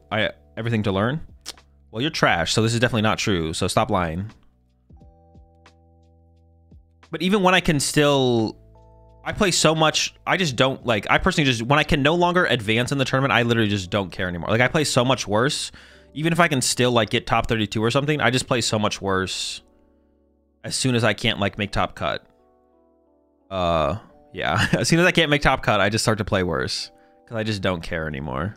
[SPEAKER 1] learn? Well, you're trash, so this is definitely not true, so stop lying. But even when I can still... I play so much, I just don't, like, I personally just, when I can no longer advance in the tournament, I literally just don't care anymore. Like, I play so much worse. Even if I can still, like, get top 32 or something, I just play so much worse as soon as I can't, like, make top cut. Yeah. As soon as I can't make top cut, I just start to play worse. Because I just don't care anymore.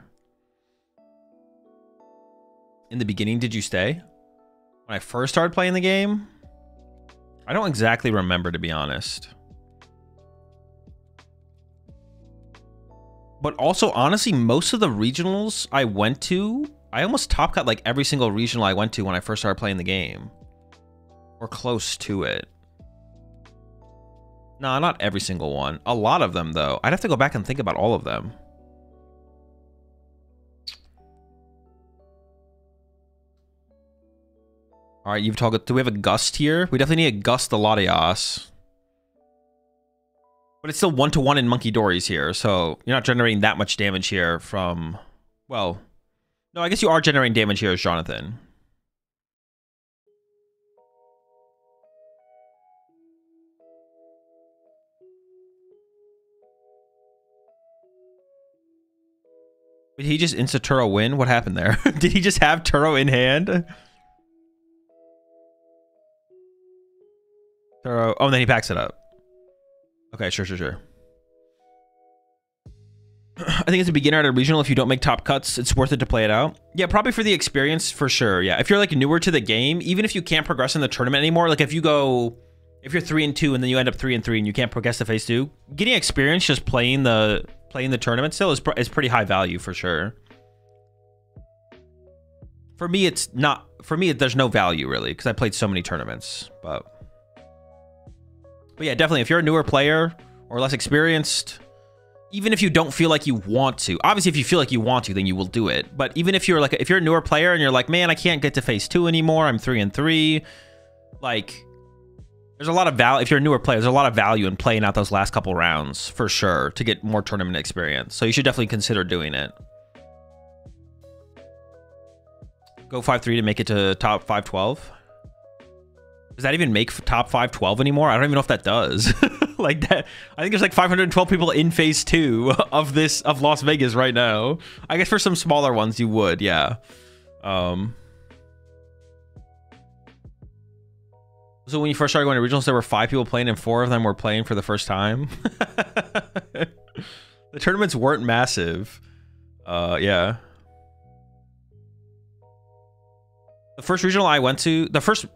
[SPEAKER 1] In the beginning, did you stay? When I first started playing the game? I don't exactly remember, to be honest. But also, honestly, most of the regionals I went to, I almost top cut like every single regional I went to when I first started playing the game. Or close to it. No, not every single one. A lot of them, though. I'd have to go back and think about all of them. All right, you've talked. Do we have a Gust here? We definitely need a Gust the Latias. But it's still 1-to-1 in Monkey Dories here, so you're not generating that much damage here from... Well, no, I guess you are generating damage here as Jonathan. Did he just insta-Turo win? What happened there? Did he just have Turo in hand? Turo... Oh, and then he packs it up. Okay, sure. I think as a beginner at a regional, if you don't make top cuts, it's worth it to play it out. Yeah, probably for the experience, for sure. Yeah, if you're like newer to the game, even if you can't progress in the tournament anymore, like if you're 3-2 and then you end up 3-3 and you can't progress to phase 2, getting experience just playing the tournament still is pretty high value for sure. For me, it's not. For me, there's no value really because I played so many tournaments, but yeah, definitely. If you're a newer player or less experienced, even if you don't feel like you want to, obviously, if you feel like you want to, then you will do it. But even if you're if you're a newer player and you're like, man, I can't get to phase 2 anymore, I'm 3-3, like, there's a lot of value. If you're a newer player, there's a lot of value in playing out those last couple rounds for sure to get more tournament experience. So you should definitely consider doing it. Go 5-3 to make it to top 512. Does that even make top 512 anymore? I don't even know if that does. Like that, I think there's like 512 people in phase 2 of Las Vegas right now. I guess for some smaller ones you would, yeah. So when you first started going to regionals, there were 5 people playing and 4 of them were playing for the first time. The tournaments weren't massive. Yeah. The first regional I went to, the first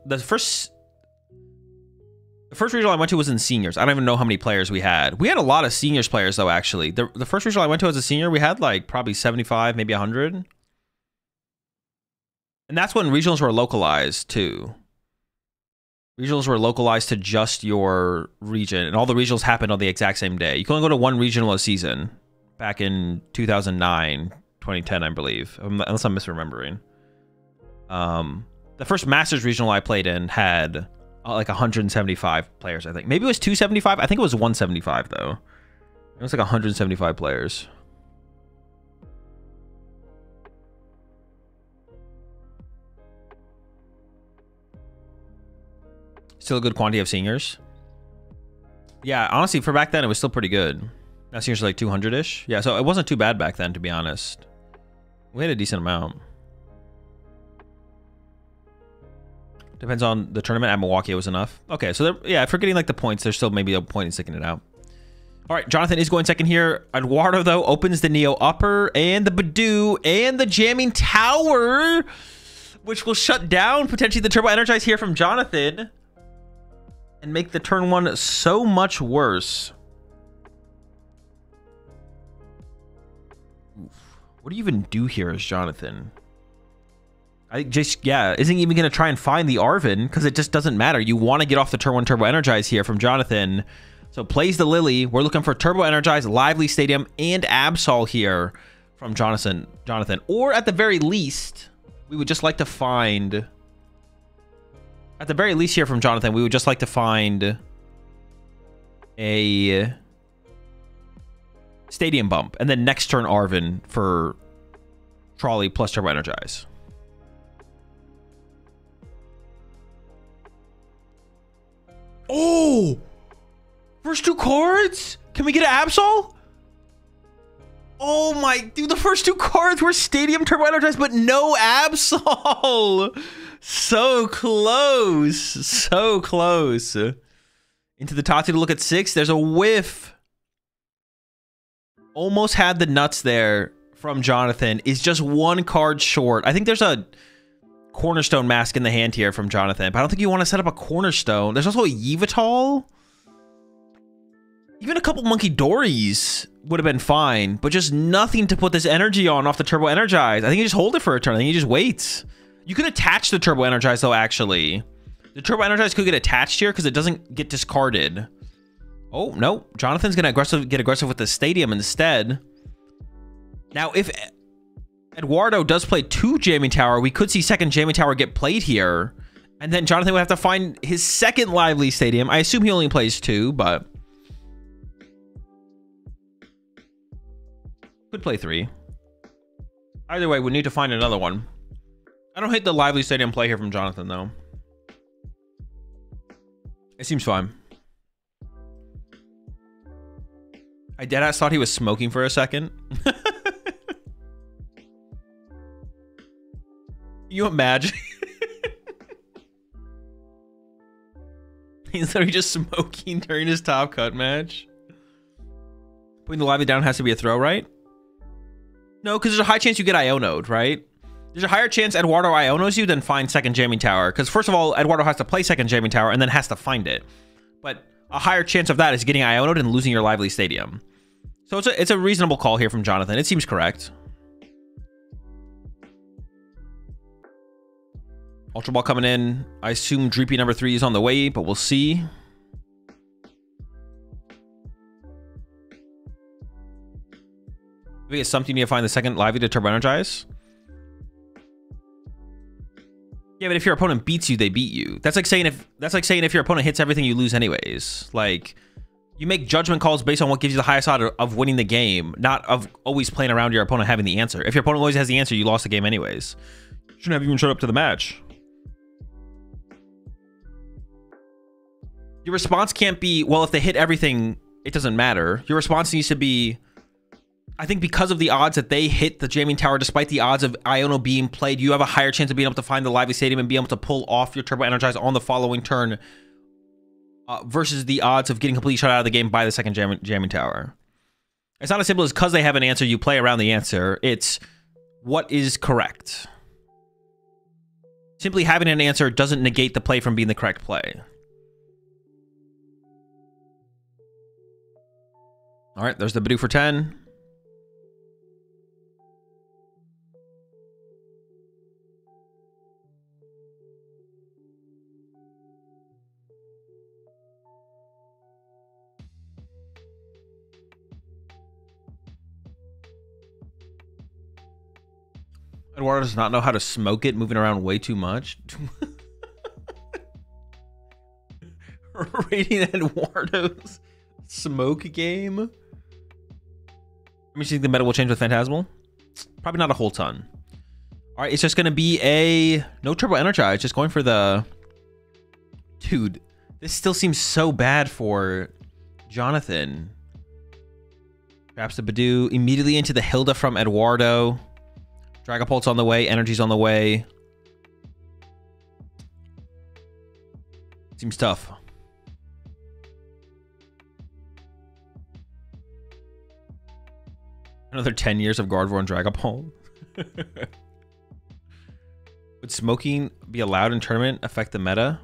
[SPEAKER 1] regional I went to was in seniors. I don't even know how many players we had. We had a lot of seniors players though, actually. The first regional I went to as a senior, we had like probably 75, maybe 100. And that's when regionals were localized too. Regionals were localized to just your region, and all the regionals happened on the exact same day. You can only go to one regional a season back in 2009, 2010, I believe, unless I'm misremembering. The first Masters regional I played in had like 175 players, I think. Maybe it was 275. I think it was 175, though. It was like 175 players. Still a good quantity of seniors. Yeah, honestly, for back then, it was still pretty good. Now seniors are like 200-ish. Yeah, so it wasn't too bad back then, to be honest. We had a decent amount. Depends on the tournament. At Milwaukee, it was enough. Okay, so yeah, for getting like the points, there's still maybe a point in sticking it out. All right, Jonathan is going second here. Eduardo, though, opens the Neo Upper and the Badoo and the Jamming Tower, which will shut down potentially the Turbo Energize here from Jonathan and make the turn one so much worse. What do you even do here as Jonathan? I just, yeah, isn't even going to try and find the Arvin because it just doesn't matter. You want to get off the turn one Turbo Energize here from Jonathan. So plays the Lily. We're looking for Turbo Energize, Lively Stadium, and Absol here from Jonathan. Or at the very least, we would just like to find... At the very least here from Jonathan, we would just like to find a Stadium Bump. And then next turn Arvin for Trolley plus Turbo Energize. Oh! First two cards? Can we get an Absol? Oh my, dude, the first two cards were Stadium Turbo Energize, but no Absol. So close. So close. Into the Tatu to look at 6. There's a whiff. Almost had the nuts there from Jonathan. Is just one card short. I think there's a Cornerstone Mask in the hand here from Jonathan, but I don't think you want to set up a Cornerstone. There's also a Yveltal. Even a couple Monkey Dories would have been fine, but just nothing to put this energy on off the Turbo Energize. I think you just hold it for a turn. I think you just wait. You could attach the Turbo Energize, though, actually. The Turbo Energize could get attached here because it doesn't get discarded. Oh, no. Jonathan's going to get aggressive with the Stadium instead. Now, if Eduardo does play 2 Jamming Tower, we could see second Jamming Tower get played here. And then Jonathan would have to find his second Lively Stadium. I assume he only plays 2, but... could play 3. Either way, we need to find another one. I don't hate the Lively Stadium play here from Jonathan, though. It seems fine. I deadass thought he was smoking for a second. You imagine? He's literally just smoking during his top cut match. Putting the Lively down has to be a throw, right? No, because there's a high chance you get Iono'd, right? There's a higher chance Eduardo Ionos you than find second Jamming Tower. Because first of all, Eduardo has to play second Jamming Tower and then has to find it. But a higher chance of that is getting Iono'd and losing your Lively Stadium. So it's a reasonable call here from Jonathan. It seems correct. Ultra Ball coming in. I assume Dreepy number 3 is on the way, but we'll see. Maybe it's something you find the second Lively to Turbo Energize. Yeah, but if your opponent beats you, they beat you. That's like saying if your opponent hits everything, you lose anyways. Like, you make judgment calls based on what gives you the highest odds of winning the game, not of always playing around your opponent having the answer. If your opponent always has the answer, you lost the game anyways. Shouldn't have even showed up to the match. Your response can't be, well, if they hit everything, it doesn't matter. Your response needs to be, I think because of the odds that they hit the Jamming Tower, despite the odds of Iono being played, you have a higher chance of being able to find the Lively Stadium and be able to pull off your Turbo Energize on the following turn versus the odds of getting completely shut out of the game by the second Jamming Tower. It's not as simple as because they have an answer, you play around the answer. It's what is correct. Simply having an answer doesn't negate the play from being the correct play. All right, there's the Badoo for 10. Eduardo does not know how to smoke it, moving around way too much. Rating Eduardo's smoke game. Let me see if the meta will change with Phantasmal. Probably not a whole ton. All right, it's just going to be a no turbo energize. Just going for the... Dude, this still seems so bad for Jonathan. Perhaps the Badoo immediately into the Hilda from Eduardo. Dragapult's on the way. Energy's on the way. Seems tough. Another 10 years of Gardevoir and Dragapult. Would smoking be allowed in tournament affect the meta?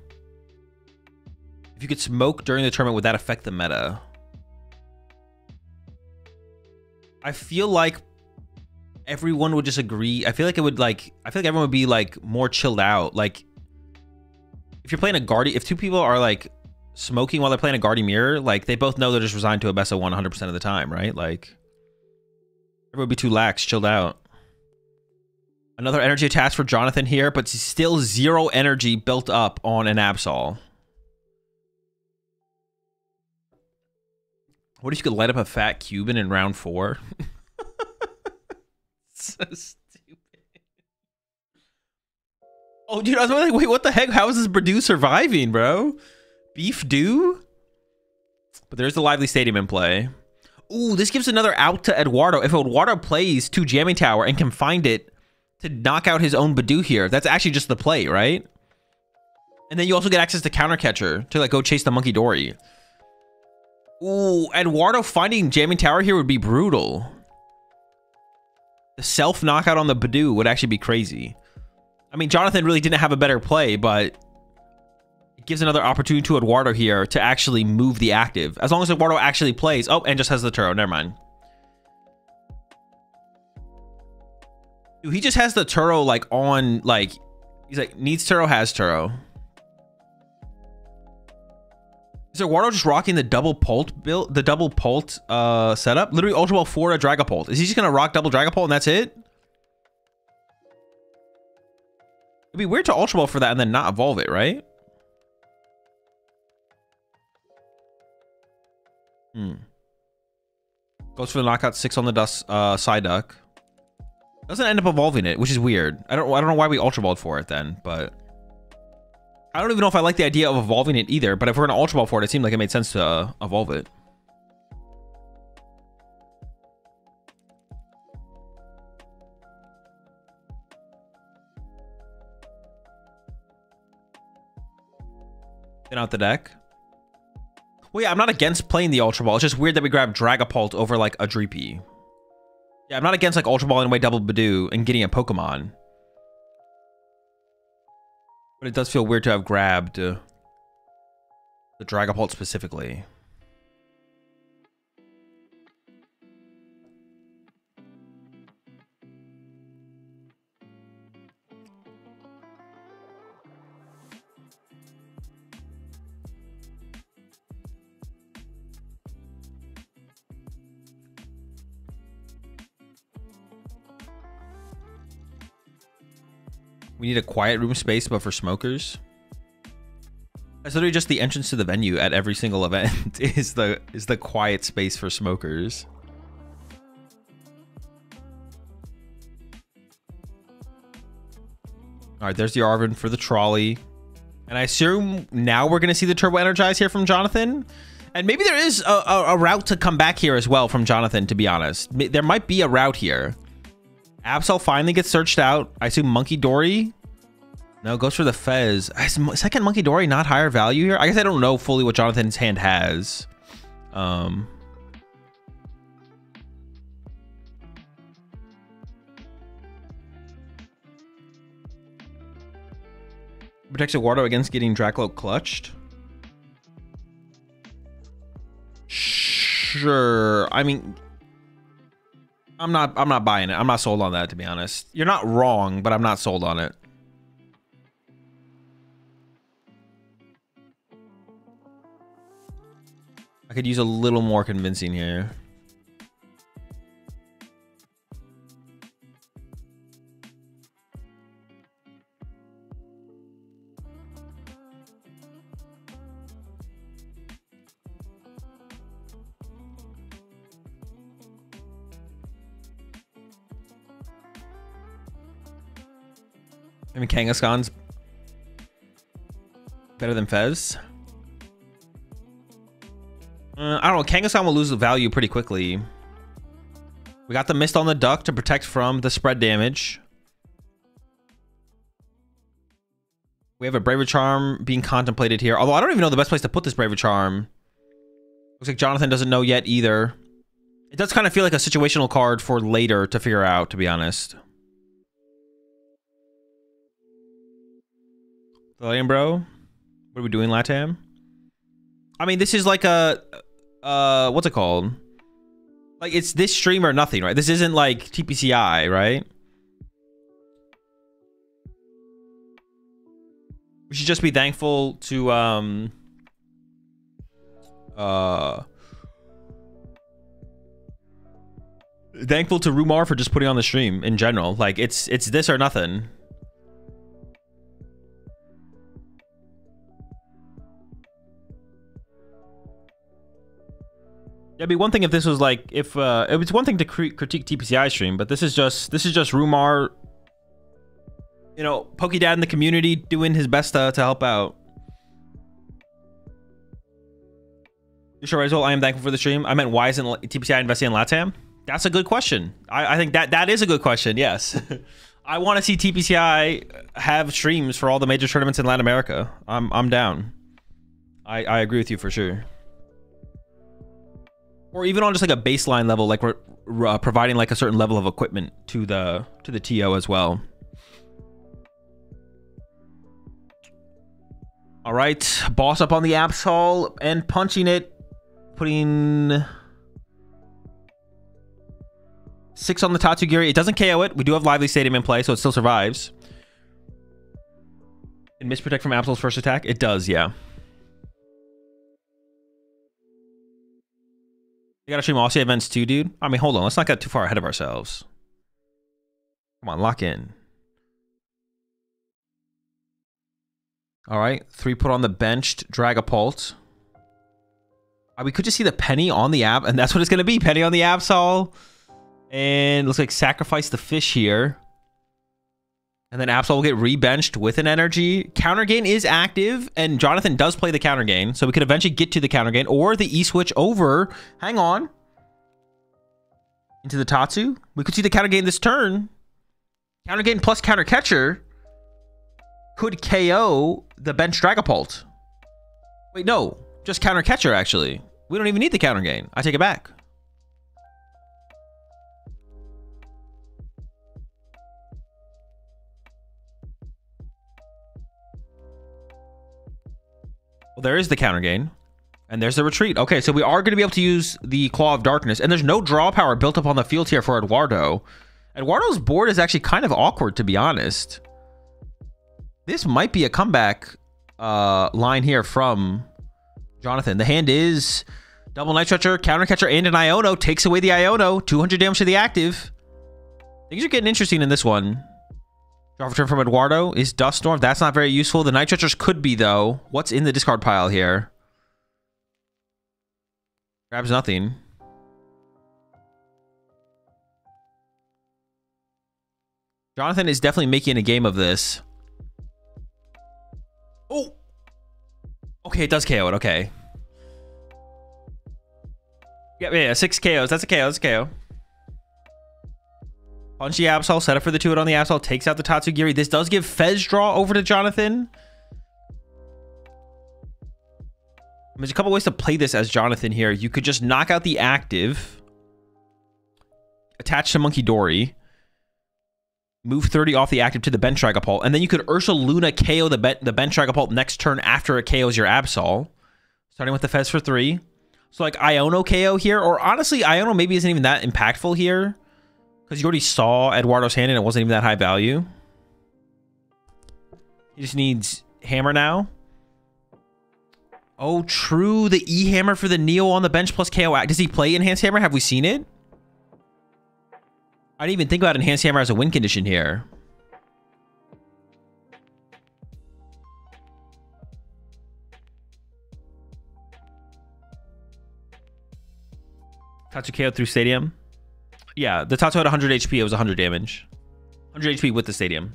[SPEAKER 1] If you could smoke during the tournament, would that affect the meta? I feel like everyone would just agree. I feel like it would like, I feel like everyone would be like more chilled out. Like if you're playing a Guardi, if two people are like smoking while they're playing a Guardi Mirror, like they both know they're just resigned to a best of 100% of the time, right? Like everyone would be too lax, chilled out. Another energy attached for Jonathan here, but still 0 energy built up on an Absol. What if you could light up a fat Cuban in round 4? So stupid. Oh, dude, I was like, wait, what the heck? How is this Badoo surviving, bro? Beef do? But there's the Lively Stadium in play. Ooh, this gives another out to Eduardo. If Eduardo plays 2 Jamming Tower and can find it to knock out his own Badoo here, that's actually just the play, right? And then you also get access to Counter Catcher to like go chase the Monkey Dory. Ooh, Eduardo finding Jamming Tower here would be brutal. The self knockout on the Badoo would actually be crazy. I mean, Jonathan really didn't have a better play, but it gives another opportunity to Eduardo here to actually move the active. As long as Eduardo actually plays. Oh, and just has the Turo. Never mind. Dude, he just has the Turo like on, like, he's like, needs Turo, has Turo. Is Eduardo just rocking the double Pult build, the double Pult setup? Literally Ultra Ball 4 to Dragapult. Is he just gonna rock double Dragapult and that's it? It'd be weird to Ultra Ball for that and then not evolve it, right? Goes for the knockout 6 on the dust side duck. Doesn't end up evolving it, which is weird. I don't know why we Ultra Balled for it then, but I don't even know if I like the idea of evolving it either. But if we're gonna Ultra Ball for it, it seemed like it made sense to evolve it. Thin out the deck. Well, yeah, I'm not against playing the Ultra Ball. It's just weird that we grab Dragapult over like a Dreepy. Yeah, I'm not against like Ultra Ball and away double Badoo and getting a Pokemon. But it does feel weird to have grabbed the Dragapult specifically. We need a quiet room space, but for smokers. That's literally just the entrance to the venue at every single event is the quiet space for smokers. All right, there's the Arvin for the trolley. And I assume now we're going to see the Turbo Energize here from Jonathan. And maybe there is a route to come back here as well from Jonathan, to be honest. There might be a route here. Absol finally gets searched out. I assume Monkey Dory. No, goes for the Fez. Second Monkey Dory, not higher value here. I guess I don't know fully what Jonathan's hand has. Protects Eduardo against getting Draclo clutched. Sure. I mean, I'm not buying it. I'm not sold on that, to be honest. You're not wrong, but I'm not sold on it. I could use a little more convincing here. I mean, Kangaskhan's better than Fez. I don't know. Kangaskhan will lose the value pretty quickly. We got the Mist on the Duck to protect from the spread damage. We have a Braver Charm being contemplated here. Although I don't even know the best place to put this Braver Charm. Looks like Jonathan doesn't know yet either. It does kind of feel like a situational card for later to figure out, to be honest. Lillian, bro. What are we doing, Latam? I mean, this is like a... what's it called? Like, it's this stream or nothing, right? This isn't like TPCI, right? We should just be thankful to, thankful to Rumar for just putting on the stream in general. Like, it's this or nothing. It'd be one thing if this was like, if it was one thing to critique TPCI stream, but this is just Rumar, you know, PokeDad in the community doing his best to help out. You sure, Rizal? I am thankful for the stream. I meant, why isn't TPCI investing in LATAM? That's a good question. I think that is a good question. Yes. I want to see TPCI have streams for all the major tournaments in Latin America. I'm down. I agree with you for sure. Or even on just like a baseline level, like we're providing like a certain level of equipment to the TO as well. All right, boss up on the Absol and punching it, putting 6 on the Tatsugiri. It doesn't KO it. We do have Lively Stadium in play, so it still survives. And misprotect from Absol's first attack? It does, yeah. You gotta stream Aussie events too, dude. I mean, hold on. Let's not get too far ahead of ourselves. Come on, lock in. All right, 3 put on the benched Dragapult. We could just see the penny on the app, and that's what it's gonna be. Penny on the Absol. And looks like sacrifice the fish here. And then Absol will get re-benched with an energy. Counter gain is active, and Jonathan does play the counter gain, so we could eventually get to the counter gain or the E-switch over. Hang on. Into the Tatsu. We could see the counter gain this turn. Counter gain plus counter catcher could KO the bench Dragapult. Wait, no. Just counter catcher, actually. We don't even need the counter gain. I take it back. Well, there is the counter gain. And there's the retreat. Okay, so we are going to be able to use the Claw of Darkness. And there's no draw power built up on the field here for Eduardo. Eduardo's board is actually kind of awkward, to be honest. This might be a comeback line here from Jonathan. The hand is double Night Stretcher, counter catcher, and an Iono. Takes away the Iono. 200 damage to the active. Things are getting interesting in this one. Draw return from Eduardo is Dust Storm. That's not very useful. The Night Stretchers could be, though. What's in the discard pile here? Grabs nothing. Jonathan is definitely making a game of this. Oh! Okay, it does KO it. Okay. Yeah, 6 KOs. That's a KO. That's a KO. Punchy Absol. Set up for the 2-hit on the Absol. Takes out the Tatsugiri. This does give Fez draw over to Jonathan. There's a couple ways to play this as Jonathan here. You could just knock out the active. Attach to Monkey Dory. Move 30 off the active to the bench Dragapult. And then you could Ursa Luna KO the bench Dragapult next turn after it KOs your Absol. Starting with the Fez for 3. So like Iono KO here. Or honestly, Iono maybe isn't even that impactful here. Because you already saw Eduardo's hand and it wasn't even that high value. He just needs Hammer now. Oh, true. The E-Hammer for the Neo on the bench plus KO. Does he play Enhanced Hammer? Have we seen it? I didn't even think about Enhanced Hammer as a win condition here. Tatsu KO through Stadium. Yeah, the Tatsu had 100 HP. It was 100 damage. 100 HP with the Stadium.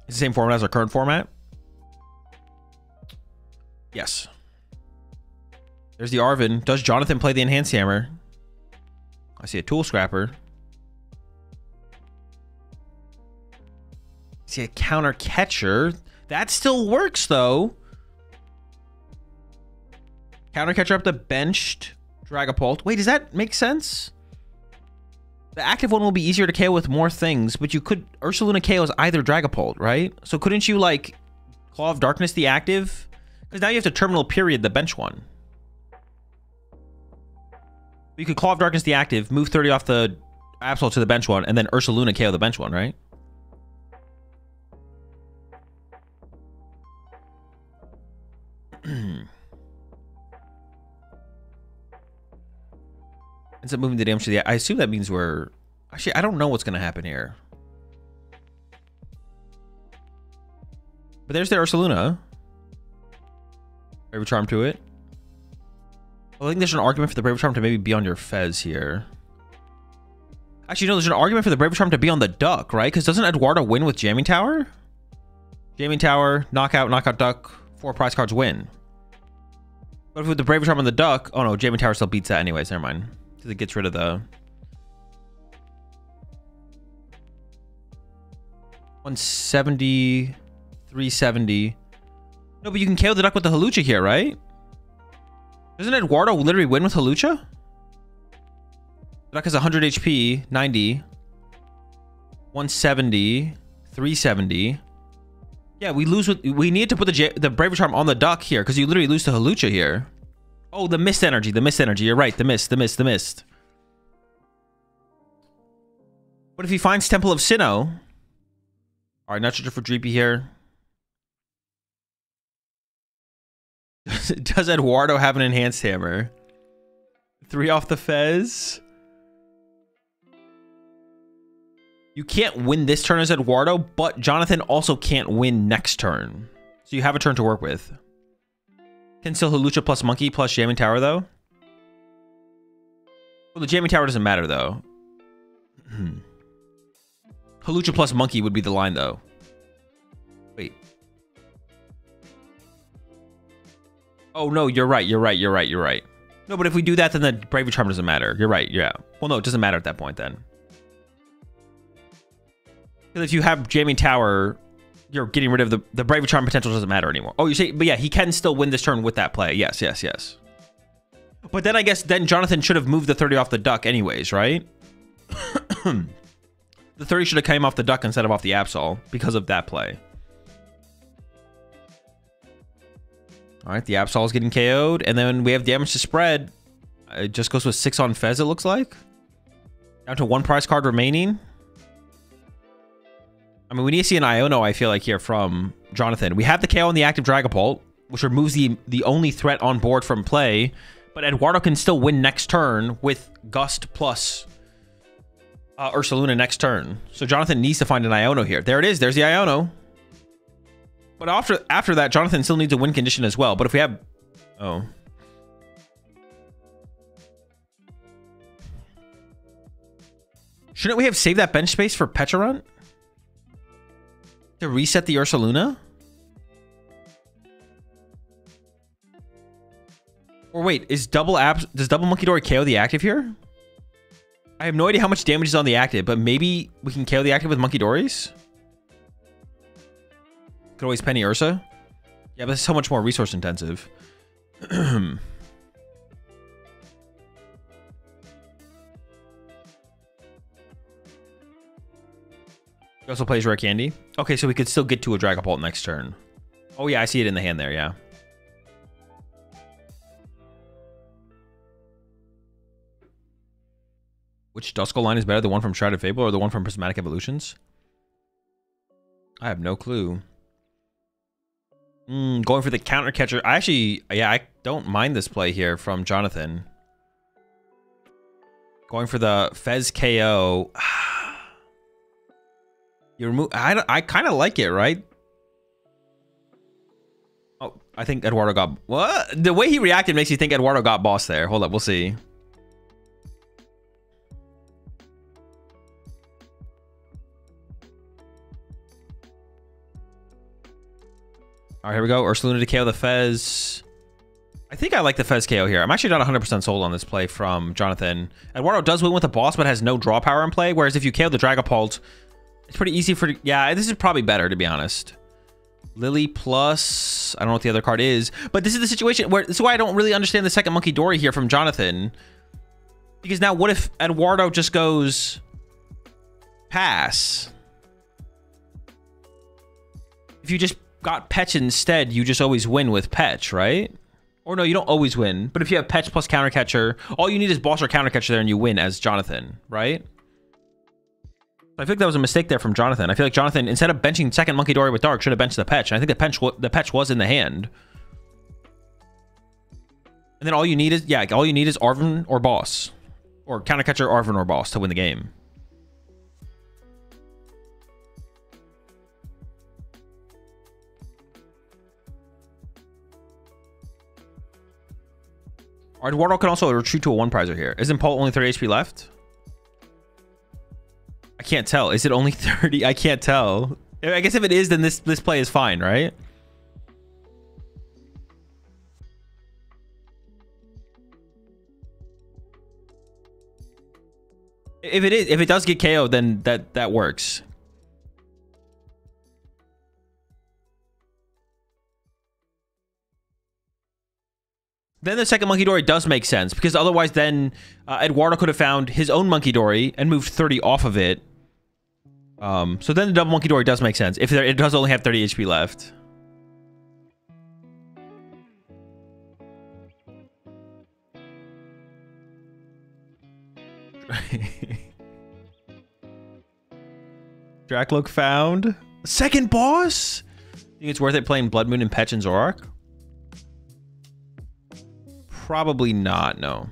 [SPEAKER 1] It's the same format as our current format. Yes. There's the Arvin. Does Jonathan play the Enhanced Hammer? I see a Tool Scrapper. I see a Counter Catcher. That still works, though. Counter Catcher up to benched. Dragapult. Wait, does that make sense? The active one will be easier to KO with more things, but you could... Ursaluna KOs either Dragapult, right? So couldn't you, like, Claw of Darkness the active? Because now you have to Terminal Period the bench one. You could Claw of Darkness the active, move 30 off the Absol to the bench one, and then Ursaluna KO the bench one, right? Ends up moving the damage to the... I assume that means we're... Actually, I don't know what's going to happen here. But there's the Ursaluna. Brave Charm to it. Well, I think there's an argument for the Brave Charm to maybe be on your Fez here. Actually, no, there's an argument for the Brave Charm to be on the Duck, right? Because doesn't Eduardo win with Jamming Tower? Jamming Tower, knockout, knockout Duck, 4 prize cards win. But with the Brave Charm on the Duck... Oh no, Jamming Tower still beats that anyways, never mind. Because it gets rid of the... 170... 370... No, but you can KO the Duck with the Halucha here, right? Doesn't Eduardo literally win with Halucha? The Duck has 100 HP, 90... 170... 370... Yeah, we lose with... We need to put the Brave Charm on the Duck here, because you literally lose to Halucha here. Oh, the Mist Energy, the Mist Energy. You're right, the Mist. What if he finds Temple of Sinnoh? Alright, Nitrogen for Dreepy here. Does Eduardo have an Enhanced Hammer? 3 off the Fez. You can't win this turn as Eduardo, but Jonathan also can't win next turn. So you have a turn to work with. Can still Halucha plus Monkey plus Jamming Tower, though? Well, the Jamming Tower doesn't matter, though. Halucha plus Monkey would be the line, though. Wait. Oh, no, you're right. No, but if we do that, then the Brave Charm doesn't matter. You're right, yeah. Well, no, it doesn't matter at that point, then. Because if you have Jamming Tower... You're getting rid of the Brave Charm potential doesn't matter anymore. Oh, you say, but yeah, he can still win this turn with that play. Yes. But then I guess then Jonathan should have moved the 30 off the Duck anyways, right? The 30 should have came off the Duck instead of off the Absol because of that play. All right, the Absol is getting KO'd, and then we have damage to spread. It just goes with 6 on Fez, it looks like. Down to 1 prize card remaining. I mean, we need to see an Iono, I feel like, here from Jonathan. We have the KO on the active Dragapult, which removes the only threat on board from play. But Eduardo can still win next turn with Gust plus Ursaluna next turn. So Jonathan needs to find an Iono here. There it is. There's the Iono. But after that, Jonathan still needs a win condition as well. But if we have... Oh. Shouldn't we have saved that bench space for Pecharunt? To reset the Ursaluna? Or wait, does Double Monkey Dory KO the active here? I have no idea how much damage is on the active, but maybe we can KO the active with Monkey Dories? Could always Penny Ursa. Yeah, but it's so much more resource intensive. He also plays Rare Candy. Okay, so we could still get to a Dragapult next turn. Oh yeah, I see it in the hand there, yeah. Which Duskull line is better, the one from Shrouded Fable or the one from Prismatic Evolutions? I have no clue. Going for the counter catcher. I don't mind this play here from Jonathan. Going for the Fez KO. You remove. I kind of like it, right? Oh, I think Eduardo got... What? The way he reacted makes you think Eduardo got boss there. Hold up, we'll see. All right, here we go. Ursaluna to KO the Fez. I think I like the Fez KO here. I'm actually not 100% sold on this play from Jonathan. Eduardo does win with the boss, but has no draw power in play. Whereas if you KO the Dragapult, it's pretty easy for... Yeah, this is probably better, to be honest. Lily plus... I don't know what the other card is. But this is the situation where... This is why I don't really understand the second Monkey Dory here from Jonathan. Because now what if Eduardo just goes... Pass? If you just got Petch instead, you just always win with Petch, right? Or no, you don't always win. But if you have Petch plus Counter Catcher, all you need is Boss or Counter Catcher there and you win as Jonathan, right? I feel like that was a mistake there from Jonathan. I feel like Jonathan, instead of benching second Monkey Dory with Dark, should have benched the Petch. And I think the Petch was in the hand. And then all you need is, yeah, all you need is Arven or Boss. Or Counter Catcher, Arven, or Boss to win the game. Eduardo can also retreat to a one prizer here. Isn't Paul only 30 HP left? I can't tell. Is it only 30? I can't tell. I guess if it is, then this play is fine, right? If it is, if it does get KO'd, then that works. Then the second Monkey Dory does make sense, because otherwise then Eduardo could have found his own Monkey Dory and moved 30 off of it. So then the double Monkey Dory does make sense, if it does only have 30 HP left. Dracloak found. Second boss? Think it's worth it playing Blood Moon and Petch and Zorak? Probably not, no.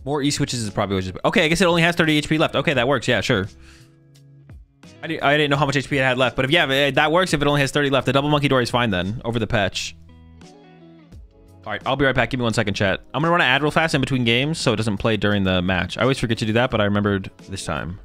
[SPEAKER 1] More E-switches is probably what just... Okay, I guess it only has 30 HP left. Okay, that works. Yeah, sure. I didn't know how much HP it had left. But if yeah, that works if it only has 30 left. The double Monkey Dory is fine then, over the Petch. All right, I'll be right back. Give me 1 second, chat. I'm going to run an ad real fast in between games so it doesn't play during the match. I always forget to do that, but I remembered this time.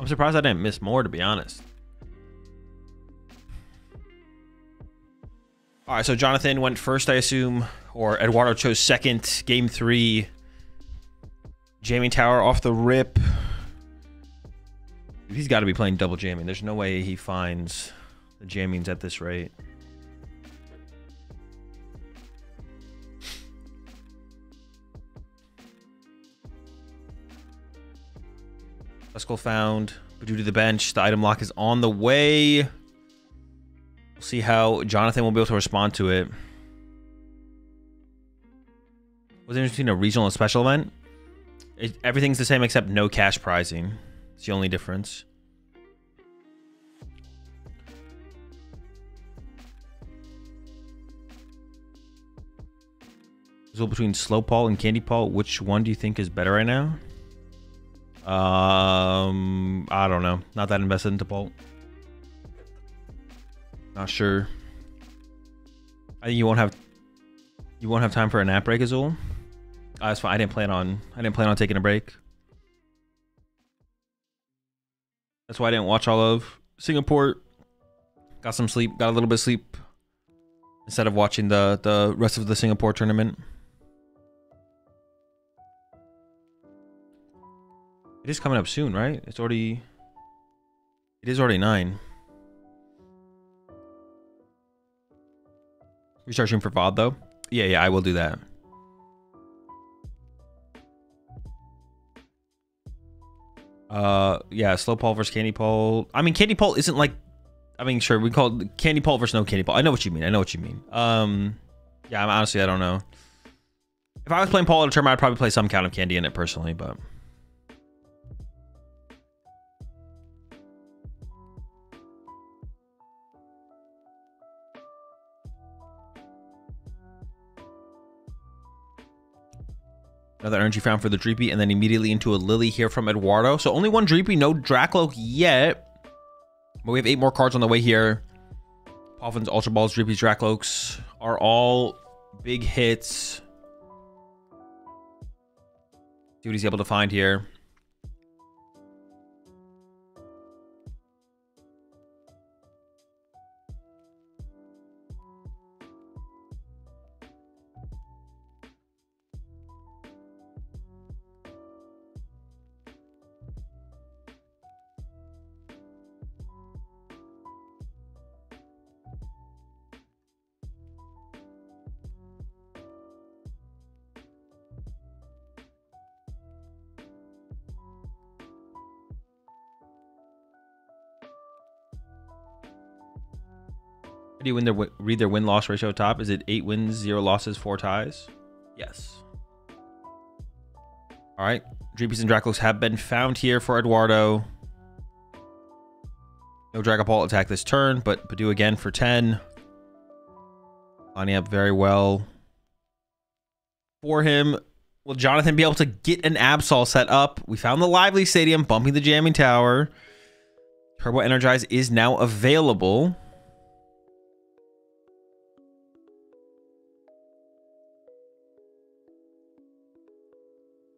[SPEAKER 1] I'm surprised I didn't miss more, to be honest. All right, so Jonathan went first, I assume, or Eduardo chose second. Game 3. Jamming Tower off the rip. He's got to be playing double jamming. There's no way he finds the jammings at this rate. Duskull found. Badoo to the bench. The item lock is on the way. We'll see how Jonathan will be able to respond to it. What's the difference between a regional and special event? Everything's the same except no cash prizing. It's the only difference. So between Slow Paul and Candy Paul, which one do you think is better right now? I don't know. Not that invested into Paul. Not sure. I think you won't have time for a nap break, Azul. That's fine. I didn't plan on taking a break. That's why I didn't watch all of Singapore. Got some sleep. Got a little bit of sleep instead of watching the rest of the Singapore tournament. It is coming up soon, right? It is already 9. Restart stream for VOD though. Yeah, I will do that. Yeah, Slow Paul versus Candy Paul. I mean, Candy Paul isn't like, I mean, sure, we call it Candy Paul versus no Candy Paul. I know what you mean. Yeah, honestly, I don't know. If I was playing Paul at a tournament, I'd probably play some kind of candy in it personally, but. Another energy found for the Dreepy, and then immediately into a Lily here from Eduardo. So only one Dreepy, no Dracloak yet. But we have 8 more cards on the way here. Poffins, Ultra Balls, Dreepies, Dracloaks are all big hits. See what he's able to find here. How do you read their win-loss ratio top? Is it 8 wins, 0 losses, 4 ties? Yes. All right. Dreepies and Dracos have been found here for Eduardo. No Dragapult attack this turn, but Badoo again for 10. Lining up very well for him. Will Jonathan be able to get an Absol set up? We found the Lively Stadium, bumping the Jamming Tower. Turbo Energize is now available.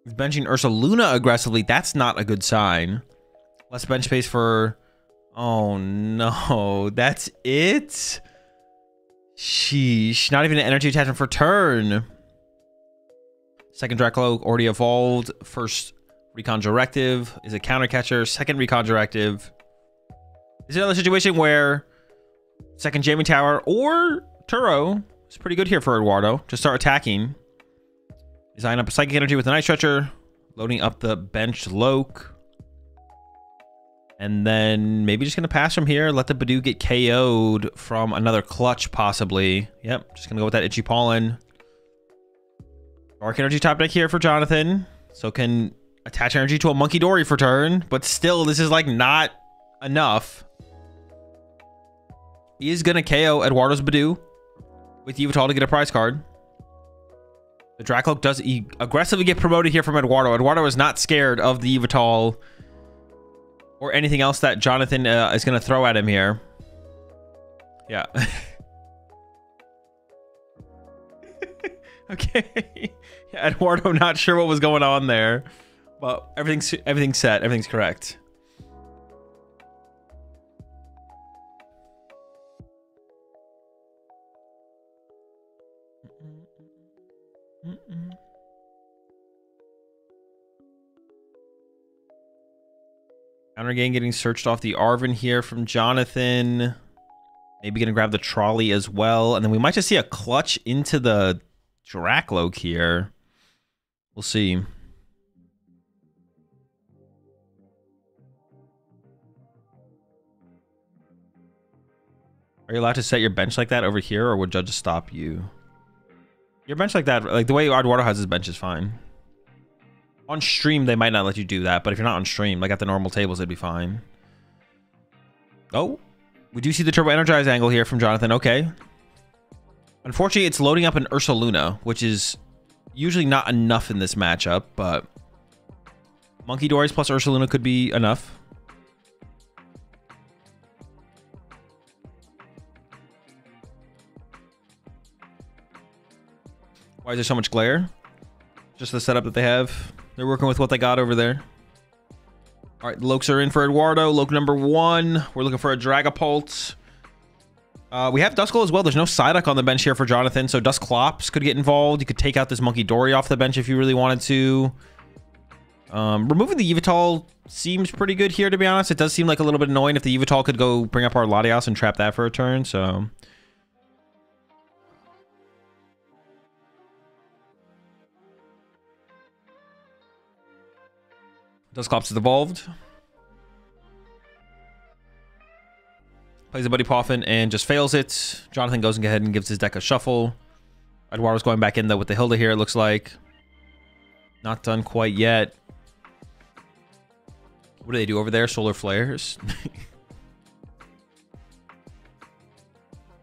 [SPEAKER 1] He's benching Ursaluna aggressively. That's not a good sign. Less bench space for... Oh, no. That's it? Sheesh. Not even an energy attachment for turn. Second Dracloak already evolved. First Recon Directive is a counter catcher. Second Recon Directive. Is another situation where second Jamming Tower or Turo is pretty good here for Eduardo to start attacking. Design up a Psychic Energy with a Night Stretcher. Loading up the bench Loke. And then maybe just going to pass from here. Let the Badoo get KO'd from another clutch, possibly. Yep, just going to go with that Itchy Pollen. Dark Energy top deck here for Jonathan. So can attach energy to a Monkey Dory for turn. But still, this is like not enough. He is going to KO Eduardo's Badoo with Yveltal to get a prize card. The Dracloak does aggressively get promoted here from Eduardo. Eduardo is not scared of the Yveltal or anything else that Jonathan is going to throw at him here. Yeah. Okay. Yeah, Eduardo not sure what was going on there, but everything's set. Everything's correct. Counter game getting searched off the Arvin here from Jonathan. Maybe gonna grab the trolley as well. And then we might just see a clutch into the Drakloak here. We'll see. Are you allowed to set your bench like that over here, or would judges stop you? Your bench like that, like the way Eduardo has his bench is fine. On stream, they might not let you do that, but if you're not on stream, like at the normal tables, it'd be fine. Oh, we do see the Turbo Energize angle here from Jonathan. Okay. Unfortunately, it's loading up an Ursaluna, which is usually not enough in this matchup, but Monkey Dories plus Ursaluna could be enough. Why is there so much glare? Just the setup that they have. They're working with what they got over there. All right, the Lokes are in for Eduardo. Loke number 1. We're looking for a Dragapult. We have Duskull as well. There's no Psyduck on the bench here for Jonathan, so Dusclops could get involved. You could take out this Monkey Dory off the bench if you really wanted to. Removing the Yveltal seems pretty good here, to be honest. It does seem like a little bit annoying if the Yveltal could go bring up our Latios and trap that for a turn, so... Dusclops is evolved. Plays a Buddy Poffin and just fails it. Jonathan goes and ahead and gives his deck a shuffle. Eduardo's going back in though with the Hilda here, it looks like. Not done quite yet. What do they do over there? Solar Flares?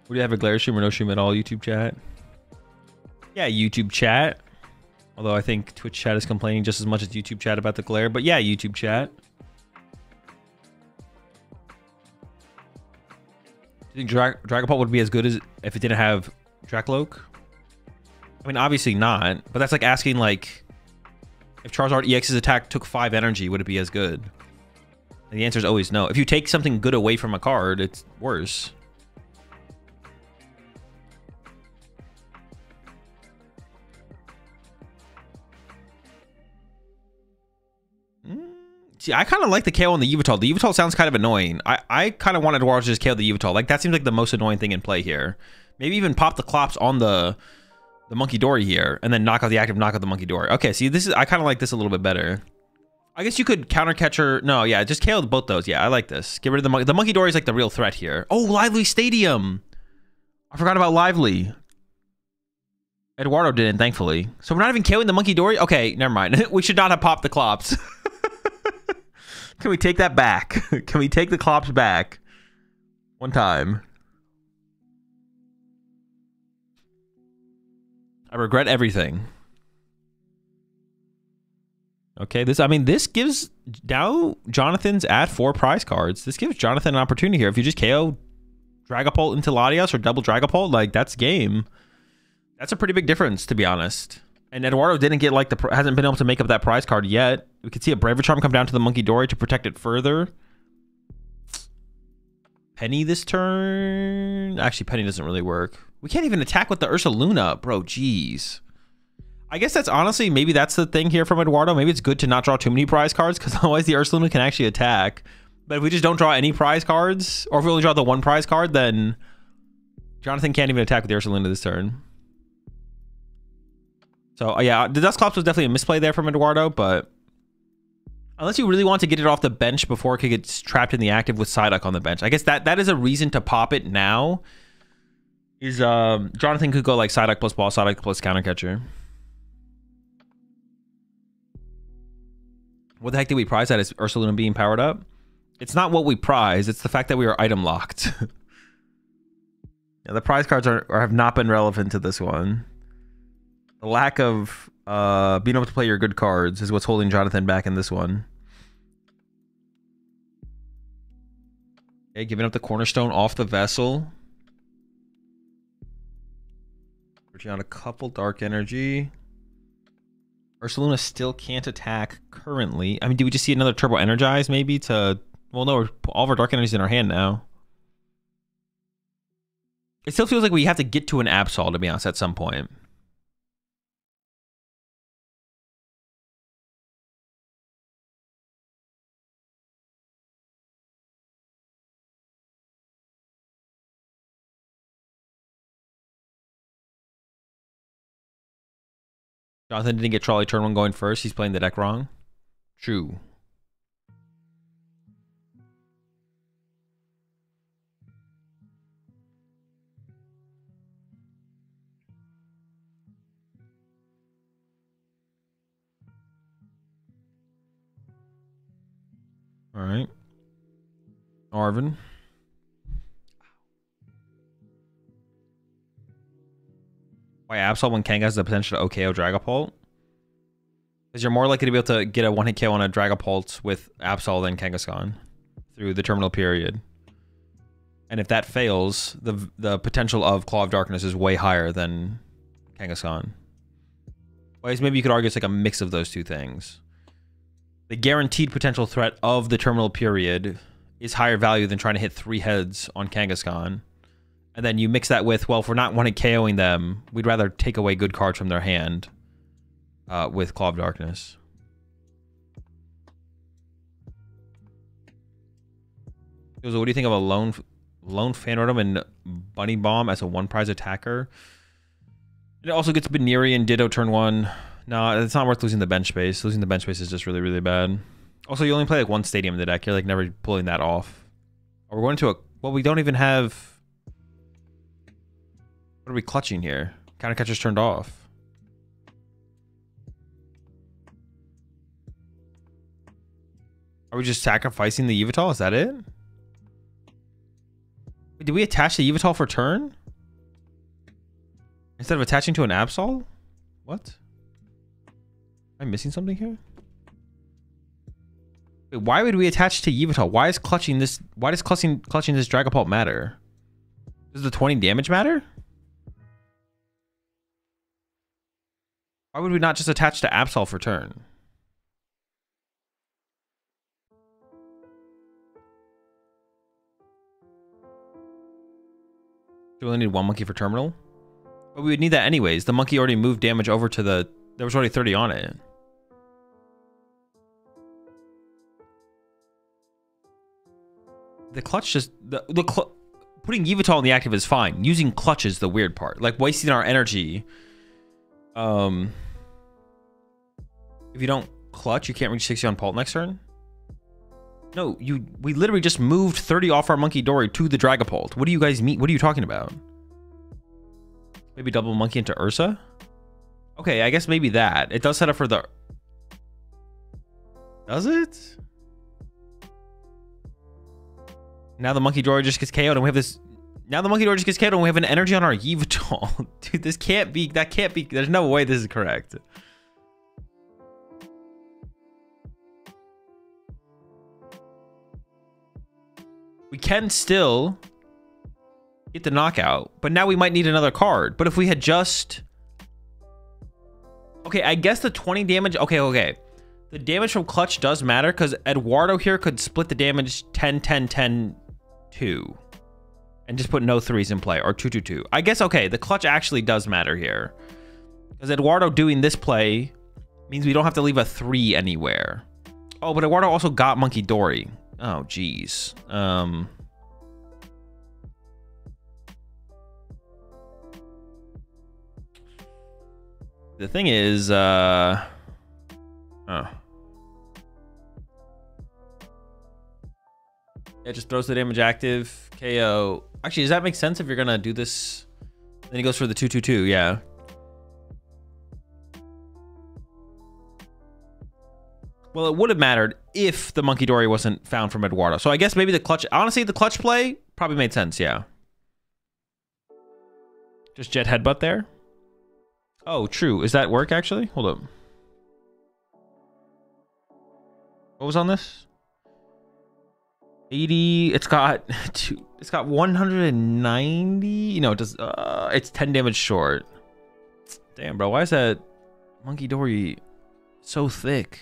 [SPEAKER 1] Would you have a glare stream or no stream at all, YouTube chat? Yeah, YouTube chat. Although I think Twitch chat is complaining just as much as YouTube chat about the glare. But yeah, YouTube chat. Do you think Dragapult would be as good as if it didn't have Drakloak? I mean, obviously not. But that's like asking, like, if Charizard EX's attack took 5 energy, would it be as good? And the answer is always no. If you take something good away from a card, it's worse. See, I kind of like the KO on the Yveltal. The Yveltal sounds kind of annoying. I kind of wanted to watch just KO the Yveltal. Like, that seems like the most annoying thing in play here. Maybe even pop the Clops on the Monkey Dory here, and then knock out the active, knock out the Monkey Dory. Okay, see, this is, I kind of like this a little bit better. I guess you could counter catcher. No, yeah, just KO both those. Yeah, I like this. Get rid of the Monkey. The Monkey Dory is like the real threat here. Oh, Lively Stadium. I forgot about Lively. Eduardo didn't, thankfully. So we're not even KOing the Monkey Dory? Okay, never mind. We should not have popped the Clops. Can we take that back? Can we take the Clops back? One time. I regret everything. Okay, this, I mean, this gives, now Jonathan's at 4 prize cards. This gives Jonathan an opportunity here. If you just KO Dragapult into Latios or double Dragapult, like, that's game. That's a pretty big difference, to be honest. And Eduardo didn't get, like, hasn't been able to make up that prize card yet. We could see a Braver Charm come down to the Monkey Dory to protect it further. Penny this turn. Actually, Penny doesn't really work. We can't even attack with the Ursaluna, bro. Jeez. I guess that's honestly, maybe that's the thing here from Eduardo. Maybe it's good to not draw too many prize cards, because otherwise the Ursaluna can actually attack. But if we just don't draw any prize cards, or if we only draw the 1 prize card, then Jonathan can't even attack with the Ursaluna this turn. So, yeah, the Dusclops was definitely a misplay there from Eduardo, but unless you really want to get it off the bench before it could get trapped in the active with Psyduck on the bench. I guess that is a reason to pop it now. Is Jonathan could go like Psyduck plus Ball, Psyduck plus Counter Catcher. What the heck did we prize that? Is Ursaluna being powered up? It's not what we prize, it's the fact that we are item locked. Yeah, the prize cards have not been relevant to this one. The lack of being able to play your good cards is what's holding Jonathan back in this one. Okay, giving up the Cornerstone off the Vessel. Working on a couple Dark Energy. Ursaluna still can't attack currently. I mean, do we just see another Turbo Energize maybe to... Well, no, all of our Dark Energy's in our hand now. It still feels like we have to get to an Absol, to be honest, at some point. Jonathan didn't get Trolley turn 1 going first. He's playing the deck wrong. True. All right. Arvin. Why Absol when Kang has the potential to OKO Dragapult? Because you're more likely to be able to get a one-hit KO on a Dragapult with Absol than Kangaskhan through the terminal period. And if that fails, the potential of Claw of Darkness is way higher than Kangaskhan. Well, maybe you could argue it's like a mix of those two things. The guaranteed potential threat of the terminal period is higher value than trying to hit 3 heads on Kangaskhan. And then you mix that with, well, if we're not one-hit KOing them, we'd rather take away good cards from their hand with Claw of Darkness. So what do you think of a lone Phantom and Bunny Bomb as a 1-prize attacker? It also gets Baneri and Ditto turn 1. No, it's not worth losing the bench space. Losing the bench space is just really, really bad. Also, you only play like 1 stadium in the deck. You're like never pulling that off. Or we're going to a... Well, we don't even have... What are we clutching here? Counter catcher's turned off. Are we just sacrificing the Yveltal? Is that it? Wait, did we attach the Yveltal for turn? Instead of attaching to an Absol? What? Am I missing something here? Wait, why would we attach to Yveltal? Why is clutching this... Why does clutching this Dragapult matter? Does the 20 damage matter? Why would we not just attach to Absol for turn? Do we only need 1 monkey for terminal? But we would need that anyways. The monkey already moved damage over to the... There was already 30 on it. The clutch just... Putting Yveltal in the active is fine. Using clutch is the weird part. Like wasting our energy... If you don't clutch, you can't reach 60 on Pult next turn. No, we literally just moved 30 off our Monkey Dory to the Dragapult. What do you guys mean? What are you talking about? Maybe double monkey into Ursa? Okay, I guess maybe that. It does set up for the... Does it? Now the Monkey Dory just gets KO'd and we have this... Now the Monkey Dory just gets KO'd and we have an energy on our Yveltal. Dude, this can't be... That can't be... There's no way this is correct. We can still get the knockout, but now we might need another card. But if we had just... Okay, I guess the 20 damage... Okay. The damage from clutch does matter because Eduardo here could split the damage 10, 10, 10, 2. And just put no 3s in play, or 2, 2, 2. I guess, okay, the clutch actually does matter here. Because Eduardo doing this play means we don't have to leave a 3 anywhere. Oh, but Eduardo also got Monkey Dory. Oh, geez. The thing is, oh. Yeah, it just throws the damage active, KO. Actually, does that make sense if you're gonna do this? Then he goes for the 2/2/2, yeah. Well, it would have mattered if the Monkey Dory wasn't found from Eduardo. So I guess maybe the clutch... Honestly, the clutch play probably made sense, yeah. Just Jet Headbutt there. Oh, true. Is that work, actually? Hold up. What was on this? 80... It's got... It's got 190... No, it does... it's 10 damage short. Damn, bro. Why is that Monkey Dory so thick?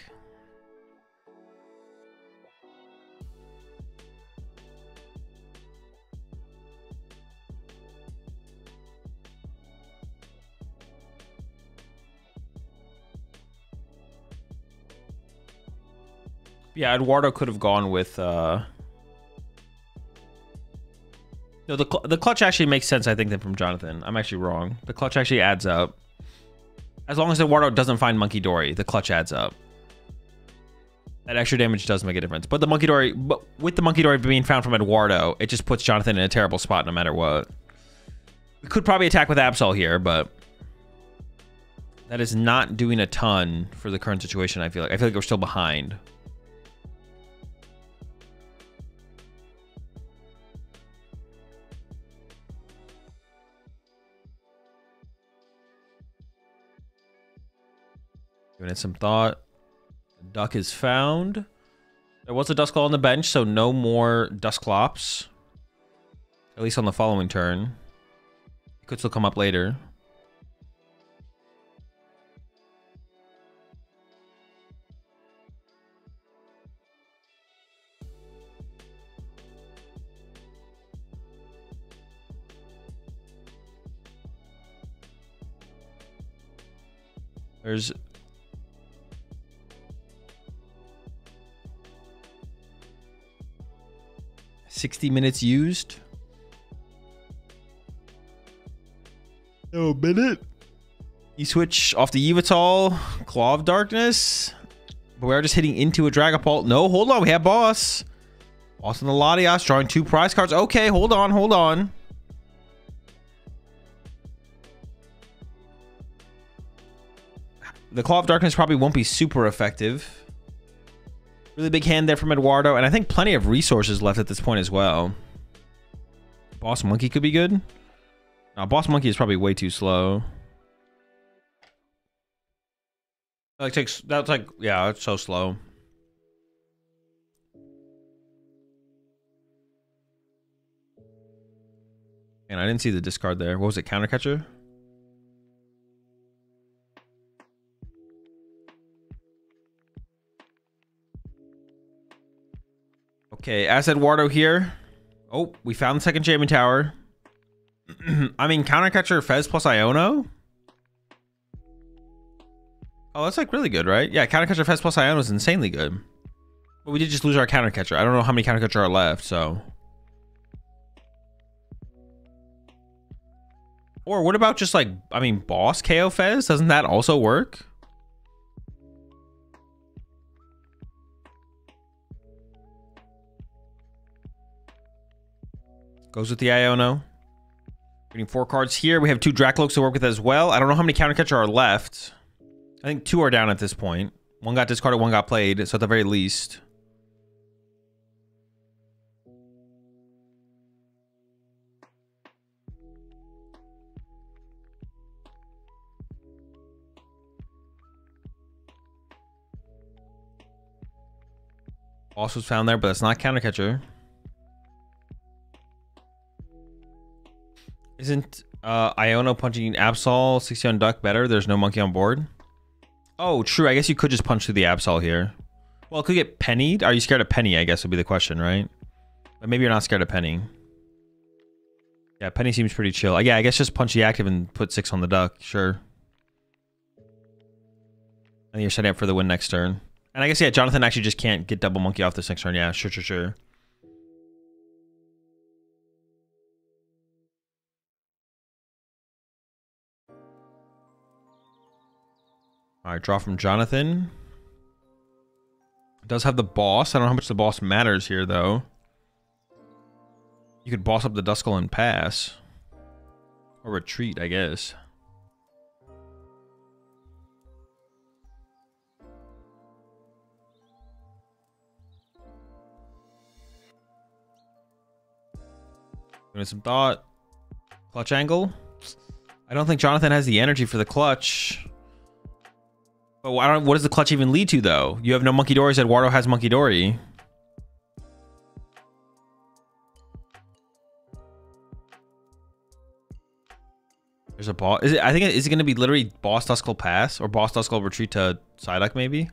[SPEAKER 1] Yeah, Eduardo could have gone with... No, the clutch actually makes sense, I think, than from Jonathan. I'm actually wrong. The clutch actually adds up. As long as Eduardo doesn't find Monkey Dory, the clutch adds up. That extra damage does make a difference. But the Monkey Dory, but with the Monkey Dory being found from Eduardo, it just puts Jonathan in a terrible spot no matter what. We could probably attack with Absol here, but that is not doing a ton for the current situation, I feel like. I feel like we're still behind. Giving it some thought. Duck is found. There was a Duskull on the bench, so no more Dusclops. At least on the following turn. It could still come up later. There's 60 minutes used. No minute. You switch off the Yveltal, Claw of Darkness. But we are just hitting into a Dragapult. No, hold on. We have Boss. Boss on the Latias, drawing 2 prize cards. Okay, hold on, hold on. The Claw of Darkness probably won't be super effective. Really big hand there from Eduardo, and I think plenty of resources left at this point as well. Boss Monkey could be good. No, Boss Monkey is probably way too slow. That takes, that's like, yeah, it's so slow. And I didn't see the discard there. What was it, Counter Catcher? Okay, as Eduardo here. Oh, we found the second Jamming Tower. I mean, Counter Catcher Fez plus Iono? Oh, that's like really good, right? Yeah, Counter Catcher Fez plus Iono is insanely good. But we did just lose our Counter Catcher. I don't know how many Counter Catcher are left, so. Or what about just like, I mean, Boss KO Fez? Doesn't that also work? Goes with the Iono. Reading 4 cards here. We have 2 Dracloaks to work with as well. I don't know how many Counter Catcher are left. I think 2 are down at this point. 1 got discarded, 1 got played. So at the very least. Boss was found there, but that's not Counter Catcher. Isn't Iono punching Absol 60 on Duck better? There's no monkey on board. Oh, true. I guess you could just punch through the Absol here. Well, it could get pennied. Are you scared of penny? I guess would be the question, right? But maybe you're not scared of penny. Yeah, penny seems pretty chill. Yeah, I guess just punch the active and put 6 on the Duck. Sure. And you're setting up for the win next turn. And I guess, yeah, Jonathan actually just can't get double monkey off this next turn. Yeah, sure, sure, sure. All right, draw from Jonathan. Does have the boss. I don't know how much the boss matters here, though. You could boss up the Duskull and pass. Or retreat, I guess. Give it some thought. Clutch angle. I don't think Jonathan has the energy for the clutch. But what does the clutch even lead to, though? You have no Monkey Dory. Eduardo has Monkey Dory. There's a boss. Is it going to be literally boss Duskull pass or boss Duskull retreat to Psyduck maybe?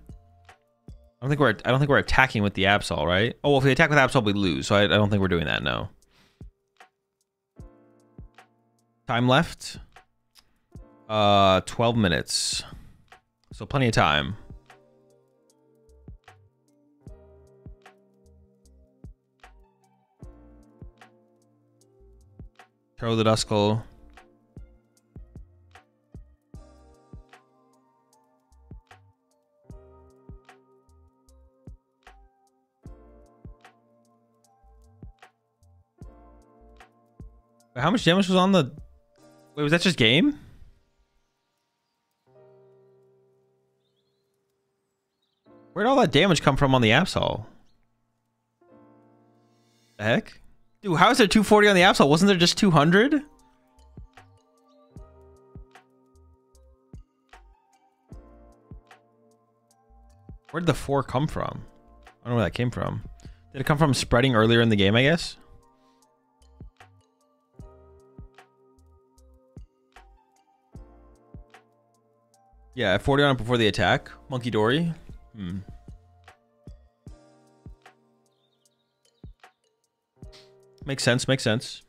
[SPEAKER 1] I don't think we're attacking with the Absol, right? Oh, well, if we attack with Absol, we lose. So I don't think we're doing that. No. Time left. 12 minutes. So plenty of time. Throw the Duskull. Wait, how much damage was on the... Wait, was that just game? Where'd all that damage come from on the Absol? The heck? Dude, how is there 240 on the Absol? Wasn't there just 200? Where did the 4 come from? I don't know where that came from. Did it come from spreading earlier in the game, I guess? Yeah, 40 on it before the attack. Monkey Dory. Makes sense, makes sense.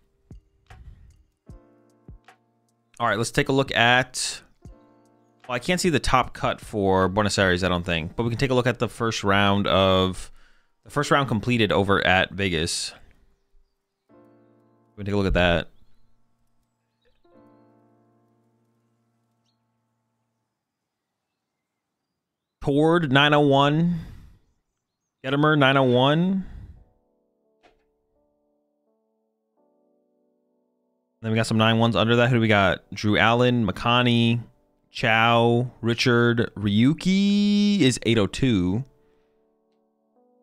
[SPEAKER 1] All right, let's take a look at... Well, I can't see the top cut for Buenos Aires, I don't think. But we can take a look at the first round of... The first round completed over at Vegas. We can take a look at that. Tord 901. Getimer 901. Then we got some 9-1s under that. Who do we got? Drew Allen, Makani, Chow, Richard, Ryuki is 802.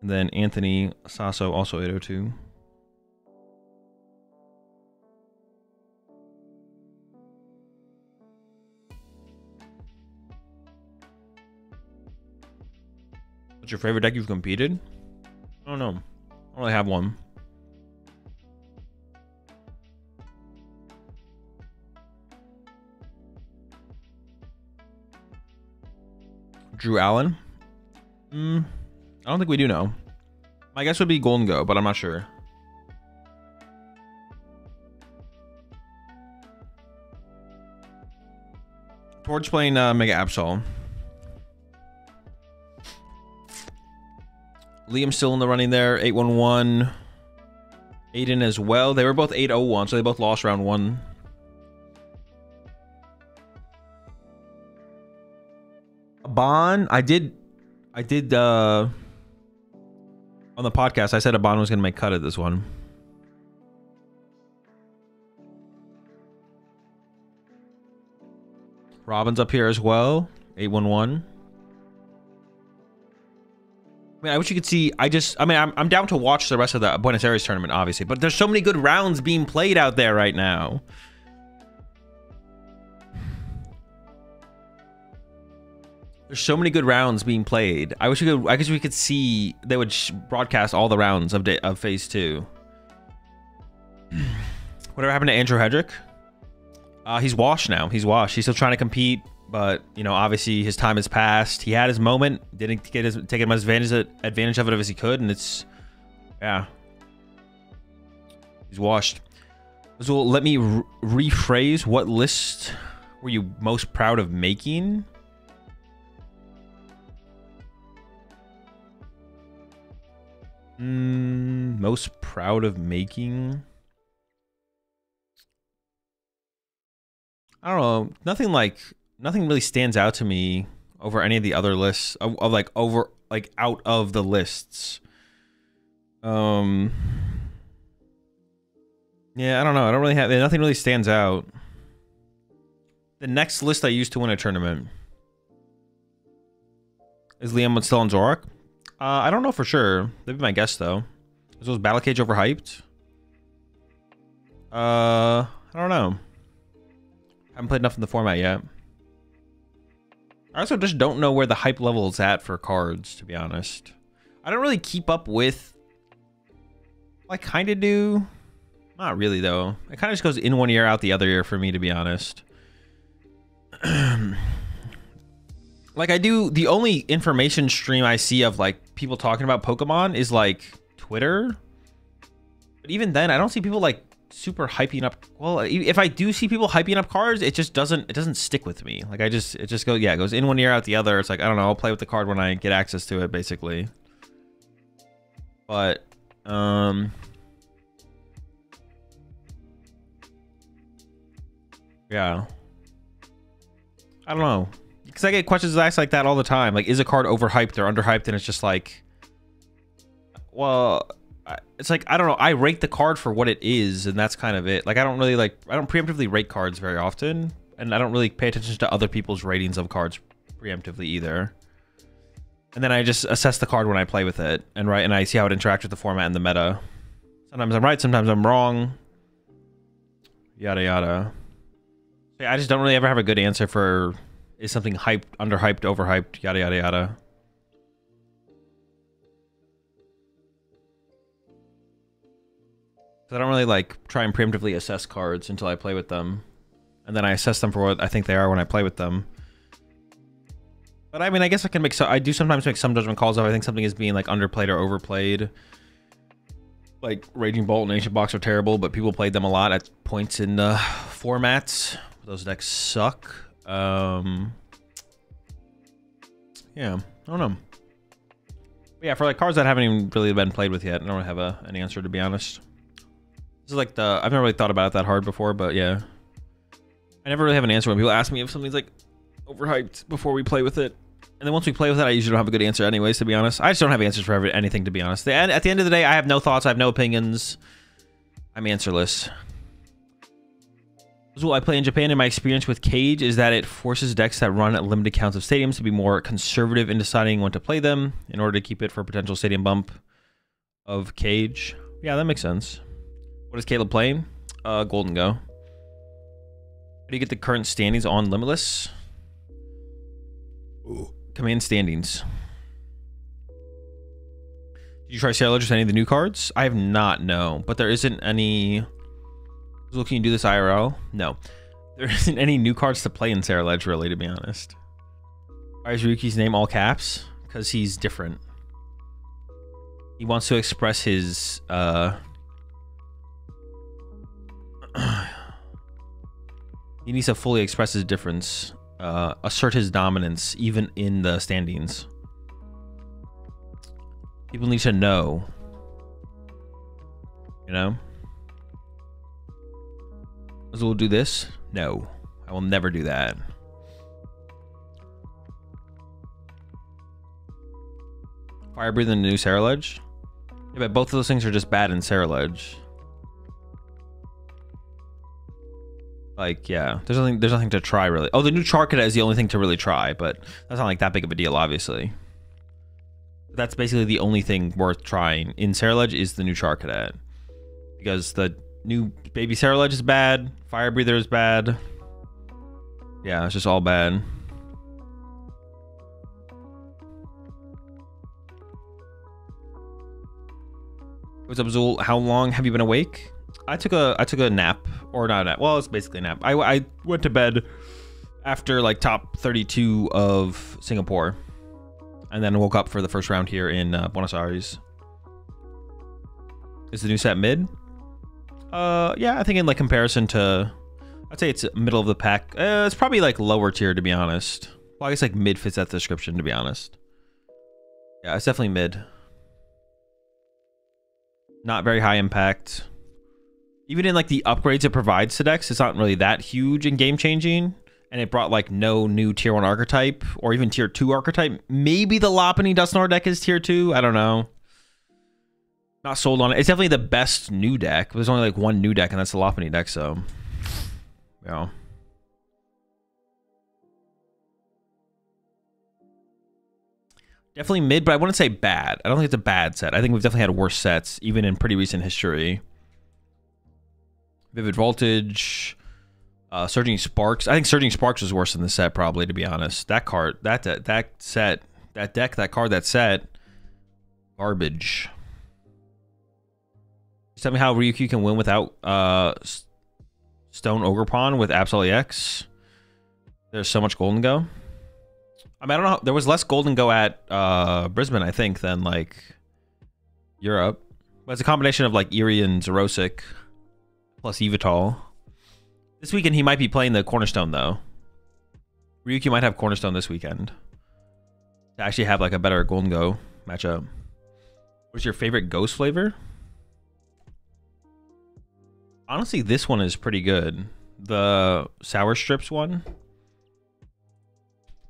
[SPEAKER 1] And then Anthony Sasso also 802. What's your favorite deck you've competed? I don't know. I don't really have one. Drew Allen? I don't think we do know. My guess would be Golden Go, but I'm not sure. Towards playing Mega Absol. Liam's still in the running there. 811. Aiden as well. They were both 801, so they both lost round 1. Abon, I did on the podcast I said Abon was gonna make cut at this one. Robin's up here as well. 811. I mean, I wish you could see. I'm down to watch the rest of the Buenos Aires tournament, obviously, but there's so many good rounds being played out there right now. There's so many good rounds being played. I wish we could see they would broadcast all the rounds of phase 2. Whatever happened to Andrew Hedrick? He's washed now. He's washed. He's still trying to compete, but you know, obviously his time has passed. He had his moment, didn't take as much advantage of it as he could, and it's yeah. He's washed. So let me rephrase. What list were you most proud of making? Most proud of making? I don't know. Nothing really stands out to me over any of the other lists out of the lists. Yeah, I don't know. I don't really have nothing really stands out. The next list I used to win a tournament. Is Liam still on Zorak? I don't know for sure. That'd be my guess though. Was Battle Cage overhyped? I don't know. Haven't played enough in the format yet. I also just don't know where the hype level is at for cards, to be honest. I don't really keep up with... I kind of do. Not really, though. It kind of just goes in one ear, out the other ear for me, to be honest. Like, I do... The only information stream I see of, like, people talking about Pokemon is, like, Twitter. But even then, I don't see people, like, super hyping up. Well, if I do see people hyping up cards, it just doesn't stick with me. Like, it just goes, yeah, it goes in one ear, out the other. It's like, I don't know, I'll play with the card when I get access to it, basically. But, yeah. I don't know. Because I get questions asked like that all the time. Like, is a card overhyped or underhyped? And it's just like, well, it's like, I don't know. I rate the card for what it is, and that's kind of it. Like, I don't preemptively rate cards very often, and I don't really pay attention to other people's ratings of cards preemptively either. And then I just assess the card when I play with it, and I see how it interacts with the format and the meta. Sometimes I'm right, sometimes I'm wrong. Yada yada. Yeah, I just don't really ever have a good answer for, is something hyped, underhyped, overhyped, yada yada yada. I don't really like try and preemptively assess cards until I play with them, and then I assess them for what I think they are when I play with them. But I mean, I guess I can make I do sometimes make some judgment calls if I think something is being like underplayed or overplayed. Like Raging Bolt and Ancient Box are terrible, but people played them a lot at points in the formats. Those decks suck. Yeah, I don't know. But yeah, for like cards that haven't even really been played with yet, I don't really have an answer, to be honest. This is like I've never really thought about it that hard before, but yeah. I never really have an answer when people ask me if something's like overhyped before we play with it. And then once we play with it, I usually don't have a good answer anyways, to be honest. I just don't have answers for anything, to be honest. And at the end of the day, I have no thoughts, I have no opinions. I'm answerless. What I play in Japan, and my experience with Cage is that it forces decks that run at limited counts of stadiums to be more conservative in deciding when to play them in order to keep it for a potential stadium bump of Cage. Yeah, that makes sense. What is Caleb playing? Golden Go. How do you get the current standings on Limitless? Ooh. Command standings. Did you try Sarah Ledger with any of the new cards? I have not, no. But there isn't any... Can you do this IRL? No. There isn't any new cards to play in Sarah Ledge, really, to be honest. Why is Ryuki's name all caps? Because he's different. He wants to express his... He needs to fully express his difference, assert his dominance, even in the standings. People need to know. You know? Azul do this? No. I will never do that. Fire Breathe in the new Sarah Ledge? Yeah, but both of those things are just bad in Sarah Ledge. Like, yeah, there's nothing to try, really. Oh, the new Char Cadet is the only thing to really try, but that's not like that big of a deal, obviously. That's basically the only thing worth trying in Sarah Ledge is the new Char Cadet. Because the new Baby Sarah Ledge is bad, Fire Breather is bad. Yeah, it's just all bad. What's up, Zul? How long have you been awake? I took a nap, or not a nap. Well, it's basically a nap. I went to bed after like top 32 of Singapore, and then woke up for the first round here in Buenos Aires. Is the new set mid? Yeah, I think in like comparison to, I'd say it's middle of the pack. It's probably like lower tier, to be honest. Well, I guess like mid fits that description, to be honest. Yeah, it's definitely mid. Not very high impact. Even in like the upgrades it provides to decks, it's not really that huge and game changing. And it brought like no new tier 1 archetype or even tier 2 archetype. Maybe the Lopunny Dusknoir deck is tier 2. I don't know. Not sold on it. It's definitely the best new deck. There's only like one new deck, and that's the Lopunny deck, so yeah. Definitely mid, but I wouldn't say bad. I don't think it's a bad set. I think we've definitely had worse sets, even in pretty recent history. Vivid Voltage, Surging Sparks. I think Surging Sparks was worse than the set, probably, to be honest. That card, that set, that deck, that card, that set, garbage. Tell me how Ryukyu can win without Stone Ogre Pawn with Absol EX. There's so much Golden Go. I mean, I don't know. There was less Golden Go at Brisbane, I think, than like Europe. But it's a combination of like Erie and Zerosic plus Evital. This weekend he might be playing the Cornerstone though. Ryukyu might have Cornerstone this weekend to actually have like a better Golden Go matchup. What's your favorite Ghost flavor? Honestly, this one is pretty good. The Sour Strips one.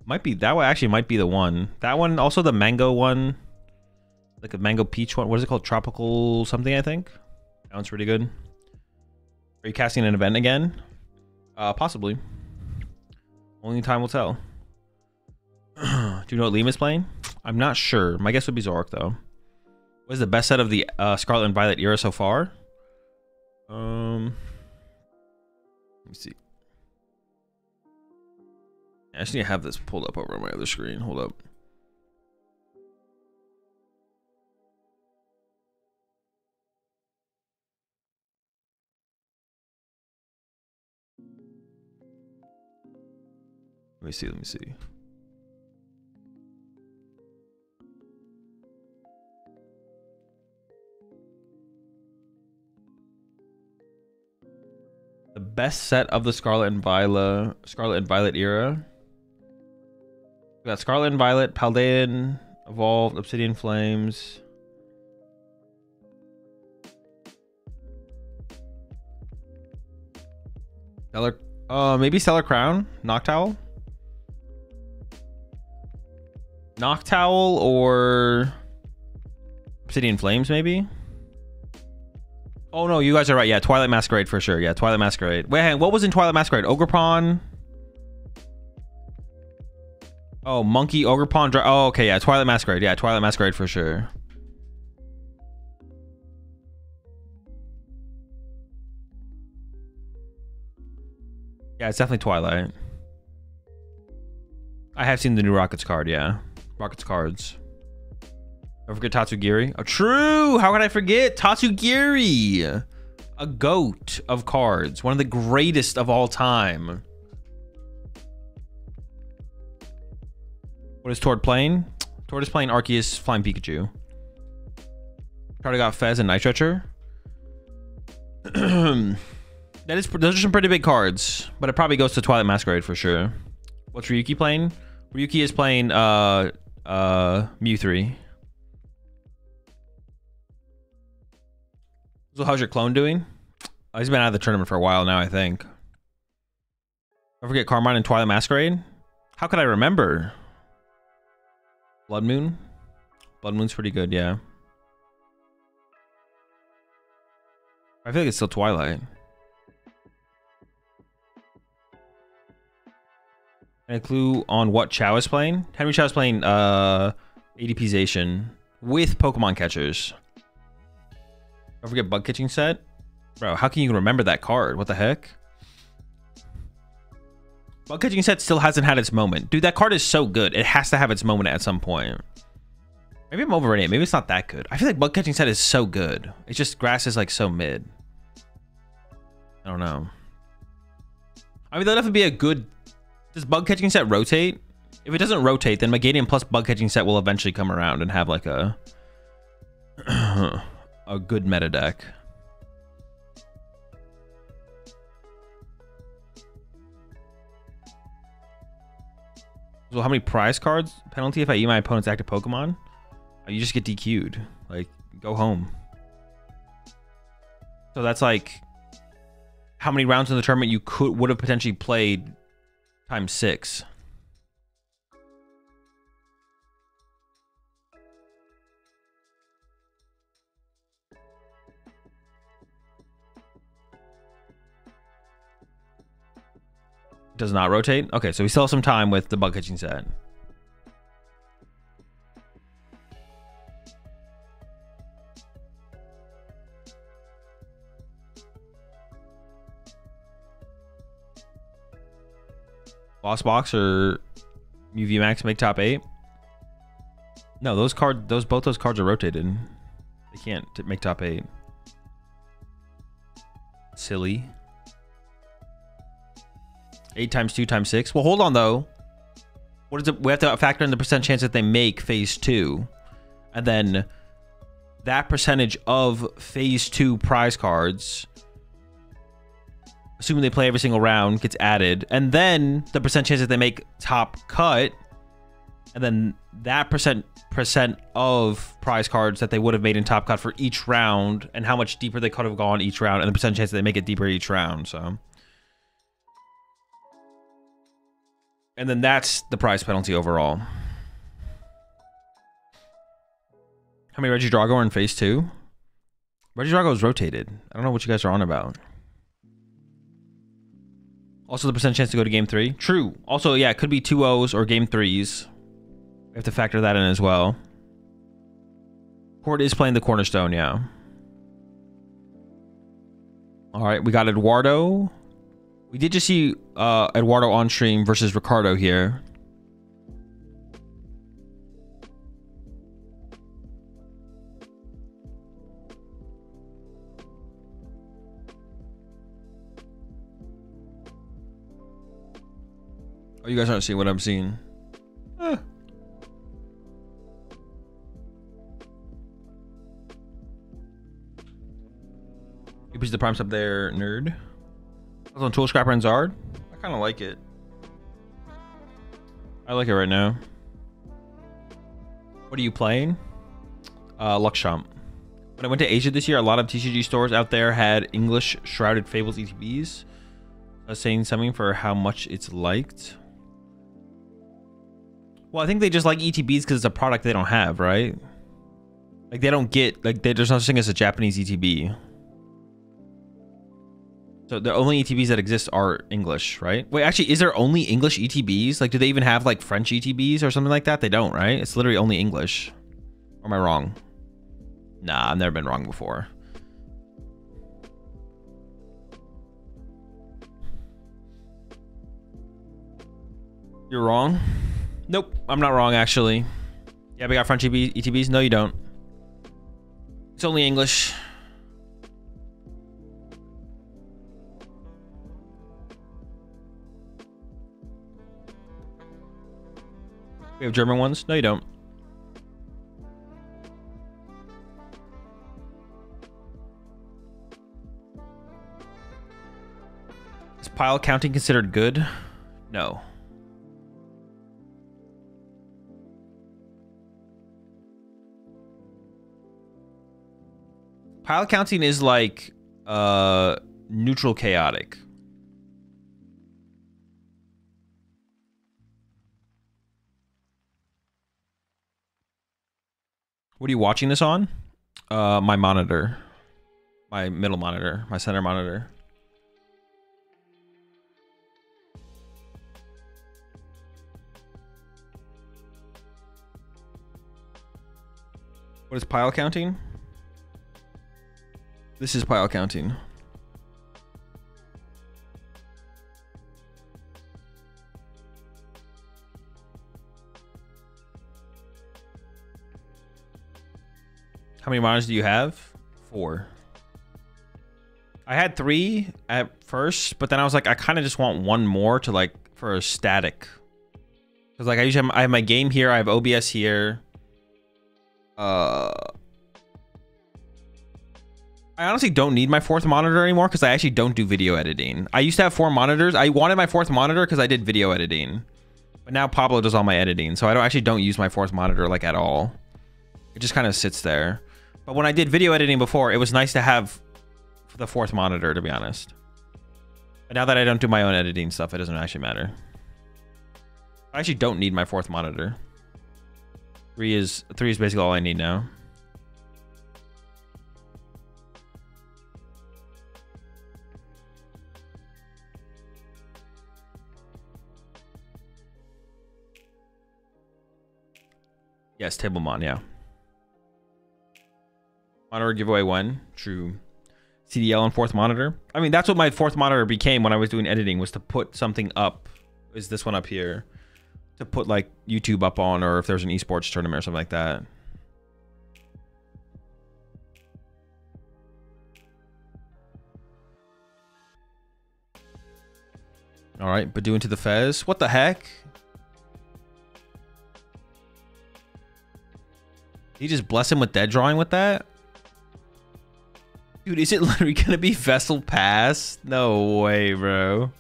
[SPEAKER 1] Might be, that one actually might be the one. That one, also the mango one. like a mango peach one. What is it called? Tropical something, I think. That one's pretty good. Are you casting an event again? Possibly. Only time will tell. Do you know what Liam is playing? I'm not sure. My guess would be Zork, though. What is the best set of the Scarlet and Violet era so far? Let me see. I just need to have this pulled up over on my other screen. Hold up. Let me see. Let me see. The best set of the Scarlet and Violet era. We got Scarlet and Violet, Paldean, Evolved, Obsidian Flames. Stellar, maybe Stellar Crown, Noctowl. Noctowl or Obsidian Flames, maybe. Oh no, you guys are right. Yeah, Twilight Masquerade for sure. Yeah, Twilight Masquerade. Wait, hang on, what was in Twilight Masquerade? Ogerpon. Oh, Monkey, Ogerpon. Oh, okay, yeah, Twilight Masquerade. Yeah, Twilight Masquerade for sure. Yeah, it's definitely Twilight. I have seen the new Rockets card, yeah. Rockets cards. Don't forget Tatsugiri. Oh, true! How could I forget? Tatsugiri! A goat of cards. One of the greatest of all time. What is Tord playing? Tord is playing Arceus Flying Pikachu. Probably got Fez and Nitratcher. Those are some pretty big cards, but it probably goes to Twilight Masquerade for sure. What's Ryuki playing? Ryuki is playing Mew 3. So how's your clone doing? He's been out of the tournament for a while now, I think. Don't forget Carmine and Twilight Masquerade. How could I remember? Blood Moon? Blood Moon's pretty good, yeah. I feel like it's still Twilight. Any clue on what Chow is playing? Henry Chow is playing ADPization with Pokemon catchers. Don't forget Bug Catching Set. Bro, how can you remember that card? What the heck? Bug Catching Set still hasn't had its moment. Dude, that card is so good. It has to have its moment at some point. Maybe I'm overrating it. Maybe it's not that good. I feel like Bug Catching Set is so good. It's just grass is like so mid. I don't know. I mean, that'd have to be a good... Does Bug Catching Set rotate? If it doesn't rotate, then Megadian plus Bug Catching Set will eventually come around and have like a... a good meta deck. So how many prize cards penalty if I eat my opponent's active Pokemon? You just get DQ'd. Like, go home. So that's like how many rounds in the tournament you would have potentially played times 6. Does not rotate? Okay, so we still have some time with the Bug Catching Set. Lost Box or Mew VMAX make top 8? No, both those cards are rotated. They can't make top 8. Silly. 8 times 2 times 6. Well, hold on though. What is it? We have to factor in the percent chance that they make phase 2, and then that percentage of phase 2 prize cards, assuming they play every single round, gets added, and then the percent chance that they make top cut, and then that percent of prize cards that they would have made in top cut for each round, and how much deeper they could have gone each round, and the percent chance that they make it deeper each round. So. And then that's the prize penalty overall. How many Regidrago are in phase 2? Regidrago is rotated. I don't know what you guys are on about. Also, the percent chance to go to game 3. True. Also, yeah, it could be 2-0s or game 3s. We have to factor that in as well. Port is playing the cornerstone, yeah. All right, we got Eduardo. We did just see Eduardo on stream versus Ricardo here. Oh, you guys aren't seeing what I'm seeing. You push the prime sub there, nerd. I was on Tool Scrapper and Zard. I kind of like it. I like it right now. What are you playing? Luxchamp. When I went to Asia this year, a lot of TCG stores out there had English Shrouded Fables ETBs. I was saying something for how much it's liked. Well, I think they just like ETBs because it's a product they don't have, right? Like they don't get, like there's no such thing as a Japanese ETB. So the only ETBs that exist are English, right? Wait, actually, is there only English ETBs? Like, do they even have like French ETBs or something like that? They don't, right? It's literally only English. Or am I wrong? Nah, I've never been wrong before. You're wrong? Nope, I'm not wrong, actually. Yeah, we got French ETBs? No, you don't. It's only English. We have German ones? No, you don't. Is pile counting considered good? No. Pile counting is like neutral chaotic. What are you watching this on? My monitor. My middle monitor. My center monitor. What is pile counting? This is pile counting. How many monitors do you have? 4. I had 3 at first, but then I was like, I kind of just want one more to like for a static. Because like I have my game here, I have OBS here. I honestly don't need my 4th monitor anymore because I actually don't do video editing. I used to have 4 monitors. I wanted my 4th monitor because I did video editing. But now Pablo does all my editing, so I actually don't use my 4th monitor like at all. It just kind of sits there. But when I did video editing before, it was nice to have the 4th monitor, to be honest. But now that I don't do my own editing stuff, it doesn't actually matter. I actually don't need my 4th monitor. 3 is basically all I need now. Yes, Tablemon, yeah. Monitor giveaway 1, true. CDL on 4th monitor. I mean, that's what my 4th monitor became when I was doing editing, was to put something up. Is this one up here? To put like YouTube up on, or if there's an esports tournament or something like that. All right, but doing to the Fez. What the heck? He just bless him with dead drawing with that? Dude, is it literally gonna be Vessel Pass? No way, bro.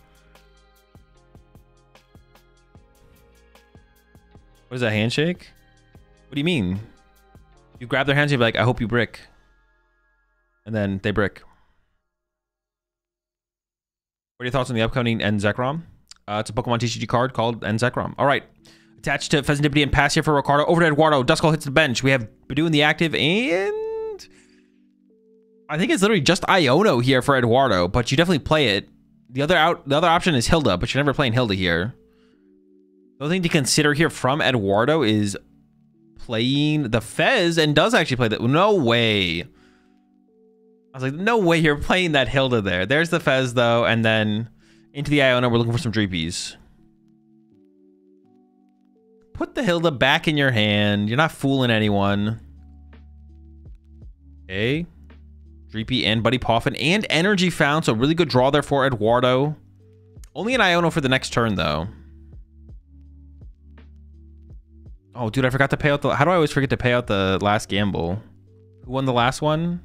[SPEAKER 1] What is that, handshake? What do you mean? You grab their hands and you're like, I hope you brick. And then they brick. What are your thoughts on the upcoming N Zekrom? It's a Pokemon TCG card called N Zekrom. All right. Attached to Pheasantipity and pass here for Ricardo. Over to Eduardo. Duskull hits the bench. We have Badu in the active, and I think it's literally just Iono here for Eduardo, but you definitely play it. The other option is Hilda, but you're never playing Hilda here. The only thing to consider here from Eduardo is playing the Fez, and does actually play that. No way. I was like, no way you're playing that Hilda there. There's the Fez, though, and then into the Iono, we're looking for some Dreepies. Put the Hilda back in your hand. You're not fooling anyone. Okay. Dreepy and Buddy Poffin and Energy Found, so really good draw there for Eduardo. Only an Iono for the next turn, though. Oh, dude, I forgot to pay out the... How do I always forget to pay out the last gamble? Who won the last one?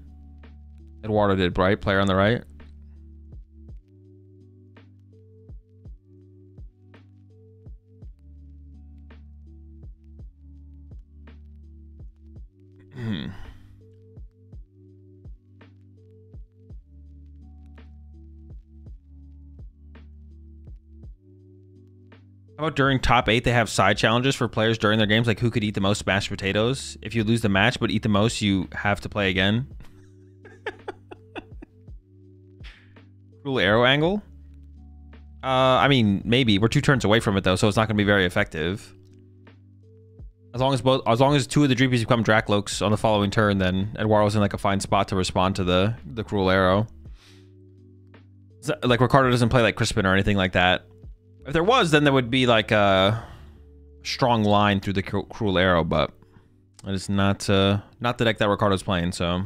[SPEAKER 1] Eduardo did, right? Player on the right. How about during top 8, they have side challenges for players during their games, like who could eat the most mashed potatoes. If you lose the match but eat the most, you have to play again. Cruel arrow angle. I mean, maybe we're 2 turns away from it though, so it's not going to be very effective. As long as 2 of the Dreepies become Drakloaks on the following turn, then Eduardo's in like a fine spot to respond to the cruel arrow. So, like Ricardo doesn't play like Crispin or anything like that. If there was, then there would be like a strong line through the cruel arrow, but it is not the deck that Ricardo's playing, so.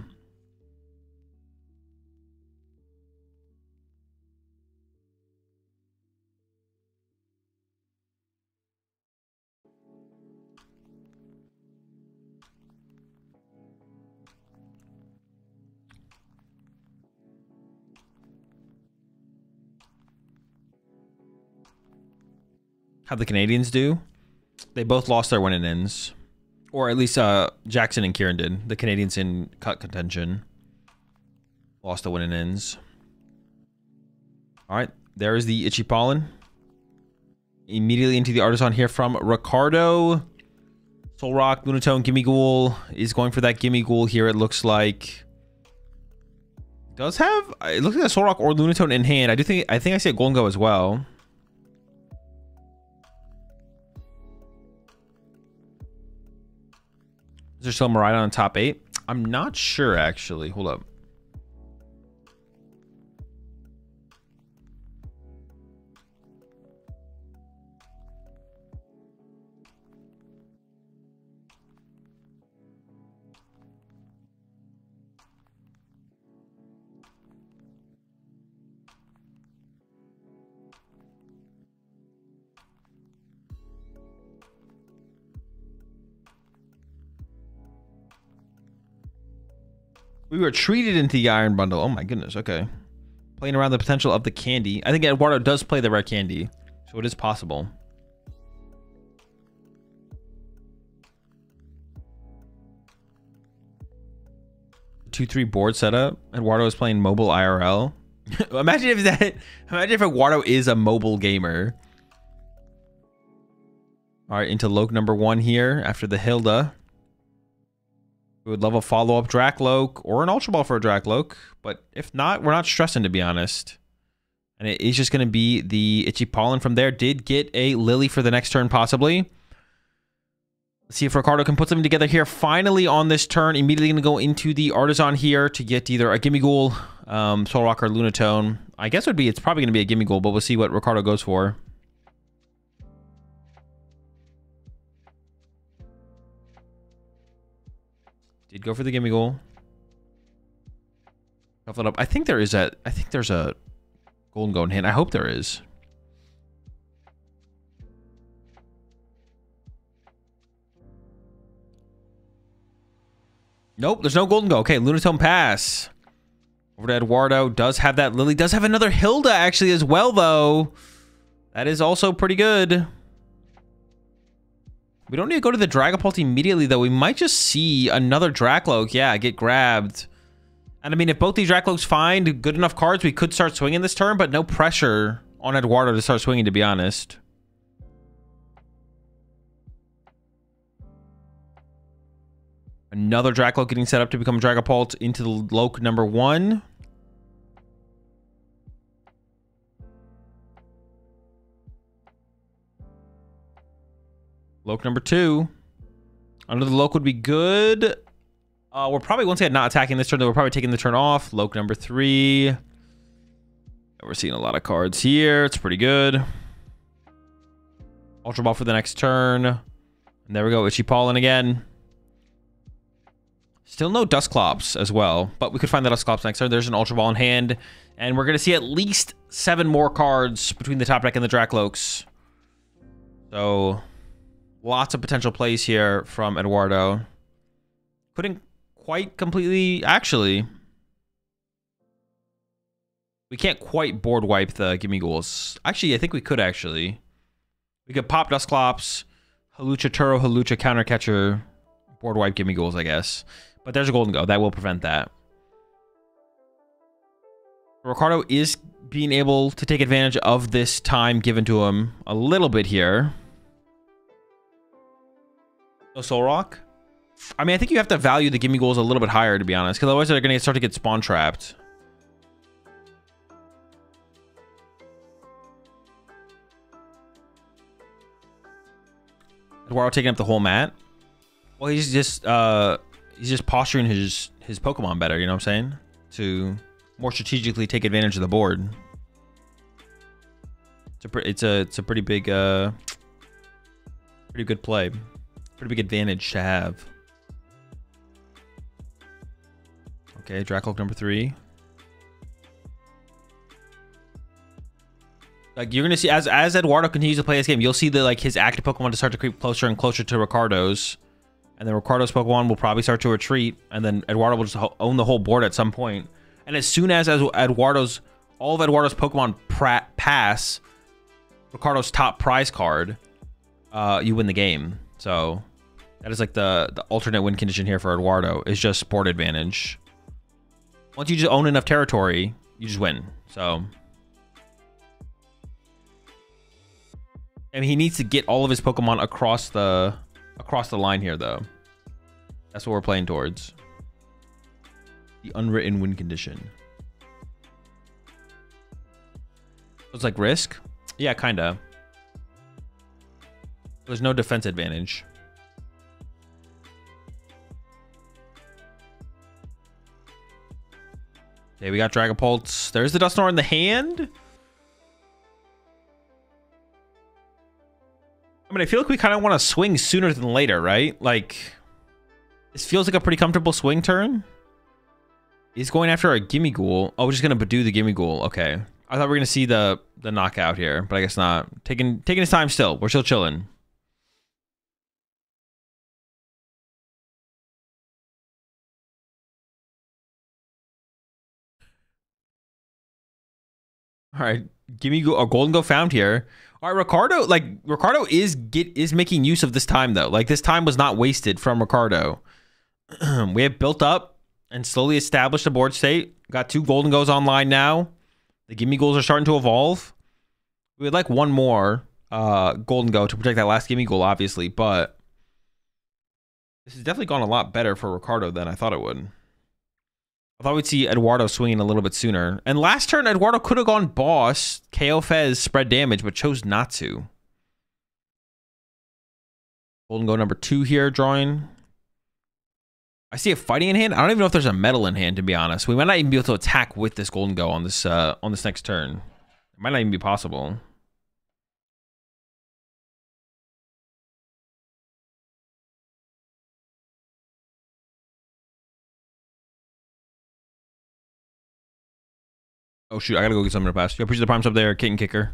[SPEAKER 1] How the Canadians do? They both lost their win and ends. Or at least Jackson and Kieran did. The Canadians in cut contention lost the win and ends. Alright, there is the Itchy Pollen. Immediately into the Artisan here from Ricardo. Soul Rock, Lunatone, Gimme Ghoul is going for that Gimme Ghoul here, it looks like. Does have... It looks like a Soul Rock or Lunatone in hand. I think I see a Golden Go as well. Is there still Marida on top 8? I'm not sure, actually. Hold up. We were treated into the Iron Bundle. Oh my goodness, okay. Playing around the potential of the candy. I think Eduardo does play the red candy, so it is possible. Two, 3 board setup. Eduardo is playing mobile IRL. Imagine if Eduardo is a mobile gamer. All right, into Loke number 1 here after the Hilda. We would love a follow-up Drakloak or an Ultra Ball for a Drakloak, but if not, we're not stressing, to be honest. And it is just going to be the Itchy Pollen from there. Did get a Lily for the next turn, possibly. Let's see if Ricardo can put something together here. Finally on this turn, immediately going to go into the Artisan here to get either a Gimme Ghoul, Soul Rock, or Lunatone. I guess it's probably going to be a Gimme Ghoul, but we'll see what Ricardo goes for. Did go for the Gimme Ghoul. Shuffle it up. I think there's a Golden Go in hand. I hope there is. Nope, there's no Golden Go. Okay, Lunatone pass. Over to Eduardo. Does have that Lily. Does have another Hilda actually as well, though. That is also pretty good. We don't need to go to the Dragapult immediately, though. We might just see another Drakloak, yeah, get grabbed. And I mean, if both these Drakloaks find good enough cards, we could start swinging this turn, but no pressure on Eduardo to start swinging, to be honest. Another Dracloak getting set up to become Dragapult into the Loke number 1. Loke number 2. Under the Loke would be good. We're probably, once again, not attacking this turn, though we're probably taking the turn off. Loke number 3. We're seeing a lot of cards here. It's pretty good. Ultra Ball for the next turn. And there we go. Itchy Pollen again. Still no Dusclops as well, but we could find the Dusclops next turn. There's an Ultra Ball in hand. And we're going to see at least 7 more cards between the top deck and the Dracloaks. So, lots of potential plays here from Eduardo. Couldn't quite completely... Actually, we can't quite board wipe the Gimme Ghouls. Actually, I think we could actually. We could pop Dusclops, Hawlucha Turo, Hawlucha Countercatcher, board wipe Gimme Ghouls, I guess. But there's a Golden Go. That will prevent that. Ricardo is being able to take advantage of this time given to him a little bit here. No Soul Rock? I mean, I think you have to value the Gimme Ghouls a little bit higher, to be honest, because otherwise they're going to start to get spawn trapped. Eduardo taking up the whole mat. Well, he's just posturing his Pokemon better, you know what I'm saying? To more strategically take advantage of the board. It's a pretty big pretty good play. Pretty big advantage to have. Okay, Dracloak number 3. Like, you're gonna see as Eduardo continues to play this game, you'll see the his active Pokemon to start to creep closer and closer to Ricardo's, and then Ricardo's Pokemon will probably start to retreat, and then Eduardo will just own the whole board at some point. And as soon as all of Eduardo's Pokemon pass Ricardo's top prize card, you win the game. So that is like the alternate win condition here for Eduardo, is just board advantage. Once you just own enough territory, you just win. So, I mean, he needs to get all of his Pokemon across the line here, though. That's what we're playing towards. The unwritten win condition. It's like Risk? Yeah, kinda. There's no defense advantage. Okay, we got Dragapult. There's the Dusknoir in the hand. I mean, I feel like we kind of want to swing sooner than later, right? Like, this feels like a pretty comfortable swing turn. He's going after a Gimme Ghoul. Oh, we're just going to Badoo the Gimme Ghoul. Okay. I thought we were going to see the knockout here, but I guess not. Taking his time still. We're still chilling. All right, Gimme Ghoul, a Golden Go found here. All right, Ricardo is making use of this time though. Like, this time was not wasted from Ricardo. We have built up and slowly established a board state. Got 2 Golden Goes online now. The Gimme Ghouls are starting to evolve. We would like one more Golden Go to protect that last Gimme Ghoul, obviously, but this has definitely gone a lot better for Ricardo than I thought it would. I thought we'd see Eduardo swinging a little bit sooner. And last turn, Eduardo could have gone boss, KO Fez, spread damage, but chose not to. Golden Go number 2 here, drawing. I see a fighting in hand. I don't even know if there's a metal in hand, to be honest. We might not even be able to attack with this Golden Go on this next turn. It might not even be possible. Oh shoot, I gotta go get something to pass. Yo, appreciate the primes up there, Kitten Kicker.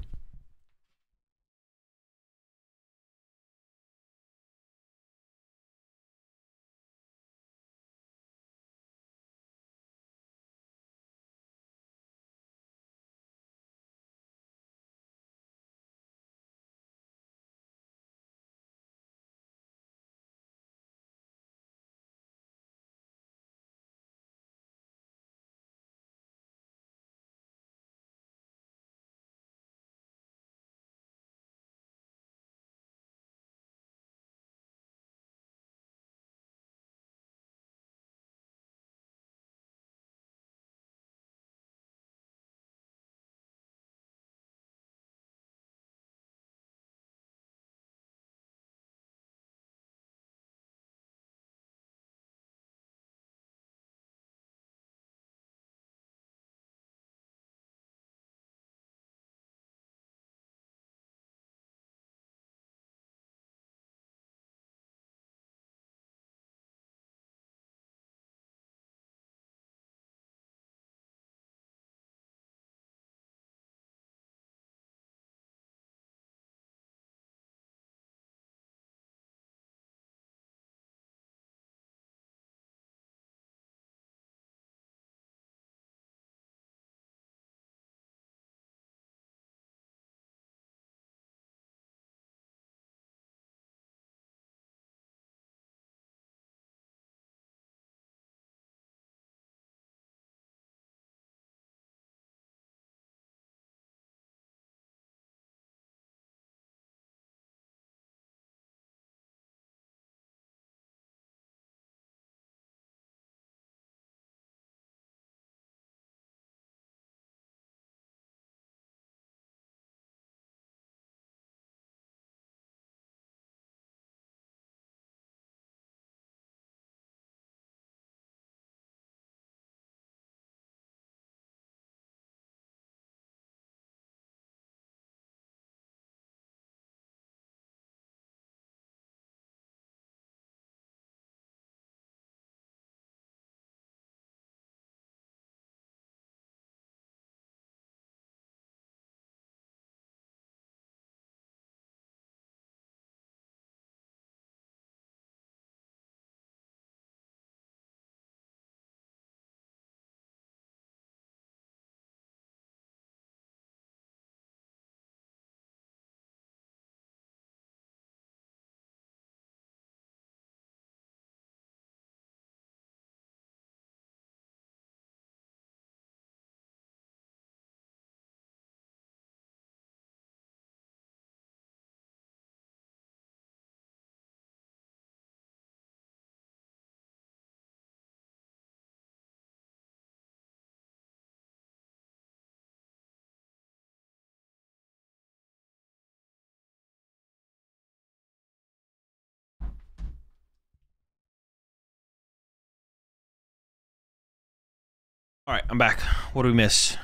[SPEAKER 1] All right, I'm back. What do we miss?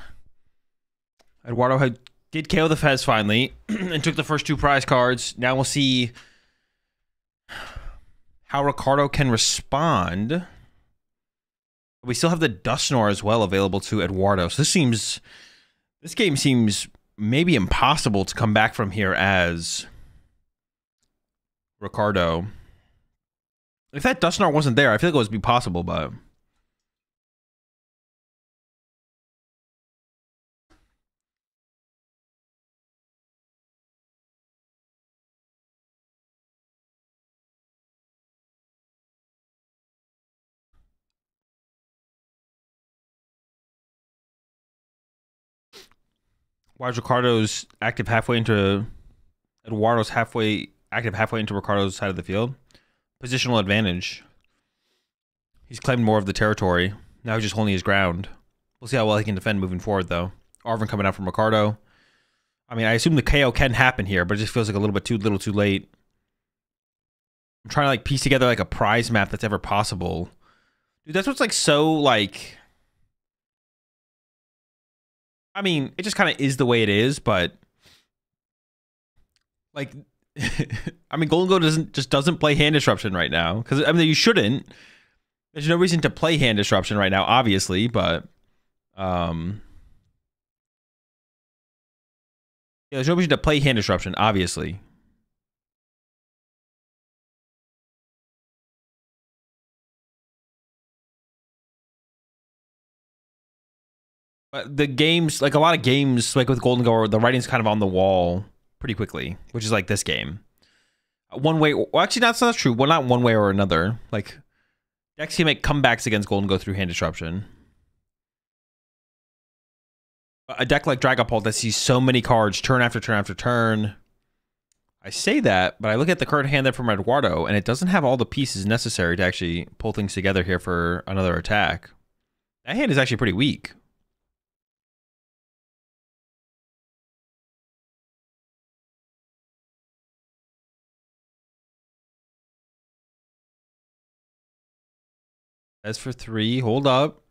[SPEAKER 1] Eduardo did KO the Fez finally and took the first 2 prize cards. Now we'll see how Ricardo can respond. We still have the Dusknoir as well available to Eduardo. So this game seems maybe impossible to come back from here as Ricardo. If that Dusknoir wasn't there, I feel like it would be possible, but why is Ricardo's active halfway into Eduardo's active halfway into Ricardo's side of the field? Positional advantage. He's claimed more of the territory. Now he's just holding his ground. We'll see how well he can defend moving forward, though. Arvin coming out from Ricardo. I mean, I assume the KO can happen here, but it just feels like a little bit too late. I'm trying to like piece together like a prize map that's ever possible. Dude, that's what's like so like. I mean, it just kind of is the way it is, but like, I mean, Golden Go doesn't play hand disruption right now because I mean you shouldn't. There's no reason to play hand disruption right now, obviously, but yeah, there's no reason to play hand disruption, obviously. But the games, like a lot of games, like with Golden Go, the writing's kind of on the wall pretty quickly, which is like this game. One way, well, actually, that's not true. Well, not one way or another. Like, decks can make comebacks against Golden Go through hand disruption. A deck like Dragapult that sees so many cards turn after turn after turn. I say that, but I look at the current hand there from Eduardo, and it doesn't have all the pieces necessary to actually pull things together here for another attack. That hand is actually pretty weak. As for 3, hold up.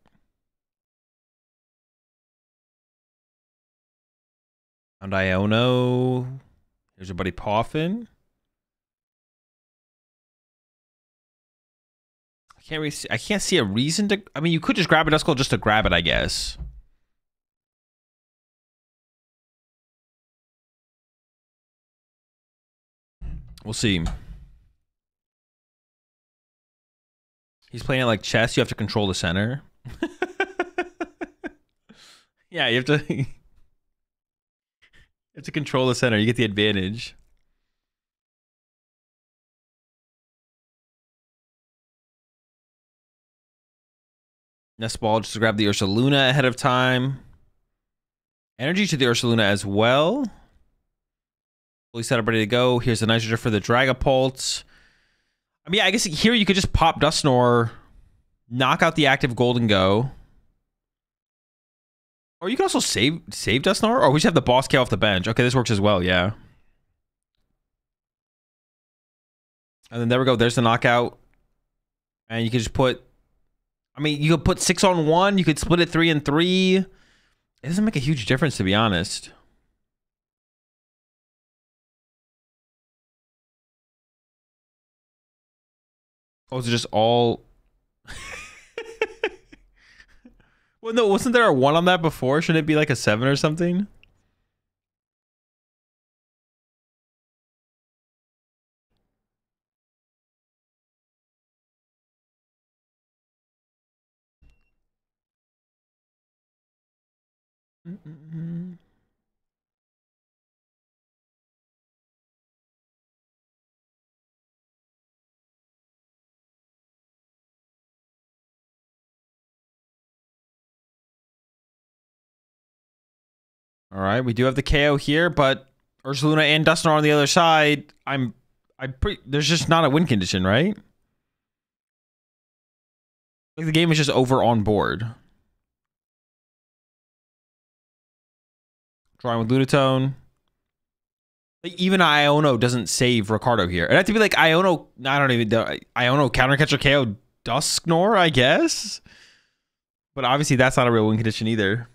[SPEAKER 1] And Iono. Here's your buddy Poffin. I can't see a reason to. I mean, you could just grab a Duskull just to grab it, I guess. We'll see. He's playing it like chess. You have to control the center. Yeah, you have to. You have to control the center. You get the advantage. Nest Ball just to grab the Ursaluna ahead of time. Energy to the Ursaluna as well. Fully set up, ready to go. Here's the Nitrogen for the Dragapult. I mean, I guess here you could just pop Dusknoir, knock out the active Golden Go. Or you can also save Dusknoir. Or we just have the boss KO off the bench. Okay, this works as well, yeah. And then there we go. There's the knockout. And you can just put... I mean, you could put 6 on 1. You could split it 3 and 3. It doesn't make a huge difference, to be honest. Oh, is it just all... Well, no, wasn't there a 1 on that before? Shouldn't it be like a 7 or something? All right, we do have the KO here, but Ursaluna and Dusknoir on the other side. There's just not a win condition, right? Like the game is just over on board. Drawing with Lunatone. Like even Iono doesn't save Ricardo here. It'd have to be like Iono. I don't even know. Iono counter catcher KO Dusknoir, I guess. But obviously that's not a real win condition either.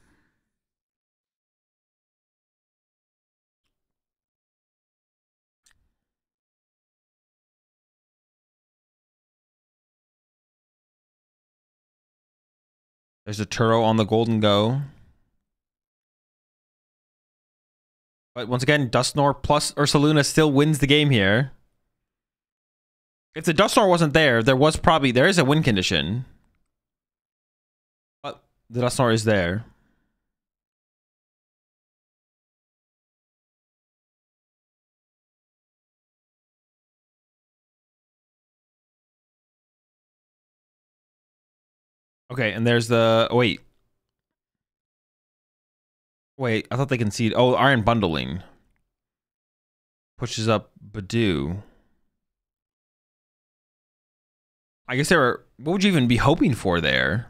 [SPEAKER 1] There's a Turo on the Golden Go. But once again, Dusknoir plus Ursaluna still wins the game here. If the Dusknoir wasn't there, there is a win condition. But the Dusknoir is there. Okay, and there's the... Oh, wait. Wait, I thought they conceded. Oh, Iron Bundling. Pushes up Badoo. I guess they were... What would you even be hoping for there?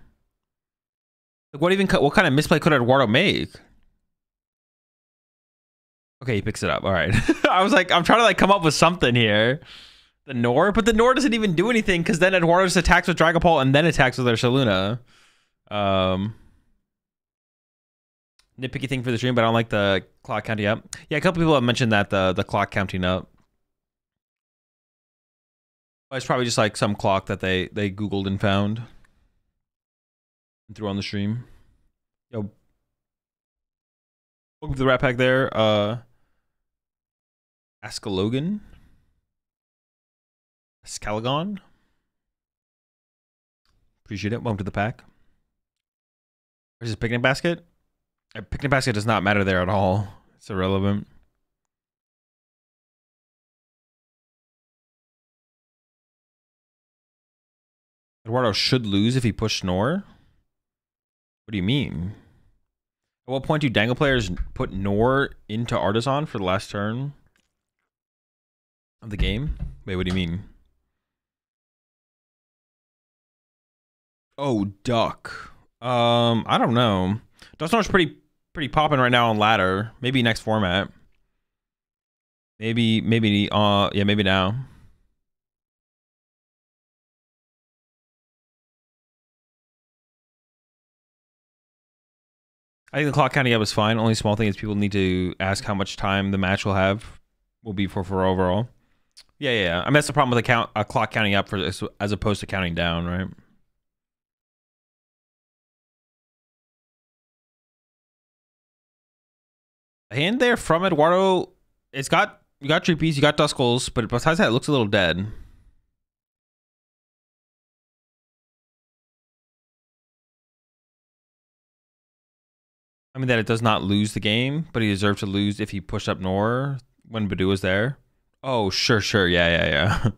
[SPEAKER 1] Like, what kind of misplay could Eduardo make? Okay, he picks it up. All right. I was like, I'm trying to like come up with something here. The Nor, but the Nor doesn't even do anything because then Eduardo just attacks with Dragapult and then attacks with their Ursaluna. Nitpicky thing for the stream, but I don't like the clock counting up. Yeah, a couple people have mentioned that the clock counting up. But it's probably just like some clock that they Googled and found and threw on the stream. Yo, welcome to the Rat Pack there. Ascalogan. Scalagon. Appreciate it. Welcome to the pack. Where's his picnic basket? A picnic basket does not matter there at all. It's irrelevant. Eduardo should lose if he pushed Nor. What do you mean? At what point do Dangle players put Nor into Artisan for the last turn of the game? Wait, what do you mean? Oh, Duck. I don't know. Dusknoir's pretty popping right now on ladder. Maybe next format. Maybe yeah, maybe now. I think the clock counting up is fine. Only small thing is people need to ask how much time the match will be for overall. Yeah. I mean that's the problem with a clock counting up as opposed to counting down, right? The hand there from Eduardo, you got Treepies, you got Duskulls, but besides that, it looks a little dead. I mean that it does not lose the game, but he deserved to lose if he pushed up Nor when Badoo was there. Oh, sure. Yeah.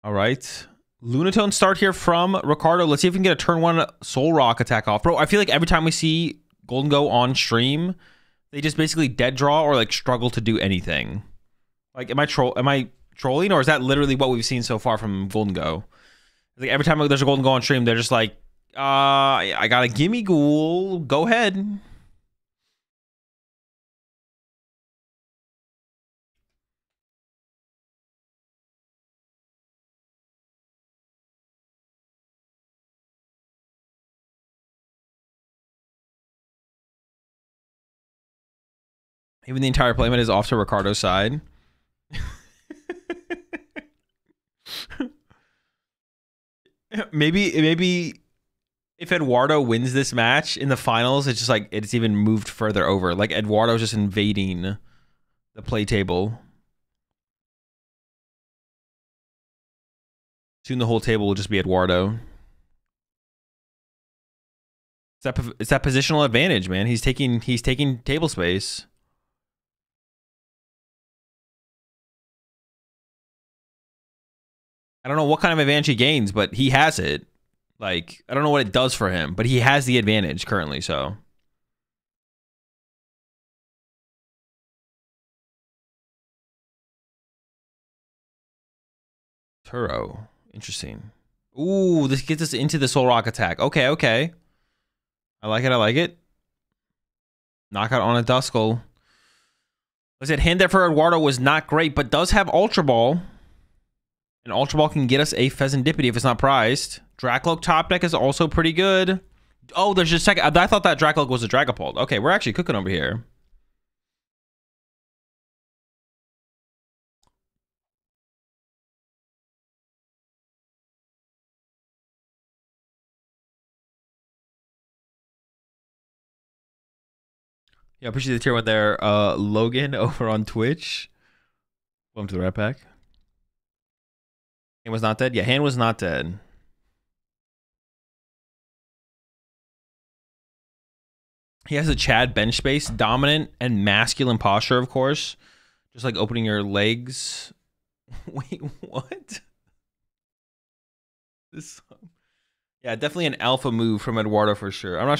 [SPEAKER 1] All right. Lunatone start here from Ricardo. Let's see if we can get a turn 1 Soul Rock attack off. Bro, I feel like every time we see Golden Go on stream, they just basically dead draw or like struggle to do anything. Like, am I trolling, or is that literally what we've seen so far from Golden Go? Like every time there's a Golden Go on stream, they're just like, I got a gimme ghoul. Go ahead. Even the entire playmat is off to Ricardo's side. maybe if Eduardo wins this match in the finals, it's just like it's even moved further over. Like Eduardo's just invading the play table. Soon the whole table will just be Eduardo. It's that positional advantage, man. He's taking table space. I don't know what kind of advantage he gains, but he has it. Like, I don't know what it does for him, but he has the advantage currently, so. Turo. Interesting. Ooh, this gets us into the Soul Rock attack. Okay. I like it. Knockout on a Duskull. I said, hand there for Eduardo was not great, but does have Ultra Ball. And Ultra Ball can get us a Pheasantipity if it's not prized. Dracloak top deck is also pretty good. Oh, there's just a second. I thought that Dracloak was a Dragapult. Okay, we're actually cooking over here. Yeah, appreciate the tier one there. Logan over on Twitch. Welcome to the Rat Pack. Hand was not dead? Yeah, Hand was not dead. He has a Chad bench space, dominant and masculine posture, of course. Just like opening your legs. Wait, what? This. Yeah, definitely an alpha move from Eduardo for sure. I'm not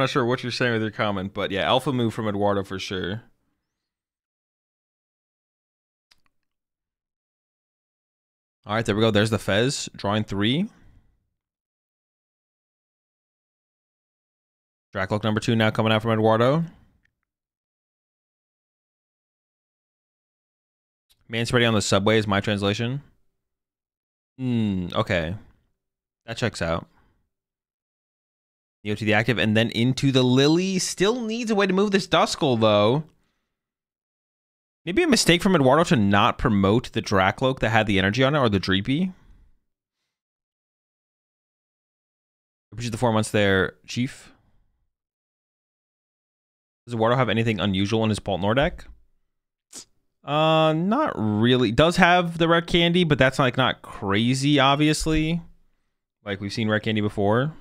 [SPEAKER 1] sure what you're saying with your comment, but yeah, alpha move from Eduardo for sure. All right, there we go. There's the Fez drawing 3. Dracloak number 2 now coming out from Eduardo. Man spreading on the subway is my translation. Okay. That checks out. You go to the active and then into the Lily. Still needs a way to move this Duskull, though. Maybe a mistake from Eduardo to not promote the Dracloak that had the energy on it, or the Dreepy. Appreciate the 4 months there, Chief. Does Eduardo have anything unusual in his Poltnor deck? Not really. Does have the red candy, but that's like not crazy, obviously. Like we've seen red candy before.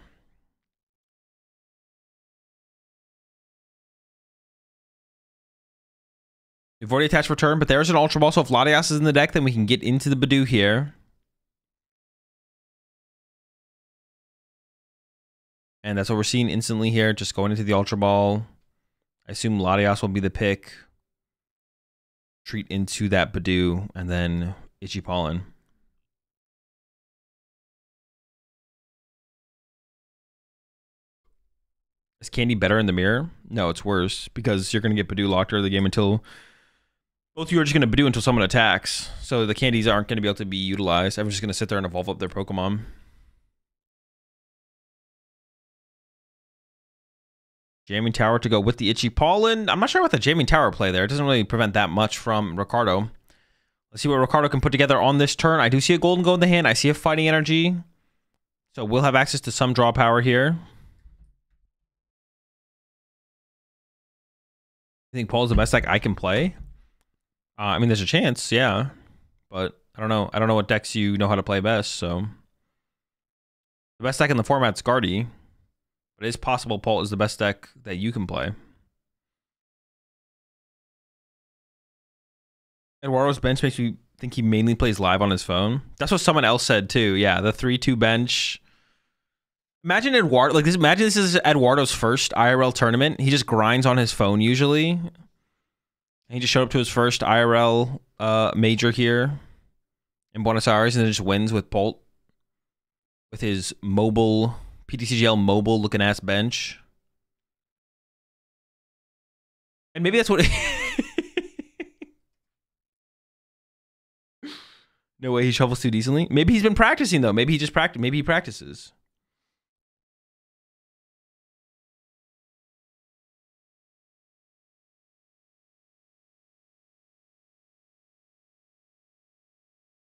[SPEAKER 1] We've already attached return, but there's an Ultra Ball. So if Latias is in the deck, then we can get into the Badoo here. And that's what we're seeing instantly here. Just going into the Ultra Ball. I assume Latias will be the pick. Treat into that Badoo, and then Itchy Pollen. Is Candy better in the mirror? No, it's worse, because you're going to get Badoo locked out of the game until... Both of you are just going to Badoo until someone attacks. So the candies aren't going to be able to be utilized. Everyone's just going to sit there and evolve up their Pokemon. Jamming Tower to go with the Itchy Pollen. I'm not sure about the Jamming Tower play there. It doesn't really prevent that much from Ricardo. Let's see what Ricardo can put together on this turn. I do see a Golden Go in the hand. I see a Fighting Energy. So we'll have access to some draw power here. I think Paul's the best deck I can play. I mean, there's a chance, yeah. But I don't know. I don't know what decks you know how to play best, so... The best deck in the format's Guardy. But it is possible Paul is the best deck that you can play. Eduardo's bench makes me think he mainly plays live on his phone. That's what someone else said, too. Yeah, the 3-2 bench. Imagine Eduardo... Like, imagine this is Eduardo's first IRL tournament. He just grinds on his phone, usually. And he just showed up to his first IRL major here in Buenos Aires, and then just wins with Bolt with his mobile PTCGL mobile looking ass bench. And maybe that's what. No way he shuffles too decently. Maybe he's been practicing though. Maybe he just Maybe he practices.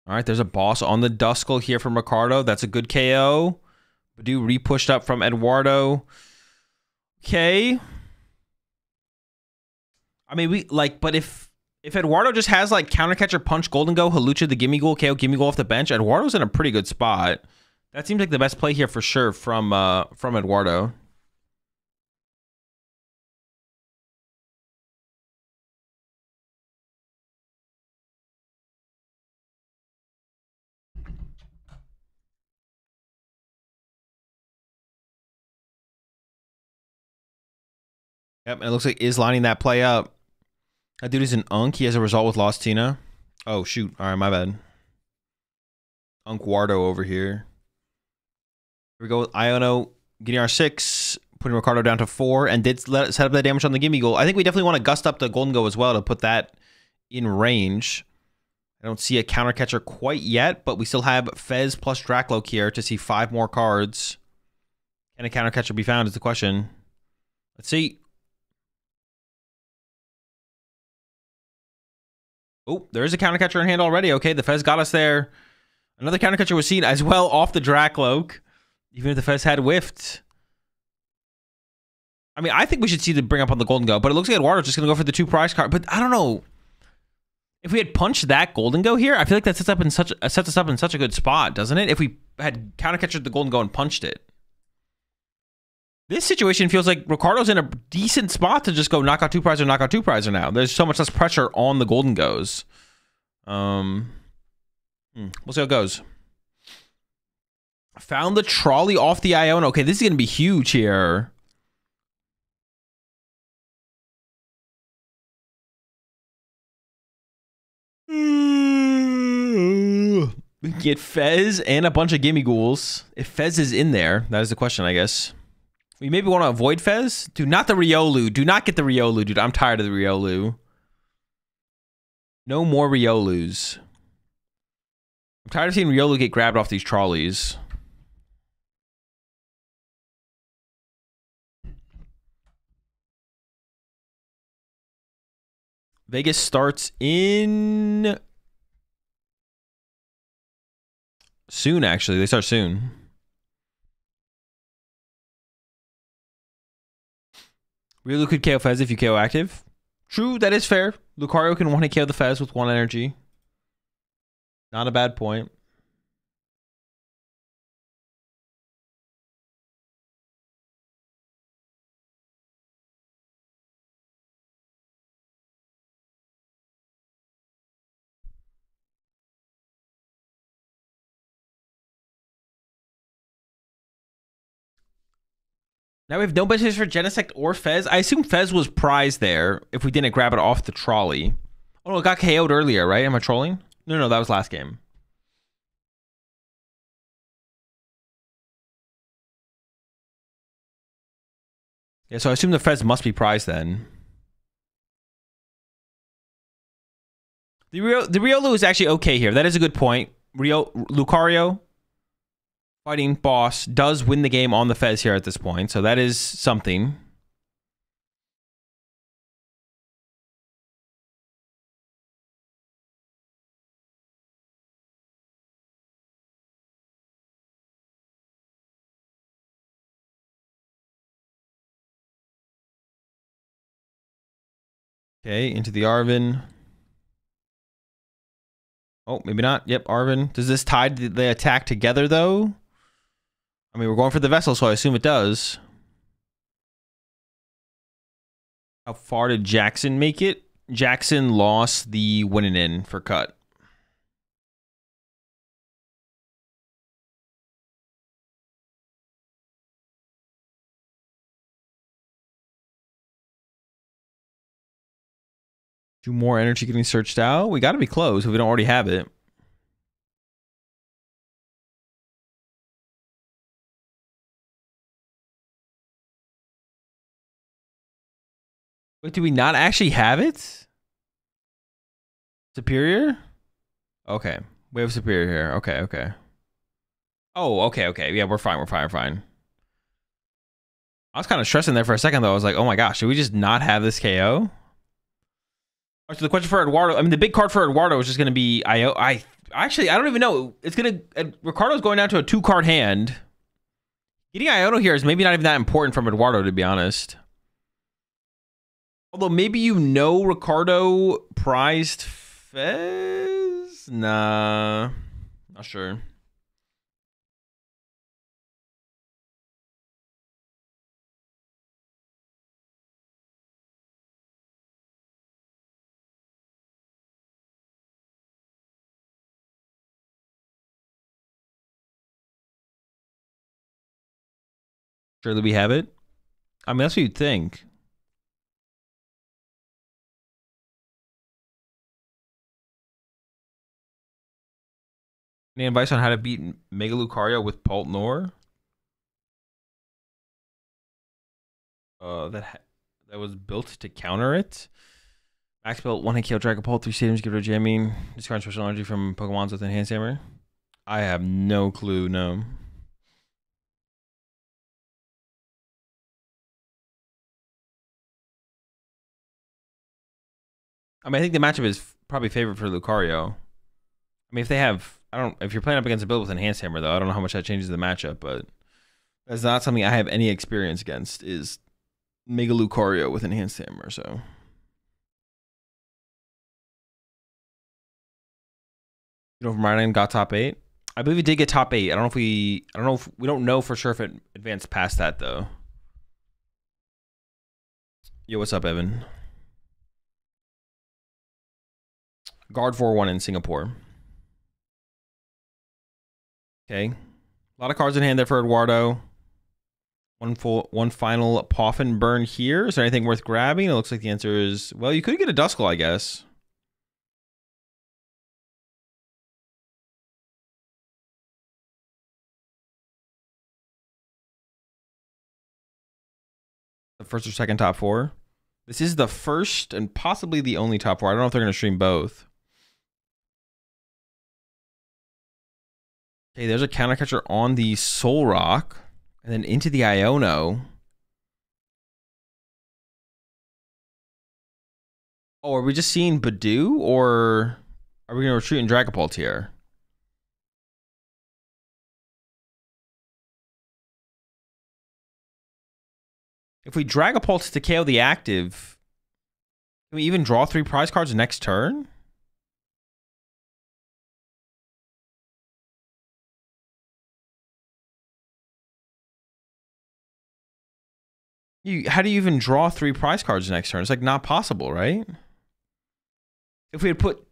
[SPEAKER 1] All right, there's a boss on the Duskull here from Ricardo. That's a good KO. Badoo re-pushed up from Eduardo. Okay. I mean, but if Eduardo just has like Counter Catcher, Punch, Golden Go, Halucha, the Gimme Ghoul, KO, Gimme Ghoul off the bench, Eduardo's in a pretty good spot. That seems like the best play here for sure from Eduardo. Yep, and it looks like is lining that play up. That dude is an Unk. He has a result with Lost Tina. Oh, shoot. All right, my bad. Unkwardo over here. Here we go with Iono getting our 6, putting Ricardo down to 4, and did set up that damage on the Gimme Goal. I think we definitely want to gust up the Golden Go as well to put that in range. I don't see a counter catcher quite yet, but we still have Fez plus Dracloak here to see 5 more cards. Can a counter catcher be found is the question. Let's see. Oh, there is a counter catcher in hand already. Okay, the Fez got us there. Another counter catcher was seen as well off the Dracloak, even if the Fez had whiffed. I mean, I think we should see the bring up on the Golden Go, but it looks like Eduardo's just going to go for the 2 prize card. But I don't know. If we had punched that Golden Go here, I feel like that sets us up in such a good spot, doesn't it? If we had counter catchered the Golden Go and punched it. This situation feels like Ricardo's in a decent spot to just go knock out 2 prizer, knock out 2 prizer now. There's so much less pressure on the Golden Goes. We'll see how it goes. Found the trolley off the Iona. Okay, this is going to be huge here. We can get Fez and a bunch of Gimme Ghouls. If Fez is in there, that is the question, I guess. We maybe want to avoid Fez. Dude, not the Riolu. Do not get the Riolu, dude. I'm tired of the Riolu. No more Riolus. I'm tired of seeing Riolu get grabbed off these trolleys. Vegas starts in... soon, actually. They start soon. Riolu could KO Fez if you KO active. True, that is fair. Lucario can 1-hit KO the Fez with 1 energy. Not a bad point. Now we have no benches for Genesect or Fez. I assume Fez was prized there if we didn't grab it off the trolley. Oh no, it got KO'd earlier, right? Am I trolling? No, that was last game. Yeah, so I assume the Fez must be prized then. The Riolu is actually okay here. That is a good point. Lucario, fighting boss, does win the game on the Fez here at this point, so that is something. Okay, into the Arvin. Oh, maybe not. Yep, Arvin. Does this tie the attack together, though? I mean, we're going for the Vessel, so I assume it does. How far did Jackson make it? Jackson lost the winning in for cut. Two more energy getting searched out. We got to be close if we don't already have it. Wait, do we not actually have it? Superior? Okay. We have Superior here. Okay. Oh, okay. Yeah, we're fine. I was kind of stressing there for a second, though. I was like, oh my gosh, should we just not have this KO? So the question for Eduardo, I mean, the big card for Eduardo is just going to be actually, I don't even know. It's going to, Ricardo's going down to a 2-card hand. Getting Iono here is maybe not even that important from Eduardo, to be honest. Although maybe Ricardo prized Fez? Nah, not sure. Surely we have it. I mean, that's what you'd think. Any advice on how to beat Mega Lucario with Pult Nor? That was built to counter it. Max built 1 hit KO Dragapult, 3 stadiums, give it a jamming. Discard special energy from Pokemons with Enhanced Hammer. I have no clue, no. I mean, I think the matchup is probably favored for Lucario. I mean, if they have, if you're playing up against a build with Enhanced Hammer, though, I don't know how much that changes the matchup, but that's not something I have any experience against, is Mega Lucario with Enhanced Hammer, so. You know, if Ryan got top 8. I believe he did get top 8. I don't know for sure if it advanced past that, though. Yo, what's up, Evan? Guard 4-1 in Singapore. Okay. A lot of cards in hand there for Eduardo. One final Poffin burn here. Is there anything worth grabbing? It looks like the answer is, well, you could get a Duskull, I guess. The first or second top 4. This is the first and possibly the only top 4. I don't know if they're going to stream both. Okay, there's a counter catcher on the Solrock. And then into the Iono. Oh, are we just seeing Badoo? Or are we going to retreat in Dragapult here? If we Dragapult to KO the active, can we even draw 3 prize cards next turn? How do you even draw 3 prize cards next turn? It's like not possible, right? If we had put...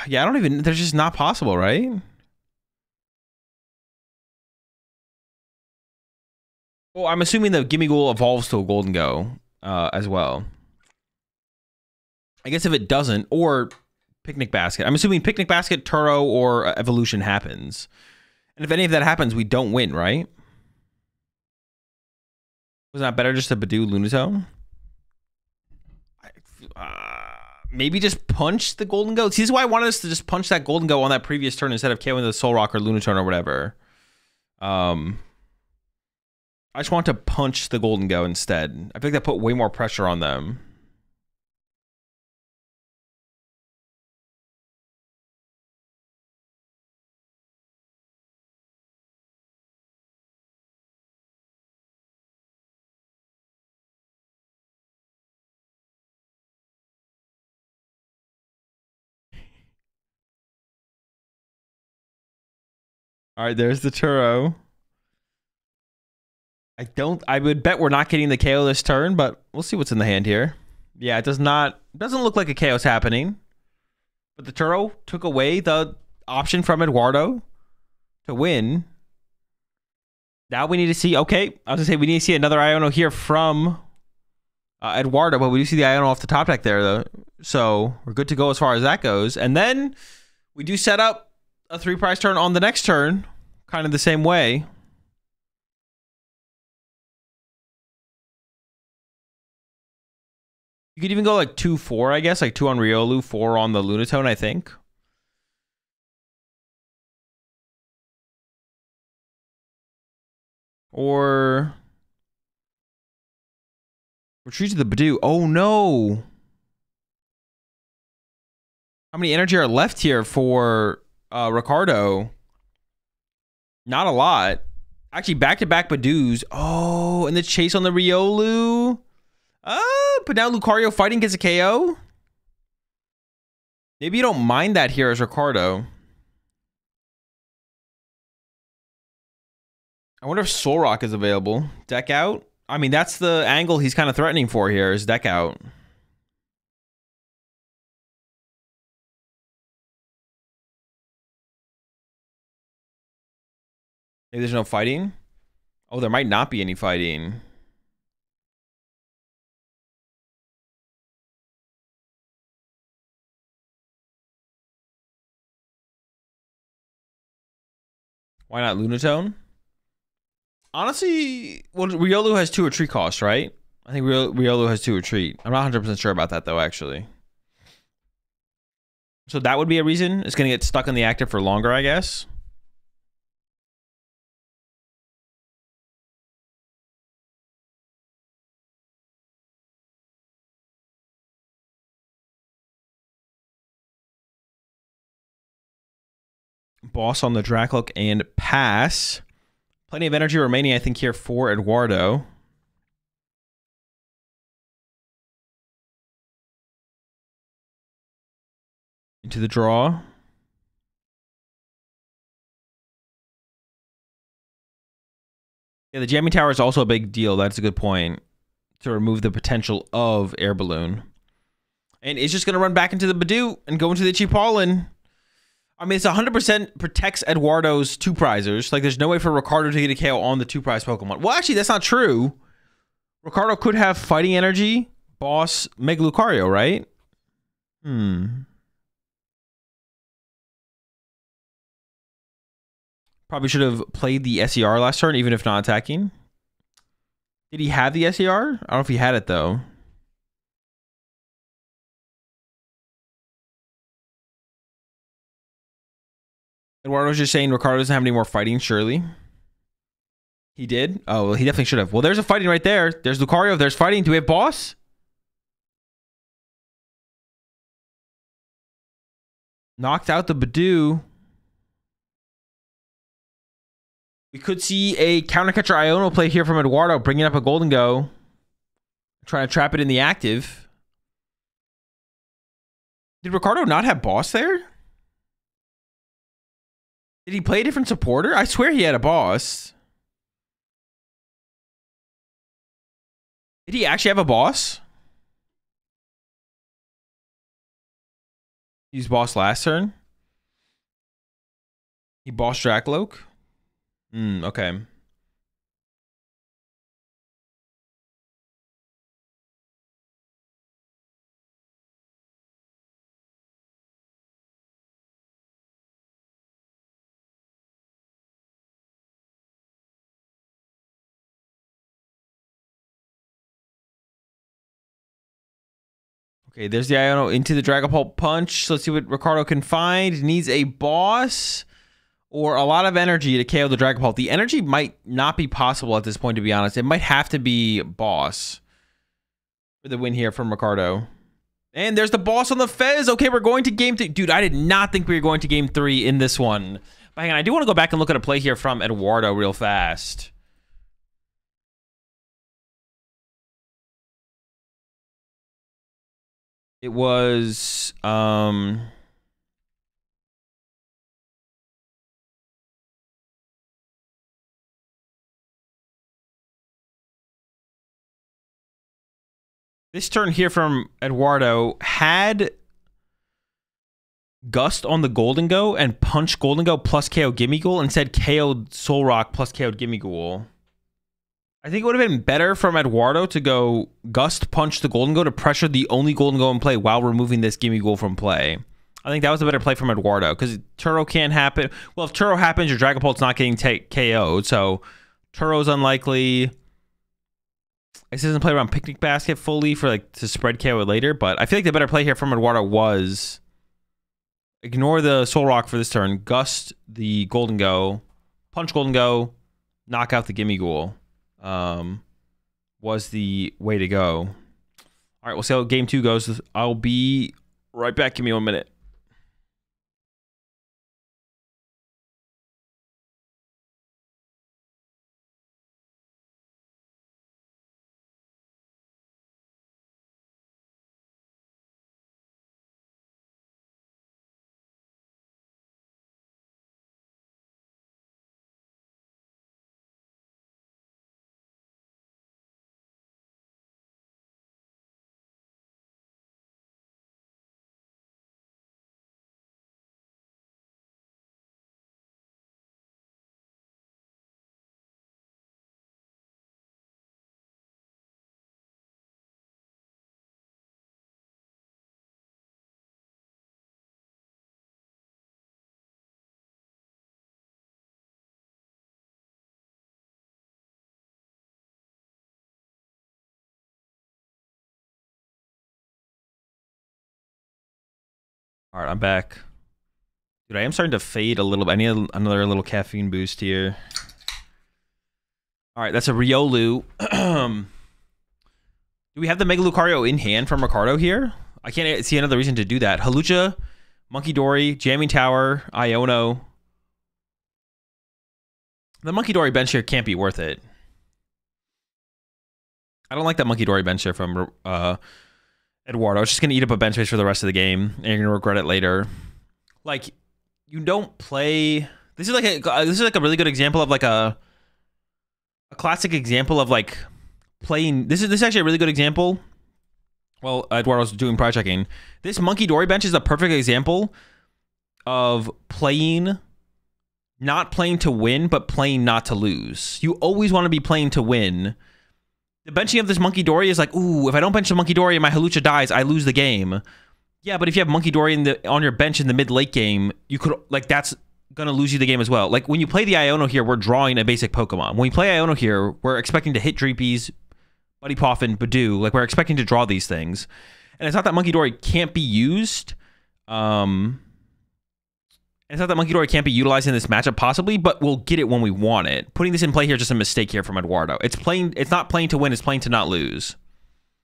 [SPEAKER 1] Yeah, they're just not possible, right? Well, I'm assuming the Gimme Ghoul evolves to a Golden Go as well. I guess if it doesn't, or Picnic Basket. I'm assuming Picnic Basket, Turo, or Evolution happens. And if any of that happens, we don't win, right? Was it not better just to Badoo Lunatone? Maybe just punch the Golden Go. See, this is why I wanted us to just punch that Golden Go on that previous turn instead of KOing the Solrock or Lunatone or whatever. I just want to punch the Golden Go instead. I think that put way more pressure on them. All right, there's the Turo. I would bet we're not getting the KO this turn, but we'll see what's in the hand here. Yeah, it doesn't look like a KO's happening. But the Turo took away the option from Eduardo to win. Now we need to see, okay, I was gonna say we need to see another Iono here from Eduardo, but we do see the Iono off the top deck there, though. So we're good to go as far as that goes. And then we do set up a 3 prize turn on the next turn, kind of the same way. You could even go like 2-4, I guess, like 2 on Riolu, 4 on the Lunatone, I think. Or retreat to the Badoo. Oh no! How many energy are left here for Ricardo? Not a lot. Actually, back-to-back Badoos. Oh, and the chase on the Riolu. But now Lucario fighting gets a KO. Maybe you don't mind that here as Ricardo. I wonder if Solrock is available. Deck out? I mean, that's the angle he's kind of threatening for here, is deck out. Maybe there's no fighting? Oh, there might not be any fighting. Why not Lunatone? Honestly, well, Riolu has 2 retreat costs, right? I think Riolu has 2 retreat. I'm not 100% sure about that, though, actually. So that would be a reason. It's going to get stuck in the active for longer, I guess. Boss on the Dracloak and pass. Plenty of energy remaining, I think, here for Eduardo. Into the draw. Yeah, the jamming tower is also a big deal. That's a good point. To remove the potential of Air Balloon. And it's just going to run back into the Badoo and go into the Chipolin. I mean, it's 100% protects Eduardo's two prizers. Like, there's no way for Ricardo to get a KO on the two prize Pokemon. Well, actually, that's not true. Ricardo could have Fighting Energy, Boss, Mega Lucario, right? Probably should have played the SER last turn, even if not attacking. Did he have the SER? I don't know if he had it, though. Eduardo's just saying Ricardo doesn't have any more fighting, surely. He did? Oh, well, he definitely should have. Well, there's a fighting right there. There's Lucario. There's fighting. Do we have Boss? Knocked out the Badoo. We could see a countercatcher Iono play here from Eduardo, bringing up a Golden Go. Trying to trap it in the active. Did Ricardo not have Boss there? Did he play a different supporter? I swear he had a Boss. Did he actually have a Boss? He used Boss last turn. He Boss Dracloak. Okay. Okay, there's the Iono into the Dragapult Punch. So let's see what Ricardo can find. Needs a Boss or a lot of energy to KO the Dragapult. The energy might not be possible at this point, to be honest. It might have to be Boss for the win here from Ricardo. And there's the Boss on the Fez. Okay, we're going to game 3. Dude, I did not think we were going to game 3 in this one. But hang on, I do want to go back and look at a play here from Eduardo real fast. It was this turn here from Eduardo had Gust on the Golden Go and Punch Golden Go plus KO Gimmighoul and said KO'd Solrock plus KO'd Gimmighoul. I think it would have been better from Eduardo to go Gust Punch the Golden Go to pressure the only Golden Go in play while removing this Gimmighoul from play. I think that was a better play from Eduardo because Turo can't happen. Well, if Turo happens, your Dragapult's not getting KO'd, so Turo's unlikely. This doesn't play around Picnic Basket fully for like to spread KO later, but I feel like the better play here from Eduardo was ignore the Solrock for this turn, Gust the Golden Go, Punch Golden Go, knock out the Gimmighoul. Was the way to go. All right, we'll see how game 2 goes. I'll be right back. Give me 1 minute. All right, I'm back. Dude, I am starting to fade a little bit. I need another little caffeine boost here. All right, that's a Riolu. Do we have the Mega Lucario in hand from Ricardo here? I can't see another reason to do that. Hawlucha, Monkey Dory, Jamming Tower, Iono. The Monkey Dory bench here can't be worth it. I don't like that Monkey Dory bench here from Eduardo. It's just going to eat up a bench space for the rest of the game, and you're going to regret it later. Like, you don't play... This is like a really good example of like a classic example of like playing... This is actually a really good example. Well, Eduardo's doing prize checking. This Monkey Dory bench is a perfect example of playing... Not playing to win, but playing not to lose. You always want to be playing to win. The benching of this Monkey Dory is like, ooh, if I don't bench the Monkey Dory and my Hawlucha dies, I lose the game. Yeah, but if you have Monkey Dory on your bench in the mid-late game, you could, like, that's going to lose you the game as well. Like, when you play the Iono here, we're drawing a basic Pokemon. When we play Iono here, we're expecting to hit Dreepies, Buddy Poffin, Badoo. Like, we're expecting to draw these things. And it's not that Monkey Dory can't be used. It's not that Monkey Dory can't be utilized in this matchup, possibly, but we'll get it when we want it. Putting this in play here is just a mistake here from Eduardo. It's not playing to win, it's playing to not lose.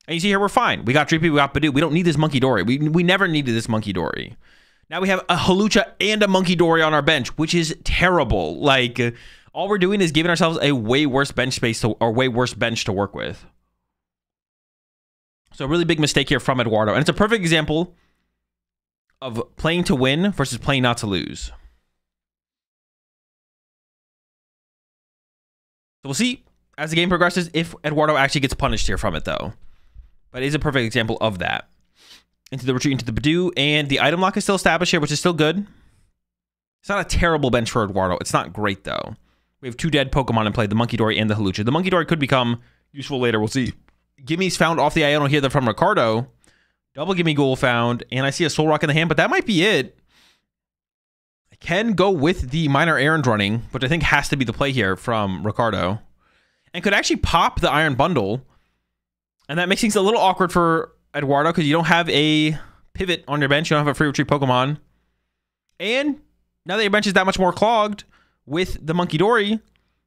[SPEAKER 1] And you see here, we're fine. We got Dreepy, we got Badoo. We don't need this Monkey Dory. We never needed this Monkey Dory. Now we have a Hawlucha and a Monkey Dory on our bench, which is terrible. Like, all we're doing is giving ourselves a way worse bench space or way worse bench to work with. So a really big mistake here from Eduardo. And it's a perfect example of playing to win versus playing not to lose. So we'll see as the game progresses if Eduardo actually gets punished here from it, though. But it is a perfect example of that. Into the retreat, into the Badoo, and the item lock is still established here, which is still good. It's not a terrible bench for Eduardo. It's not great, though. We have two dead Pokemon in play, the Monkey Dory and the Hawlucha. The Monkey Dory could become useful later. We'll see. Gimme's found off the Iono here from Ricardo. Double Gimme Ghoul found, and I see a Soul Rock in the hand, but that might be it. I can go with the Minor Errand running, which I think has to be the play here from Ricardo. And could actually pop the Iron Bundle. And that makes things a little awkward for Eduardo, because you don't have a pivot on your bench. You don't have a free retreat Pokemon. And now that your bench is that much more clogged with the Monkey Dory,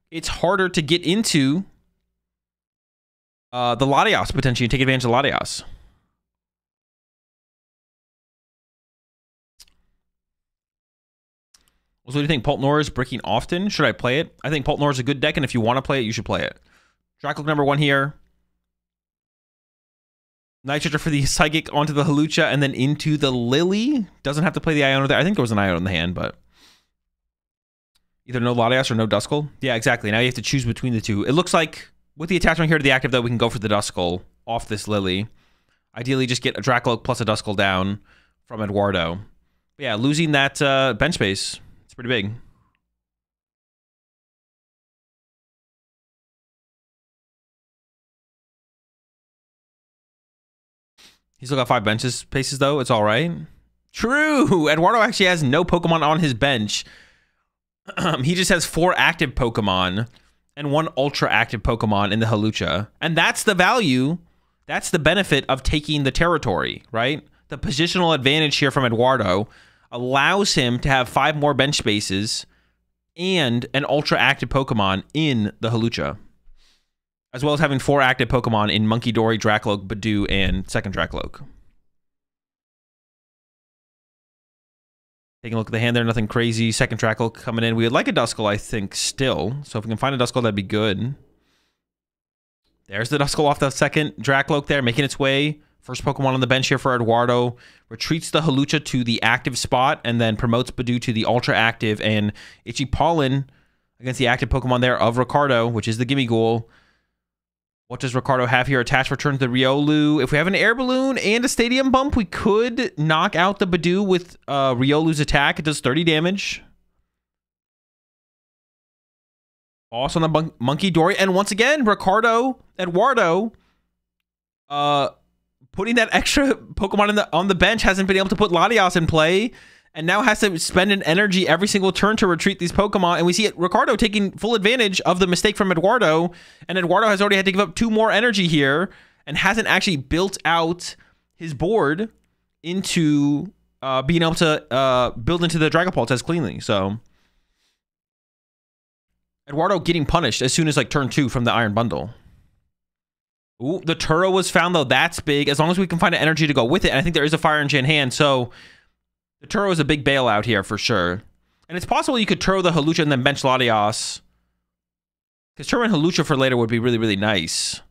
[SPEAKER 1] it's harder to get into the Latias, potentially, and take advantage of Latias. So what do you think? Poltnor is breaking often. Should I play it? I think Poltnor is a good deck, and if you want to play it, you should play it. Dracloak number 1 here. Nitrogen for the Psychic onto the Hawlucha, and then into the Lily. Doesn't have to play the Iono there. I think there was an Iono in the hand, but either no Latias or no Duskull. Yeah, exactly. Now you have to choose between the two. It looks like with the attachment here to the active, though, we can go for the Duskull off this Lily. Ideally, just get a Dracloak plus a Duskull down from Eduardo. But yeah, losing that bench space. It's pretty big. He's still got 5 bench spaces, though. It's all right. True! Eduardo actually has no Pokemon on his bench. He just has 4 active Pokemon and 1 ultra active Pokemon in the Hawlucha. And that's the value. That's the benefit of taking the territory, right? The positional advantage here from Eduardo allows him to have 5 more bench spaces and an ultra active Pokemon in the Hawlucha, as well as having 4 active Pokemon in Monkey Dory, Dracloak, Badoo, and second Dracloak. Taking a look at the hand there, nothing crazy. Second Dracloak coming in. We would like a Duskull, I think, still. So if we can find a Duskull, that'd be good. There's the Duskull off the second Dracloak there, making its way. First Pokemon on the bench here for Eduardo. Retreats the Hawlucha to the active spot and then promotes Badoo to the ultra active, and Itchy Pollen against the active Pokemon there of Ricardo, which is the Gimme Ghoul. What does Ricardo have here? Attached return to the Riolu. If we have an air balloon and a stadium bump, we could knock out the Badoo with Riolu's attack. It does 30 damage. Also on the Monkey Dory. And once again, Eduardo, putting that extra Pokemon on the bench, hasn't been able to put Latias in play, and now has to spend an energy every single turn to retreat these Pokemon. And we see Ricardo taking full advantage of the mistake from Eduardo, and Eduardo has already had to give up 2 more energy here and hasn't actually built out his board into being able to build into the Dragon Pulse as cleanly. So Eduardo getting punished as soon as like turn 2 from the Iron Bundle. Ooh, the Turo was found though. That's big. As long as we can find an energy to go with it. And I think there is a Fire Energy in hand. So the Turo is a big bailout here for sure. And it's possible you could Turo the Halucha and then bench Latios. Because Turo and Halucha for later would be really, really nice.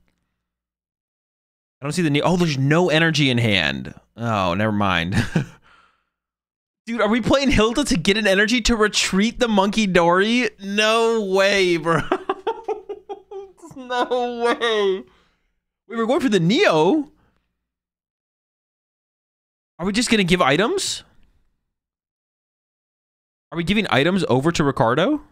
[SPEAKER 1] I don't see the need. Oh, there's no energy in hand. Oh, never mind. Dude, are we playing Hilda to get an energy to retreat the Monkey Dory? No way, bro. No way. We were going for the Neo. Are we just going to give items? Are we giving items over to Ricardo?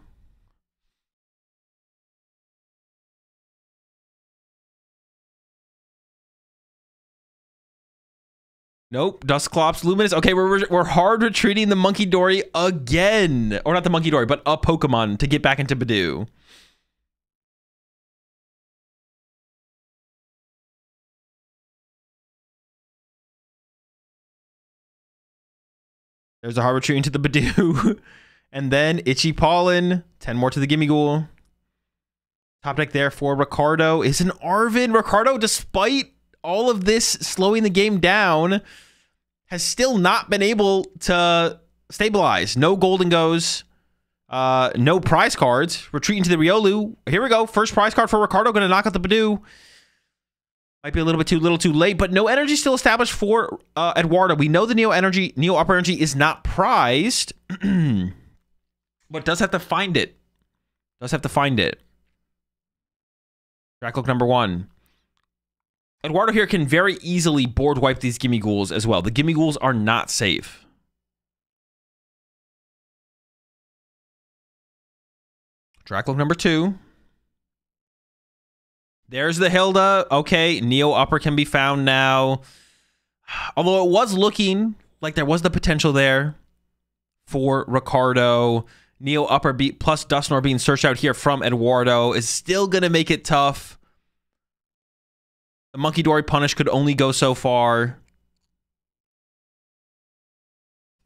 [SPEAKER 1] Nope. Dusclops, Luminous. Okay, we're hard retreating the Monkey Dory again. Or not the Monkey Dory, but a Pokemon to get back into Badoo. There's a hard retreat into the Badoo. And then Itchy Pollen. 10 more to the Gimmighoul. Top deck there for Ricardo is an Arvin. Ricardo, despite all of this slowing the game down, has still not been able to stabilize. No Golden Goes. No prize cards. Retreating to the Riolu. Here we go. First prize card for Ricardo. Going to knock out the Badoo. Might be a little bit too late, but no energy still established for Eduardo. We know the Neo Upper Energy is not prized, but does have to find it. Dracook number 1. Eduardo here can very easily board wipe these Gimmighouls as well. The Gimmighouls are not safe. Dracook number 2. There's the Hilda. Okay, Neo Upper can be found now. Although it was looking like there was the potential there for Ricardo. Neo Upper plus Dusknoir being searched out here from Eduardo is still going to make it tough. The Monkey Dory punish could only go so far.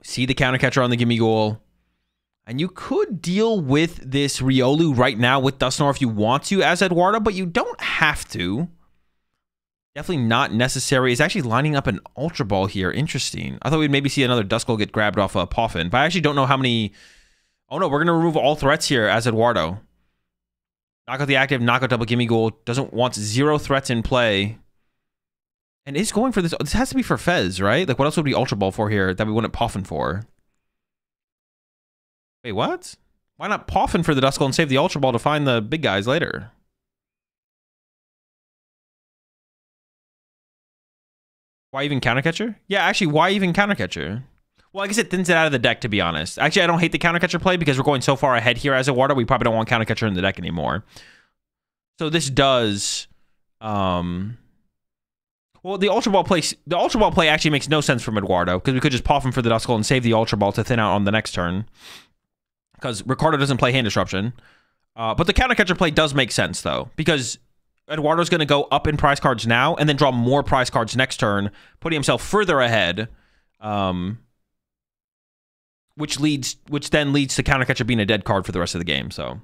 [SPEAKER 1] See the counter catcher on the Gimmighoul. And you could deal with this Riolu right now with Dusknoir if you want to as Eduardo, but you don't have to. Definitely not necessary. It's actually lining up an Ultra Ball here. Interesting. I thought we'd maybe see another Duskull get grabbed off a Poffin, but I actually don't know how many... Oh no, we're going to remove all threats here as Eduardo. Knock out the active, knock out double Gimmighoul. Doesn't want 0 threats in play. And is going for this... This has to be for Fez, right? Like, what else would we Ultra Ball for here that we wouldn't Poffin for? Wait, what? Why not Poffin for the Duskull and save the Ultra Ball to find the big guys later? Why even Counter Catcher? Yeah, actually, why even Counter Catcher? Well, I guess it thins it out of the deck, to be honest. Actually, I don't hate the Counter Catcher play because we're going so far ahead here as Eduardo. We probably don't want Counter Catcher in the deck anymore. So this does... Well, the Ultra Ball play actually makes no sense from Eduardo because we could just Poffin for the Duskull and save the Ultra Ball to thin out on the next turn. Because Ricardo doesn't play Hand Disruption. But the Counter Catcher play does make sense, though. Because Eduardo's going to go up in prize cards now and then draw more prize cards next turn, putting himself further ahead. Which then leads to Counter Catcher being a dead card for the rest of the game. So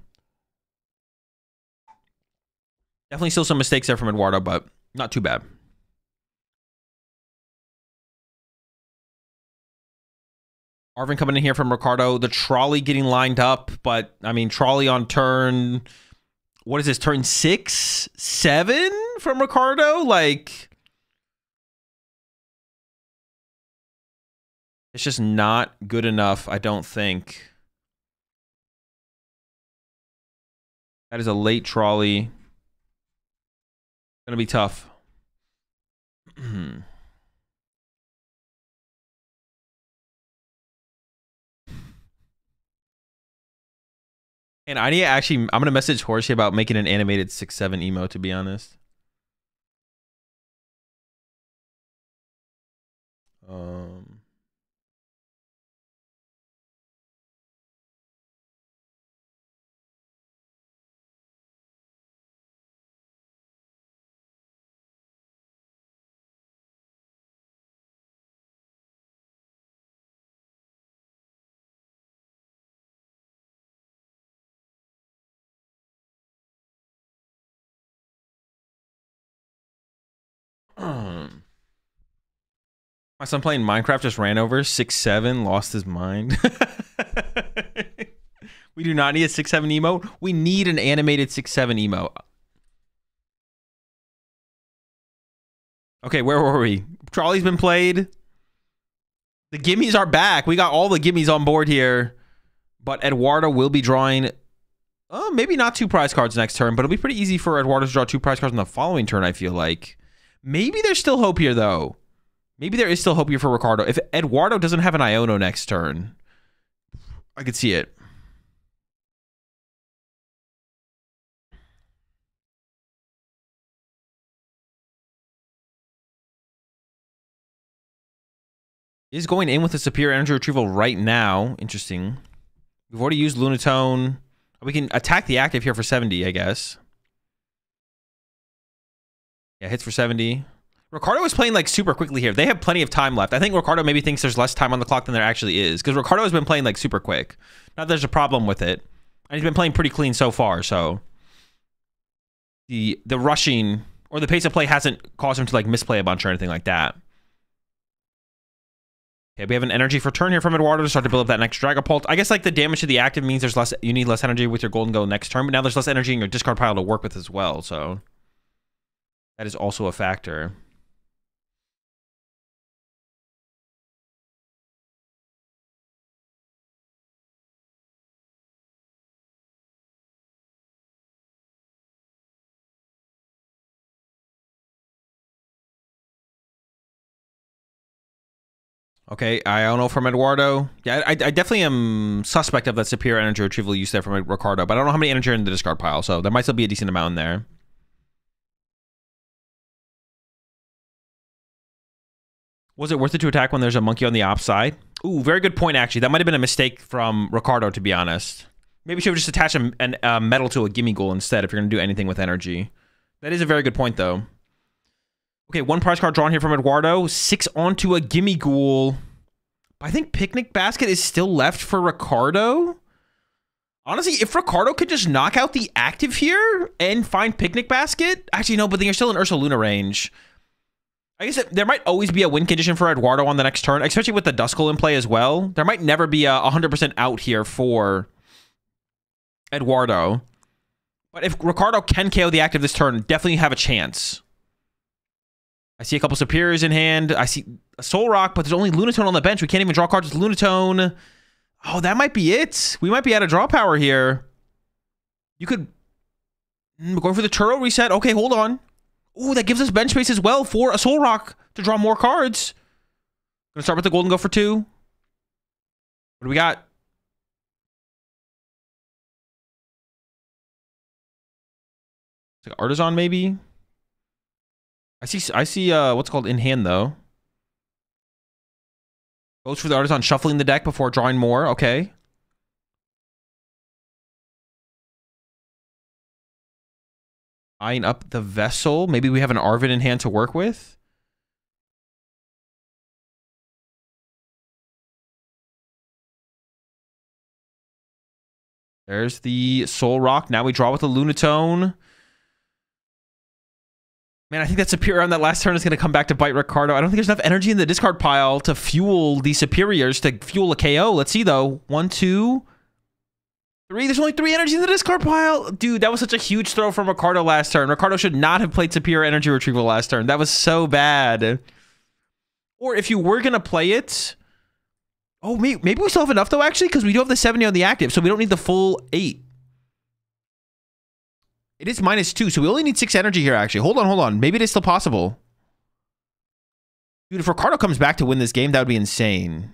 [SPEAKER 1] definitely still some mistakes there from Eduardo, but not too bad. Arvin coming in here from Ricardo. The Trolley getting lined up, but I mean, Trolley on turn... What is this? Turn 6? 7 from Ricardo? Like... It's just not good enough, I don't think. That is a late Trolley. Gonna be tough. And I need actually, I'm gonna message Horsey about making an animated 6-7 emo, to be honest. My son playing Minecraft just ran over 6'7", lost his mind. We do not need a 6'7" emote. We need an animated 6'7" emote. Okay, where were we? Trolley's been played. The gimmies are back. We got all the gimmies on board here. But Eduardo will be drawing... maybe not 2 prize cards next turn, but it'll be pretty easy for Eduardo to draw 2 prize cards on the following turn, I feel like. Maybe there's still hope here, though. Maybe there is still hope here for Ricardo. If Eduardo doesn't have an Iono next turn, I could see it. Is going in with a superior energy retrieval right now. Interesting. We've already used Lunatone. We can attack the active here for 70, I guess. Yeah, hits for 70. Ricardo is playing like super quickly here. They have plenty of time left. I think Ricardo maybe thinks there's less time on the clock than there actually is, because Ricardo has been playing like super quick. Not that there's a problem with it. And he's been playing pretty clean so far, so the rushing or the pace of play hasn't caused him to like misplay a bunch or anything like that. Okay, we have an energy for turn here from Eduardo to start to build up that next Dragapult. I guess like the damage to the active means there's less, you need less energy with your Golden Go next turn, but now there's less energy in your discard pile to work with as well, so that is also a factor. Okay, Iono from Eduardo. Yeah, I definitely am suspect of that superior energy retrieval use there from Ricardo, but I don't know how many energy are in the discard pile, so there might still be a decent amount in there. Was it worth it to attack when there's a monkey on the off side? Ooh, very good point, actually. That might have been a mistake from Ricardo, to be honest. Maybe should have just attached a metal to a gimme ghoul instead if you're going to do anything with energy. That is a very good point, though. Okay, 1 prize card drawn here from Eduardo. 6 onto a gimme ghoul. I think Picnic Basket is still left for Ricardo. Honestly, if Ricardo could just knock out the active here and find Picnic Basket. Actually, no, but then you're still in Ursa Luna range. I guess there might always be a win condition for Eduardo on the next turn, especially with the Duskull in play as well. There might never be a 100% out here for Eduardo. But if Ricardo can KO the active this turn, definitely have a chance. I see a couple superiors in hand. I see a Soul Rock, but there's only Lunatone on the bench. We can't even draw cards with Lunatone. Oh, that might be it. We might be out of draw power here. You could... We're going for the Turo reset. Okay, hold on. Ooh, that gives us bench space as well for a Soul Rock to draw more cards. Gonna start with the Golden Go for 2. What do we got? It's like Artisan, maybe? I see what's called in hand though. Goes for the Artisan, shuffling the deck before drawing more. Okay. Eyeing up the Vessel. Maybe we have an Arvid in hand to work with. There's the Soul Rock. Now we draw with the Lunatone. Man, I think that Superior on that last turn is going to come back to bite Ricardo. I don't think there's enough energy in the discard pile to fuel the Superiors to fuel a KO. Let's see, though. 1, 2, 3. There's only 3 energy in the discard pile. Dude, that was such a huge throw from Ricardo last turn. Ricardo should not have played Superior Energy Retrieval last turn. That was so bad. Or if you were going to play it... Oh, maybe we still have enough, though, actually, because we do have the 70 on the active, so we don't need the full 8. It is -2, so we only need 6 energy here, actually. Hold on. Maybe it is still possible. Dude, if Ricardo comes back to win this game, that would be insane.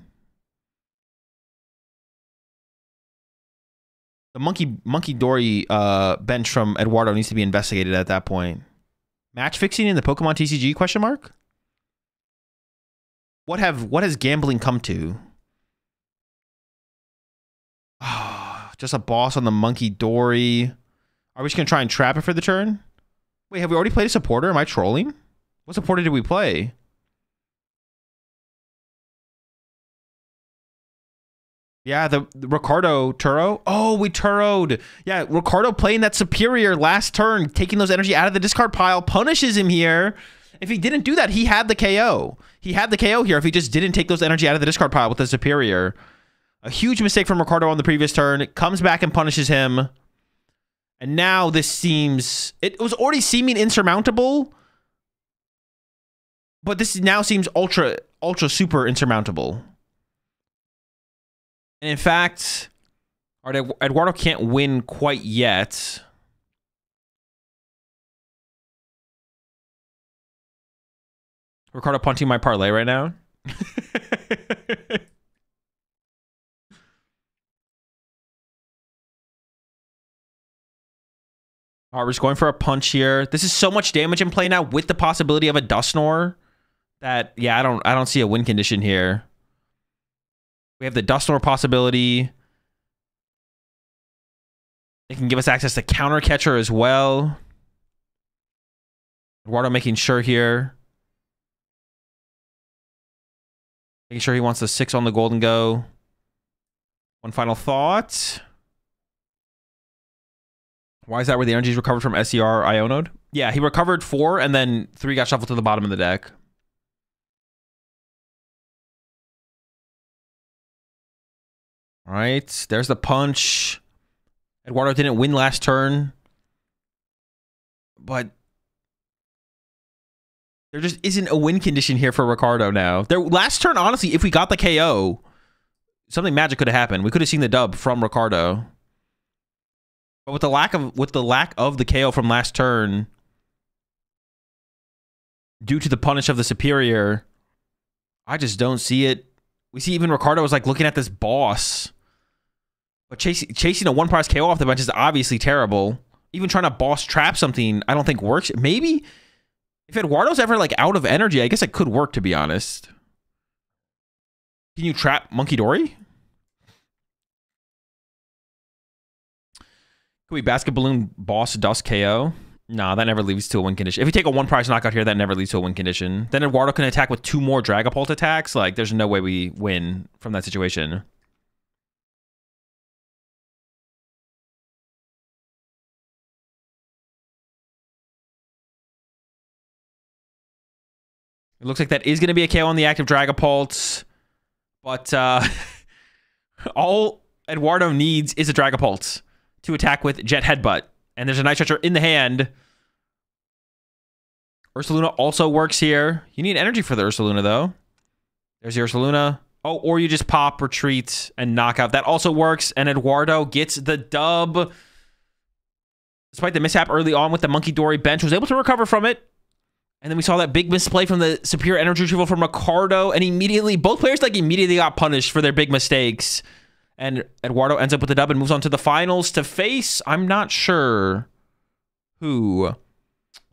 [SPEAKER 1] The Monkey Dory bench from Eduardo needs to be investigated at that point. Match fixing in the PokemonTCG, question mark? What has gambling come to? Just a boss on the Monkey Dory. Are we just going to try and trap it for the turn? Wait, have we already played a supporter? Am I trolling? What supporter did we play? Yeah, the Ricardo Turo. Oh, we Turoed. Yeah, Ricardo playing that Superior last turn, taking those energy out of the discard pile, punishes him here. If he didn't do that, he had the KO. He had the KO here if he just didn't take those energy out of the discard pile with the Superior. A huge mistake from Ricardo on the previous turn. It comes back and punishes him. And now this seems... It was already seeming insurmountable. But this now seems ultra super insurmountable. And in fact, Eduardo can't win quite yet. Ricardo punting my parlay right now. All right, we're just going for a punch here. This is so much damage in play now with the possibility of a Dusknoir that, yeah, I don't see a win condition here. We have the Dusknoir possibility. They can give us access to Counter Catcher as well. Eduardo making sure here. Making sure he wants the 6 on the Golden Go. One final thought. Why is that where the energy is recovered from SCR Ionode? Yeah, he recovered 4 and then 3 got shuffled to the bottom of the deck. All right, there's the punch. Eduardo didn't win last turn. But there just isn't a win condition here for Ricardo now. Last turn, honestly, if we got the KO, something magic could have happened. We could have seen the dub from Ricardo. But with the lack of the KO from last turn, due to the punish of the Superior, I just don't see it. We see even Ricardo was like looking at this boss. But chasing a 1-prize KO off the bench is obviously terrible. Even trying to boss trap something, I don't think works. Maybe if Eduardo's ever like out of energy, I guess it could work, to be honest. Can you trap Monkey Dory? Could we Basket Balloon boss Dusk KO? Nah, that never leads to a win condition. If you take a 1-prize knockout here, that never leads to a win condition. Then Eduardo can attack with 2 more Dragapult attacks. Like, there's no way we win from that situation. It looks like that is going to be a KO on the active Dragapult. But all Eduardo needs is a Dragapult to attack with Jet Headbutt. And there's a Night Stretcher in the hand. Ursaluna also works here. You need energy for the Ursaluna, though. There's the Ursaluna. Oh, or you just pop, retreat, and knockout. That also works. And Eduardo gets the dub. Despite the mishap early on with the Monkey Dory bench, was able to recover from it. And then we saw that big misplay from the Superior Energy Retrieval from Ricardo. And immediately, both players like immediately got punished for their big mistakes. And Eduardo ends up with the dub and moves on to the finals to face, I'm not sure who.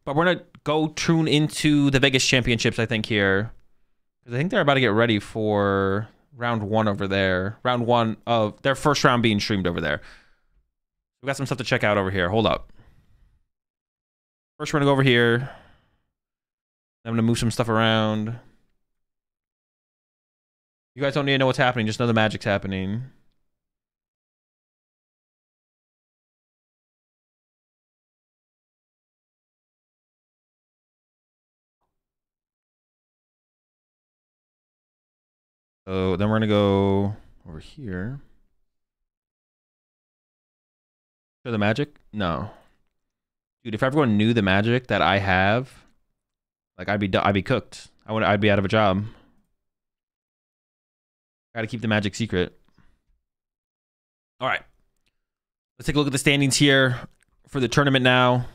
[SPEAKER 1] But we're going to go tune into the Vegas Championships, I think, here. Because I think they're about to get ready for round 1 over there. Round 1 of their first round being streamed over there. We got some stuff to check out over here. Hold up. First, we're going to go over here. I'm going to move some stuff around. You guys don't need to know what's happening. Just know the magic's happening. So then we're going to go over here. Show the magic? No. Dude, if everyone knew the magic that I have, like I'd be cooked. I'd be out of a job. Gotta keep the magic secret. All right. Let's take a look at the standings here for the tournament now.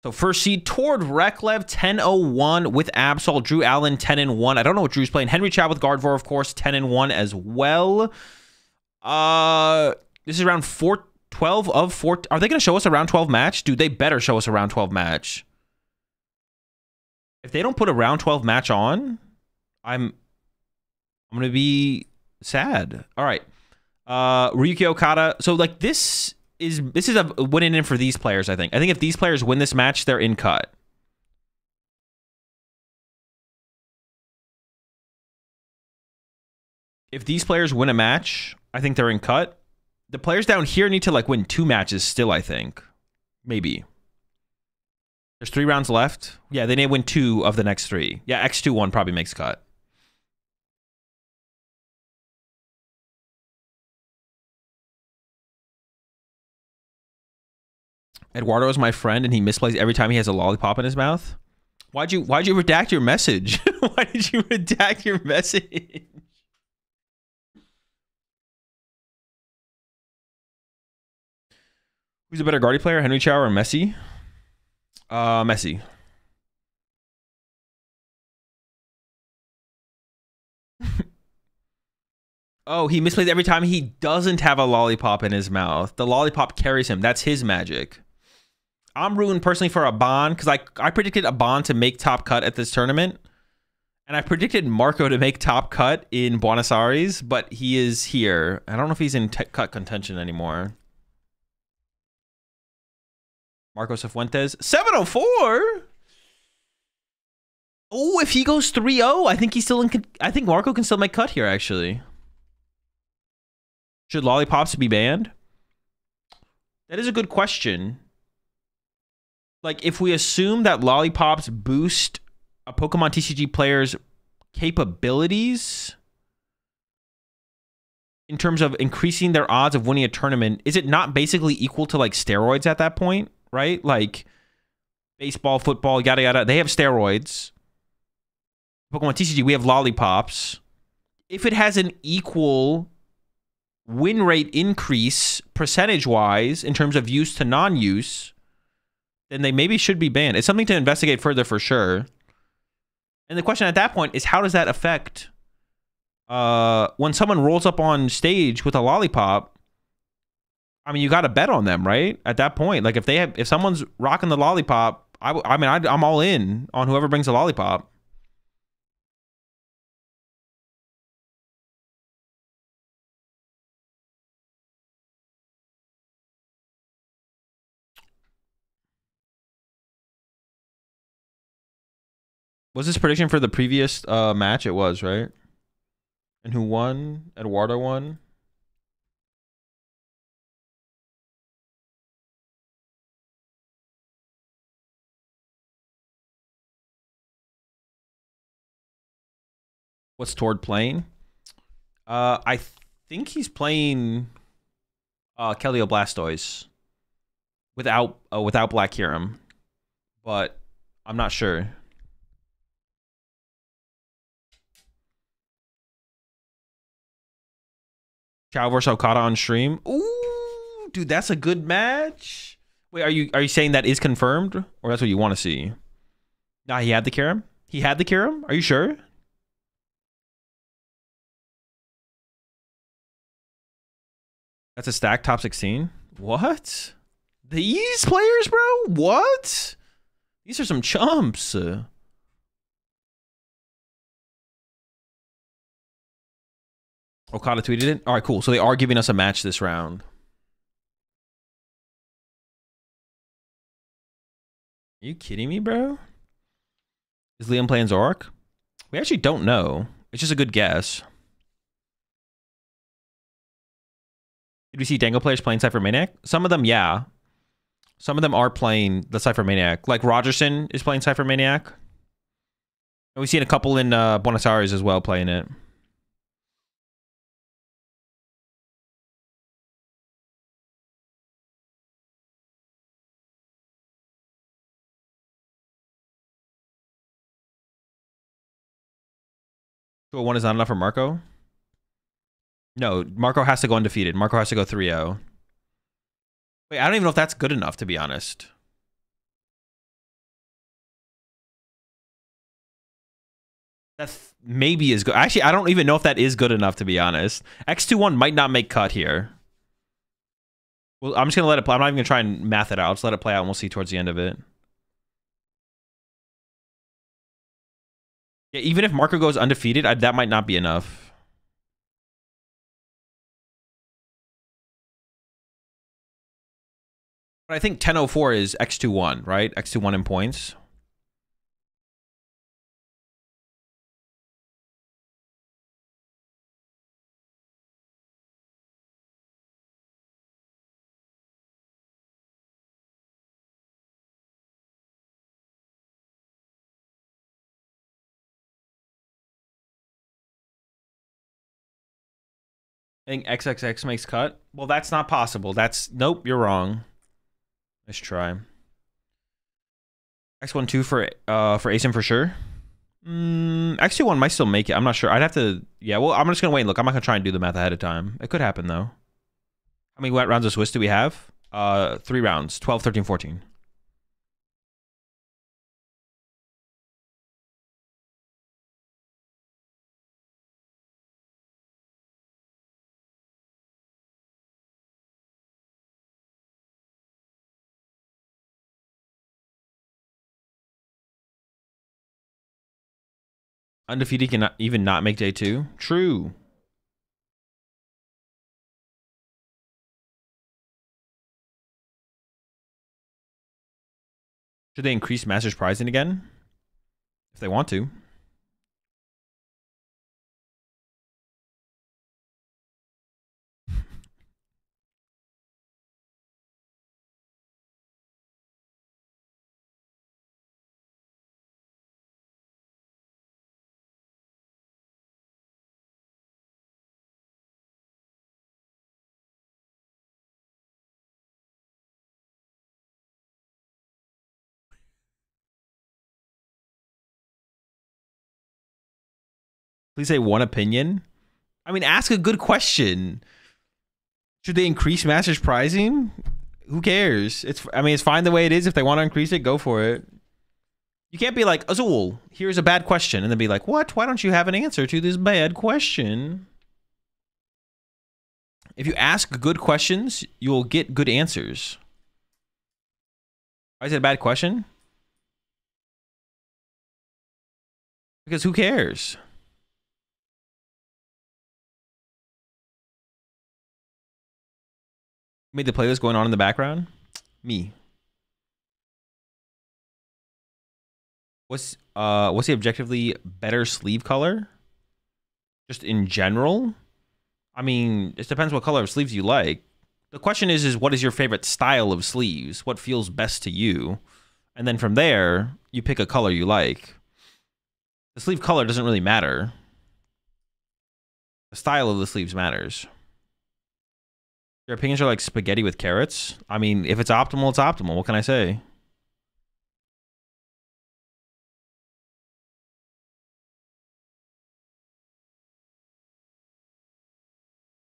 [SPEAKER 1] So first seed toward Reklev 10-01 with Absol. Drew Allen 10-1. I don't know what Drew's playing. Henry Chow with Gardevoir, of course, 10-1 as well. This is round 12 of 4. Are they going to show us a round 12 match? Dude, they better show us a round 12 match. If they don't put a round 12 match on, I'm going to be sad. All right. Ryuki Okada. So like this is a winning in for these players, I think. I think if these players win this match, they're in cut. If these players win a match, I think they're in cut. The players down here need to like win 2 matches still, I think. Maybe. There's 3 rounds left. Yeah, they need to win 2 of the next 3. Yeah, X2-1 probably makes cut. Eduardo is my friend, and he misplays every time he has a lollipop in his mouth. Why'd you redact your message? Why did you redact your message? Who's a better Guardy player, Henry Chow or Messi? Messi. Oh, he misplays every time he doesn't have a lollipop in his mouth. The lollipop carries him. That's his magic. I'm rooting personally for Aban because I predicted Aban to make top cut at this tournament. And I predicted Marco to make top cut in Buenos Aires, but he is here. I don't know if he's in cut contention anymore. Marco Cifuentes, 704. Oh, if he goes 3-0, I think he's still in. I think Marco can still make cut here, actually. Should lollipops be banned? That is a good question. Like, if we assume that lollipops boost a PokemonTCG player's capabilities in terms of increasing their odds of winning a tournament, is it not basically equal to like steroids at that point, right? Like baseball, football, yada yada, they have steroids. PokemonTCG, we have lollipops. If it has an equal win rate increase percentage-wise in terms of use to non-use, then they maybe should be banned. It's something to investigate further for sure. And the question at that point is, how does that affect when someone rolls up on stage with a lollipop? I mean, you got to bet on them, right? At that point, like if someone's rocking the lollipop, I'm all in on whoever brings a lollipop. Was this prediction for the previous match? It was, right? And who won? Eduardo won. What's Tord playing? I think he's playing Kelly Blastoise without Black Kyurem, but I'm not sure. Chow versus Okada on stream. Ooh, dude, that's a good match. Wait, are you saying that is confirmed, or that's what you want to see? Nah, he had the Kyurem. He had the Kyurem. Are you sure? That's a stack top 16. What? These players, bro? What? These are some chumps. Okada tweeted it. All right, cool. So they are giving us a match this round. Are you kidding me, bro? Is Liam playing Zorak? We actually don't know. It's just a good guess. Did we see Dango players playing Cypher Maniac? Some of them, yeah. Some of them are playing the Cypher Maniac. Like Rogerson is playing Cypher Maniac. And we've seen a couple in Buenos Aires as well playing it. So 1 is not enough for Marco? No, Marco has to go undefeated. Marco has to go 3-0. Wait, I don't even know if that's good enough, to be honest. That maybe is good. Actually, I don't even know if that is good enough, to be honest. X2-1 might not make cut here. Well, I'm just going to let it play. I'm not even going to try and math it out. I'll just let it play out and we'll see towards the end of it. Yeah, even if Marco goes undefeated, that might not be enough. But I think 1004 is X2-1, right? X2-1 in points. I think XXX makes cut. Well, that's not possible. That's nope. You're wrong. Let's try. X12 for ASIM for sure. X21 might still make it. I'm not sure. I'd have to. Yeah. Well, I'm just gonna wait and look. I'm not gonna try and do the math ahead of time. It could happen though. How many rounds of Swiss do we have? 3 rounds. 12, 13, 14. Undefeated can even not make day 2. True. Should they increase Masters pricing again? If they want to. Please say one opinion. I mean, ask a good question. Should they increase Masters pricing? Who cares? I mean, it's fine the way it is. If they want to increase it, go for it. You can't be like, Azul, here's a bad question. And then be like, what? Why don't you have an answer to this bad question? If you ask good questions, you'll get good answers. Why is it a bad question? Because who cares? Made the playlist going on in the background? Me. What's the objectively better sleeve color? Just in general? I mean, it depends what color of sleeves you like. The question is what is your favorite style of sleeves? What feels best to you? And then from there, you pick a color you like. The sleeve color doesn't really matter. The style of the sleeves matters. Your opinions are like spaghetti with carrots. I mean, if it's optimal, it's optimal. What can I say?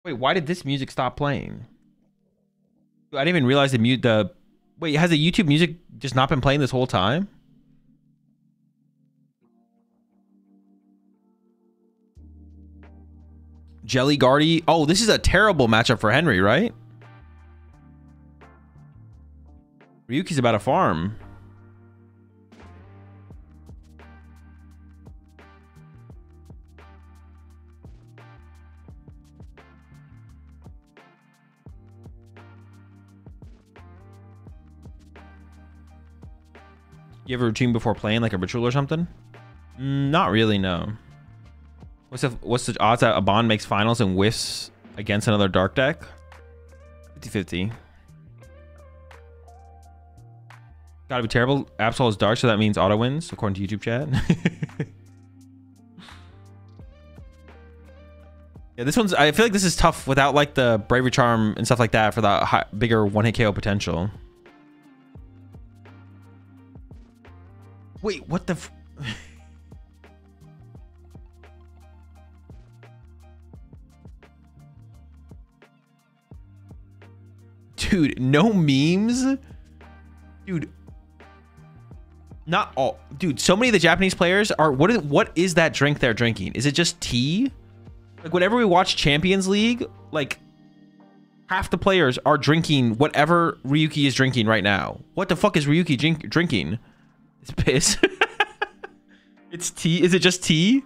[SPEAKER 1] Wait, why did this music stop playing? I didn't even realize wait, has the YouTube music just not been playing this whole time? Jelly Guardy. Oh, this is a terrible matchup for Henry, right? Ryuki's about to farm. You have a routine before playing, like a ritual or something? Not really, no. What's the odds that a Bond makes finals and whiffs against another dark deck? 50-50. Gotta be terrible. Absol is dark, so that means auto wins, according to YouTube chat. Yeah, this one's... I feel like this is tough without, like, the Bravery Charm and stuff like that for the bigger one-hit KO potential. Wait, what the... Dude, no memes? Dude. Not all. Dude, so many of the Japanese players are... What is that drink they're drinking? Is it just tea? Like, whenever we watch Champions League, like, half the players are drinking whatever Ryuki is drinking right now. What the fuck is Ryuki drinking? It's piss. It's tea. Is it just tea?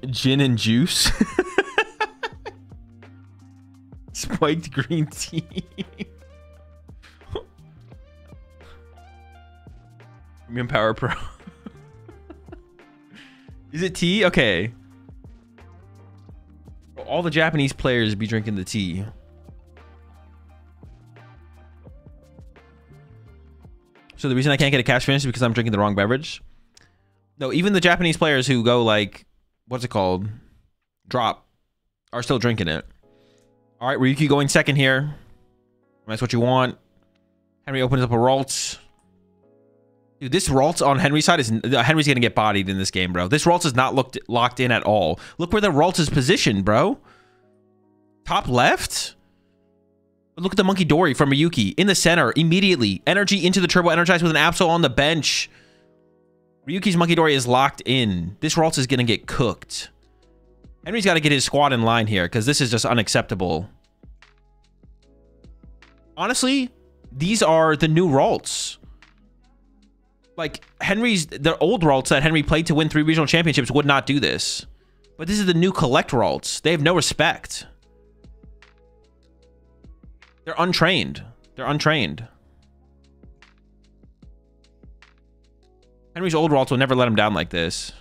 [SPEAKER 1] Gin and juice. Spiked green tea. Premium Power Pro. Is it tea? Okay. All the Japanese players be drinking the tea. So the reason I can't get a cash finish is because I'm drinking the wrong beverage. No, even the Japanese players who go like, what's it called? Drop, are still drinking it. All right, Ryuki going second here. That's what you want. Henry opens up a Ralts. Dude, this Ralts on Henry's side is... Henry's going to get bodied in this game, bro. This Ralts is not locked in at all. Look where the Ralts is positioned, bro. Top left? Look at the Monkey Dory from Ryuki. In the center, immediately. Energy into the Turbo Energize with an Absol on the bench. Ryuki's Monkey Dory is locked in. This Ralts is going to get cooked. Henry's got to get his squad in line here, because this is just unacceptable. Honestly, these are the new Ralts. Like, the old Ralts that Henry played to win 3 regional championships would not do this. But this is the new collect Ralts. They have no respect. They're untrained. They're untrained. Henry's old Ralts will never let him down like this.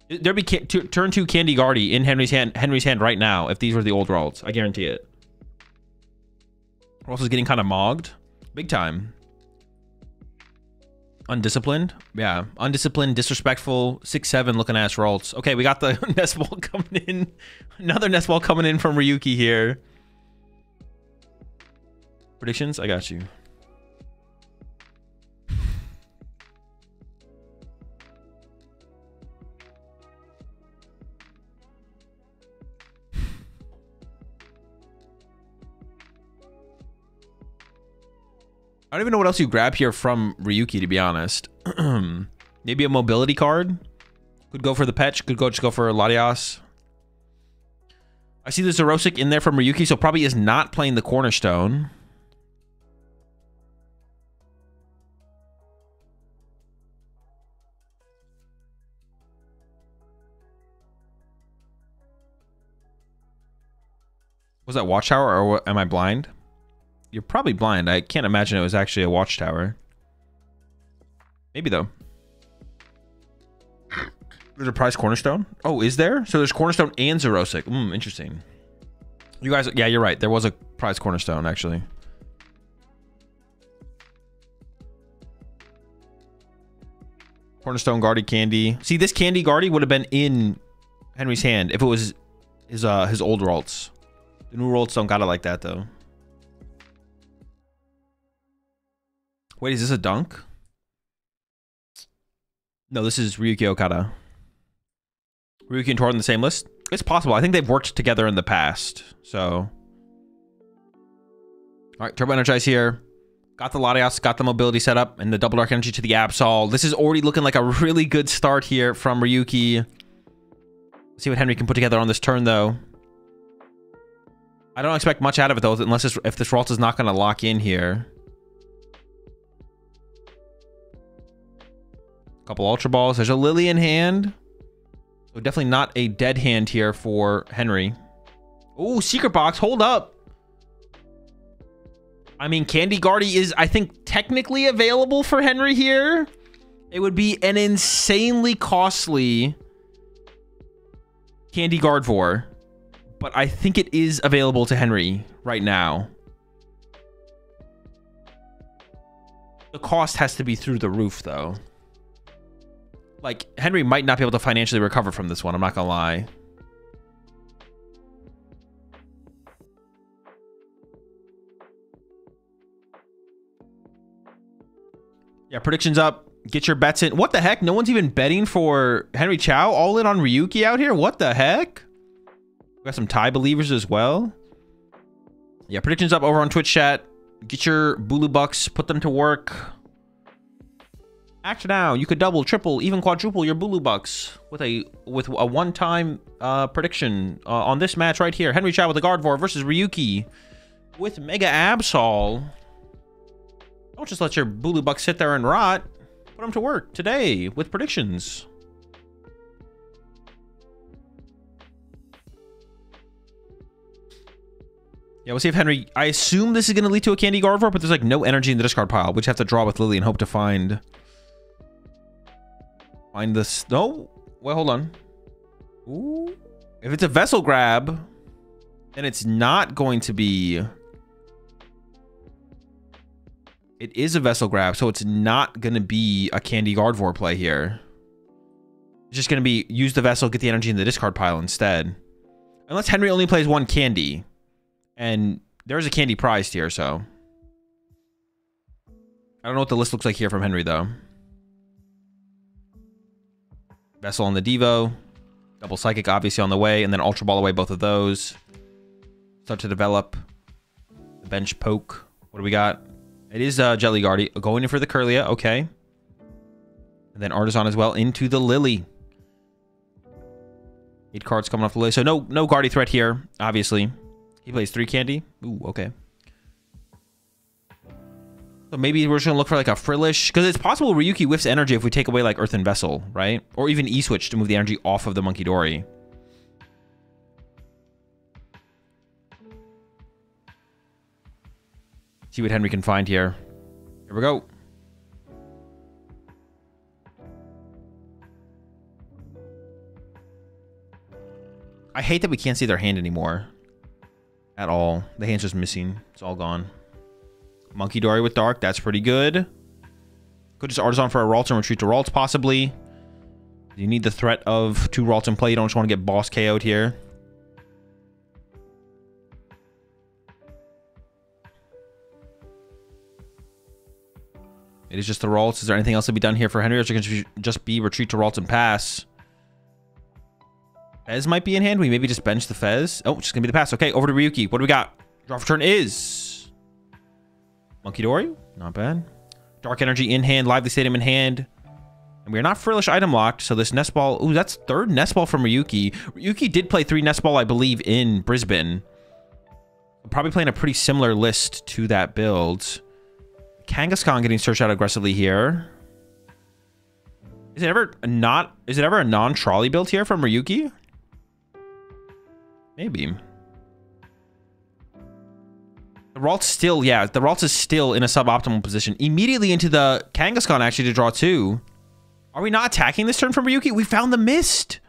[SPEAKER 1] There'd be turn 2 Candy Guardy in Henry's hand right now if these were the old Ralts. I guarantee it. Ralts is getting kind of mogged. Big time. Undisciplined? Yeah. Undisciplined, disrespectful, 6'7" looking ass Ralts. Okay, we got the nest ball coming in. Another nest ball coming in from Ryuki here. Predictions? I got you. I don't even know what else you grab here from Ryuki, to be honest. Maybe a mobility card. Could go for the Petch. Could just go for Latias. I see the Zerosic in there from Ryuki, so probably is not playing the Cornerstone. Was that Watchtower, or am I blind? You're probably blind. I can't imagine it was actually a Watchtower. Maybe, though. There's a prize Cornerstone? Oh, is there? So there's Cornerstone and Zerosic. Interesting. You guys... Yeah, you're right. There was a prize Cornerstone, actually. Cornerstone, Guardy, Candy. See, this Candy Guardy would have been in Henry's hand if it was his old Ralts. The new Ralts don't got it like that, though. Wait, is this a dunk? No, this is Ryuki Okada. Ryuki and Tor on the same list? It's possible. I think they've worked together in the past. So. Alright, Turbo Energize here. Got the Latias, got the mobility set up, and the Double Dark Energy to the Absol. This is already looking like a really good start here from Ryuki. Let's see what Henry can put together on this turn, though. I don't expect much out of it, though, unless if this Ralts is not going to lock in here. Couple Ultra Balls. There's a Lily in hand. So definitely not a dead hand here for Henry. Oh, Secret Box. Hold up. I mean, Candy Guardy is, I think, technically available for Henry here. It would be an insanely costly Candy Gardevoir. But I think it is available to Henry right now. The cost has to be through the roof, though. Like, Henry might not be able to financially recover from this one, I'm not gonna lie. Yeah, predictions up. Get your bets in. What the heck? No one's even betting for Henry Chow? All in on Ryuki out here? What the heck? We got some Thai believers as well. Yeah, predictions up over on Twitch chat. Get your Bulu Bucks. Put them to work. Act now. You could double, triple, even quadruple your Bulu Bucks with a one-time prediction on this match right here. Henry Chow with the Gardevoir versus Ryuki with Mega Absol. Don't just let your Bulu Bucks sit there and rot. Put them to work today with predictions. Yeah, we'll see if Henry... I assume this is going to lead to a Candy Gardevoir, but there's like no energy in the discard pile. We just have to draw with Lily and hope to find this. No? Well, hold on. Ooh. If it's a Vessel Grab, then it's not going to be... It is a Vessel Grab, so it's not going to be a Candy Gardevoir play here. It's just going to be use the vessel, get the energy in the discard pile instead. Unless Henry only plays one candy. And there's a candy prized here, so. I don't know what the list looks like here from Henry, though. Vessel on the Devo. Double Psychic, obviously, on the way. And then Ultra Ball away both of those. Start to develop. The bench poke. What do we got? It is Jelly Guardy. Going in for the Curlia. Okay. And then Artisan as well into the Lily. 8 cards coming off the list. So no Guardy threat here, obviously. He plays 3 candy. Ooh, okay. So maybe we're just going to look for like a Frillish. Because it's possible Ryuki whiffs energy if we take away like Earthen Vessel, right? Or even E-Switch to move the energy off of the Monkey Dory. See what Henry can find here. Here we go. I hate that we can't see their hand anymore. At all. The hand's just missing. It's all gone. Monkey Dory with Dark. That's pretty good. Could just Artisan for a Ralts and retreat to Ralts, possibly. You need the threat of 2 Ralts in play. You don't just want to get boss KO'd here. It is just the Ralts. Is there anything else to be done here for Henry? Or is it going to just be retreat to Ralts and pass? Fez might be in hand. We maybe just bench the Fez. Oh, just going to be the pass. Okay, over to Ryuki. What do we got? Draw for turn is... Monkey Dory. Not bad. Dark Energy in hand. Lively Stadium in hand. And we are not Frillish item locked. So this Nest Ball... Ooh, that's 3rd Nest Ball from Ryuki. Ryuki did play 3 Nest Ball, I believe, in Brisbane. Probably playing a pretty similar list to that build. Kangaskhan getting searched out aggressively here. Is it ever a non-trolley build here from Ryuki? Maybe. The Ralts still, yeah, the Ralts is still in a suboptimal position. Immediately into the Kangaskhan actually to draw 2. Are we not attacking this turn from Ryuki? We found the Mist.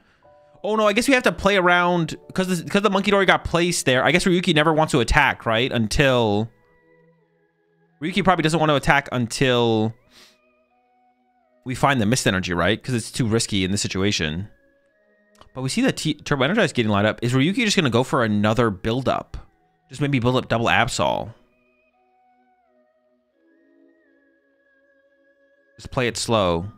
[SPEAKER 1] Oh no, I guess we have to play around because the Monkey Dory got placed there. I guess Ryuki never wants to attack, right? Until... Ryuki probably doesn't want to attack until we find the Mist Energy, right? Because it's too risky in this situation. But we see that Turbo Energize getting lined up. Is Ryuki just going to go for another build-up? Just maybe build up double Absol. Just play it slow.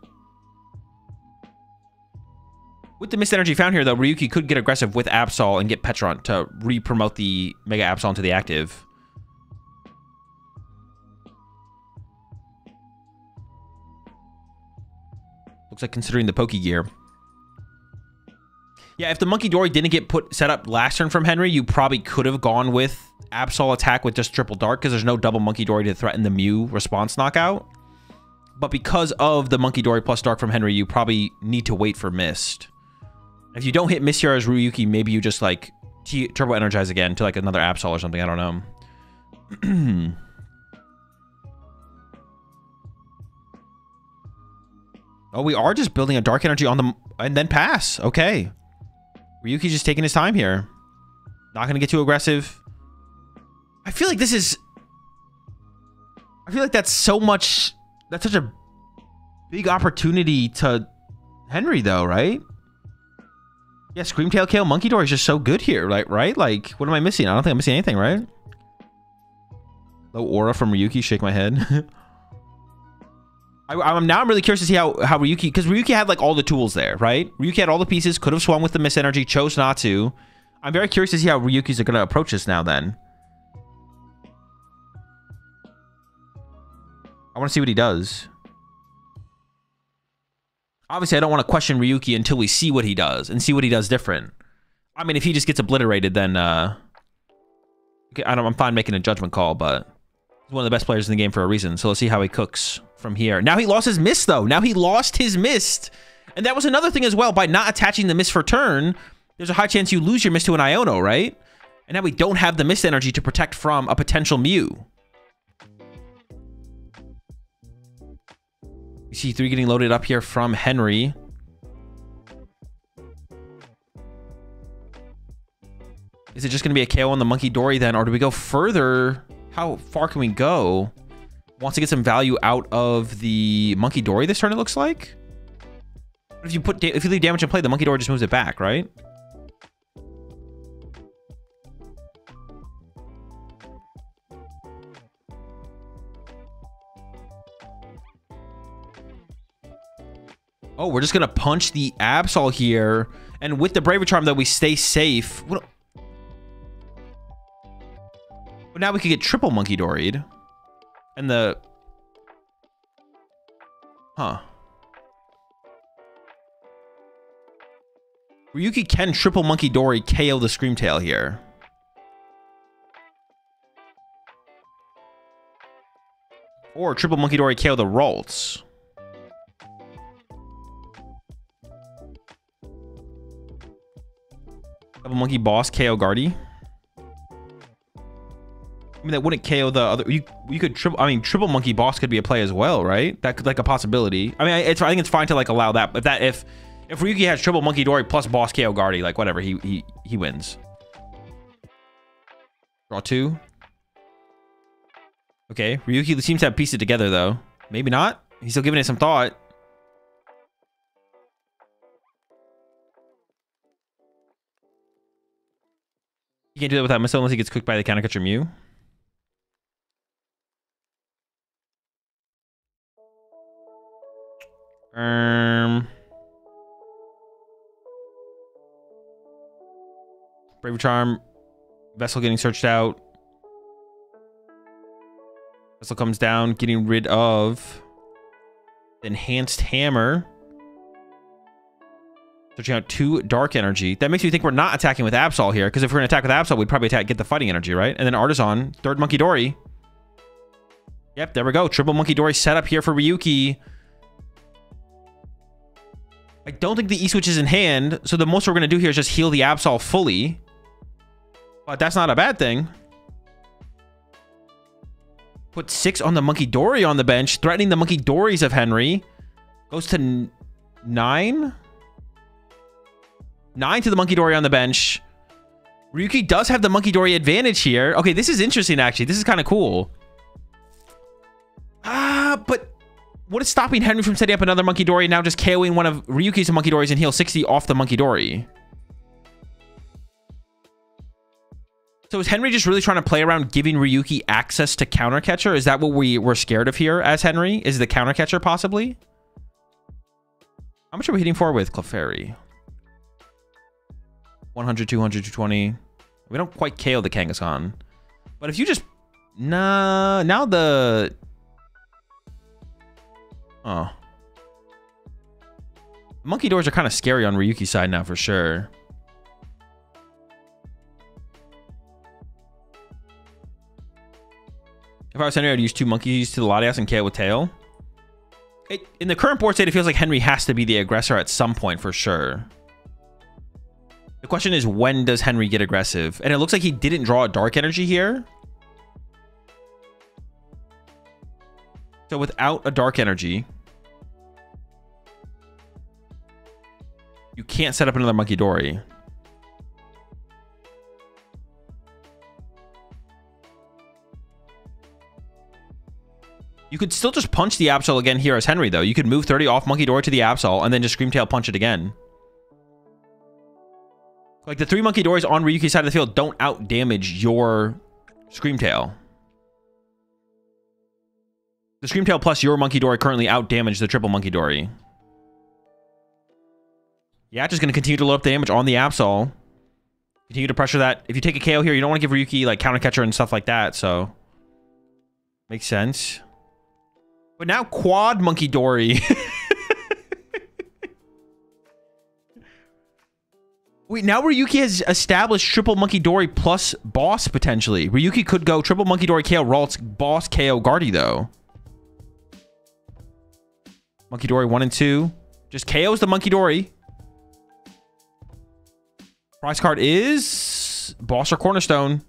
[SPEAKER 1] With the Mist Energy found here, though, Ryuki could get aggressive with Absol and get Petron to re-promote the Mega Absol into the active. Looks like considering the Poke Gear. Yeah, if the Monkey Dory didn't get set up last turn from Henry, you probably could have gone with Absol attack with just triple Dark because there's no double Monkey Dory to threaten the Mew response knockout. But because of the Monkey Dory plus Dark from Henry, you probably need to wait for Mist. If you don't hit Mist here as Ryuki, maybe you just like Turbo Energize again to like another Absol or something. I don't know. Oh, we are just building a Dark Energy on the... And then pass. Okay. Ryuki's just taking his time here. Not going to get too aggressive. I feel like this is... I feel like that's so much... That's such a big opportunity to Henry, though, right? Yeah, Screamtail KO Monkey Dory is just so good here, like, right? Like, what am I missing? I don't think I'm missing anything, right? Low aura from Ryuki. Shake my head. I'm really curious to see how Ryuki, because Ryuki had like all the tools there, right? Ryuki had all the pieces, could have swung with the Mist Energy, chose not to. I'm very curious to see how Ryuki's going to approach this now then. I want to see what he does. Obviously, I don't want to question Ryuki until we see what he does and see what he does different. I mean, if he just gets obliterated, then okay, I'm fine making a judgment call, but he's one of the best players in the game for a reason. So let's see how he cooks from here. Now he lost his Mist, though. Now he lost his Mist. And that was another thing as well. By not attaching the Mist for turn, there's a high chance you lose your Mist to an Iono, right? And now we don't have the Mist Energy to protect from a potential Mew. You see 3 getting loaded up here from Henry. Is it just going to be a KO on the Monkey Dory then? Or do we go further? How far can we go? Wants to get some value out of the Monkey Dory this turn, it looks like. But if you leave damage in play, the Monkey Dory just moves it back, right? Oh, we're just gonna punch the Absol here, and with the Bravery Charm, though, we stay safe. But now we could get triple Monkey Doried, and the Ryuki can triple Monkey Dory KO the Screamtail here. Or triple Monkey Dory KO the Ralts. Double Monkey Boss KO Guardy. I mean, that wouldn't KO the other. You could triple. I mean, triple Monkey Boss could be a play as well, right? That could like a possibility. I mean, I think it's fine to like allow that. If Ryuki has triple Monkey Dory plus Boss KO Guardy, like whatever, he wins. Draw 2. Okay, Ryuki seems to have pieced it together though. Maybe not. He's still giving it some thought. He can't do that without missile unless he gets cooked by the counter catcher Mew. Bravery Charm. Vessel getting searched out. Vessel comes down, getting rid of the Enhanced Hammer. Searching out 2 Dark Energy. That makes me think we're not attacking with Absol here, because if we're going to attack with Absol, we'd probably get the Fighting Energy, right? And then Artisan, 3rd Monkey Dory. Yep, there we go. Triple Monkey Dory set up here for Ryuki. I don't think the E-Switch is in hand, so the most we're going to do here is just heal the Absol fully. But that's not a bad thing. Put 6 on the Monkey Dory on the bench, threatening the Monkey Dories of Henry. Goes to 9. 9 to the Monkey Dory on the bench. Ryuki does have the Monkey Dory advantage here. Okay, this is interesting, actually. This is kind of cool. But what is stopping Henry from setting up another Monkey Dory and now just KOing one of Ryuki's Monkey Dories and heal 60 off the Monkey Dory? So is Henry just really trying to play around giving Ryuki access to counter catcher? Is that what we're scared of here as Henry? Is the counter catcher possibly? How much are we hitting for with Clefairy? 100, 200, 220. We don't quite KO the Kangaskhan. But if you just... Nah, now the... Oh. Monkey Doors are kind of scary on Ryuki's side now for sure. If I was Henry, I'd use 2 monkeys to the Latias and KO with tail. In the current board state, it feels like Henry has to be the aggressor at some point for sure. The question is, when does Henry get aggressive? And it looks like he didn't draw a Dark Energy here. So without a Dark Energy, you can't set up another Monkey Dory. You could still just punch the Absol again here as Henry, though. You could move 30 off Monkey Dory to the Absol and then just Screamtail punch it again. Like, the 3 Monkey Dories on Ryuki's side of the field don't out-damage your Screamtail. The Screamtail plus your Monkey Dory currently out-damage the triple Monkey Dory. Yeah, just going to continue to load up damage on the Absol. Continue to pressure that. If you take a KO here, you don't want to give Ryuki, like, counter catcher and stuff like that, so... Makes sense. But now quad Monkey Dory. Wait, now Ryuki has established triple Monkey Dory plus boss potentially. Ryuki could go triple Monkey Dory KO Ralts, boss KO Guardy though. Monkey Dory 1 and 2. Just KOs the Monkey Dory. Prize card is boss or Cornerstone.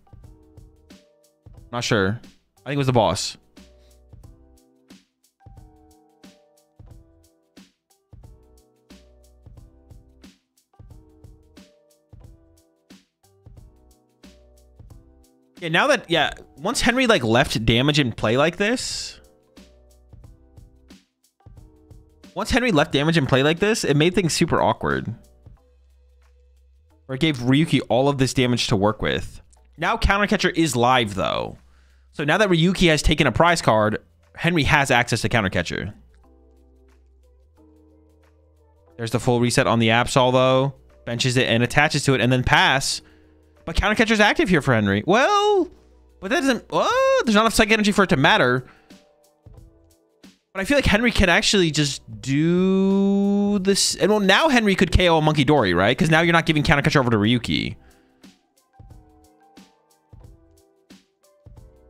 [SPEAKER 1] Not sure. I think it was the boss. Yeah, now that, yeah, once Henry, like, left damage in play like this... Once Henry left damage in play like this, it made things super awkward. Or it gave Ryuki all of this damage to work with. Now Countercatcher is live, though. So now that Ryuki has taken a prize card, Henry has access to Countercatcher. There's the full reset on the Absol, though. Benches it and attaches to it, and then pass. But Countercatcher's active here for Henry. Well, but that doesn't... Oh, there's not enough psychic energy for it to matter. But I feel like Henry can actually just do this. And well, now Henry could KO a Monkey Dory, right? Because now you're not giving Countercatcher over to Ryuki.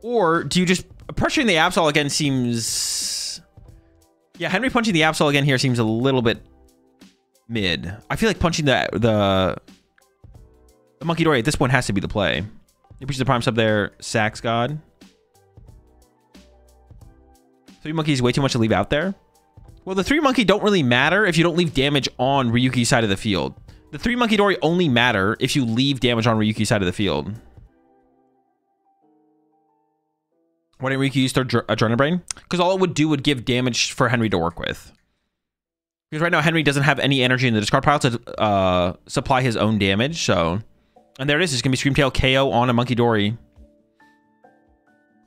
[SPEAKER 1] Or do you just... Pressuring the Absol again seems... Yeah, Henry punching the Absol again here seems a little bit mid. I feel like punching the Monkey Dory at this point has to be the play. You push the Prime Sub there, Sax God. 3 monkeys way too much to leave out there. Well, the 3 monkey don't really matter if you don't leave damage on Ryuki's side of the field. The 3 monkey Dory only matter if you leave damage on Ryuki's side of the field. Why didn't Ryuki use Adrenaline Brain? Because all it would do would give damage for Henry to work with. Because right now Henry doesn't have any energy in the discard pile to supply his own damage. So, and there it is. It's gonna be Screamtail KO on a Monkey Dory.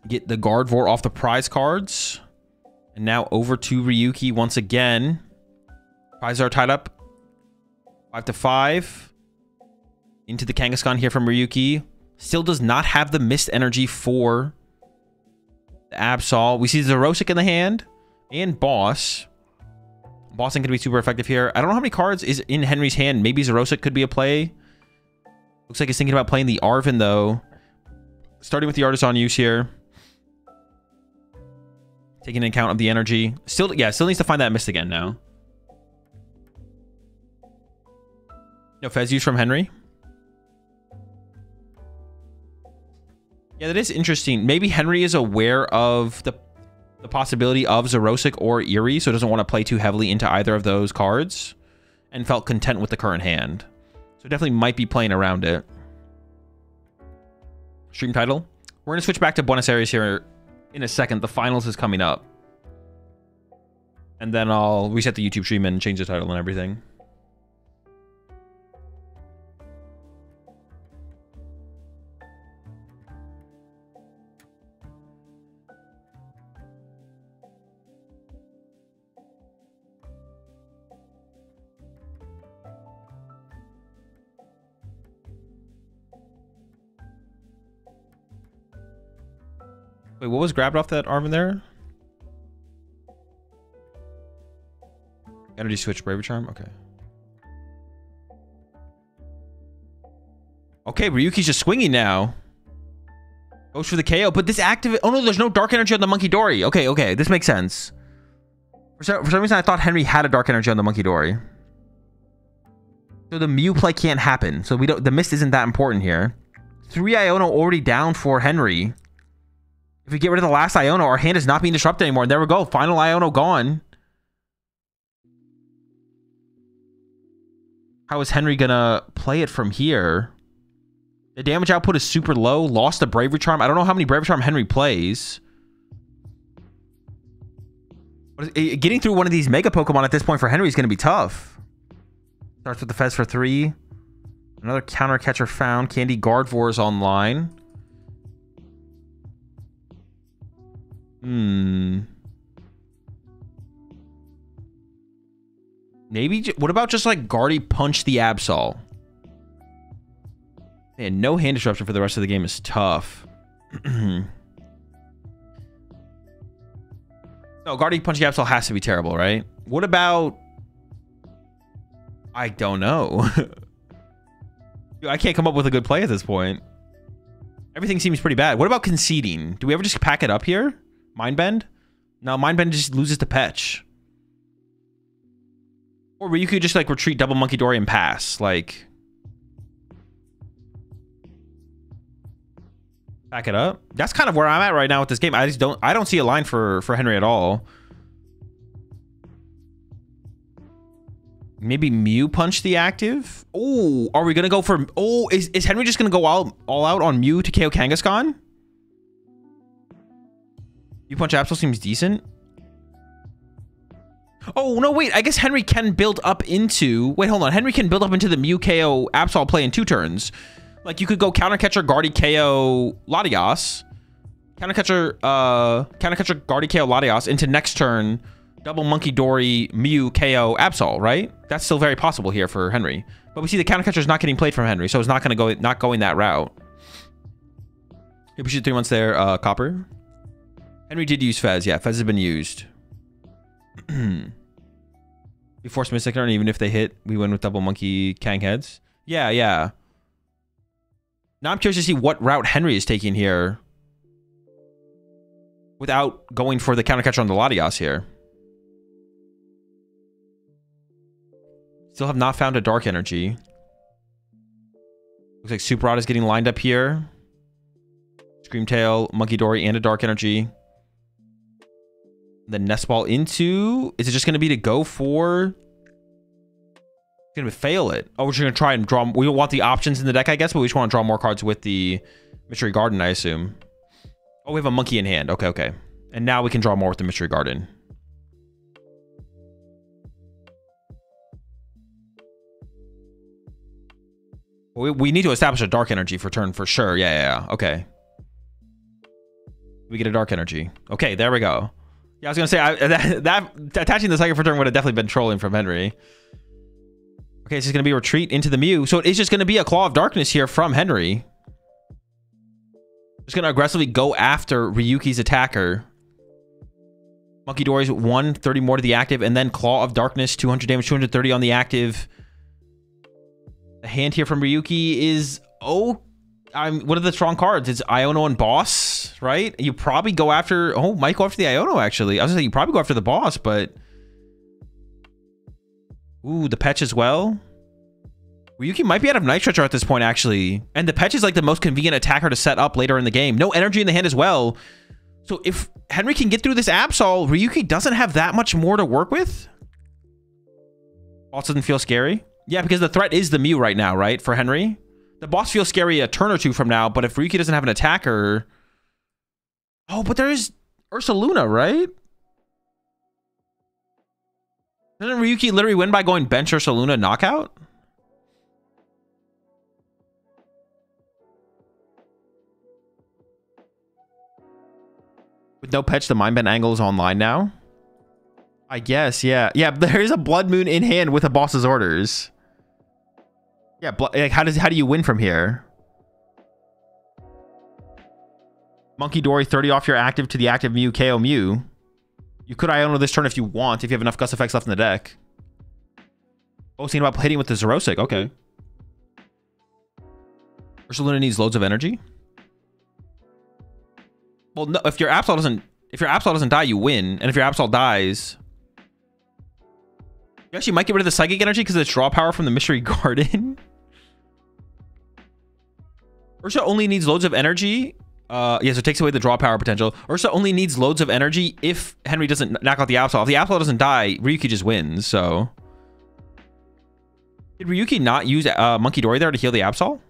[SPEAKER 1] Get the Gardevoir off the prize cards. And now over to Ryuki once again. Prizes are tied up. 5 to 5. Into the Kangaskhan here from Ryuki. Still does not have the mist energy for the Absol. We see Zerosic in the hand. And Boss. Boss ain't gonna be super effective here. I don't know how many cards is in Henry's hand. Maybe Zerosic could be a play. Looks like he's thinking about playing the Arven though. Starting with the Artist on use here. Taking into account of the energy. Still needs to find that mist again now. No Fez use from Henry. Yeah, that is interesting. Maybe Henry is aware of the possibility of Zerosic or Eerie, so doesn't want to play too heavily into either of those cards. And felt content with the current hand. So definitely might be playing around it. Stream title. We're going to switch back to Buenos Aires here in a second. The finals is coming up. And then I'll reset the YouTube stream and change the title and everything. Wait, what was grabbed off that Arven there? Energy switch, Bravery Charm? Okay. Okay, Ryuki's just swinging now. Goes for the KO, but this activate... Oh no, there's no Dark Energy on the Monkey Dory. Okay, this makes sense. For some reason, I thought Henry had a Dark Energy on the Monkey Dory. So the Mew play can't happen. So we don't... The mist isn't that important here. 3 Iono already down for Henry. If we get rid of the last Iono, our hand is not being disrupted anymore. And there we go. Final Iono gone. How is Henry gonna play it from here? The damage output is super low. Lost the Bravery Charm. I don't know how many Bravery Charm Henry plays. But getting through one of these Mega Pokemon at this point for Henry is going to be tough. Starts with the Fez for 3. Another Counter Catcher found. Candy Gardevoir is online. Maybe... What about just like Guardy Punch the Absol? Man, no hand disruption for the rest of the game is tough. No, Guardy Punch the Absol has to be terrible, right? What about... I don't know. I can't come up with a good play at this point. Everything seems pretty bad. What about conceding? Do we ever just pack it up here? Mind Bend? No, Mind Bend just loses to Petch. Or you could just like retreat double Monkey Dory and pass. Like... Back it up. That's kind of where I'm at right now with this game. I don't see a line for Henry at all. Maybe Mew punch the active. Oh, are we gonna go for... Oh, is Henry just gonna go all out on Mew to KO Kangaskhan? Mew punch Absol seems decent. Oh, no, wait. I guess Henry can build up into... Wait, hold on. Henry can build up into the Mew KO Absol play in 2 turns. Like, you could go Counter Catcher, Guardy KO, Latias. Counter Catcher, Guardy KO, Latias into next turn, double Monkey Dory, Mew KO, Absol, right? That's still very possible here for Henry. But we see the Counter Catcher is not getting played from Henry, so it's not going to go, not going that route. We appreciate 3 months there, Copper. Henry did use Fez. Yeah, Fez has been used. We force Mystic Turn, even if they hit, we win with double Monkey Kang heads. Yeah, yeah. Now I'm curious to see what route Henry is taking here without going for the Counter Catcher on the Latias here. Still have not found a Dark Energy. Looks like Super Rod is getting lined up here. Screamtail, Monkey Dory, and a Dark Energy. Then Nest Ball into... Is it just going to be to go for... It's going to fail it. Oh, we're just going to try and draw... We don't want the options in the deck, I guess, but we just want to draw more cards with the Mystery Garden, I assume. Oh, we have a monkey in hand. Okay, okay. And now we can draw more with the Mystery Garden. We need to establish a Dark Energy for turn for sure. Yeah, yeah, yeah. Okay. We get a Dark Energy. Okay, there we go. Yeah, I was going to say, that attaching the second for turn would have definitely been trolling from Henry. Okay, it's just going to be a retreat into the Mew. So it is just going to be a Claw of Darkness here from Henry. Just going to aggressively go after Ryuki's attacker. Monkey Dory's 130 more to the active, and then Claw of Darkness, 200 damage, 230 on the active. The hand here from Ryuki is... Oh, what are the strong cards? It's Iono and Boss, right? You probably go after... Oh, might go after the Iono, actually. I was going to say, you probably go after the Boss, but... Ooh, the Petch as well. Ryuki might be out of Night Stretcher at this point, actually. And the Petch is like the most convenient attacker to set up later in the game. No energy in the hand as well. So if Henry can get through this Absol, Ryuki doesn't have that much more to work with. Boss doesn't feel scary. Yeah, because the threat is the Mew right now, right? For Henry. The Boss feels scary a turn or two from now, but if Ryuki doesn't have an attacker... Oh, but there is Ursaluna, right? Doesn't Ryuki literally win by going bench Ursaluna knockout? With no Petch, the Mind Bend angle is online now? I guess, yeah. Yeah, there is a Blood Moon in hand with a Boss's orders. Yeah, like how do you win from here? Monkey Dory, 30 off your active to the active Mew, KO Mew. You could Iono this turn if you want, if you have enough Gust effects left in the deck. Oh, thinking about hitting with the Zerosic. Okay. Ursaluna needs loads of energy. Well, no, if your Absol doesn't die, you win. And if your Absol dies, you actually might get rid of the Psychic Energy because of the draw power from the Mystery Garden. Ursa only needs loads of energy. Yeah, so it takes away the draw power potential. Ursa only needs loads of energy if Henry doesn't knock out the Absol. If the Absol doesn't die, Ryuki just wins, so... Did Ryuki not use Monkey Dory there to heal the Absol?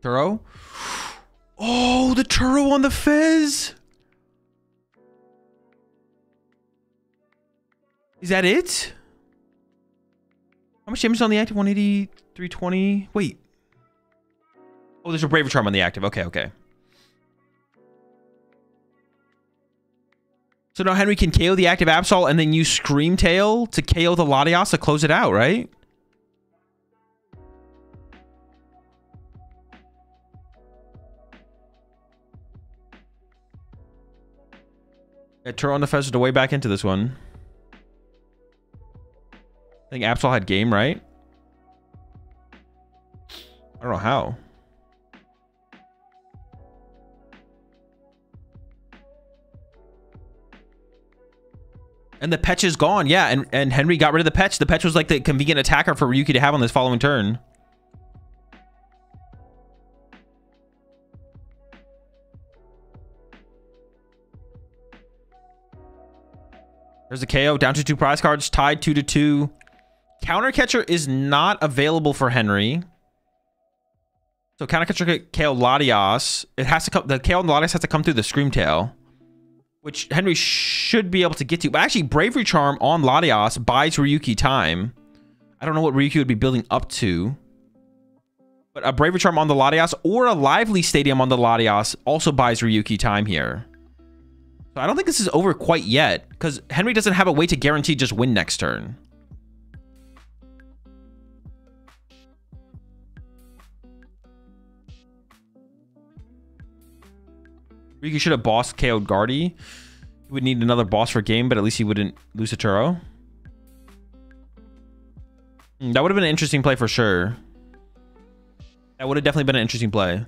[SPEAKER 1] Turo? Oh, the Turo on the Fez! Is that it? How much damage is on the active? 180, 320. Wait. Oh, there's a Braver Charm on the active. Okay, okay. So now Henry can KO the active Absol and then use Screamtail to KO the Latias to close it out, right? Yeah, Turo on the Fez is the way back into this one. I think Absol had game, right? I don't know how. And the Petch is gone. Yeah, and Henry got rid of the Petch. The Petch was like the convenient attacker for Ryuki to have on this following turn. There's a KO, down to 2 prize cards, tied 2-2. Counter Catcher is not available for Henry. So counter construct KO Latias. It has to come. The KO Latias has to come through the Screamtail, which Henry should be able to get to. But actually, Bravery Charm on Latias buys Ryuki time. I don't know what Ryuki would be building up to. But a Bravery Charm on the Latias or a Lively Stadium on the Latias also buys Ryuki time here. So I don't think this is over quite yet, because Henry doesn't have a way to guarantee just win next turn. Ryuki should have boss KO'd Guardy. He would need another boss for game, but at least he wouldn't lose a Turo. That would have been an interesting play for sure. That would have definitely been an interesting play.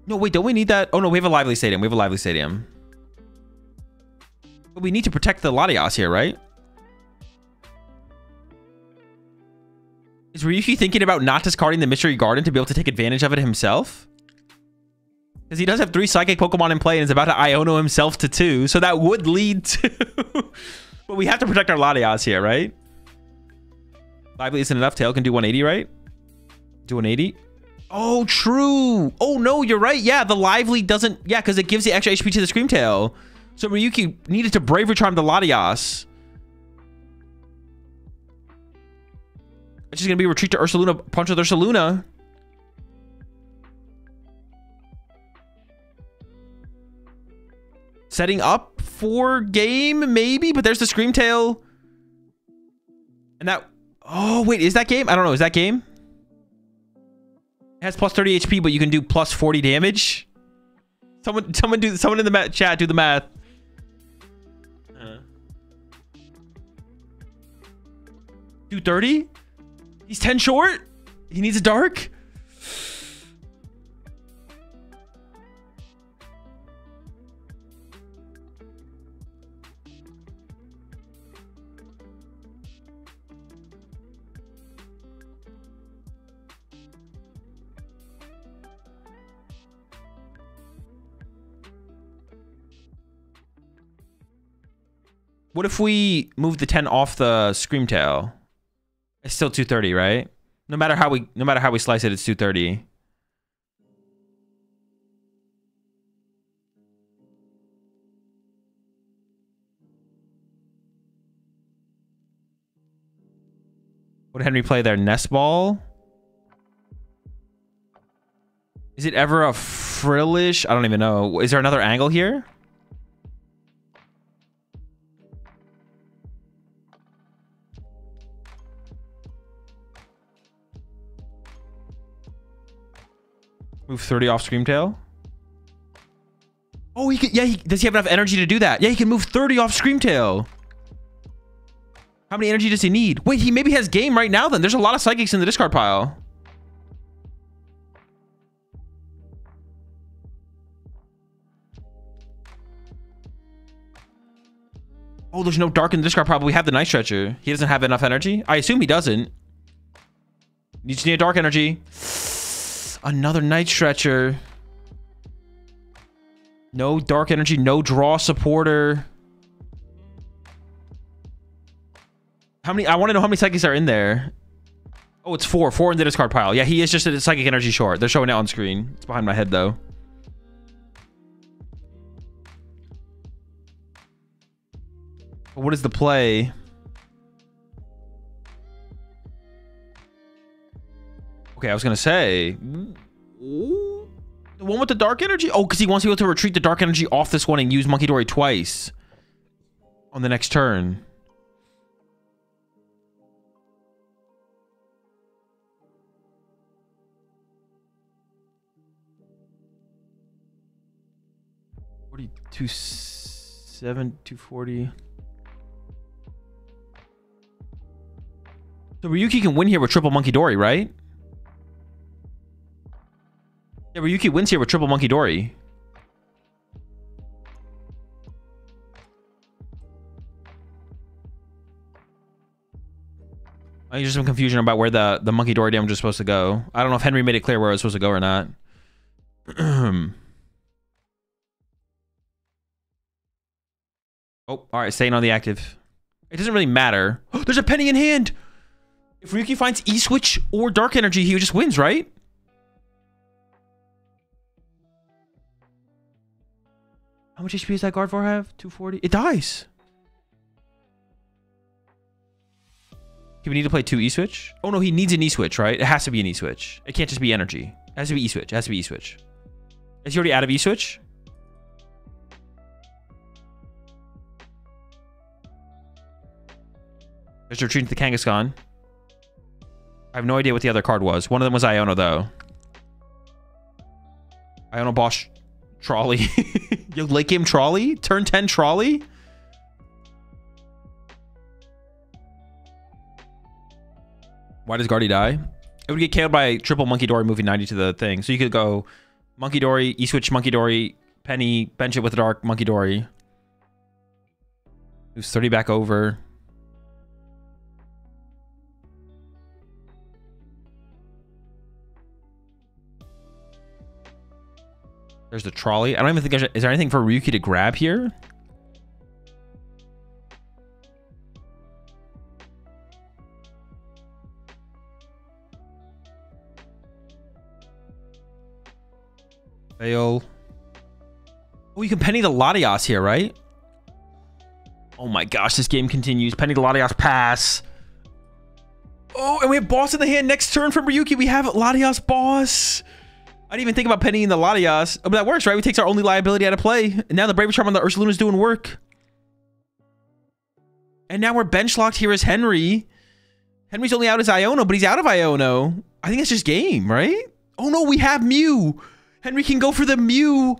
[SPEAKER 1] No, wait, don't we need that? Oh, no, we have a Lively Stadium. We have a Lively Stadium. But we need to protect the Latias here, right? Is Ryuki thinking about not discarding the Mystery Garden to be able to take advantage of it himself? Because he does have 3 Psychic Pokemon in play and is about to Iono himself to 2. So that would lead to... But we have to protect our Latias here, right? Lively isn't enough. Tail can do 180, right? Do 180. Oh, true. Oh, no, you're right. Yeah, the Lively doesn't... Yeah, because it gives the extra HP to the Screamtail. So Ryuki needed to Bravery Charm the Latias. It's just going to be retreat to Ursaluna, punch with Ursaluna. Setting up for game, maybe? But there's the Screamtail. And that... Oh, wait, is that game? I don't know. Is that game? It has plus 30 HP, but you can do plus 40 damage. Someone in the chat do the math. Do 30? He's 10 short? He needs a dark? What if we move the 10 off the Screamtail? It's still 230, right? No matter how we slice it, it's 230. Would Henry play their Nest Ball? Is it ever a Frillish? I don't even know. Is there another angle here? Move 30 off Screamtail. Oh, he could, yeah, does he have enough energy to do that? Yeah, he can move 30 off Screamtail. How many energy does he need? Wait, he maybe has game right now then. There's a lot of Psychics in the discard pile. Oh, there's no dark in the discard pile, but we have the Night Stretcher. He doesn't have enough energy? I assume he doesn't. You just need a dark energy. Another Night Stretcher. No dark energy, no draw supporter. How many? I want to know how many Psychics are in there. Oh, it's 4. 4 in the discard pile. Yeah, he is just a Psychic energy short. They're showing it on screen. It's behind my head, though. But what is the play? Okay, I was going to say... Ooh, the one with the dark energy? Oh, because he wants to be able to retreat the dark energy off this one and use Monkey Dory twice on the next turn. $42.7, 240. So Ryuki can win here with triple Monkey Dory, right? Yeah, Ryuki wins here with triple Monkey Dory. I think there's some confusion about where the Monkey Dory damage is supposed to go. I don't know if Henry made it clear where it was supposed to go or not. Oh, all right, staying on the active. It doesn't really matter. There's a penny in hand. If Ryuki finds E-Switch or Dark Energy, he just wins, right? How much HP does that guard for have? 240? It dies. Do we need to play 2 E-Switch? Oh no, he needs an E-Switch, right? It has to be an E-Switch. It can't just be energy. It has to be E-Switch. It has to be E-Switch. Is he already out of E-Switch? There's retreat to the Kangaskhan. I have no idea what the other card was. One of them was Iono, though. Iono Bosch Trolley. Yo, late game Trolley? Turn 10 Trolley? Why does Guardy die? It would get killed by triple Monkey Dory moving 90 to the thing. So you could go Monkey Dory, E-Switch Monkey Dory, Penny, bench it with the Dark Monkey Dory. Moves 30 back over. There's the trolley. I don't even think there's... Is there anything for Ryuki to grab here? Fail. Oh, you can Penny the Latias here, right? Oh my gosh, this game continues. Penny the Latias pass. Oh, and we have boss in the hand next turn from Ryuki. We have Latias boss. I didn't even think about Penny and the Latias. Oh, but that works, right? We takes our only liability out of play. And now the Bravery Charm on the Ursaluna is doing work. And now we're bench locked here as Henry. Henry's only out as Iono, but he's out of Iono. I think it's just game, right? Oh no, we have Mew. Henry can go for the Mew.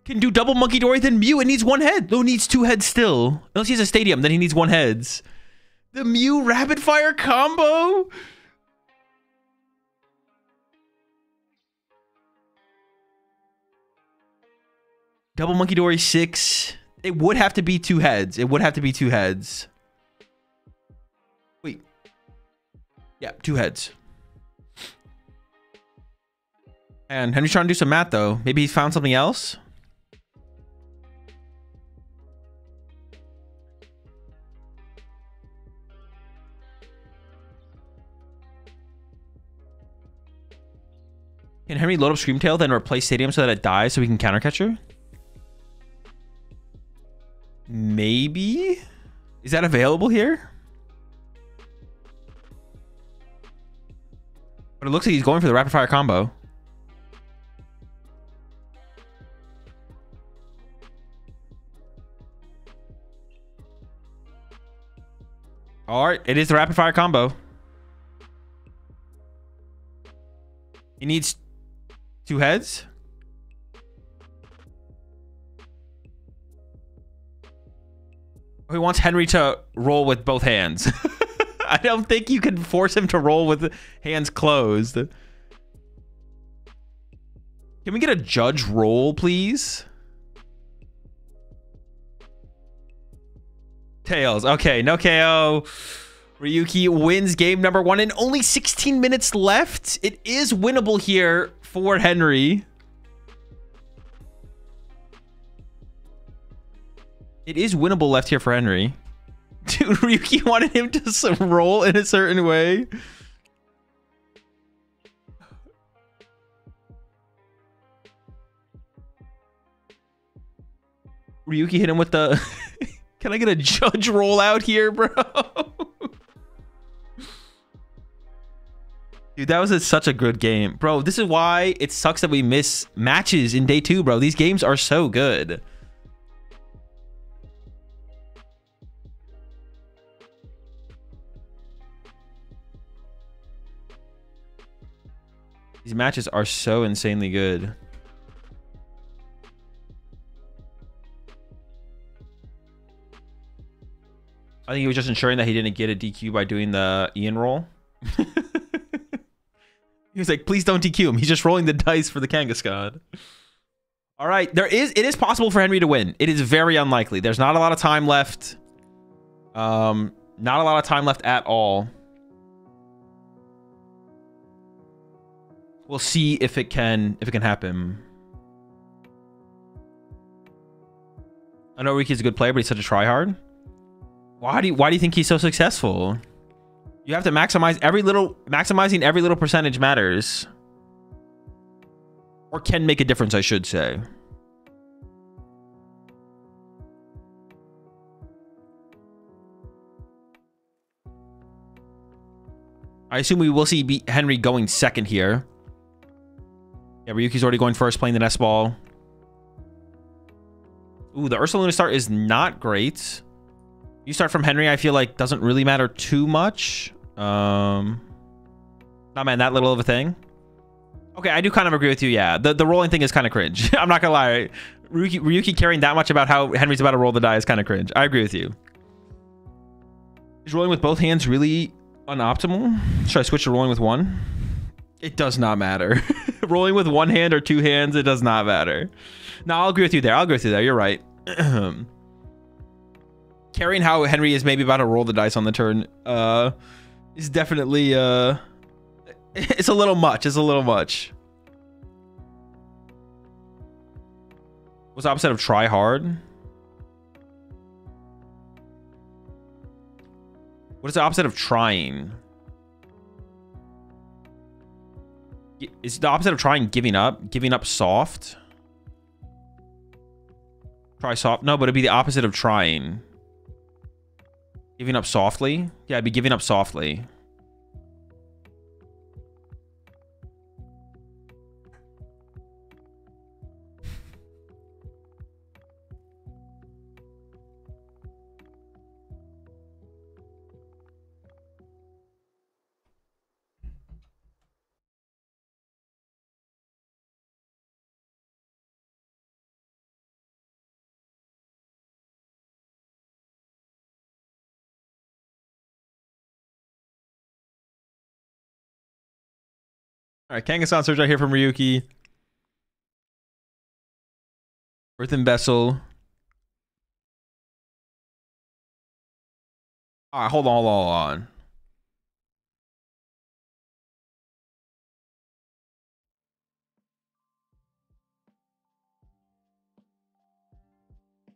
[SPEAKER 1] Can do double Monkey Dory, then Mew. It needs 1 head. No, it needs 2 heads still. Unless he has a stadium, then he needs 1 heads. The Mew rapid fire combo. Double Monkey Dory 6. It would have to be 2 heads. It would have to be 2 heads. Wait. Yeah, 2 heads. And Henry's trying to do some math, though. Maybe he's found something else? Can Henry load up Screamtail, then replace Stadium so that it dies so we can counter catch her? Maybe? Is that available here? But it looks like he's going for the rapid fire combo. Alright, it is the rapid fire combo. He needs 2 heads. He wants Henry to roll with both hands. I don't think you can force him to roll with hands closed. Can we get a judge roll, please? Tails. Okay, no KO. Ryuki wins game number 1 and only 16 minutes left. It is winnable here for Henry. It is winnable left here for Henry. Dude, Ryuki wanted him to roll in a certain way. Ryuki hit him with the... Can I get a judge roll out here, bro? Dude, that was such a good game. Bro, this is why it sucks that we miss matches in day 2, bro. These games are so good. These matches are so insanely good. I think he was just ensuring that he didn't get a DQ by doing the Ian roll. He was like, please don't DQ him. He's just rolling the dice for the Kangaskhan. All right, it is possible for Henry to win. It is very unlikely. There's not a lot of time left. Not a lot of time left at all. We'll see if it can happen. I know Riki's a good player, but he's such a tryhard. Why do you think he's so successful? You have to maximizing every little percentage matters. Or can make a difference, I should say. I assume we will see Henry going second here. Yeah, Ryuki's already going first, playing the nest ball. Ooh, the Ursaluna start is not great. You start from Henry, I feel like doesn't really matter too much. Not man, that little of a thing. Okay, I do kind of agree with you. Yeah, the rolling thing is kind of cringe. I'm not gonna lie. Ryuki caring that much about how Henry's about to roll the die is kind of cringe. I agree with you. Is rolling with both hands really unoptimal? Should I switch to rolling with one? It does not matter. Rolling with one hand or two hands, it does not matter. No, I'll agree with you there. I'll agree with you there. You're right. Carrying how Henry is maybe about to roll the dice on the turn is definitely it's a little much. It's a little much. What's the opposite of try hard? What is the opposite of trying? Is the opposite of trying giving up? Giving up soft? Try soft? No, but it'd be the opposite of trying. Giving up softly? Yeah, I'd be giving up softly. All right, Kangasan search right here from Ryuki. Earthen Vessel. All right, hold on.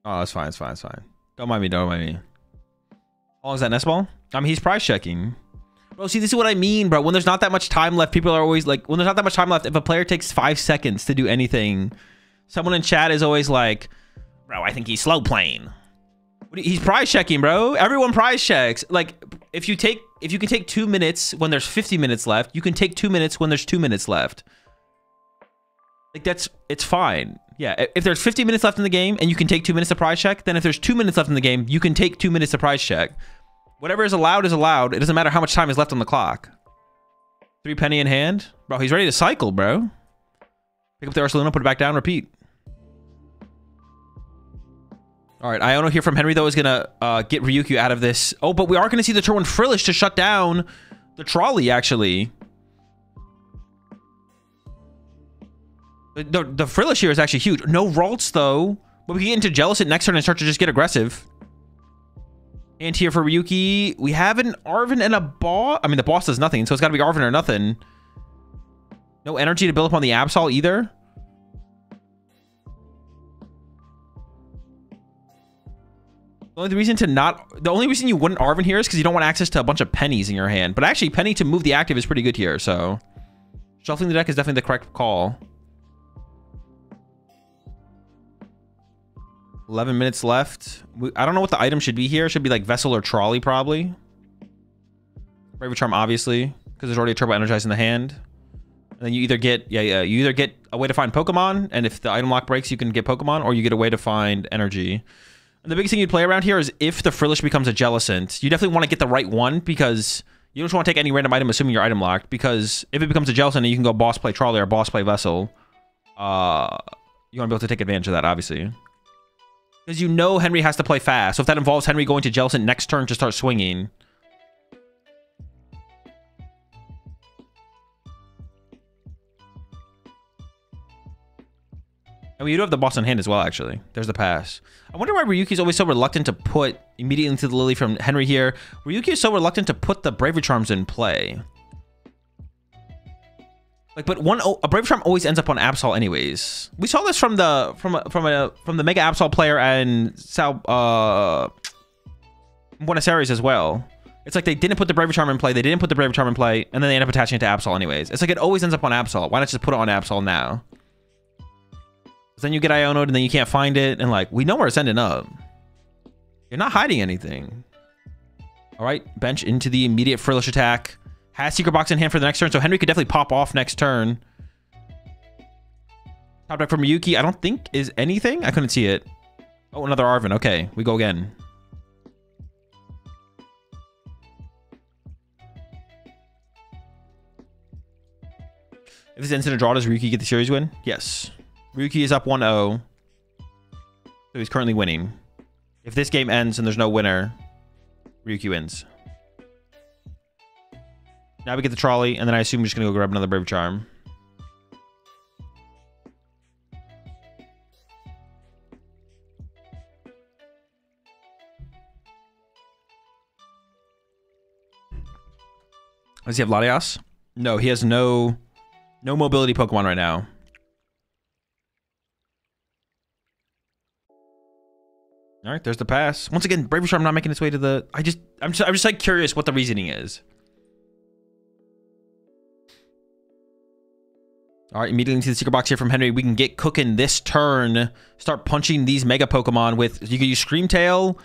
[SPEAKER 1] Oh, it's fine. It's fine. It's fine. Don't mind me. Don't mind me. How long is that nest ball? I mean, he's prize checking. Bro, see, this is what I mean, bro. When there's not that much time left, people are always like, when there's not that much time left, if a player takes 5 seconds to do anything, someone in chat is always like, bro, I think he's slow playing. He's prize checking, bro. Everyone prize checks. Like, if you can take 2 minutes when there's 50 minutes left, you can take 2 minutes when there's 2 minutes left. Like, it's fine. Yeah, if there's 50 minutes left in the game and you can take 2 minutes to prize check, then if there's 2 minutes left in the game, you can take 2 minutes to prize check. Whatever is allowed is allowed. It doesn't matter how much time is left on the clock. 3 penny in hand. Bro, he's ready to cycle, bro. Pick up the Ursaluna, put it back down, repeat. All right, Iono here from Henry, though, is going to get Ryukyu out of this. Oh, but we are going to see the turn one Frillish to shut down the trolley, actually. The Frillish here is actually huge. No Ralts, though. But we can get into Jealous next turn and start to just get aggressive. And here for Ryuki, we have an Arven and a boss. I mean, the boss does nothing, so it's got to be Arven or nothing. No energy to build up on the Absol either. The only reason you wouldn't Arven here is because you don't want access to a bunch of pennies in your hand. But actually, penny to move the active is pretty good here, so shuffling the deck is definitely the correct call. 11 minutes left. I don't know what the item should be here. It should be like Vessel or Trolley, probably. Bravery Charm, obviously, because there's already a Turbo Energize in the hand. And then you either get, you either get a way to find Pokemon, and if the item lock breaks, you can get Pokemon, or you get a way to find energy. And the biggest thing you'd play around here is if the Frillish becomes a Jellicent, you definitely want to get the right one, because you don't just want to take any random item assuming you're item locked, because if it becomes a Jellicent, you can go boss play Trolley or boss play Vessel. You want to be able to take advantage of that, obviously. Because you know Henry has to play fast. So if that involves Henry going to Jellicent next turn to start swinging. And we do have the boss in hand as well, actually. There's the pass. I wonder why Ryuki's always so reluctant to put immediately into the Lily from Henry here. Ryuki is so reluctant to put the Bravery Charms in play. Like, but a Bravery Charm always ends up on Absol anyways. We saw this from the Mega Absol player and Buenos Aires as well. It's like they didn't put the Bravery Charm in play. They didn't put the Bravery Charm in play, and then they end up attaching it to Absol anyways. It's like it always ends up on Absol. Why not just put it on Absol now? Then you get Iono'd, and then you can't find it, and like we know where it's ending up. You're not hiding anything. All right, bench into the immediate Frillish attack. Has Secret Box in hand for the next turn, so Henry could definitely pop off next turn. Top deck from Ryuki, I don't think is anything. I couldn't see it. Oh, another Arven. Okay, we go again. If this ends in a draw, does Ryuki get the series win? Yes. Ryuki is up 1-0. So he's currently winning. If this game ends and there's no winner, Ryuki wins. Now we get the trolley, and then I assume we're just going to go grab another Brave Charm. Does he have Latias? No, he has no mobility Pokemon right now. All right, there's the pass. Once again, Bravery Charm not making its way to the... I'm just like curious what the reasoning is. All right, immediately into the Secret Box here from Henry. We can get cooking this turn. Start punching these Mega Pokemon with... You could use Screamtail,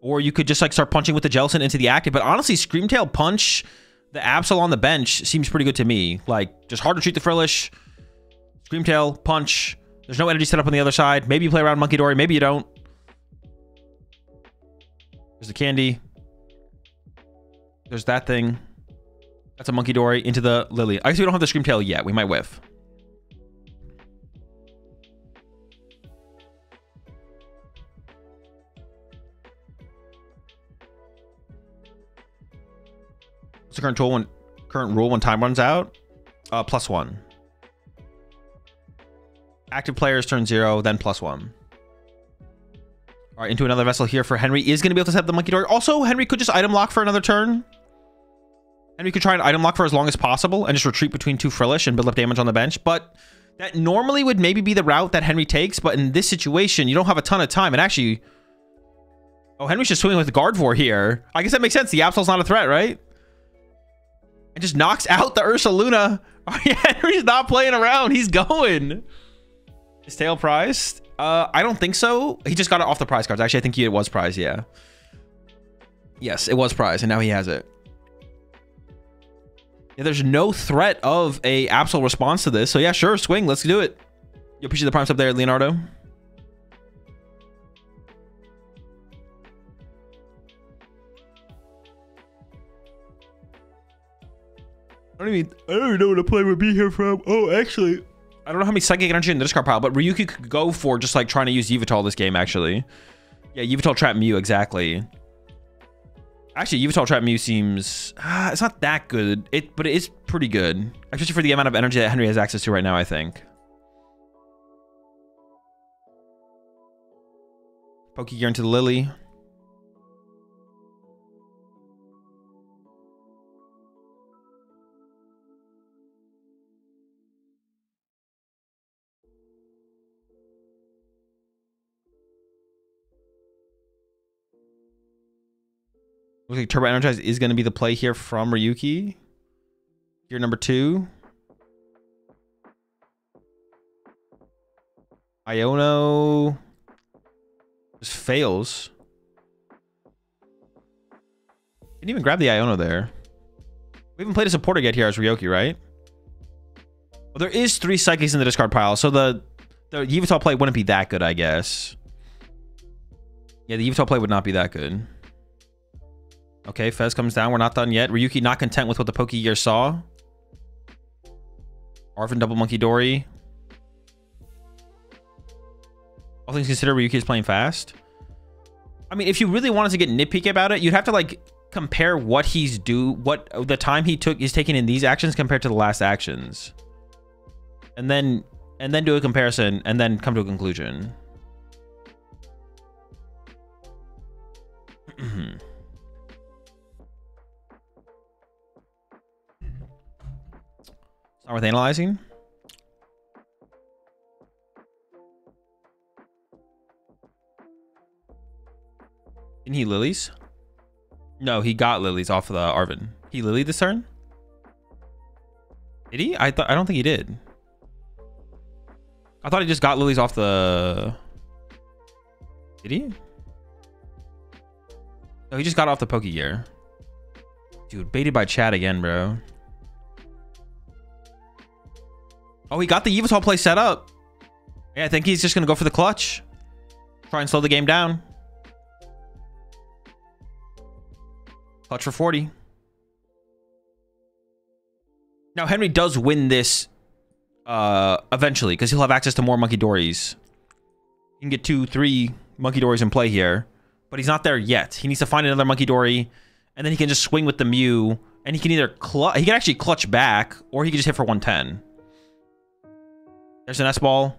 [SPEAKER 1] or you could just like start punching with the Jellicent into the active. But honestly, Screamtail punch the Absol on the bench seems pretty good to me. Like, just hard to treat the Frillish. Screamtail, punch. There's no energy set up on the other side. Maybe you play around Monkey Dory. Maybe you don't. There's the candy. There's that thing. That's a Monkey Dory into the Lily. I guess we don't have the Screamtail yet. We might whiff. What's the current rule when time runs out? +1. Active players turn 0, then +1. All right, into another vessel here for Henry. Is going to be able to set up the Monkey Dory. Also, Henry could just item lock for another turn. Henry could try and item lock for as long as possible and just retreat between 2 Frillish and build up damage on the bench. But that normally would maybe be the route that Henry takes. But in this situation, you don't have a ton of time. And actually... Oh, Henry's just swimming with Gardevoir here. I guess that makes sense. The Absol's not a threat, right? And just knocks out the Ursaluna. Oh, yeah, Henry's not playing around. He's going. Is tail prized? I don't think so. He just got it off the prize cards. Actually, I think it was prized, yeah. Yes, it was prized, and now he has it. Yeah, there's no threat of a Absol response to this. So yeah, sure, swing. Let's do it. You appreciate the primes up there, Leonardo. I don't even know what a play would be here from. Oh, actually, I don't know how many psychic energy in the discard pile, but Ryuki could go for just like trying to use Yveltal this game, actually. Yeah, Yveltal Trap Mew, exactly. Actually, Yveltal Trap Mew seems... it's not that good, but it is pretty good. Especially for the amount of energy that Henry has access to right now, I think. Pokegear into the Lily. Looks like Turbo Energize is going to be the play here from Ryuki. Gear number 2. Iono just fails. Didn't even grab the Iono there. We haven't played a supporter yet here as Ryuki, right? Well, there is 3 Psychics in the discard pile, so the Yveltal play wouldn't be that good, I guess. Yeah, the Yveltal play would not be that good. Okay, Fez comes down. We're not done yet. Ryuki not content with what the Pokegear saw. Arven double Monkey Dory. All things considered, Ryuki is playing fast. I mean, if you really wanted to get nitpicky about it, you'd have to like compare what what the time he's taking in these actions compared to the last actions. And then do a comparison and then come to a conclusion. It's not worth analyzing. Didn't he Lilies? No, he got lilies off of the Arvin. He lilied this turn? Did he? I don't think he did. I thought he just got lilies off the... Did he? No, he just got off the Poke Gear. Dude, baited by Chad again, bro. Oh, he got the Yveltal play set up. Yeah, I think he's just going to go for the clutch. Try and slow the game down. Clutch for 40. Now, Henry does win this eventually because he'll have access to more Monkey Dories. He can get 2, 3 Monkey Dories in play here. But he's not there yet. He needs to find another Monkey Dory. And then he can just swing with the Mew. And he can either he can actually clutch back, or he can just hit for 110. There's an S-Ball.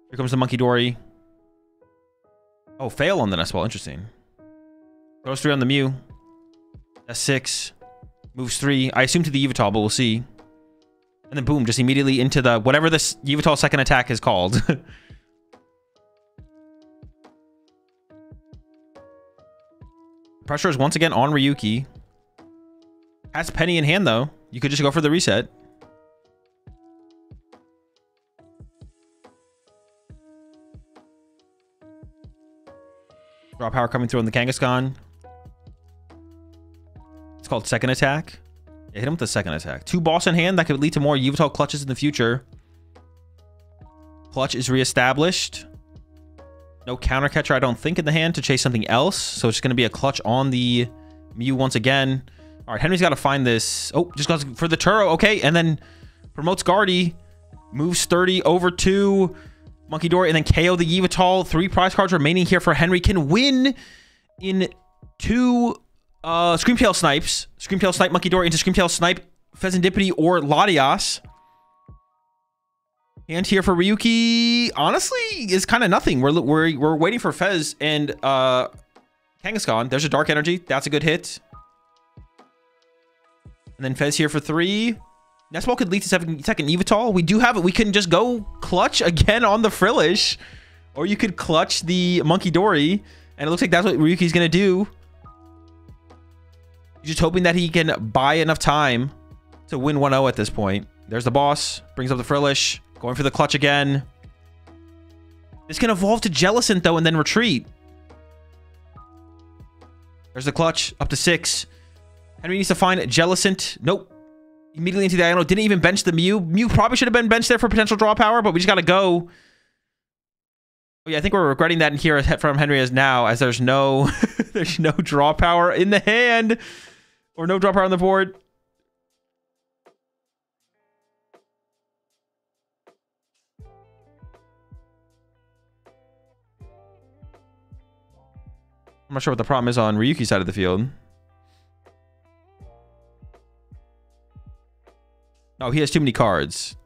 [SPEAKER 1] Here comes the Monkey Dory. Oh, fail on the S-Ball. Interesting. Throws 3 on the Mew. S6. Moves 3. I assume to the Yveltal, but we'll see. And then boom, just immediately into the whatever this Yveltal second attack is called. Pressure is once again on Ryuki. Has Penny in hand, though. You could just go for the reset. Draw power coming through on the Kangaskhan. It's called second attack. Yeah, hit him with the second attack. 2 boss in hand. That could lead to more Yveltal clutches in the future. Clutch is reestablished. No counter catcher, I don't think, in the hand to chase something else. So it's going to be a clutch on the Mew once again. All right, Henry's got to find this. Oh, just goes for the Turo. Okay, and then promotes Guardy. Moves 30 over to Monkey Dory, and then KO the Yveltal. 3 prize cards remaining here for Henry. Can win in 2 Screamtail Snipes. Screamtail Snipe Monkey Dory into Screamtail Snipe Pheasantipity or Latias. And here for Ryuki, honestly, is kind of nothing. We're waiting for Fez and Kangaskhan. There's a Dark Energy. That's a good hit. And then Fez here for 3. Nestball could lead to second Yveltal. We do have it. We can just go clutch again on the Frillish. Or you could clutch the Monkey Dory. And it looks like that's what Ryuki's going to do. Just hoping that he can buy enough time to win 1-0 at this point. There's the boss. Brings up the Frillish. Going for the clutch again. This can evolve to Jellicent, though, and then retreat. There's the clutch. Up to 6. Henry needs to find Jellicent. Nope. Immediately into the diagonal. Didn't even bench the Mew. Mew probably should have been benched there for potential draw power, but we just got to go. Oh, yeah, I think we're regretting that in here from Henry as now, as there's no, there's no draw power in the hand. Or no draw power on the board. I'm not sure what the problem is on Ryuki's side of the field. Oh, he has too many cards.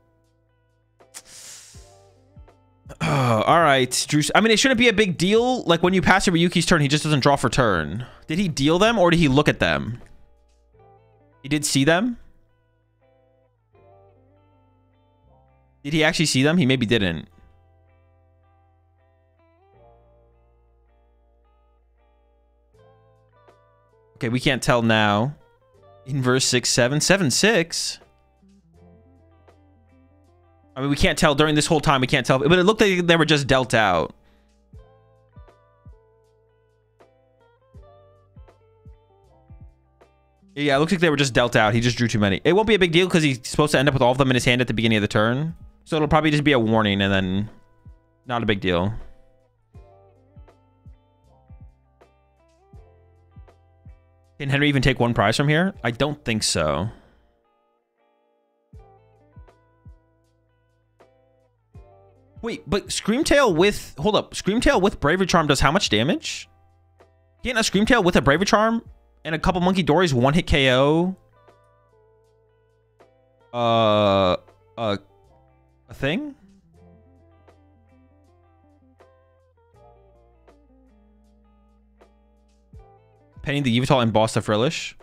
[SPEAKER 1] All right, Drew. I mean, it shouldn't be a big deal. Like, when you pass to Ryuki's turn, he just doesn't draw for turn. Did he deal them, or did he look at them? He did see them? Did he actually see them? He maybe didn't. Okay, we can't tell now. Inverse 6-7. 7-6? I mean, we can't tell during this whole time. We can't tell. But it looked like they were just dealt out. Yeah, it looks like they were just dealt out. He just drew too many. It won't be a big deal because he's supposed to end up with all of them in his hand at the beginning of the turn. So it'll probably just be a warning and then not a big deal. Can Henry even take 1 prize from here? I don't think so. Wait, but Screamtail with... Hold up. Screamtail with Bravery Charm does how much damage? Can't a Screamtail with a Bravery Charm and a couple Monkey Dories 1-hit KO? A thing? Penny the Yveltal and boss the Frillish.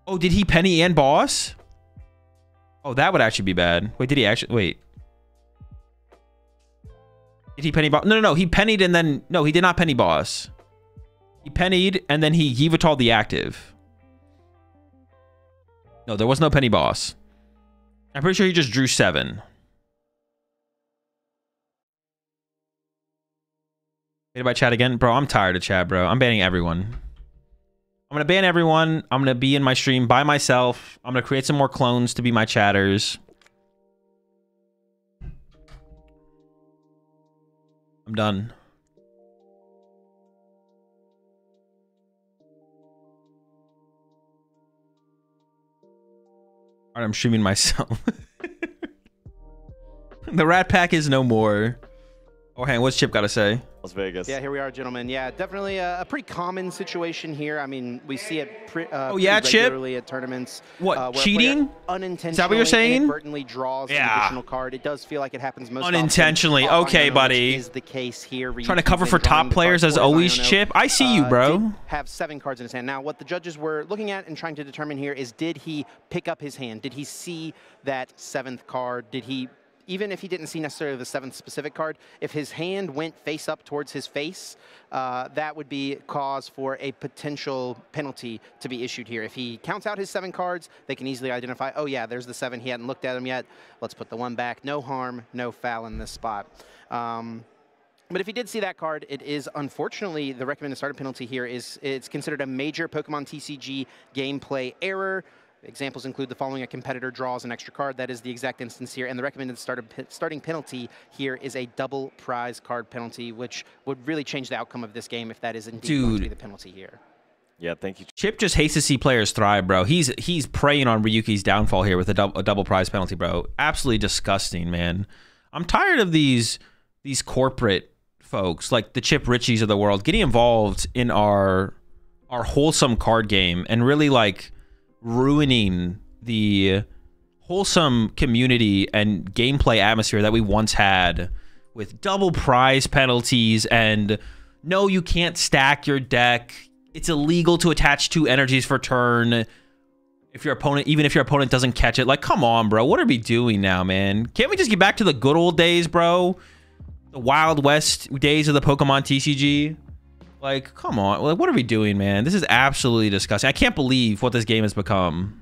[SPEAKER 1] Oh, did he penny and boss? Oh, that would actually be bad. Wait, did he actually... Wait. Did he penny boss? No, no, no. He pennied and then... No, he did not penny boss. He pennied, and then he Yveltal the active. No, there was no penny boss. I'm pretty sure he just drew 7. Banned by chat again? Bro, I'm tired of chat, bro. I'm banning everyone. I'm going to ban everyone. I'm going to be in my stream by myself. I'm going to create some more clones to be my chatters. I'm done. All right, I'm streaming myself. The Rat Pack is no more. Oh, hang on, what's Chip got to say?
[SPEAKER 2] Las Vegas.
[SPEAKER 3] Yeah, here we are, gentlemen. Yeah, definitely a pretty common situation here. I mean, we see it
[SPEAKER 1] oh, yeah,
[SPEAKER 3] pretty regularly at tournaments.
[SPEAKER 1] What, cheating?
[SPEAKER 3] Unintentionally,
[SPEAKER 1] is that what you're saying?
[SPEAKER 3] inadvertently draws an additional card. It does feel like it happens most
[SPEAKER 1] unintentionally.
[SPEAKER 3] often.
[SPEAKER 1] Okay, buddy.
[SPEAKER 3] Is the case here.
[SPEAKER 1] Trying to cover for top players as always, Chip. I see you, bro.
[SPEAKER 3] Have 7 cards in his hand. Now, what the judges were looking at and trying to determine here is, did he pick up his hand? Did he see that 7th card? Did he... Even if he didn't see necessarily the 7th specific card, if his hand went face up towards his face, that would be cause for a potential penalty to be issued here. If he counts out his 7 cards, they can easily identify, oh yeah, there's the 7. He hadn't looked at them yet. Let's put the 1 back. No harm, no foul in this spot. But if he did see that card, it is unfortunately the recommended starter penalty here is it's considered a major PokemonTCG gameplay error. Examples include the following: a competitor draws an extra card. That is the exact instance here. And the recommended starting penalty here is a double prize card penalty, which would really change the outcome of this game if that is indeed going to be the penalty here.
[SPEAKER 2] Yeah, thank you.
[SPEAKER 1] Chip just hates to see players thrive, bro. He's preying on Ryuki's downfall here with a double prize penalty, bro. Absolutely disgusting, man. I'm tired of these corporate folks, like the Chip Richies of the world, getting involved in our wholesome card game and really, like, ruining the wholesome community and gameplay atmosphere that we once had with double prize penalties and no, you can't stack your deck. It's illegal to attach 2 energies for turn if your opponent, even if your opponent doesn't catch it. Like, come on, bro. What are we doing now, man? Can't we just get back to the good old days, bro? The Wild West days of the PokemonTCG? Like, come on. Like, what are we doing, man? This is absolutely disgusting. I can't believe what this game has become.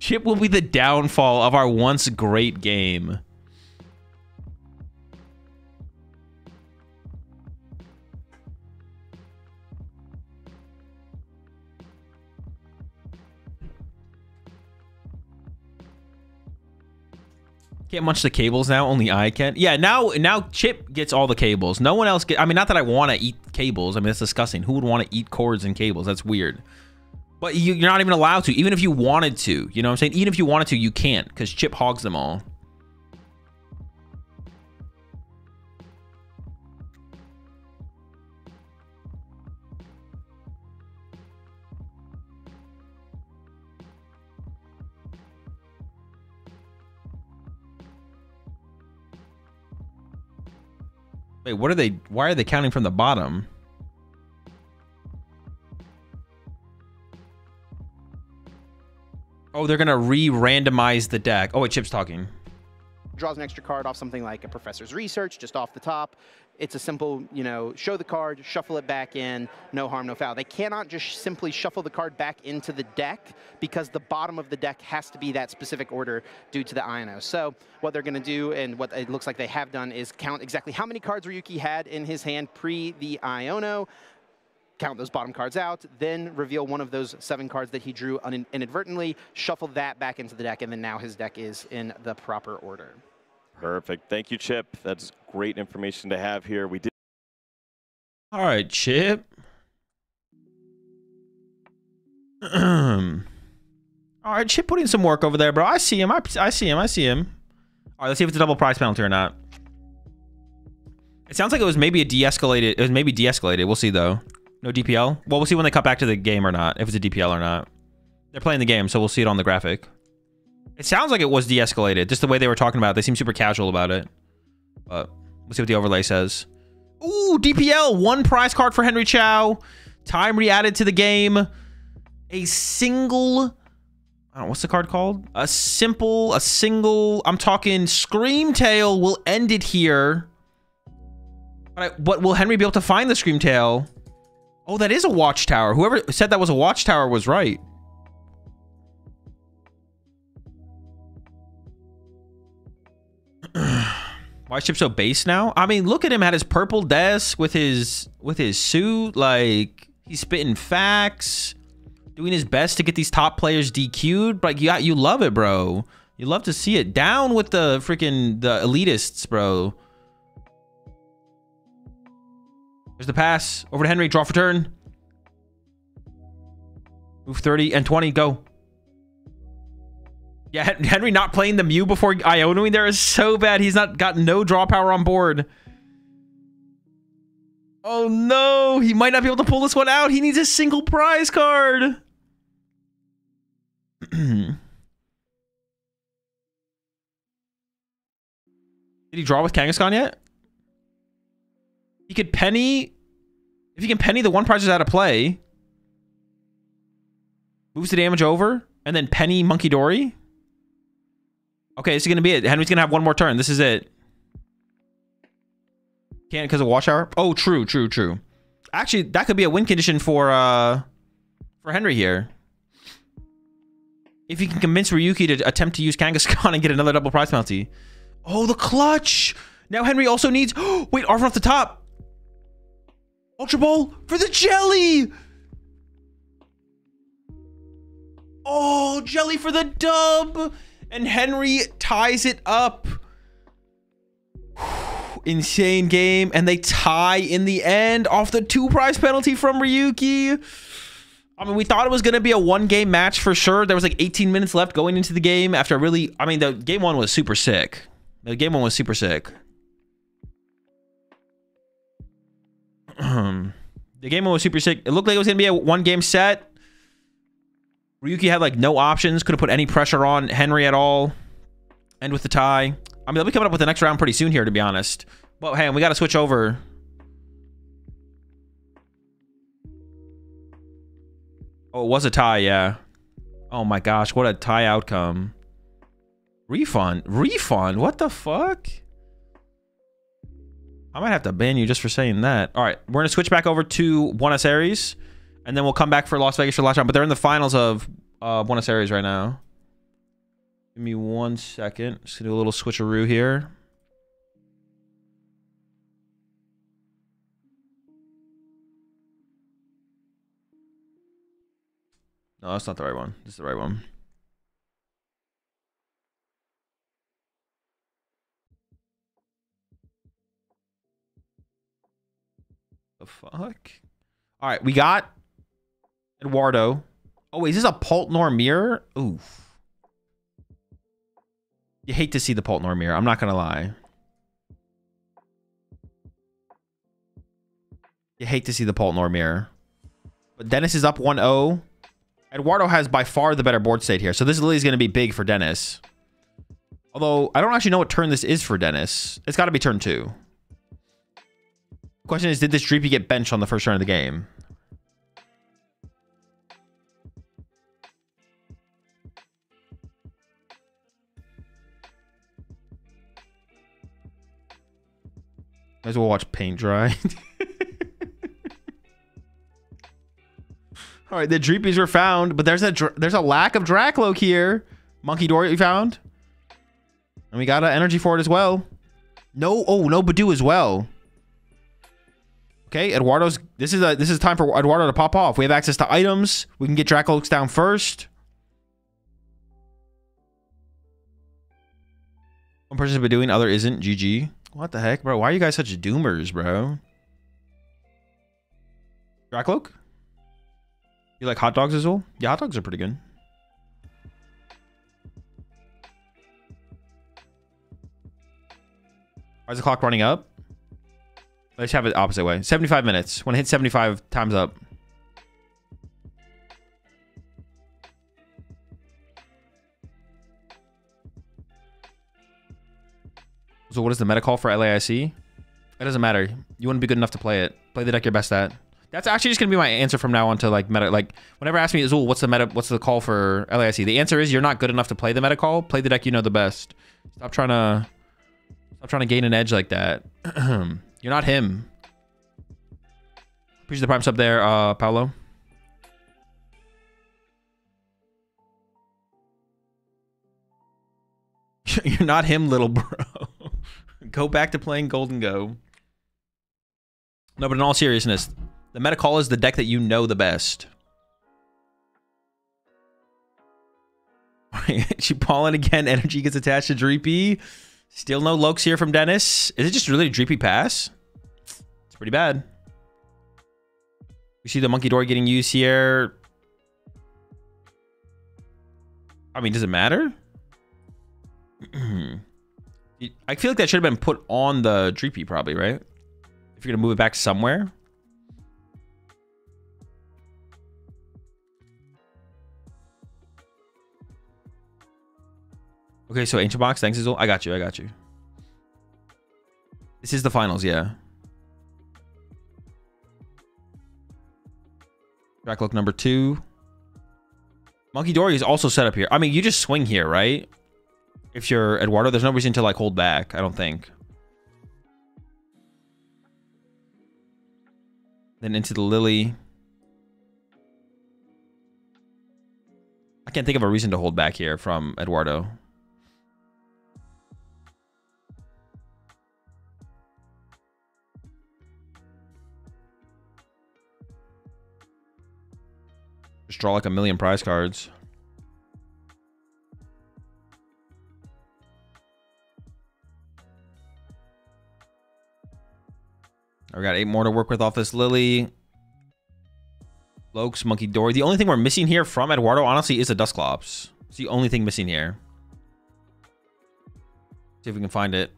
[SPEAKER 1] Chip will be the downfall of our once great game. Can't munch the cables now, only I can. Yeah, now Chip gets all the cables. No one else I mean, not that I want to eat cables. I mean, that's disgusting. Who would want to eat cords and cables? That's weird. But you're not even allowed to, even if you wanted to. You know what I'm saying? Even if you wanted to, you can't, because Chip hogs them all. Wait, what are they? Why are they counting from the bottom? Oh, they're gonna re-randomize the deck. Oh wait, Chip's talking.
[SPEAKER 3] Draws an extra card off something like a Professor's Research, just off the top. It's a simple, you know, show the card, shuffle it back in, no harm, no foul. They cannot just simply shuffle the card back into the deck because the bottom of the deck has to be that specific order due to the Iono. So what they're going to do, and what it looks like they have done, is count exactly how many cards Ryuki had in his hand pre the Iono, count those bottom cards out, then reveal one of those 7 cards that he drew inadvertently, shuffle that back into the deck, and then now his deck is in the proper order.
[SPEAKER 2] Perfect. Thank you, Chip. That's great information to have here. We did.
[SPEAKER 1] All right, Chip. All right, Chip putting some work over there, bro. I see him. I see him. I see him. All right, let's see if it's a double prize penalty or not. It sounds like it was maybe a de-escalated. It was maybe de-escalated. We'll see, though. No DPL? Well, we'll see when they cut back to the game or not, if it's a DPL or not. They're playing the game, so we'll see it on the graphic. It sounds like it was de-escalated, just the way they were talking about it. They seem super casual about it. But we'll see what the overlay says. Ooh, DPL! 1 prize card for Henry Chow. Time re-added to the game. A single... What's the card called? A single, I'm talking Screamtail will end it here. But will Henry be able to find the Screamtail? Oh, that is a Watchtower. Whoever said that was a Watchtower was right. Why is Chip so base now? I mean, look at him at his purple desk with his suit. Like, he's spitting facts, doing his best to get these top players DQ'd. But you love it, bro. You love to see it. Down with the freaking elitists, bro. There's the pass over to Henry. Draw for turn. Move 30 and 20. Go. Yeah, Henry not playing the Mew before Ionoing there is so bad. He's not got no draw power on board. Oh no, he might not be able to pull this one out. He needs a single prize card. Did he draw with Kangaskhan yet? He could penny. If he can penny, the one prize is out of play. Moves the damage over and then penny Monkey Dory. Okay, this is gonna be it. Henry's gonna have one more turn. This is it. Can't because of Watch Hour. Oh, true. Actually, that could be a win condition for Henry here. If he can convince Ryuki to attempt to use Kangaskhan and get another double prize penalty. Oh, the clutch! Now Henry also needs. Wait, Arvin off the top. Ultra Ball for the jelly. Oh, jelly for the dub. And Henry ties it up. Insane game. And they tie in the end off the 2 prize penalty from Ryuki. I mean, we thought it was going to be a 1-game match for sure. There was like 18 minutes left going into the game after really... I mean, the game 1 was super sick. The game 1 was super sick. The game 1 was super sick. It looked like it was going to be a 1-game set. Ryuki had like no options, couldn't put any pressure on Henry at all. And with the tie. I mean, they'll be coming up with the next round pretty soon here, to be honest. But hey, we got to switch over. Oh, it was a tie, yeah. Oh my gosh, what a tie outcome. Refund? What the fuck? I might have to ban you just for saying that. All right, we're going to switch back over to Buenos Aires. And then we'll come back for Las Vegas for the last round. But they're in the finals of Buenos Aires right now. Give me 1 second. Just do a little switcheroo here. No, that's not the right one. This is the right one. The fuck? All right, we got Eduardo. Oh, wait, is this a Poltnor mirror? Oof. You hate to see the Poltnor mirror. I'm not going to lie. You hate to see the Poltnor mirror. But Dennis is up 1-0. Eduardo has by far the better board state here. So this is going to be big for Dennis. Although, I don't actually know what turn this is for Dennis. It's got to be turn 2. Question is, did this Dreepy get benched on the first turn of the game? Might as well watch paint dry. All right, the Dreepies were found, but there's a lack of Dracloak here. Monkey Dory we found, and we got an energy for it as well. No, oh no, Badoo as well. Okay, Eduardo's. This is time for Eduardo to pop off. We have access to items. We can get Dracloaks down first. One person's been doing, other isn't. GG. What the heck, bro? Why are you guys such doomers, bro? Dracloak? You like hot dogs, Azul? Yeah, hot dogs are pretty good. Why is the clock running up? Let's have it the opposite way. 75 minutes. When it hits 75, time's up. So what is the meta call for LAIC? It doesn't matter. You wouldn't be good enough to play it. Play the deck you're best at. That's actually just gonna be my answer from now on to like meta. Like whenever ask me, Azul, what's the meta? What's the call for LAIC? The answer is you're not good enough to play the meta call. Play the deck you know the best. Stop trying to gain an edge like that. You're not him. Appreciate the prime sub there, Paolo. You're not him, little bro. Go back to playing Golden Go. No, but in all seriousness, the meta call is the deck that you know the best. She Pollen again. Energy gets attached to Dreepy. Still no Lokes here from Dennis. Is it just really a Dreepy pass? It's pretty bad. We see the Monkey Door getting used here. I mean, does it matter? I feel like that should have been put on the Dreepy probably, right? If you're going to move it back somewhere. Okay, so Ancient Box, thanks, Azul. I got you, I got you. This is the finals, yeah. Drac number 2. Monkey Dory is also set up here. I mean, you just swing here, right? If you're Eduardo, there's no reason to like hold back, I don't think. Then into the Lily. I can't think of a reason to hold back here from Eduardo. Just draw like a million prize cards. We got 8 more to work with off this Lily. Lokes, Monkey Dory. The only thing we're missing here from Eduardo, honestly, is a Dusclops. It's the only thing missing here. See if we can find it.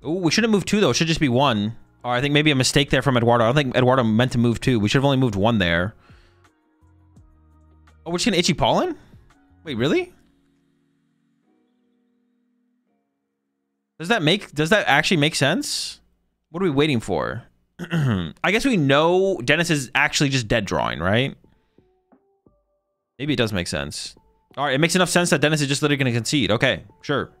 [SPEAKER 1] Oh, we shouldn't move 2, though. It should just be 1. Or I think maybe a mistake there from Eduardo. I don't think Eduardo meant to move 2. We should have only moved 1 there. Oh, we're just going to Itchy Pollen? Wait, really? Does that actually make sense? What are we waiting for? I guess we know Dennis is actually just dead drawing, right? Maybe it does make sense. All right, it makes enough sense that Dennis is just literally going to concede. Okay, sure.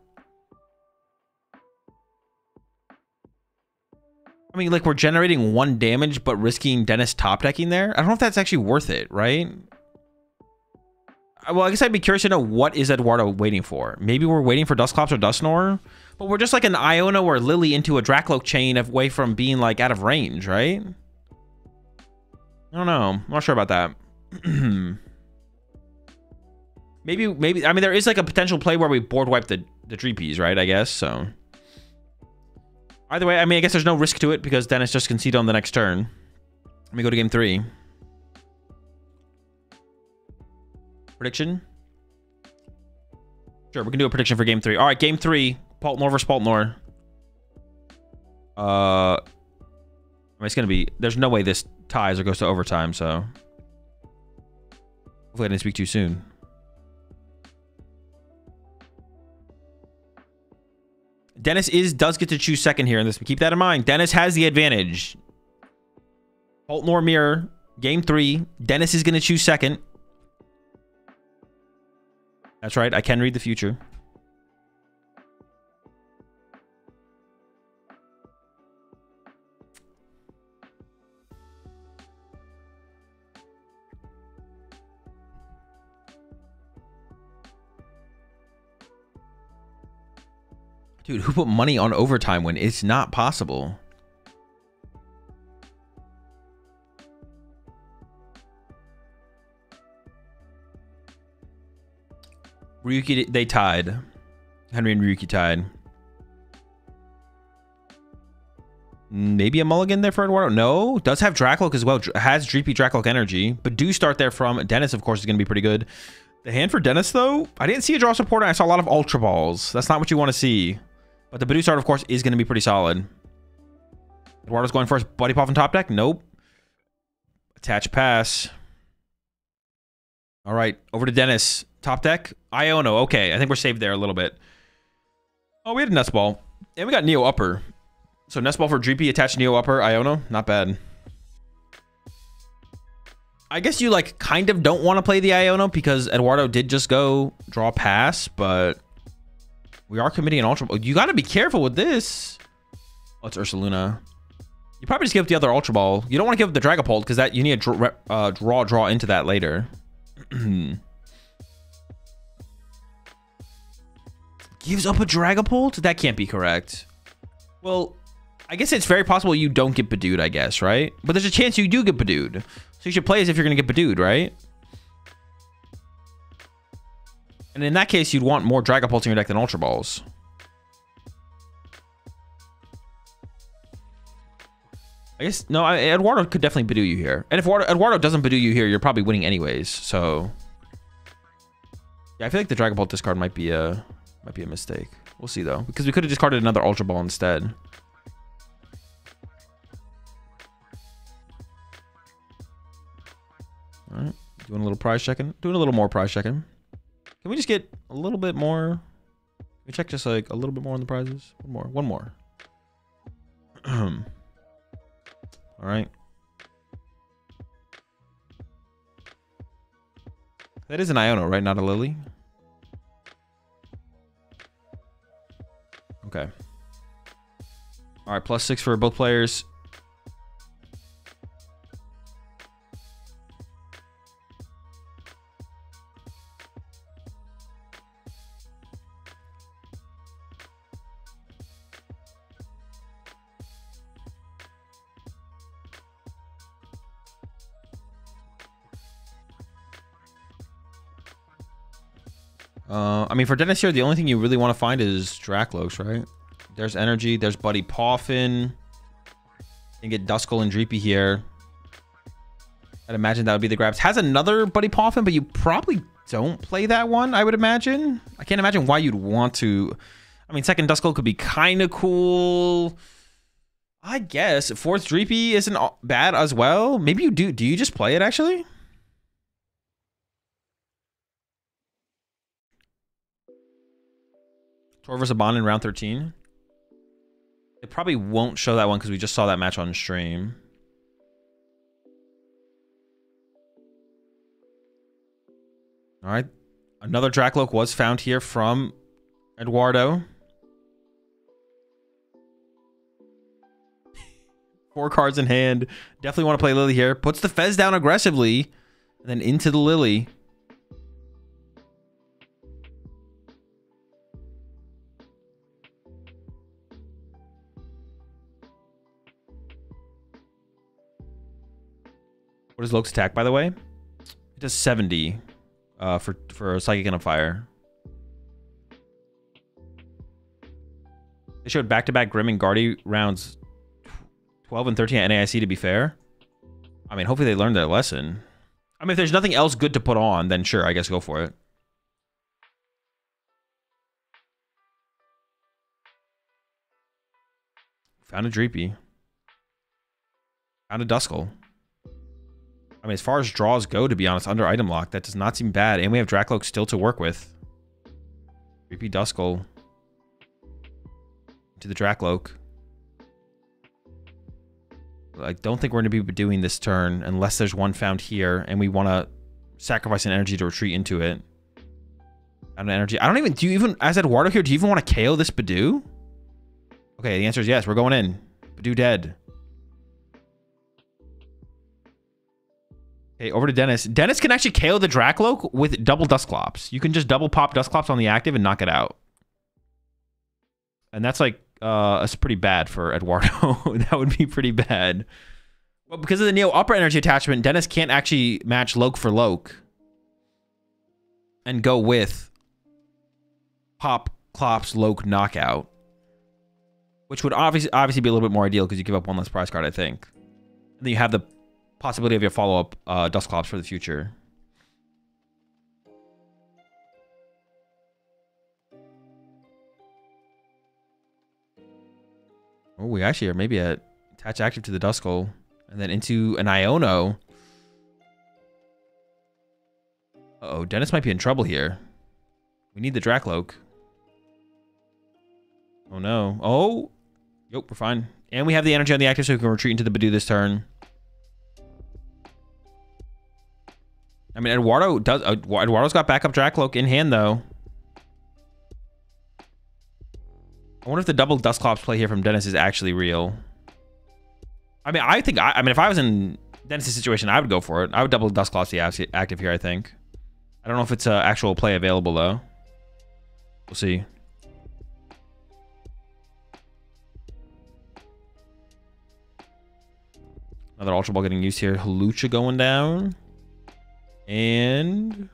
[SPEAKER 1] I mean, like, we're generating 1 damage, but risking Dennis top decking there? I don't know if that's actually worth it, right? Well, I guess I'd be curious to know what is Eduardo waiting for. Maybe we're waiting for Dusclops or Dusknoir, but we're just like an Iona or Lily into a Dracloak chain away from being like out of range, right? I don't know. I'm not sure about that. maybe. I mean, there is like a potential play where we board wipe the Dreepies, right? I guess so. Either way, I mean, I guess there's no risk to it because Dennis just conceded on the next turn. Let me go to game 3. Prediction? Sure, we can do a prediction for game 3. All right, game 3. Paltnor versus Paltnor. I mean, it's going to be... There's no way this ties or goes to overtime, so... Hopefully I didn't speak too soon. Dennis does get to choose second here in this. Keep that in mind. Dennis has the advantage. Paltnor mirror. Game 3. Dennis is going to choose second. That's right. I can read the future. Dude, who put money on overtime when it's not possible? Ryuki, they tied. Henry and Ryuki tied. Maybe a mulligan there for Eduardo? No. Does have Dracloak as well. Has Dreepy Dracloak energy. But do start there from Dennis, of course, is going to be pretty good. The hand for Dennis, though, I didn't see a draw supporter. I saw a lot of Ultra Balls. That's not what you want to see. But the Badu start, of course, is going to be pretty solid. Eduardo's going first. Buddy Puff and top deck? Nope. Attach pass. All right. Over to Dennis. Top deck? Iono. Okay. I think we're saved there a little bit. Oh, we had a Nuts Ball. And we got Neo Upper. So Nest Ball for Dreepy, attach Neo Upper, Iono. Not bad. I guess you like kind of don't want to play the Iono because Eduardo did just go draw pass, but we are committing an Ultra Ball. You got to be careful with this. Oh, it's Ursaluna. You probably just give up the other Ultra Ball. You don't want to give up the Dragapult because that you need to draw into that later. Gives up a Dragapult? That can't be correct. Well, I guess it's very possible you don't get Badooed, I guess, right? But there's a chance you do get Badooed. So you should play as if you're going to get Badooed, right? And in that case, you'd want more Dragapults in your deck than Ultra Balls. I guess, no, Eduardo could definitely Badoo you here. And if Eduardo doesn't Badoo you here, you're probably winning anyways, so... Yeah, I feel like the Dragapult discard might be a mistake. We'll see, though. Because we could have discarded another Ultra Ball instead. All right, doing a little prize checking. Doing a little more prize checking. Can we just get a little bit more? Can we check just like a little bit more on the prizes? One more. All right. That is an Iono, right? Not a Lily. Okay. All right, +6 for both players. I mean, for Dennis here, the only thing you really want to find is Dracloaks, right? There's Energy. There's Buddy Poffin. You can get Duskull and Dreepy here. I'd imagine that would be the grabs. Has another Buddy Poffin, but you probably don't play that one, I would imagine. I can't imagine why you'd want to. I mean, second Duskull could be kind of cool. I guess. Fourth Dreepy isn't bad as well. Maybe you do. Do you just play it, actually? Tor vs. Bond in round 13. It probably won't show that one because we just saw that match on stream. All right. Another Dracloak was found here from Eduardo. 4 cards in hand. Definitely want to play Lily here. Puts the Fez down aggressively. And then into the Lily. What is Loke's attack, by the way? It does 70 for Psychic and a Fire. They showed back-to-back Grim and Guardy rounds 12 and 13 at NAIC, to be fair. I mean, hopefully they learned their lesson. I mean, if there's nothing else good to put on, then sure, I guess go for it. Found a Dreepy. Found a Duskull. I mean, as far as draws go, to be honest, under item lock, that does not seem bad. And we have Dracloak still to work with. Dreepy Duskull. To the Dracloak. I don't think we're going to be doing this turn unless there's one found here and we want to sacrifice an energy to retreat into it. An energy. I don't even, do you even, as Eduardo here, do you even want to KO this Badoo? Okay, the answer is yes. We're going in. Badoo dead. Okay, over to Dennis. Dennis can actually KO the Dracloak with double Dusclops. You can just double pop Dusclops on the active and knock it out. And that's like, that's pretty bad for Eduardo. That would be pretty bad. But because of the Neo Upper Energy attachment, Dennis can't actually match Loke for Loke. And go with Pop, Clops, Loke, Knockout. Which would obviously be a little bit more ideal because you give up one less prize card, I think. And then you have the possibility of your follow-up Dusclops for the future. Oh, we actually are maybe at attach active to the Duskull and then into an Iono. Uh-oh, Dennis might be in trouble here. We need the Dracloak. Oh no. Oh, Yep, we're fine. And we have the energy on the active, so we can retreat into the Badoo this turn. I mean, Eduardo's got backup Dracloak in hand, though. I wonder if the double Dusclops play here from Dennis is actually real. I mean, I mean, if I was in Dennis's situation, I would go for it. I would double Dusclops the active here, I think. I don't know if it's an actual play available, though. We'll see. Another Ultra Ball getting used here. Halucha going down. And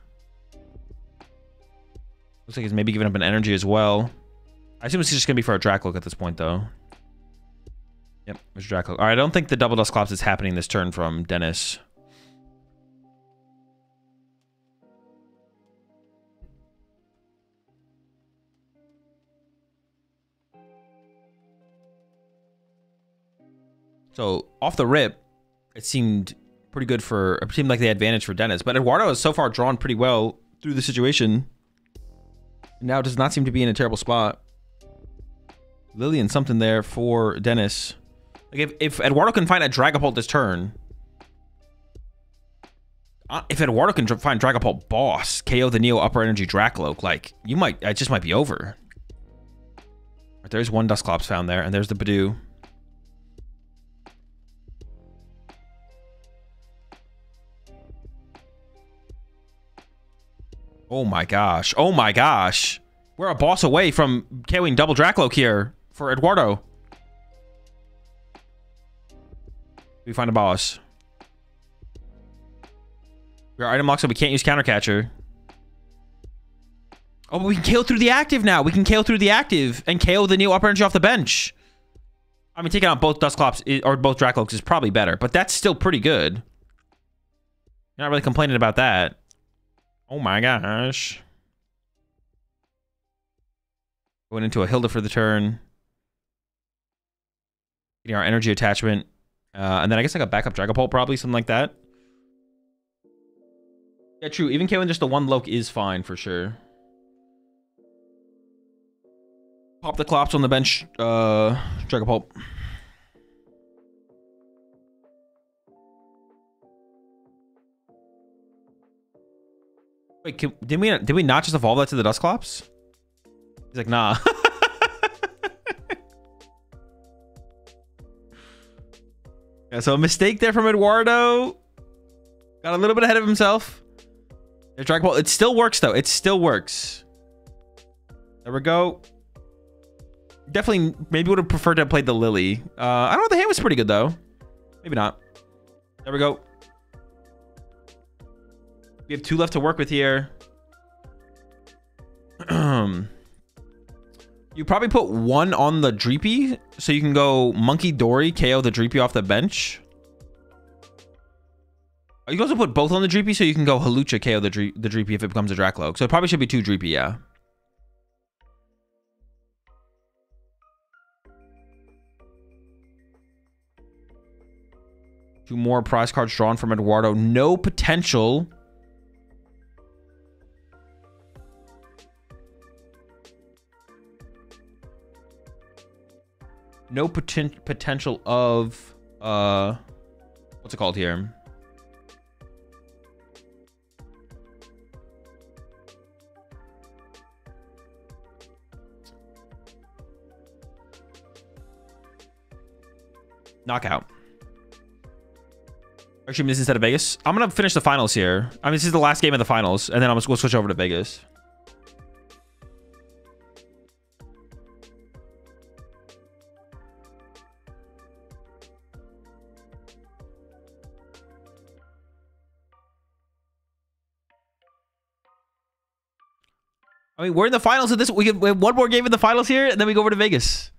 [SPEAKER 1] looks like he's maybe giving up an energy as well. I assume it's just going to be for a Dracloak at this point, though. Yep, there's Dracloak. All right, I don't think the double Dusclops is happening this turn from Dennis. So, off the rip, it seemed pretty good for... It seemed like the advantage for Dennis. But Eduardo has so far drawn pretty well through the situation. Now does not seem to be in a terrible spot. Lillian something there for Dennis. Like if Eduardo can find a Dragapult this turn... if Eduardo can find Dragapult boss, KO the Neo Upper Energy Dracloak, like, you might... It just might be over. Right, there's one Dusclops found there, and there's the Badoo. Oh my gosh. Oh my gosh. We're a boss away from KOing double Dracloak here for Eduardo. We find a boss. We're item locked, so we can't use Counter Catcher. Oh, but we can KO through the active now. We can KO through the active and KO the Neo Upper Energy off the bench. I mean, taking out both Dusclops or both Dracloaks is probably better, but that's still pretty good. You're not really complaining about that. Oh my gosh. Going into a Hilda for the turn. Getting our energy attachment. And then I guess like a backup Dragapult probably, something like that. Yeah, true. Even killing just the one Loke is fine for sure. Pop the Clops on the bench, Dragapult. Wait, did we not just evolve that to the Dusclops? He's like, nah. Yeah, so a mistake there from Eduardo. Got a little bit ahead of himself. There's Dragapult. It still works though. It still works. There we go. Definitely, maybe would have preferred to have played the Lily. I don't know. The hand was pretty good though. Maybe not. There we go. We have 2 left to work with here. You probably put 1 on the Dreepy, so you can go Monkey Dory, KO the Dreepy off the bench. You can also put both on the Dreepy, so you can go Halucha, KO the Dreepy if it becomes a Dracloak. So it probably should be 2 Dreepy, yeah. Two more prize cards drawn from Eduardo. No potential. No potential of what's it called here? Knockout. Actually, this is instead of Vegas. I'm gonna finish the finals here. I mean, this is the last game of the finals, and then we'll switch over to Vegas. I mean, we're in the finals of this. We have one more game in the finals here, and then we go over to Vegas.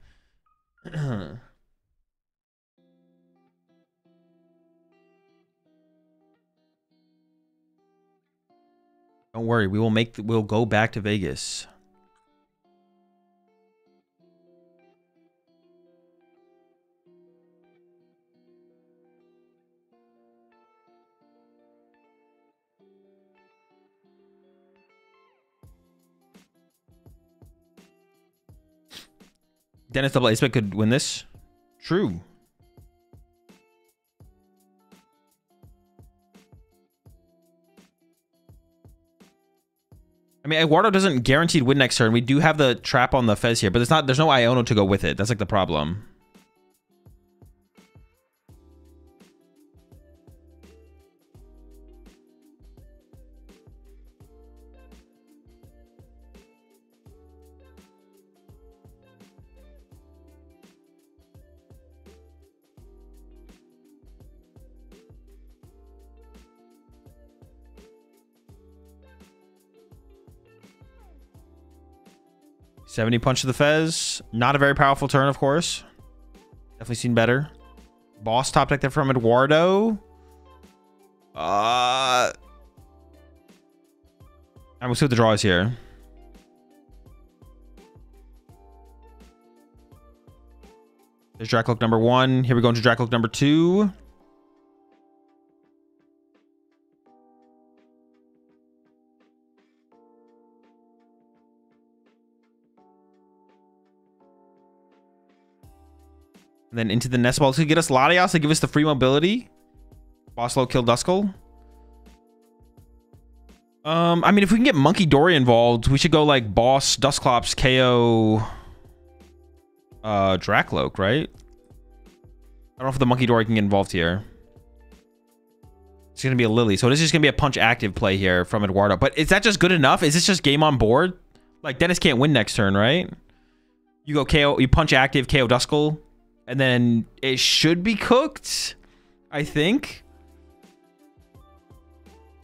[SPEAKER 1] Don't worry, we'll go back to Vegas. Dennis double Ace could win this. True. I mean, Eduardo doesn't guaranteed win next turn. We do have the trap on the Fez here, but it's not. There's no Iono to go with it. That's like the problem. $70 punch to the Fez. Not a very powerful turn, of course. Definitely seen better. Boss top deck there from Eduardo. I'm gonna see what the draw is here. There's Dracloak number 1. Here we go into Dracloak number 2. And then into the Nest Ball to get us Latias to give us the free mobility. Boss low kill Duskull. I mean, if we can get Monkey Dory involved, we should go like Boss, Dusclops, KO, Dracloak, right? I don't know if the Monkey Dory can get involved here. It's going to be a Lily. So this is just going to be a punch active play here from Eduardo. But is that just good enough? Is this just game on board? Like, Dennis can't win next turn, right? You go KO, you punch active, KO Duskull. And then it should be cooked, I think.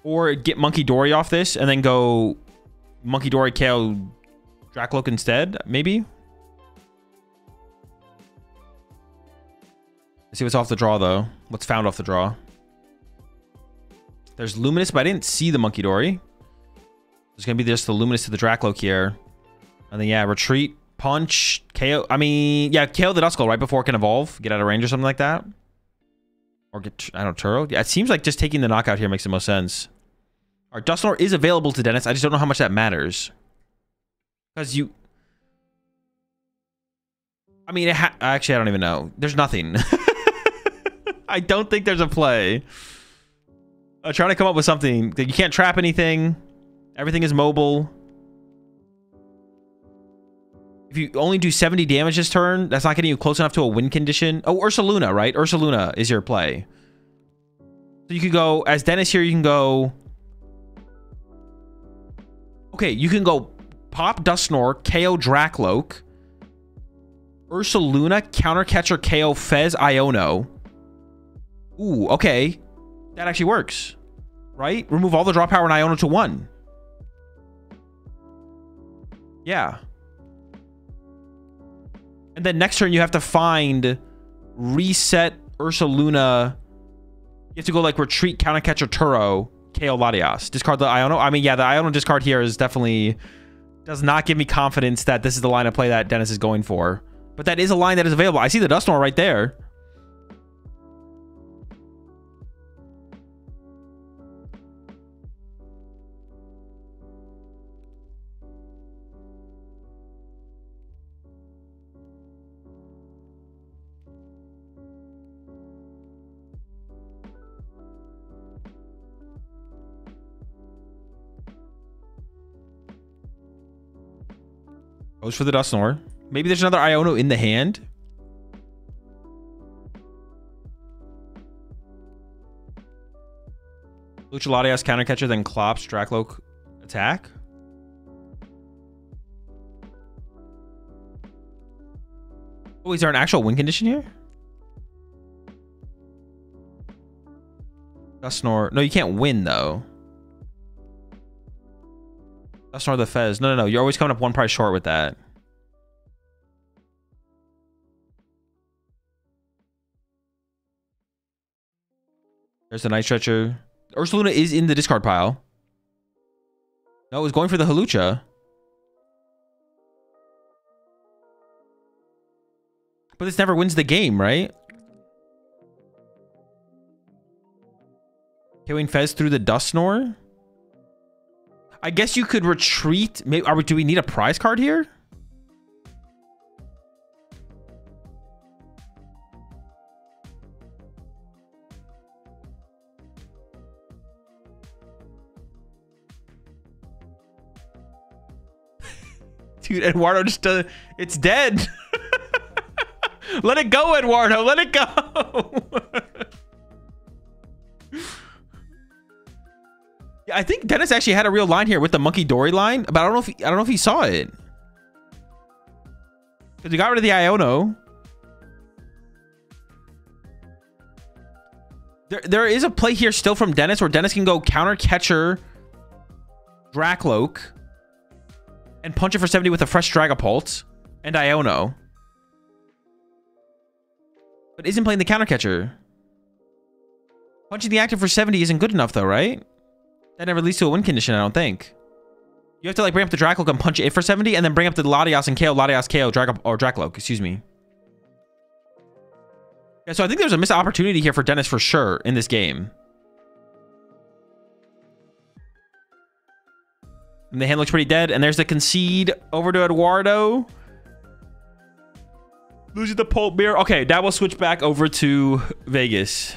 [SPEAKER 1] Or get Monkey Dory off this and then go Monkey Dory KO Dracloak instead, maybe. Let's see what's off the draw, though. What's found off the draw. There's Luminous, but I didn't see the Monkey Dory. There's going to be just the Luminous to the Dracloak here. And then, yeah, retreat. Punch, KO. I mean, yeah, KO the Duskull right before it can evolve. Get out of range or something like that. Or get, I don't know, Turo. Yeah, it seems like just taking the knockout here makes the most sense. Our Dusknoir is available to Dennis. I just don't know how much that matters. Because you... I mean, actually, I don't even know. There's nothing. I don't think there's a play. I'm trying to come up with something. You can't trap anything. Everything is mobile. If you only do 70 damage this turn, that's not getting you close enough to a win condition. Oh, Ursaluna, right? Ursaluna is your play. So you could go, as Dennis here, you can go... Okay, you can go pop Dusknoir, KO Dracloak, Ursaluna, Countercatcher, KO Fez, Iono. Ooh, okay. That actually works. Right? Remove all the draw power in Iono to 1. Yeah. And then next turn, you have to find reset Ursaluna. You have to go like retreat, Countercatcher, Turo, KO Latias. Discard the Iono. I mean, yeah, the Iono discard here is definitely... does not give me confidence that this is the line of play that Dennis is going for. But that is a line that is available. I see the Dusknoir right there. Goes for the Dusknoir. Maybe there's another Iono in the hand. Lucha Latias Countercatcher, then Klops, Dracloak attack. Oh, is there an actual win condition here? Dusknoir. No, you can't win, though. Dusknoir the Fez. No. You're always coming up 1 price short with that. There's the Night Stretcher. Ursaluna is in the discard pile. No, it was going for the Halucha. But this never wins the game, right? Killing Fez through the Dusknoir? I guess you could retreat. Maybe, do we need a prize card here? Dude, Eduardo just does. It's dead. Let it go, Eduardo. Let it go. Yeah, I think Dennis actually had a real line here with the Monkey Dory line, but I don't know if he saw it. Because he got rid of the Iono. There is a play here still from Dennis where Dennis can go counter catcher Dracloak and punch it for 70 with a fresh Dragapult and Iono. But isn't playing the counter catcher. Punching the active for 70 isn't good enough though, right? That never leads to a win condition, I don't think. You have to like bring up the Dracloak and punch it for 70 and then bring up the Latias and KO Latias KO Dracloak, excuse me. Yeah, so I think there's a missed opportunity here for Dennis for sure in this game. And the hand looks pretty dead. And there's the concede over to Eduardo. Losing the Pulp Beer. Okay, that will switch back over to Vegas.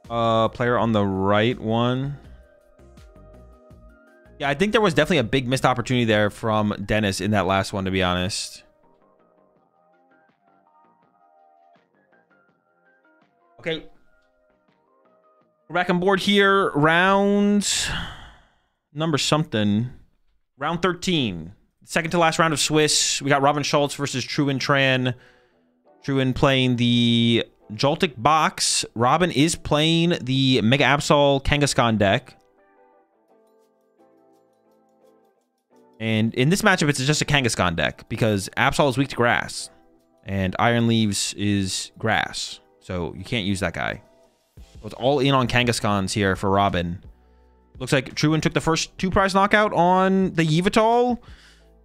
[SPEAKER 1] Player on the right one. Yeah, I think there was definitely a big missed opportunity there from Dennis in that last one, to be honest. Okay. We're back on board here. Round number something. Round 13. Second to last round of Swiss. We got Robin Schultz versus Truin Tran. Truin playing the Joltik box. Robin is playing the Mega Absol Kangaskhan deck. And in this matchup, it's just a Kangaskhan deck because Absol is weak to grass and Iron Leaves is grass. So you can't use that guy. So it's all in on Kangaskhan's here for Robin. Looks like Truin took the first 2-prize knockout on the Yveltal.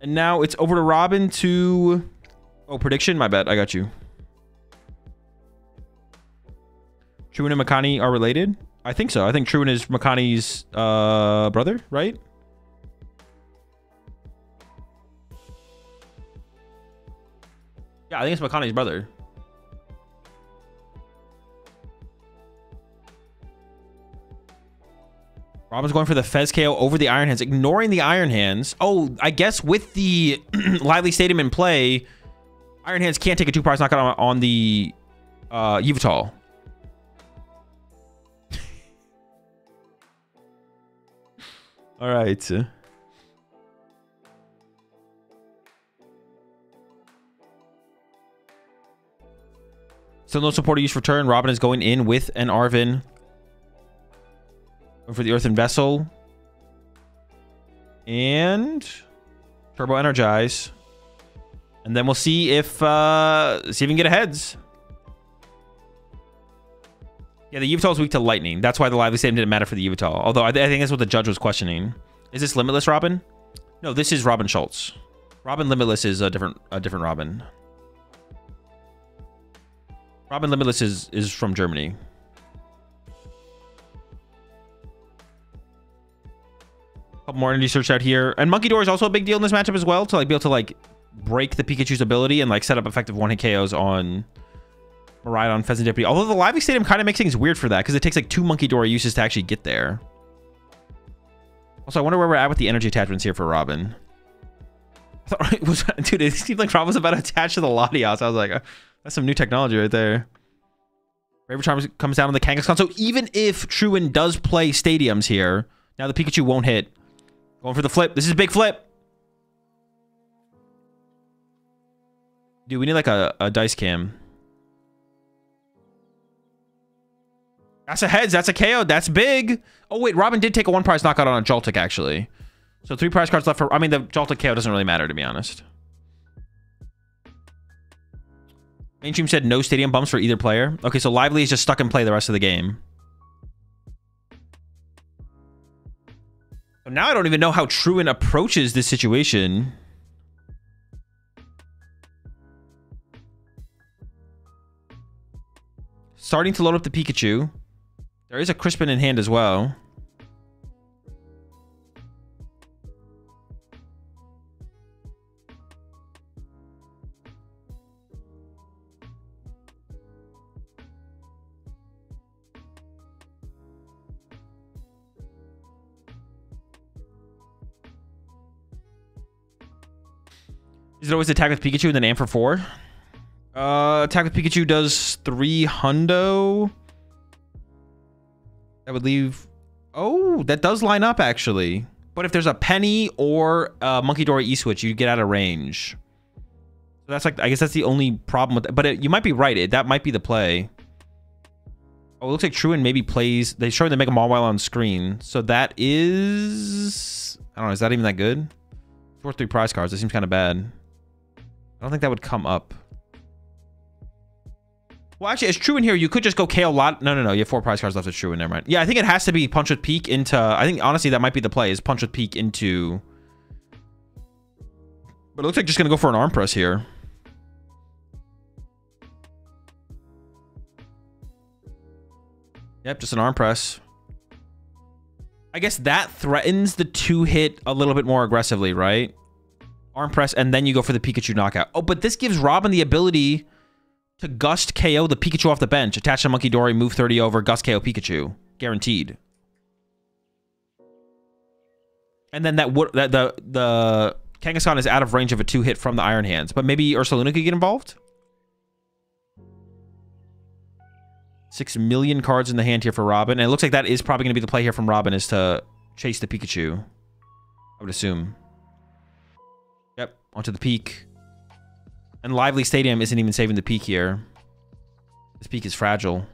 [SPEAKER 1] And now it's over to Robin to... Oh, prediction? My bad. I got you. Truin and Makani are related? I think so. I think Truin is Makani's brother, right? Yeah, I think it's Makani's brother. Robin's going for the Fez KO over the Iron Hands, ignoring the Iron Hands. Oh, I guess with the Lively Stadium in play, Iron Hands can't take a 2-prize knockout on the Yveltal. All right. Still no support use for turn. Robin is going in with an Arvin. Going for the Earthen Vessel. And Turbo Energize. And then we'll see if we can get a heads. Yeah, the Yveltal is weak to lightning. That's why the Lively Stadium didn't matter for the Yveltal. Although I think that's what the judge was questioning. Is this Limitless Robin? No, this is Robin Schultz. Robin Limitless is a different Robin. Robin Limitless is from Germany. Couple more energy search out here. And Monkey Door is also a big deal in this matchup as well. To like be able to like break the Pikachu's ability and like set up effective one-hit KOs on Miraidon, Pheasant Deputy. Although the Lively Stadium kind of makes things weird for that because it takes like 2 Monkey Door uses to actually get there. Also, I wonder where we're at with the energy attachments here for Robin. I thought it was, dude, it seemed like Robin was about to attach to the Latias. I was like, that's some new technology right there. Raver Charm comes down on the Kangaskhan. So even if Truin does play stadiums here, now the Pikachu won't hit. Going for the flip. This is a big flip. Dude, we need like a dice cam. That's a heads. That's a KO. That's big. Oh, wait. Robin did take a 1-prize knockout on a Joltik, actually. So 3 prize cards left for... I mean, the Joltik KO doesn't really matter, to be honest. Mainstream said no stadium bumps for either player. Okay, so Lively is just stuck in play the rest of the game. So now I don't even know how Truin approaches this situation. Starting to load up the Pikachu. There is a Crispin in hand as well. Is it always attack with Pikachu and then Amp for 4? Attack with Pikachu does 3 hundo. That would leave... Oh, that does line up, actually. But if there's a Penny or a Monkey Dory E-Switch, you get out of range. So that's like... I guess that's the only problem with... But you might be right. That might be the play. Oh, it looks like Truant maybe plays... They show the Mega Mawile on screen. So that is... I don't know. Is that even that good? 2 or 3 prize cards. That seems kind of bad. I don't think that would come up. Well, actually, as Truant here, you could just go KO lot. No. You have 4 prize cards left as Truant. Never mind. Yeah, I think it has to be Punch with Peak into... I think, honestly, that might be the play, is Punch with Peak into... But it looks like just going to go for an Arm Press here. Yep, just an Arm Press. I guess that threatens the 2-hit a little bit more aggressively, right? Arm Press, and then you go for the Pikachu knockout. Oh, but this gives Robin the ability to Gust KO the Pikachu off the bench. Attach to Monkey Dory, move 30 over, Gust KO Pikachu. Guaranteed. And then the Kangaskhan is out of range of a 2-hit from the Iron Hands. But maybe Ursaluna could get involved? 6 million cards in the hand here for Robin. And it looks like that is probably going to be the play here from Robin, is to chase the Pikachu. I would assume. Yep, onto the Peak. And Lively Stadium isn't even saving the Peak here. This Peak is fragile.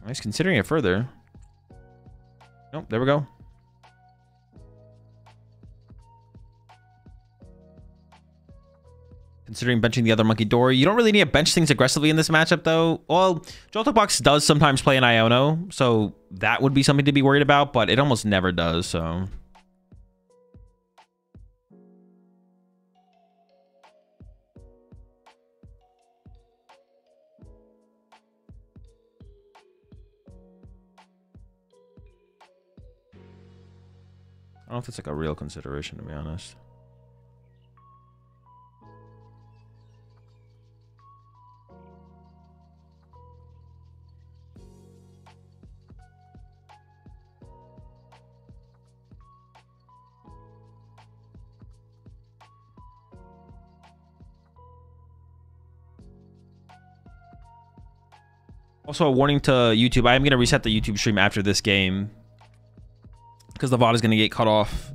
[SPEAKER 1] He's considering it further. Nope, there we go. Considering benching the other Monkey Dory. You don't really need to bench things aggressively in this matchup, though. Well, Joltok Box does sometimes play an Iono, so that would be something to be worried about, but it almost never does, so... I don't know if it's like a real consideration, to be honest. Also, a warning to YouTube. I am going to reset the YouTube stream after this game, because the VOD is going to get cut off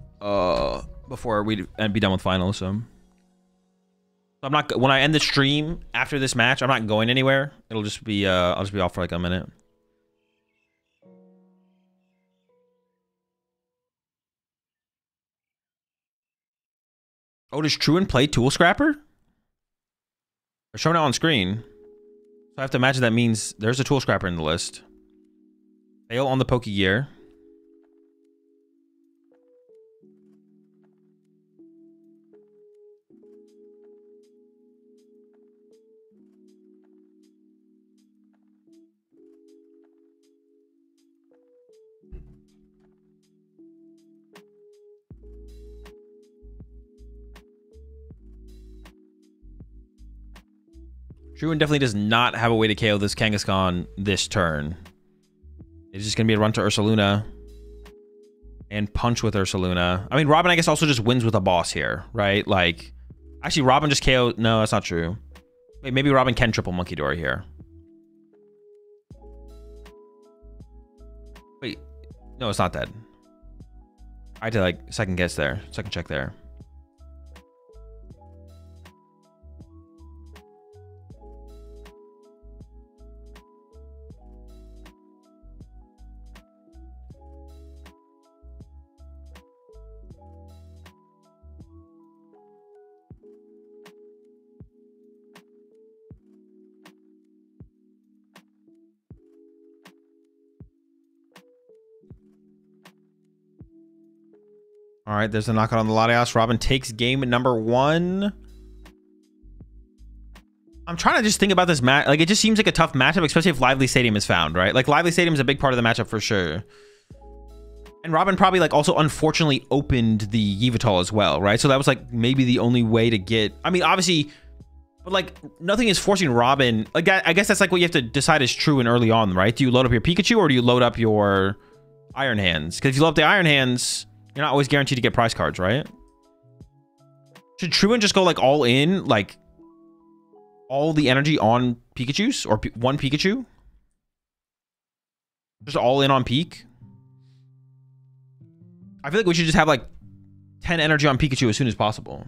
[SPEAKER 1] before we be done with finals. So I'm not, when I end the stream after this match, I'm not going anywhere. It'll just be I'll just be off for like a minute. Oh, does Truant play Tool Scrapper? They're showing it on screen. So I have to imagine that means there's a Tool Scrapper in the list. Fail on the Pokegear. Truant definitely does not have a way to KO this Kangaskhan this turn. It's just going to be a run to Ursaluna. And punch with Ursaluna. I mean, Robin, I guess, also just wins with a boss here, right? Like, actually, Robin just KO... No, that's not true. Wait, maybe Robin can triple Monkey Dory here. Wait. No, it's not dead. I had to, like, second guess there. Second check there. All right, there's a knockout on the Latias. Robin takes game number 1. I'm trying to just think about this match. Like, it just seems like a tough matchup, especially if Lively Stadium is found, right? Like, Lively Stadium is a big part of the matchup for sure. And Robin probably, like, also unfortunately opened the Yveltal as well, right? So that was, like, maybe the only way to get... I mean, obviously... But, like, nothing is forcing Robin... Like, I guess that's, like, what you have to decide is true and early on, right? Do you load up your Pikachu or do you load up your... Iron Hands. Because if you load up the Iron Hands, you're not always guaranteed to get prize cards, right? Should Truant just go like all in, like all the energy on Pikachu's or one Pikachu? Just all in on Peak? I feel like we should just have like 10 energy on Pikachu as soon as possible.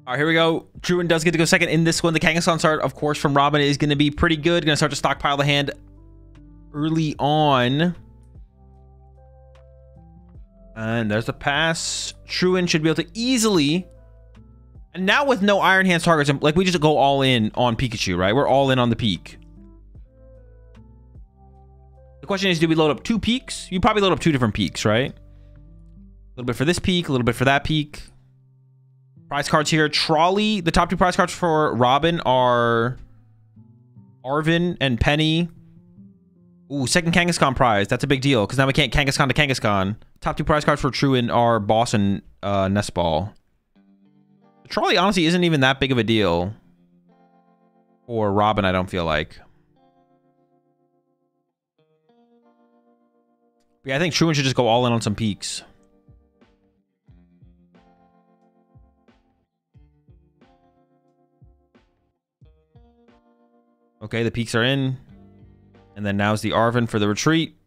[SPEAKER 1] All right, here we go. Truant does get to go second in this one. The Kangaskhan start, of course, from Robin is going to be pretty good. Going to start to stockpile the hand early on. And there's the pass. Truant should be able to easily... And now with no Iron Hands targets, like we just go all in on Pikachu, right? We're all in on the Peak. The question is, do we load up 2 Peaks? You probably load up 2 different Peaks, right? A little bit for this Peak, a little bit for that Peak. Prize cards here. Trolley. The top 2 prize cards for Robin are Arvin and Penny. Ooh, second Kangaskhan prize. That's a big deal because now we can't Kangaskhan to Kangaskhan. Top 2 prize cards for Truant are Boss and Nestball. The Trolley honestly isn't even that big of a deal for Robin, I don't feel like. But yeah, I think Truant should just go all in on some Peaks. Okay, the Peaks are in. And then now's the Arvin for the retreat.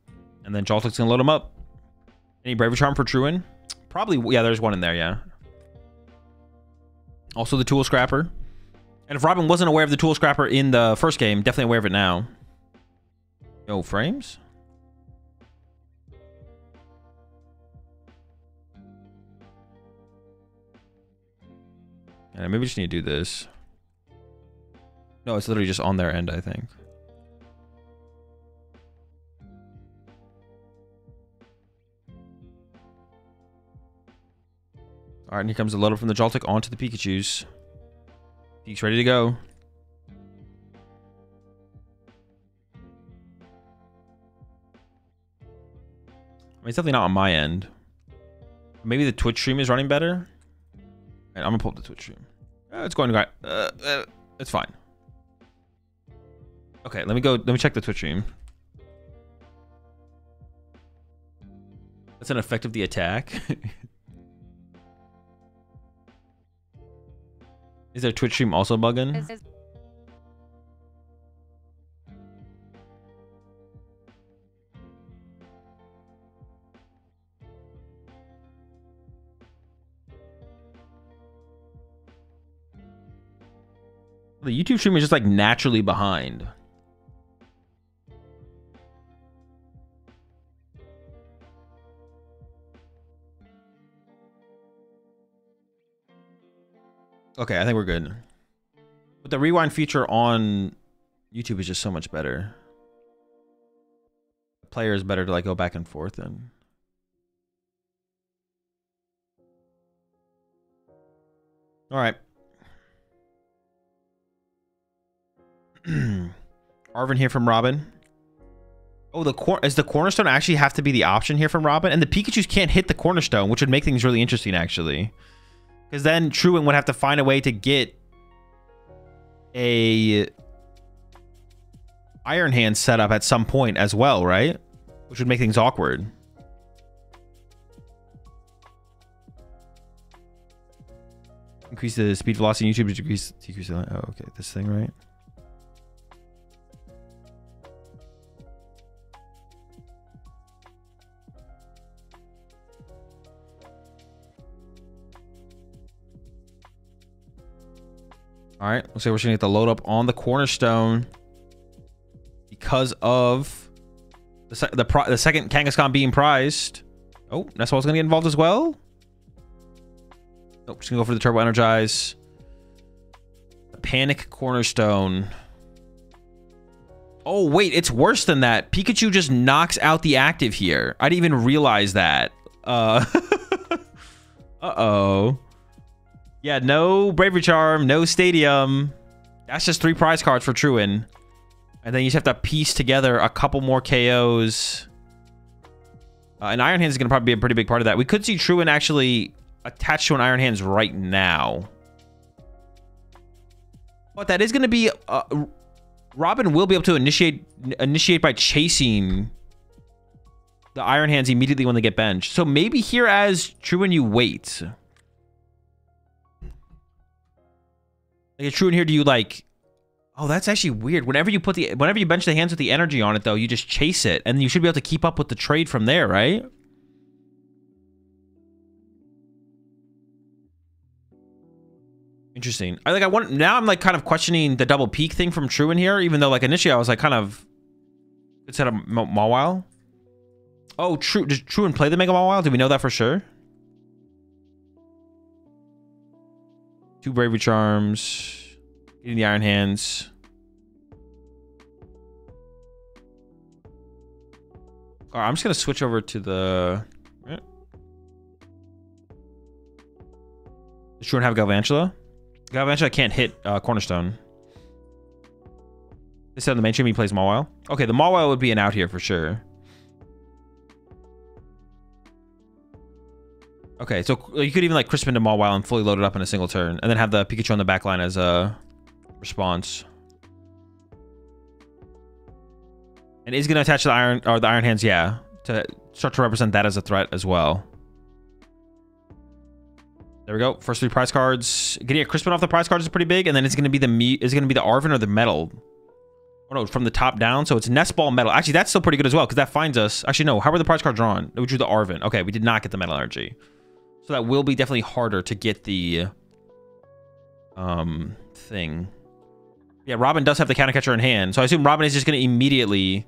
[SPEAKER 1] And then Joltik's going to load them up. Any Bravery Charm for Truant? Probably, yeah, there's one in there, yeah. Also the Tool Scrapper. And if Robin wasn't aware of the Tool Scrapper in the first game, definitely aware of it now. No frames? Yeah, maybe we just need to do this. No, it's literally just on their end, I think. All right, and here comes the loader from the Joltik onto the Pikachus. Peak's ready to go. I mean, it's definitely not on my end. Maybe the Twitch stream is running better. Right, I'm gonna pull up the Twitch stream. It's going right. It's fine. Okay, let me go. Let me check the Twitch stream. That's an effect of the attack. Is their Twitch stream also bugging? The YouTube stream is just like naturally behind. Okay, I think we're good. But the rewind feature on YouTube is just so much better. The player is better to like go back and forth and. All right. Arvin here from Robin. Oh, does the cornerstone actually have to be the option here from Robin? And the Pikachus can't hit the cornerstone, which would make things really interesting, actually. Because then Truant would have to find a way to get a Iron Hand set up at some point as well, right? Which would make things awkward. Increase the speed velocity in YouTube, decrease the... Oh, okay, this thing, right? All right, looks like we're just gonna get the load up on the cornerstone because of the second Kangaskhan being prized. Oh, Nestball's gonna get involved as well. Nope, just gonna go for the Turbo Energize. The Panic Cornerstone. Oh, wait, it's worse than that. Pikachu just knocks out the active here. I didn't even realize that. Uh-oh. Yeah, no Bravery Charm, no Stadium. That's just 3 prize cards for Truin. And then you just have to piece together a couple more KOs. And Iron Hands is going to probably be a pretty big part of that. We could see Truin actually attached to an Iron Hands right now. But that is going to be... Robin will be able to initiate by chasing the Iron Hands immediately when they get benched. So maybe here as Truin, you wait. Like Truin here, do you like... Oh, that's actually weird. Whenever you bench the hands with the energy on it, though, you just chase it, and you should be able to keep up with the trade from there, right? Interesting. Now I'm like kind of questioning the double peak thing from Truin here, even though like initially I was like kind of could set up Mawile. Oh, true. Does Truin play the Mega Mawile? Do we know that for sure? 2 Bravery Charms. Getting the Iron Hands. All right, I'm just going to switch over to the... Does Truin have Galvantula? Galvantula can't hit Cornerstone. This on the main stream he plays Mawile. Okay, the Mawile would be an out here for sure. Okay, so you could even like crisp into Mawile and fully load it up in a single turn, and then have the Pikachu on the back line as a response. And is going to attach the Iron Hands, yeah, to start to represent that as a threat as well. There we go. First 3 prize cards. Getting a Crispin off the prize cards is pretty big, and then it's going to be the Arven or the Metal. Oh no, from the top down. So it's Nest Ball Metal. Actually, that's still pretty good as well because that finds us. Actually, no. How were the prize cards drawn? We drew the Arven. Okay, we did not get the Metal Energy. So that will be definitely harder to get the thing. Yeah, Robin does have the Counter Catcher in hand, so I assume Robin is just going to immediately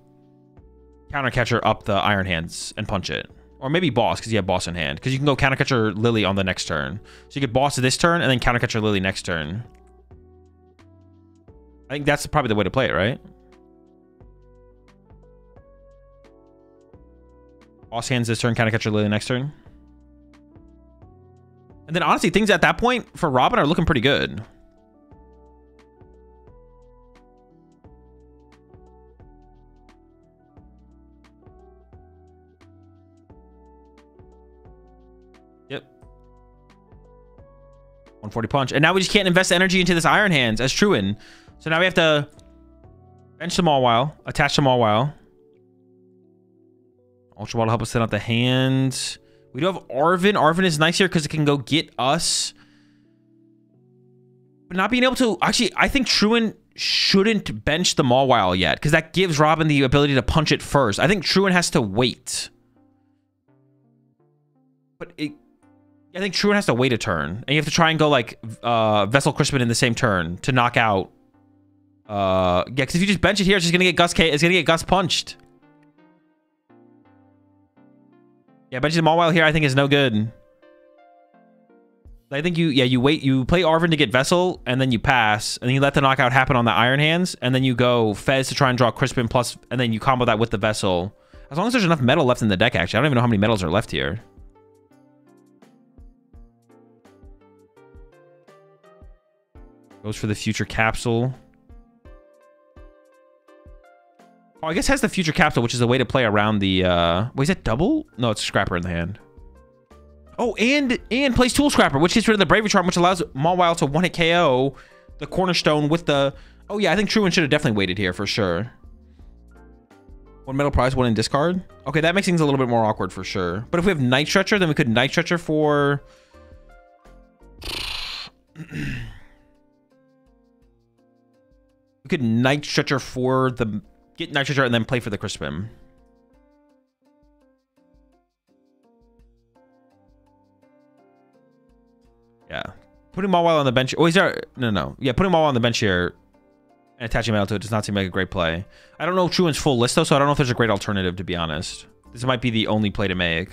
[SPEAKER 1] Counter Catcher up the Iron Hands and punch it. Or maybe Boss, because you have Boss in hand. Because you can go Counter Catcher Lily on the next turn. So you get Boss this turn, and then Counter Catcher Lily next turn. I think that's probably the way to play it, right? Boss hands this turn, Counter Catcher Lily next turn. And then honestly, things at that point for Robin are looking pretty good. Yep. 140 punch. And now we just can't invest energy into this Iron Hands as Truin. So now we have to bench them all while, attach them all while. Ultra Ball to help us set out the hands. We do have Arven. Arven is nice here because it can go get us. But not being able to... Actually, I think Truin shouldn't bench the Mawile yet because that gives Robin the ability to punch it first. I think Truin has to wait. But I think Truin has to wait a turn. And you have to try and go like Vessel Crispin in the same turn to knock out... yeah, because if you just bench it here, it's just going to get Gus K. It's going to get Gus punched. Yeah, benching the Mawile here I think is no good. I think you wait, you play Arven to get Vessel, and then you pass, and then you let the knockout happen on the Iron Hands, and then you go Fez to try and draw Crispin plus, and then you combo that with the Vessel. As long as there's enough metal left in the deck, actually. I don't even know how many metals are left here. Goes for the Future Capsule. Oh, I guess has the Future Capsule, which is a way to play around the... Wait, is that double? No, it's Scrapper in the hand. Oh, and plays Tool Scrapper, which gets rid of the Bravery Charm, which allows Mawile to one-hit KO the Cornerstone with the... Oh, yeah, I think Truin should have definitely waited here for sure. 1 metal prize, 1 in discard. Okay, that makes things a little bit more awkward for sure. But if we have Night Stretcher, then we could Night Stretcher for... we could Night Stretcher for the... Get Night Stretcher and then play for the Crispin. Yeah. Putting Mawile on the bench. Oh, he's there. No. Yeah, putting Mawile on the bench here and attaching metal to it does not seem like a great play. I don't know Truan's full list, though, so I don't know if there's a great alternative, to be honest. This might be the only play to make.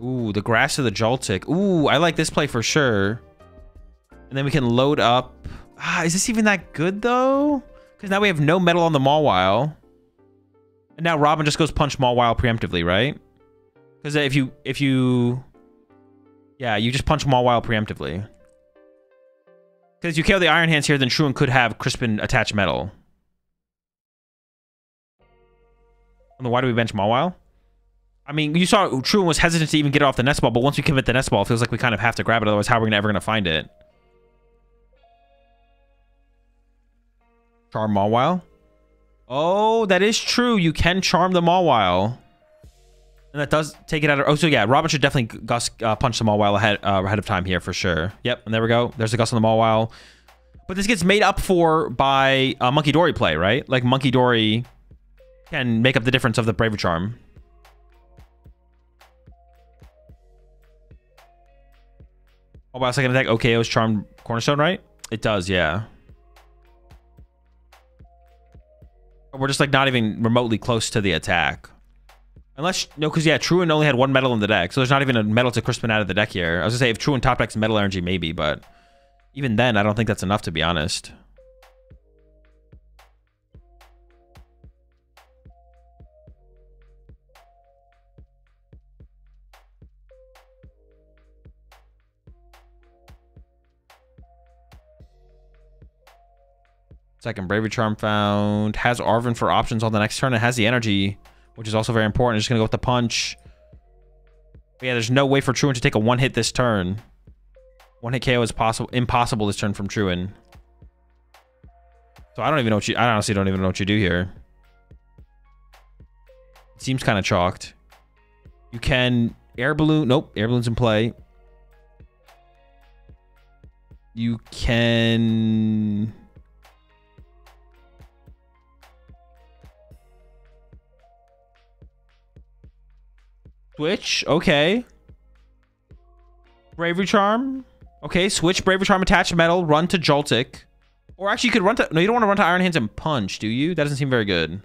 [SPEAKER 1] Ooh, the Grass of the Joltik. Ooh, I like this play for sure. And then we can load up. Ah, is this even that good, though? Because now we have no metal on the Mawile. And now Robin just goes punch Mawile preemptively, right? Because if you... Yeah, you just punch Mawile preemptively. Because you KO the Iron Hands here, then Truan could have Crispin attach metal. And then why do we bench Mawile? I mean, you saw Truan was hesitant to even get it off the nest ball, but once we commit the nest ball, it feels like we kind of have to grab it. Otherwise, how are we ever going to find it? Charm Mawile. Oh, that is true. You can charm the Mawile. And that does take it out of... Oh, so yeah, Robin should definitely punch the Mawile ahead of time here for sure. Yep, and there we go. There's a Gust on the Mawile. But this gets made up for by a Monkey Dory play, right? Like, Monkey Dory can make up the difference of the Bravery Charm. Mawile second attack. OKO's Charmed Cornerstone, right? It does, yeah. We're just like not even remotely close to the attack. Unless, no, because yeah, Truan only had one metal in the deck. So there's not even a metal to Crispin out of the deck here. I was going to say, if Truan top decks metal energy, maybe. But even then, I don't think that's enough, to be honest. Second Bravery Charm found. Has Arven for options on the next turn. It has the energy, which is also very important. It's just going to go with the punch. But yeah, there's no way for Truan to take a one-hit this turn. One-hit KO is impossible this turn from Truan. So I don't even know what you... I honestly don't even know what you do here. It seems kind of chalked. You can... Air Balloon... Nope, Air Balloon's in play. You can... Switch, okay. Bravery Charm. Okay, switch Bravery Charm, attach metal, run to Joltik. Or actually, you could run to... No, you don't want to run to Iron Hands and punch, do you? That doesn't seem very good.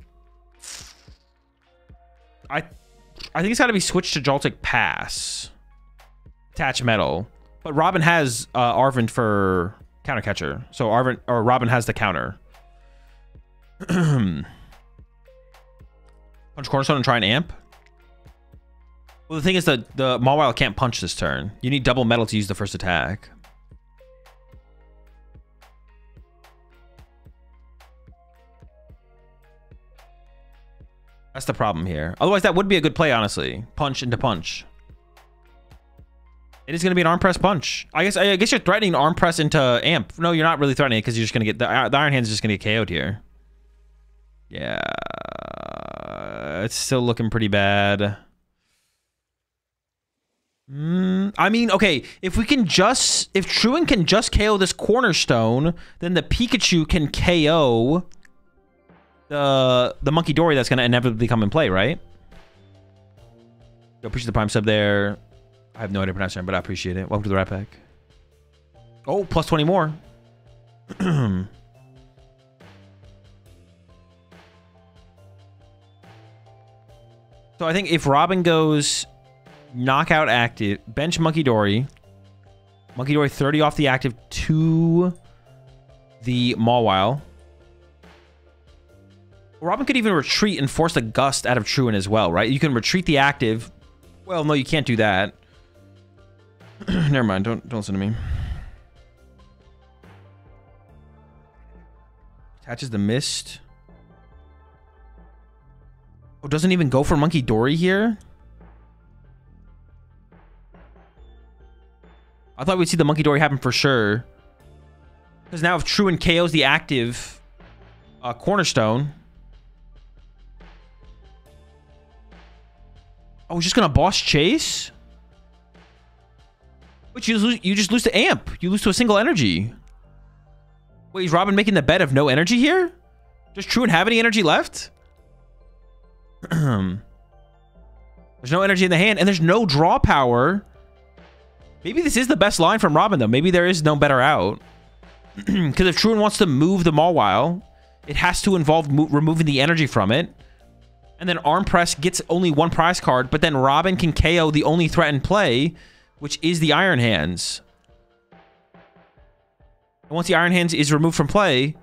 [SPEAKER 1] I think it's got to be switch to Joltik, pass. Attach metal. But Robin has Arven for counter catcher. So Robin has the counter. Punch Cornerstone and try and amp. Well, the thing is that the Mawile can't punch this turn. You need double metal to use the first attack. That's the problem here. Otherwise, that would be a good play, honestly. Punch into punch. It is going to be an arm press punch. I guess you're threatening arm press into amp. No, you're not really threatening it because you're just going to get... The Iron Hands is just going to get KO'd here. Yeah. It's still looking pretty bad. I mean, okay, if Truan can just KO this Cornerstone, then the Pikachu can KO the Monkey Dory that's going to inevitably come in play, right? Yo, appreciate the Prime sub there. I have no idea pronunciation, but I appreciate it. Welcome to the Rat Pack. Oh, plus 20 more. So I think if Robin goes... Knockout active. Bench Monkey Dory. Monkey Dory 30 off the active to the Mawile. Robin could even retreat and force a Gust out of Truan as well, right? You can retreat the active. Well, no, you can't do that. Never mind. Don't listen to me. Attaches the Mist. Oh, doesn't even go for Monkey Dory here? I thought we'd see the Monkey Dory happen for sure. Because now if Truan KOs the active Cornerstone... Oh, he's just going to boss chase? But you just lose to amp. You lose to a single energy. Wait, is Robin making the bet of no energy here? Does Truant have any energy left? There's no energy in the hand, and there's no draw power. Maybe this is the best line from Robin, though. Maybe there is no better out. Because if Truant wants to move the Mawile, it has to involve removing the energy from it. And then Arm Press gets only one prize card, but then Robin can KO the only threat in play, which is the Iron Hands. And once the Iron Hands is removed from play,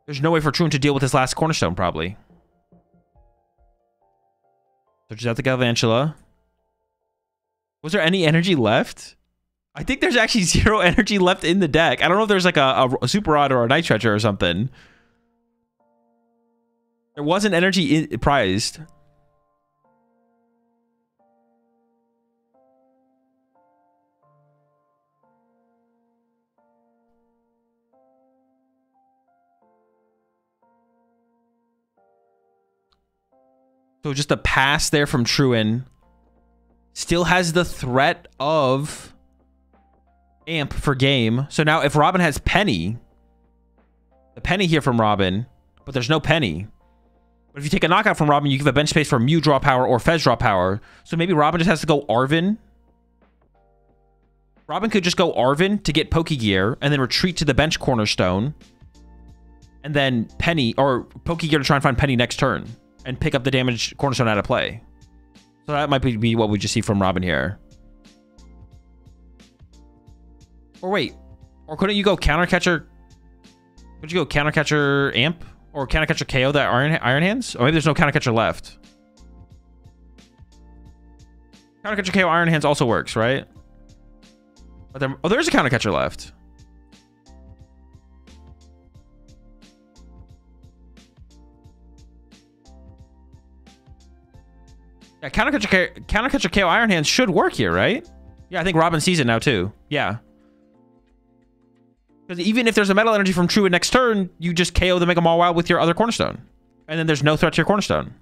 [SPEAKER 1] there's no way for Truant to deal with this last Cornerstone, probably. Searches out the Galvantula. Was there any energy left? I think there's actually 0 energy left in the deck. I don't know if there's like a Super Rod or a Night Treasure or something. There wasn't energy prized. So just a pass there from Truant. Still has the threat of Amp for game. So now if Robin has Penny, the Penny here from Robin, but there's no Penny. But if you take a knockout from Robin, you give a bench space for Mew draw power or Fez draw power. So maybe Robin just has to go Arvin. Robin could just go Arvin to get Pokegear and then retreat to the bench Cornerstone. And then Penny, or Pokegear to try and find Penny next turn and pick up the damage Cornerstone out of play. So that might be what we just see from Robin here. Or wait, or couldn't you go Counter Catcher? Could you go Counter Catcher Amp? Or Counter Catcher KO that Iron Hands? Or maybe there's no Counter Catcher left. Counter Catcher KO Iron Hands also works, right? But there, oh, there's a Counter Catcher left. Yeah, Counter Catcher KO Iron Hands should work here, right? Yeah, I think Robin sees it now too. Yeah. Because even if there's a Metal Energy from Truant next turn, you just KO the Mega Mawile with your other Cornerstone. And then there's no threat to your Cornerstone.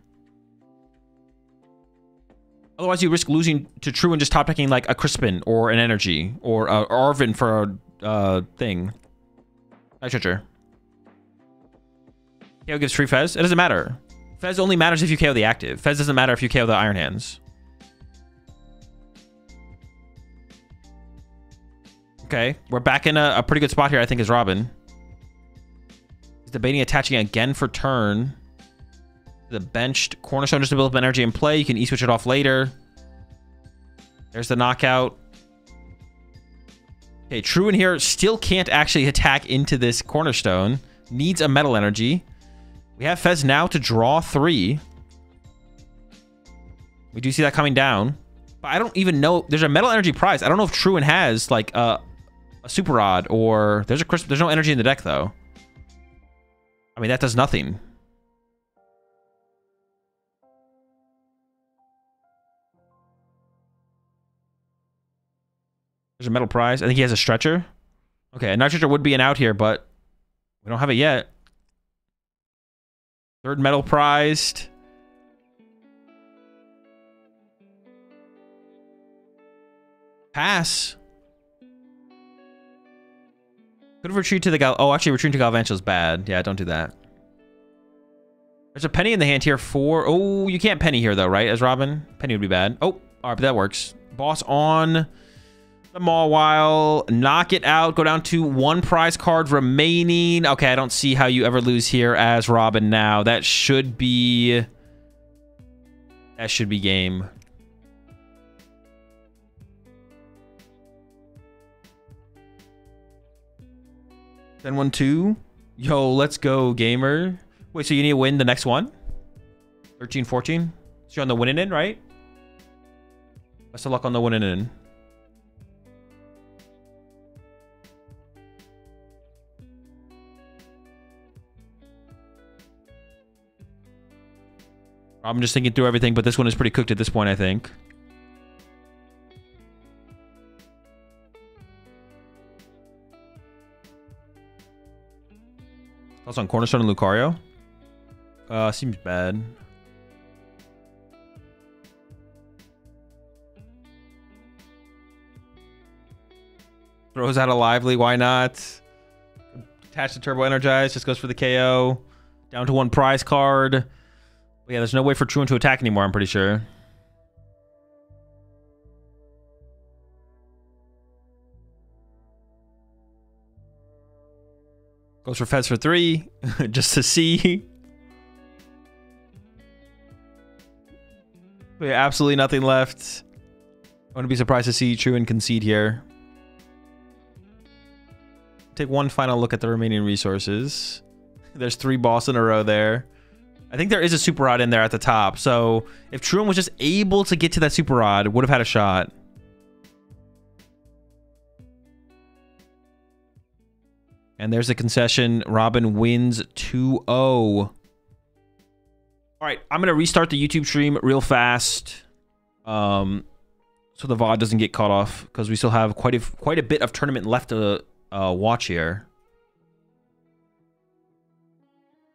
[SPEAKER 1] Otherwise, you risk losing to Truant just top decking like a Crispin or an Energy or Arvin for a thing. Night Treasure. KO gives free Fez. It doesn't matter. Fez only matters if you KO the active. Fez doesn't matter if you KO the Iron Hands. Okay, we're back in a pretty good spot here, I think, is Robin. He's debating attaching again for turn. The benched Cornerstone just to build up energy in play. You can E-switch it off later. There's the knockout. Okay, Truant here still can't actually attack into this Cornerstone. Needs a Metal Energy. We have Fez now to draw 3. We do see that coming down. But I don't even know. There's a Metal Energy prize. I don't know if Truant has like a Super Rod or there's no energy in the deck though. I mean, that does nothing. There's a metal prize. I think he has a stretcher. Okay, a Night Treasure would be an out here, but we don't have it yet. Third metal prized. Pass. Could have retreated to the Gal. Oh, actually, retreating to Galvantula is bad. Yeah, don't do that. There's a Penny in the hand here for. Oh, you can't Penny here though, right? As Robin, Penny would be bad. Oh, all right, but that works. Boss on the Mawile. Knock it out. Go down to 1 prize card remaining. Okay, I don't see how you ever lose here as Robin now. That should be game. 10-1-2. Yo, let's go, gamer. Wait, so you need to win the next one? 13-14? So you're on the winning in, right? Best of luck on the winning in. I'm just thinking through everything, but this one is pretty cooked at this point, I think. Also on Cornerstone and Lucario. Seems bad. Throws out a Lively, why not? Attach to Turbo Energize, just goes for the KO. Down to 1 prize card. But yeah, there's no way for Truant to attack anymore, I'm pretty sure. Goes for Fez for 3, just to see. We have absolutely nothing left. I wouldn't be surprised to see Truant concede here. Take one final look at the remaining resources. There's 3 boss in a row there. I think there is a super rod in there at the top. So if Truant was just able to get to that super rod, would have had a shot. And there's a concession. Robin wins 2-0. All right, I'm going to restart the YouTube stream real fast. So the VOD doesn't get cut off, because we still have quite a bit of tournament left to watch here.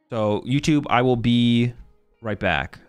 [SPEAKER 1] So YouTube, I will be right back.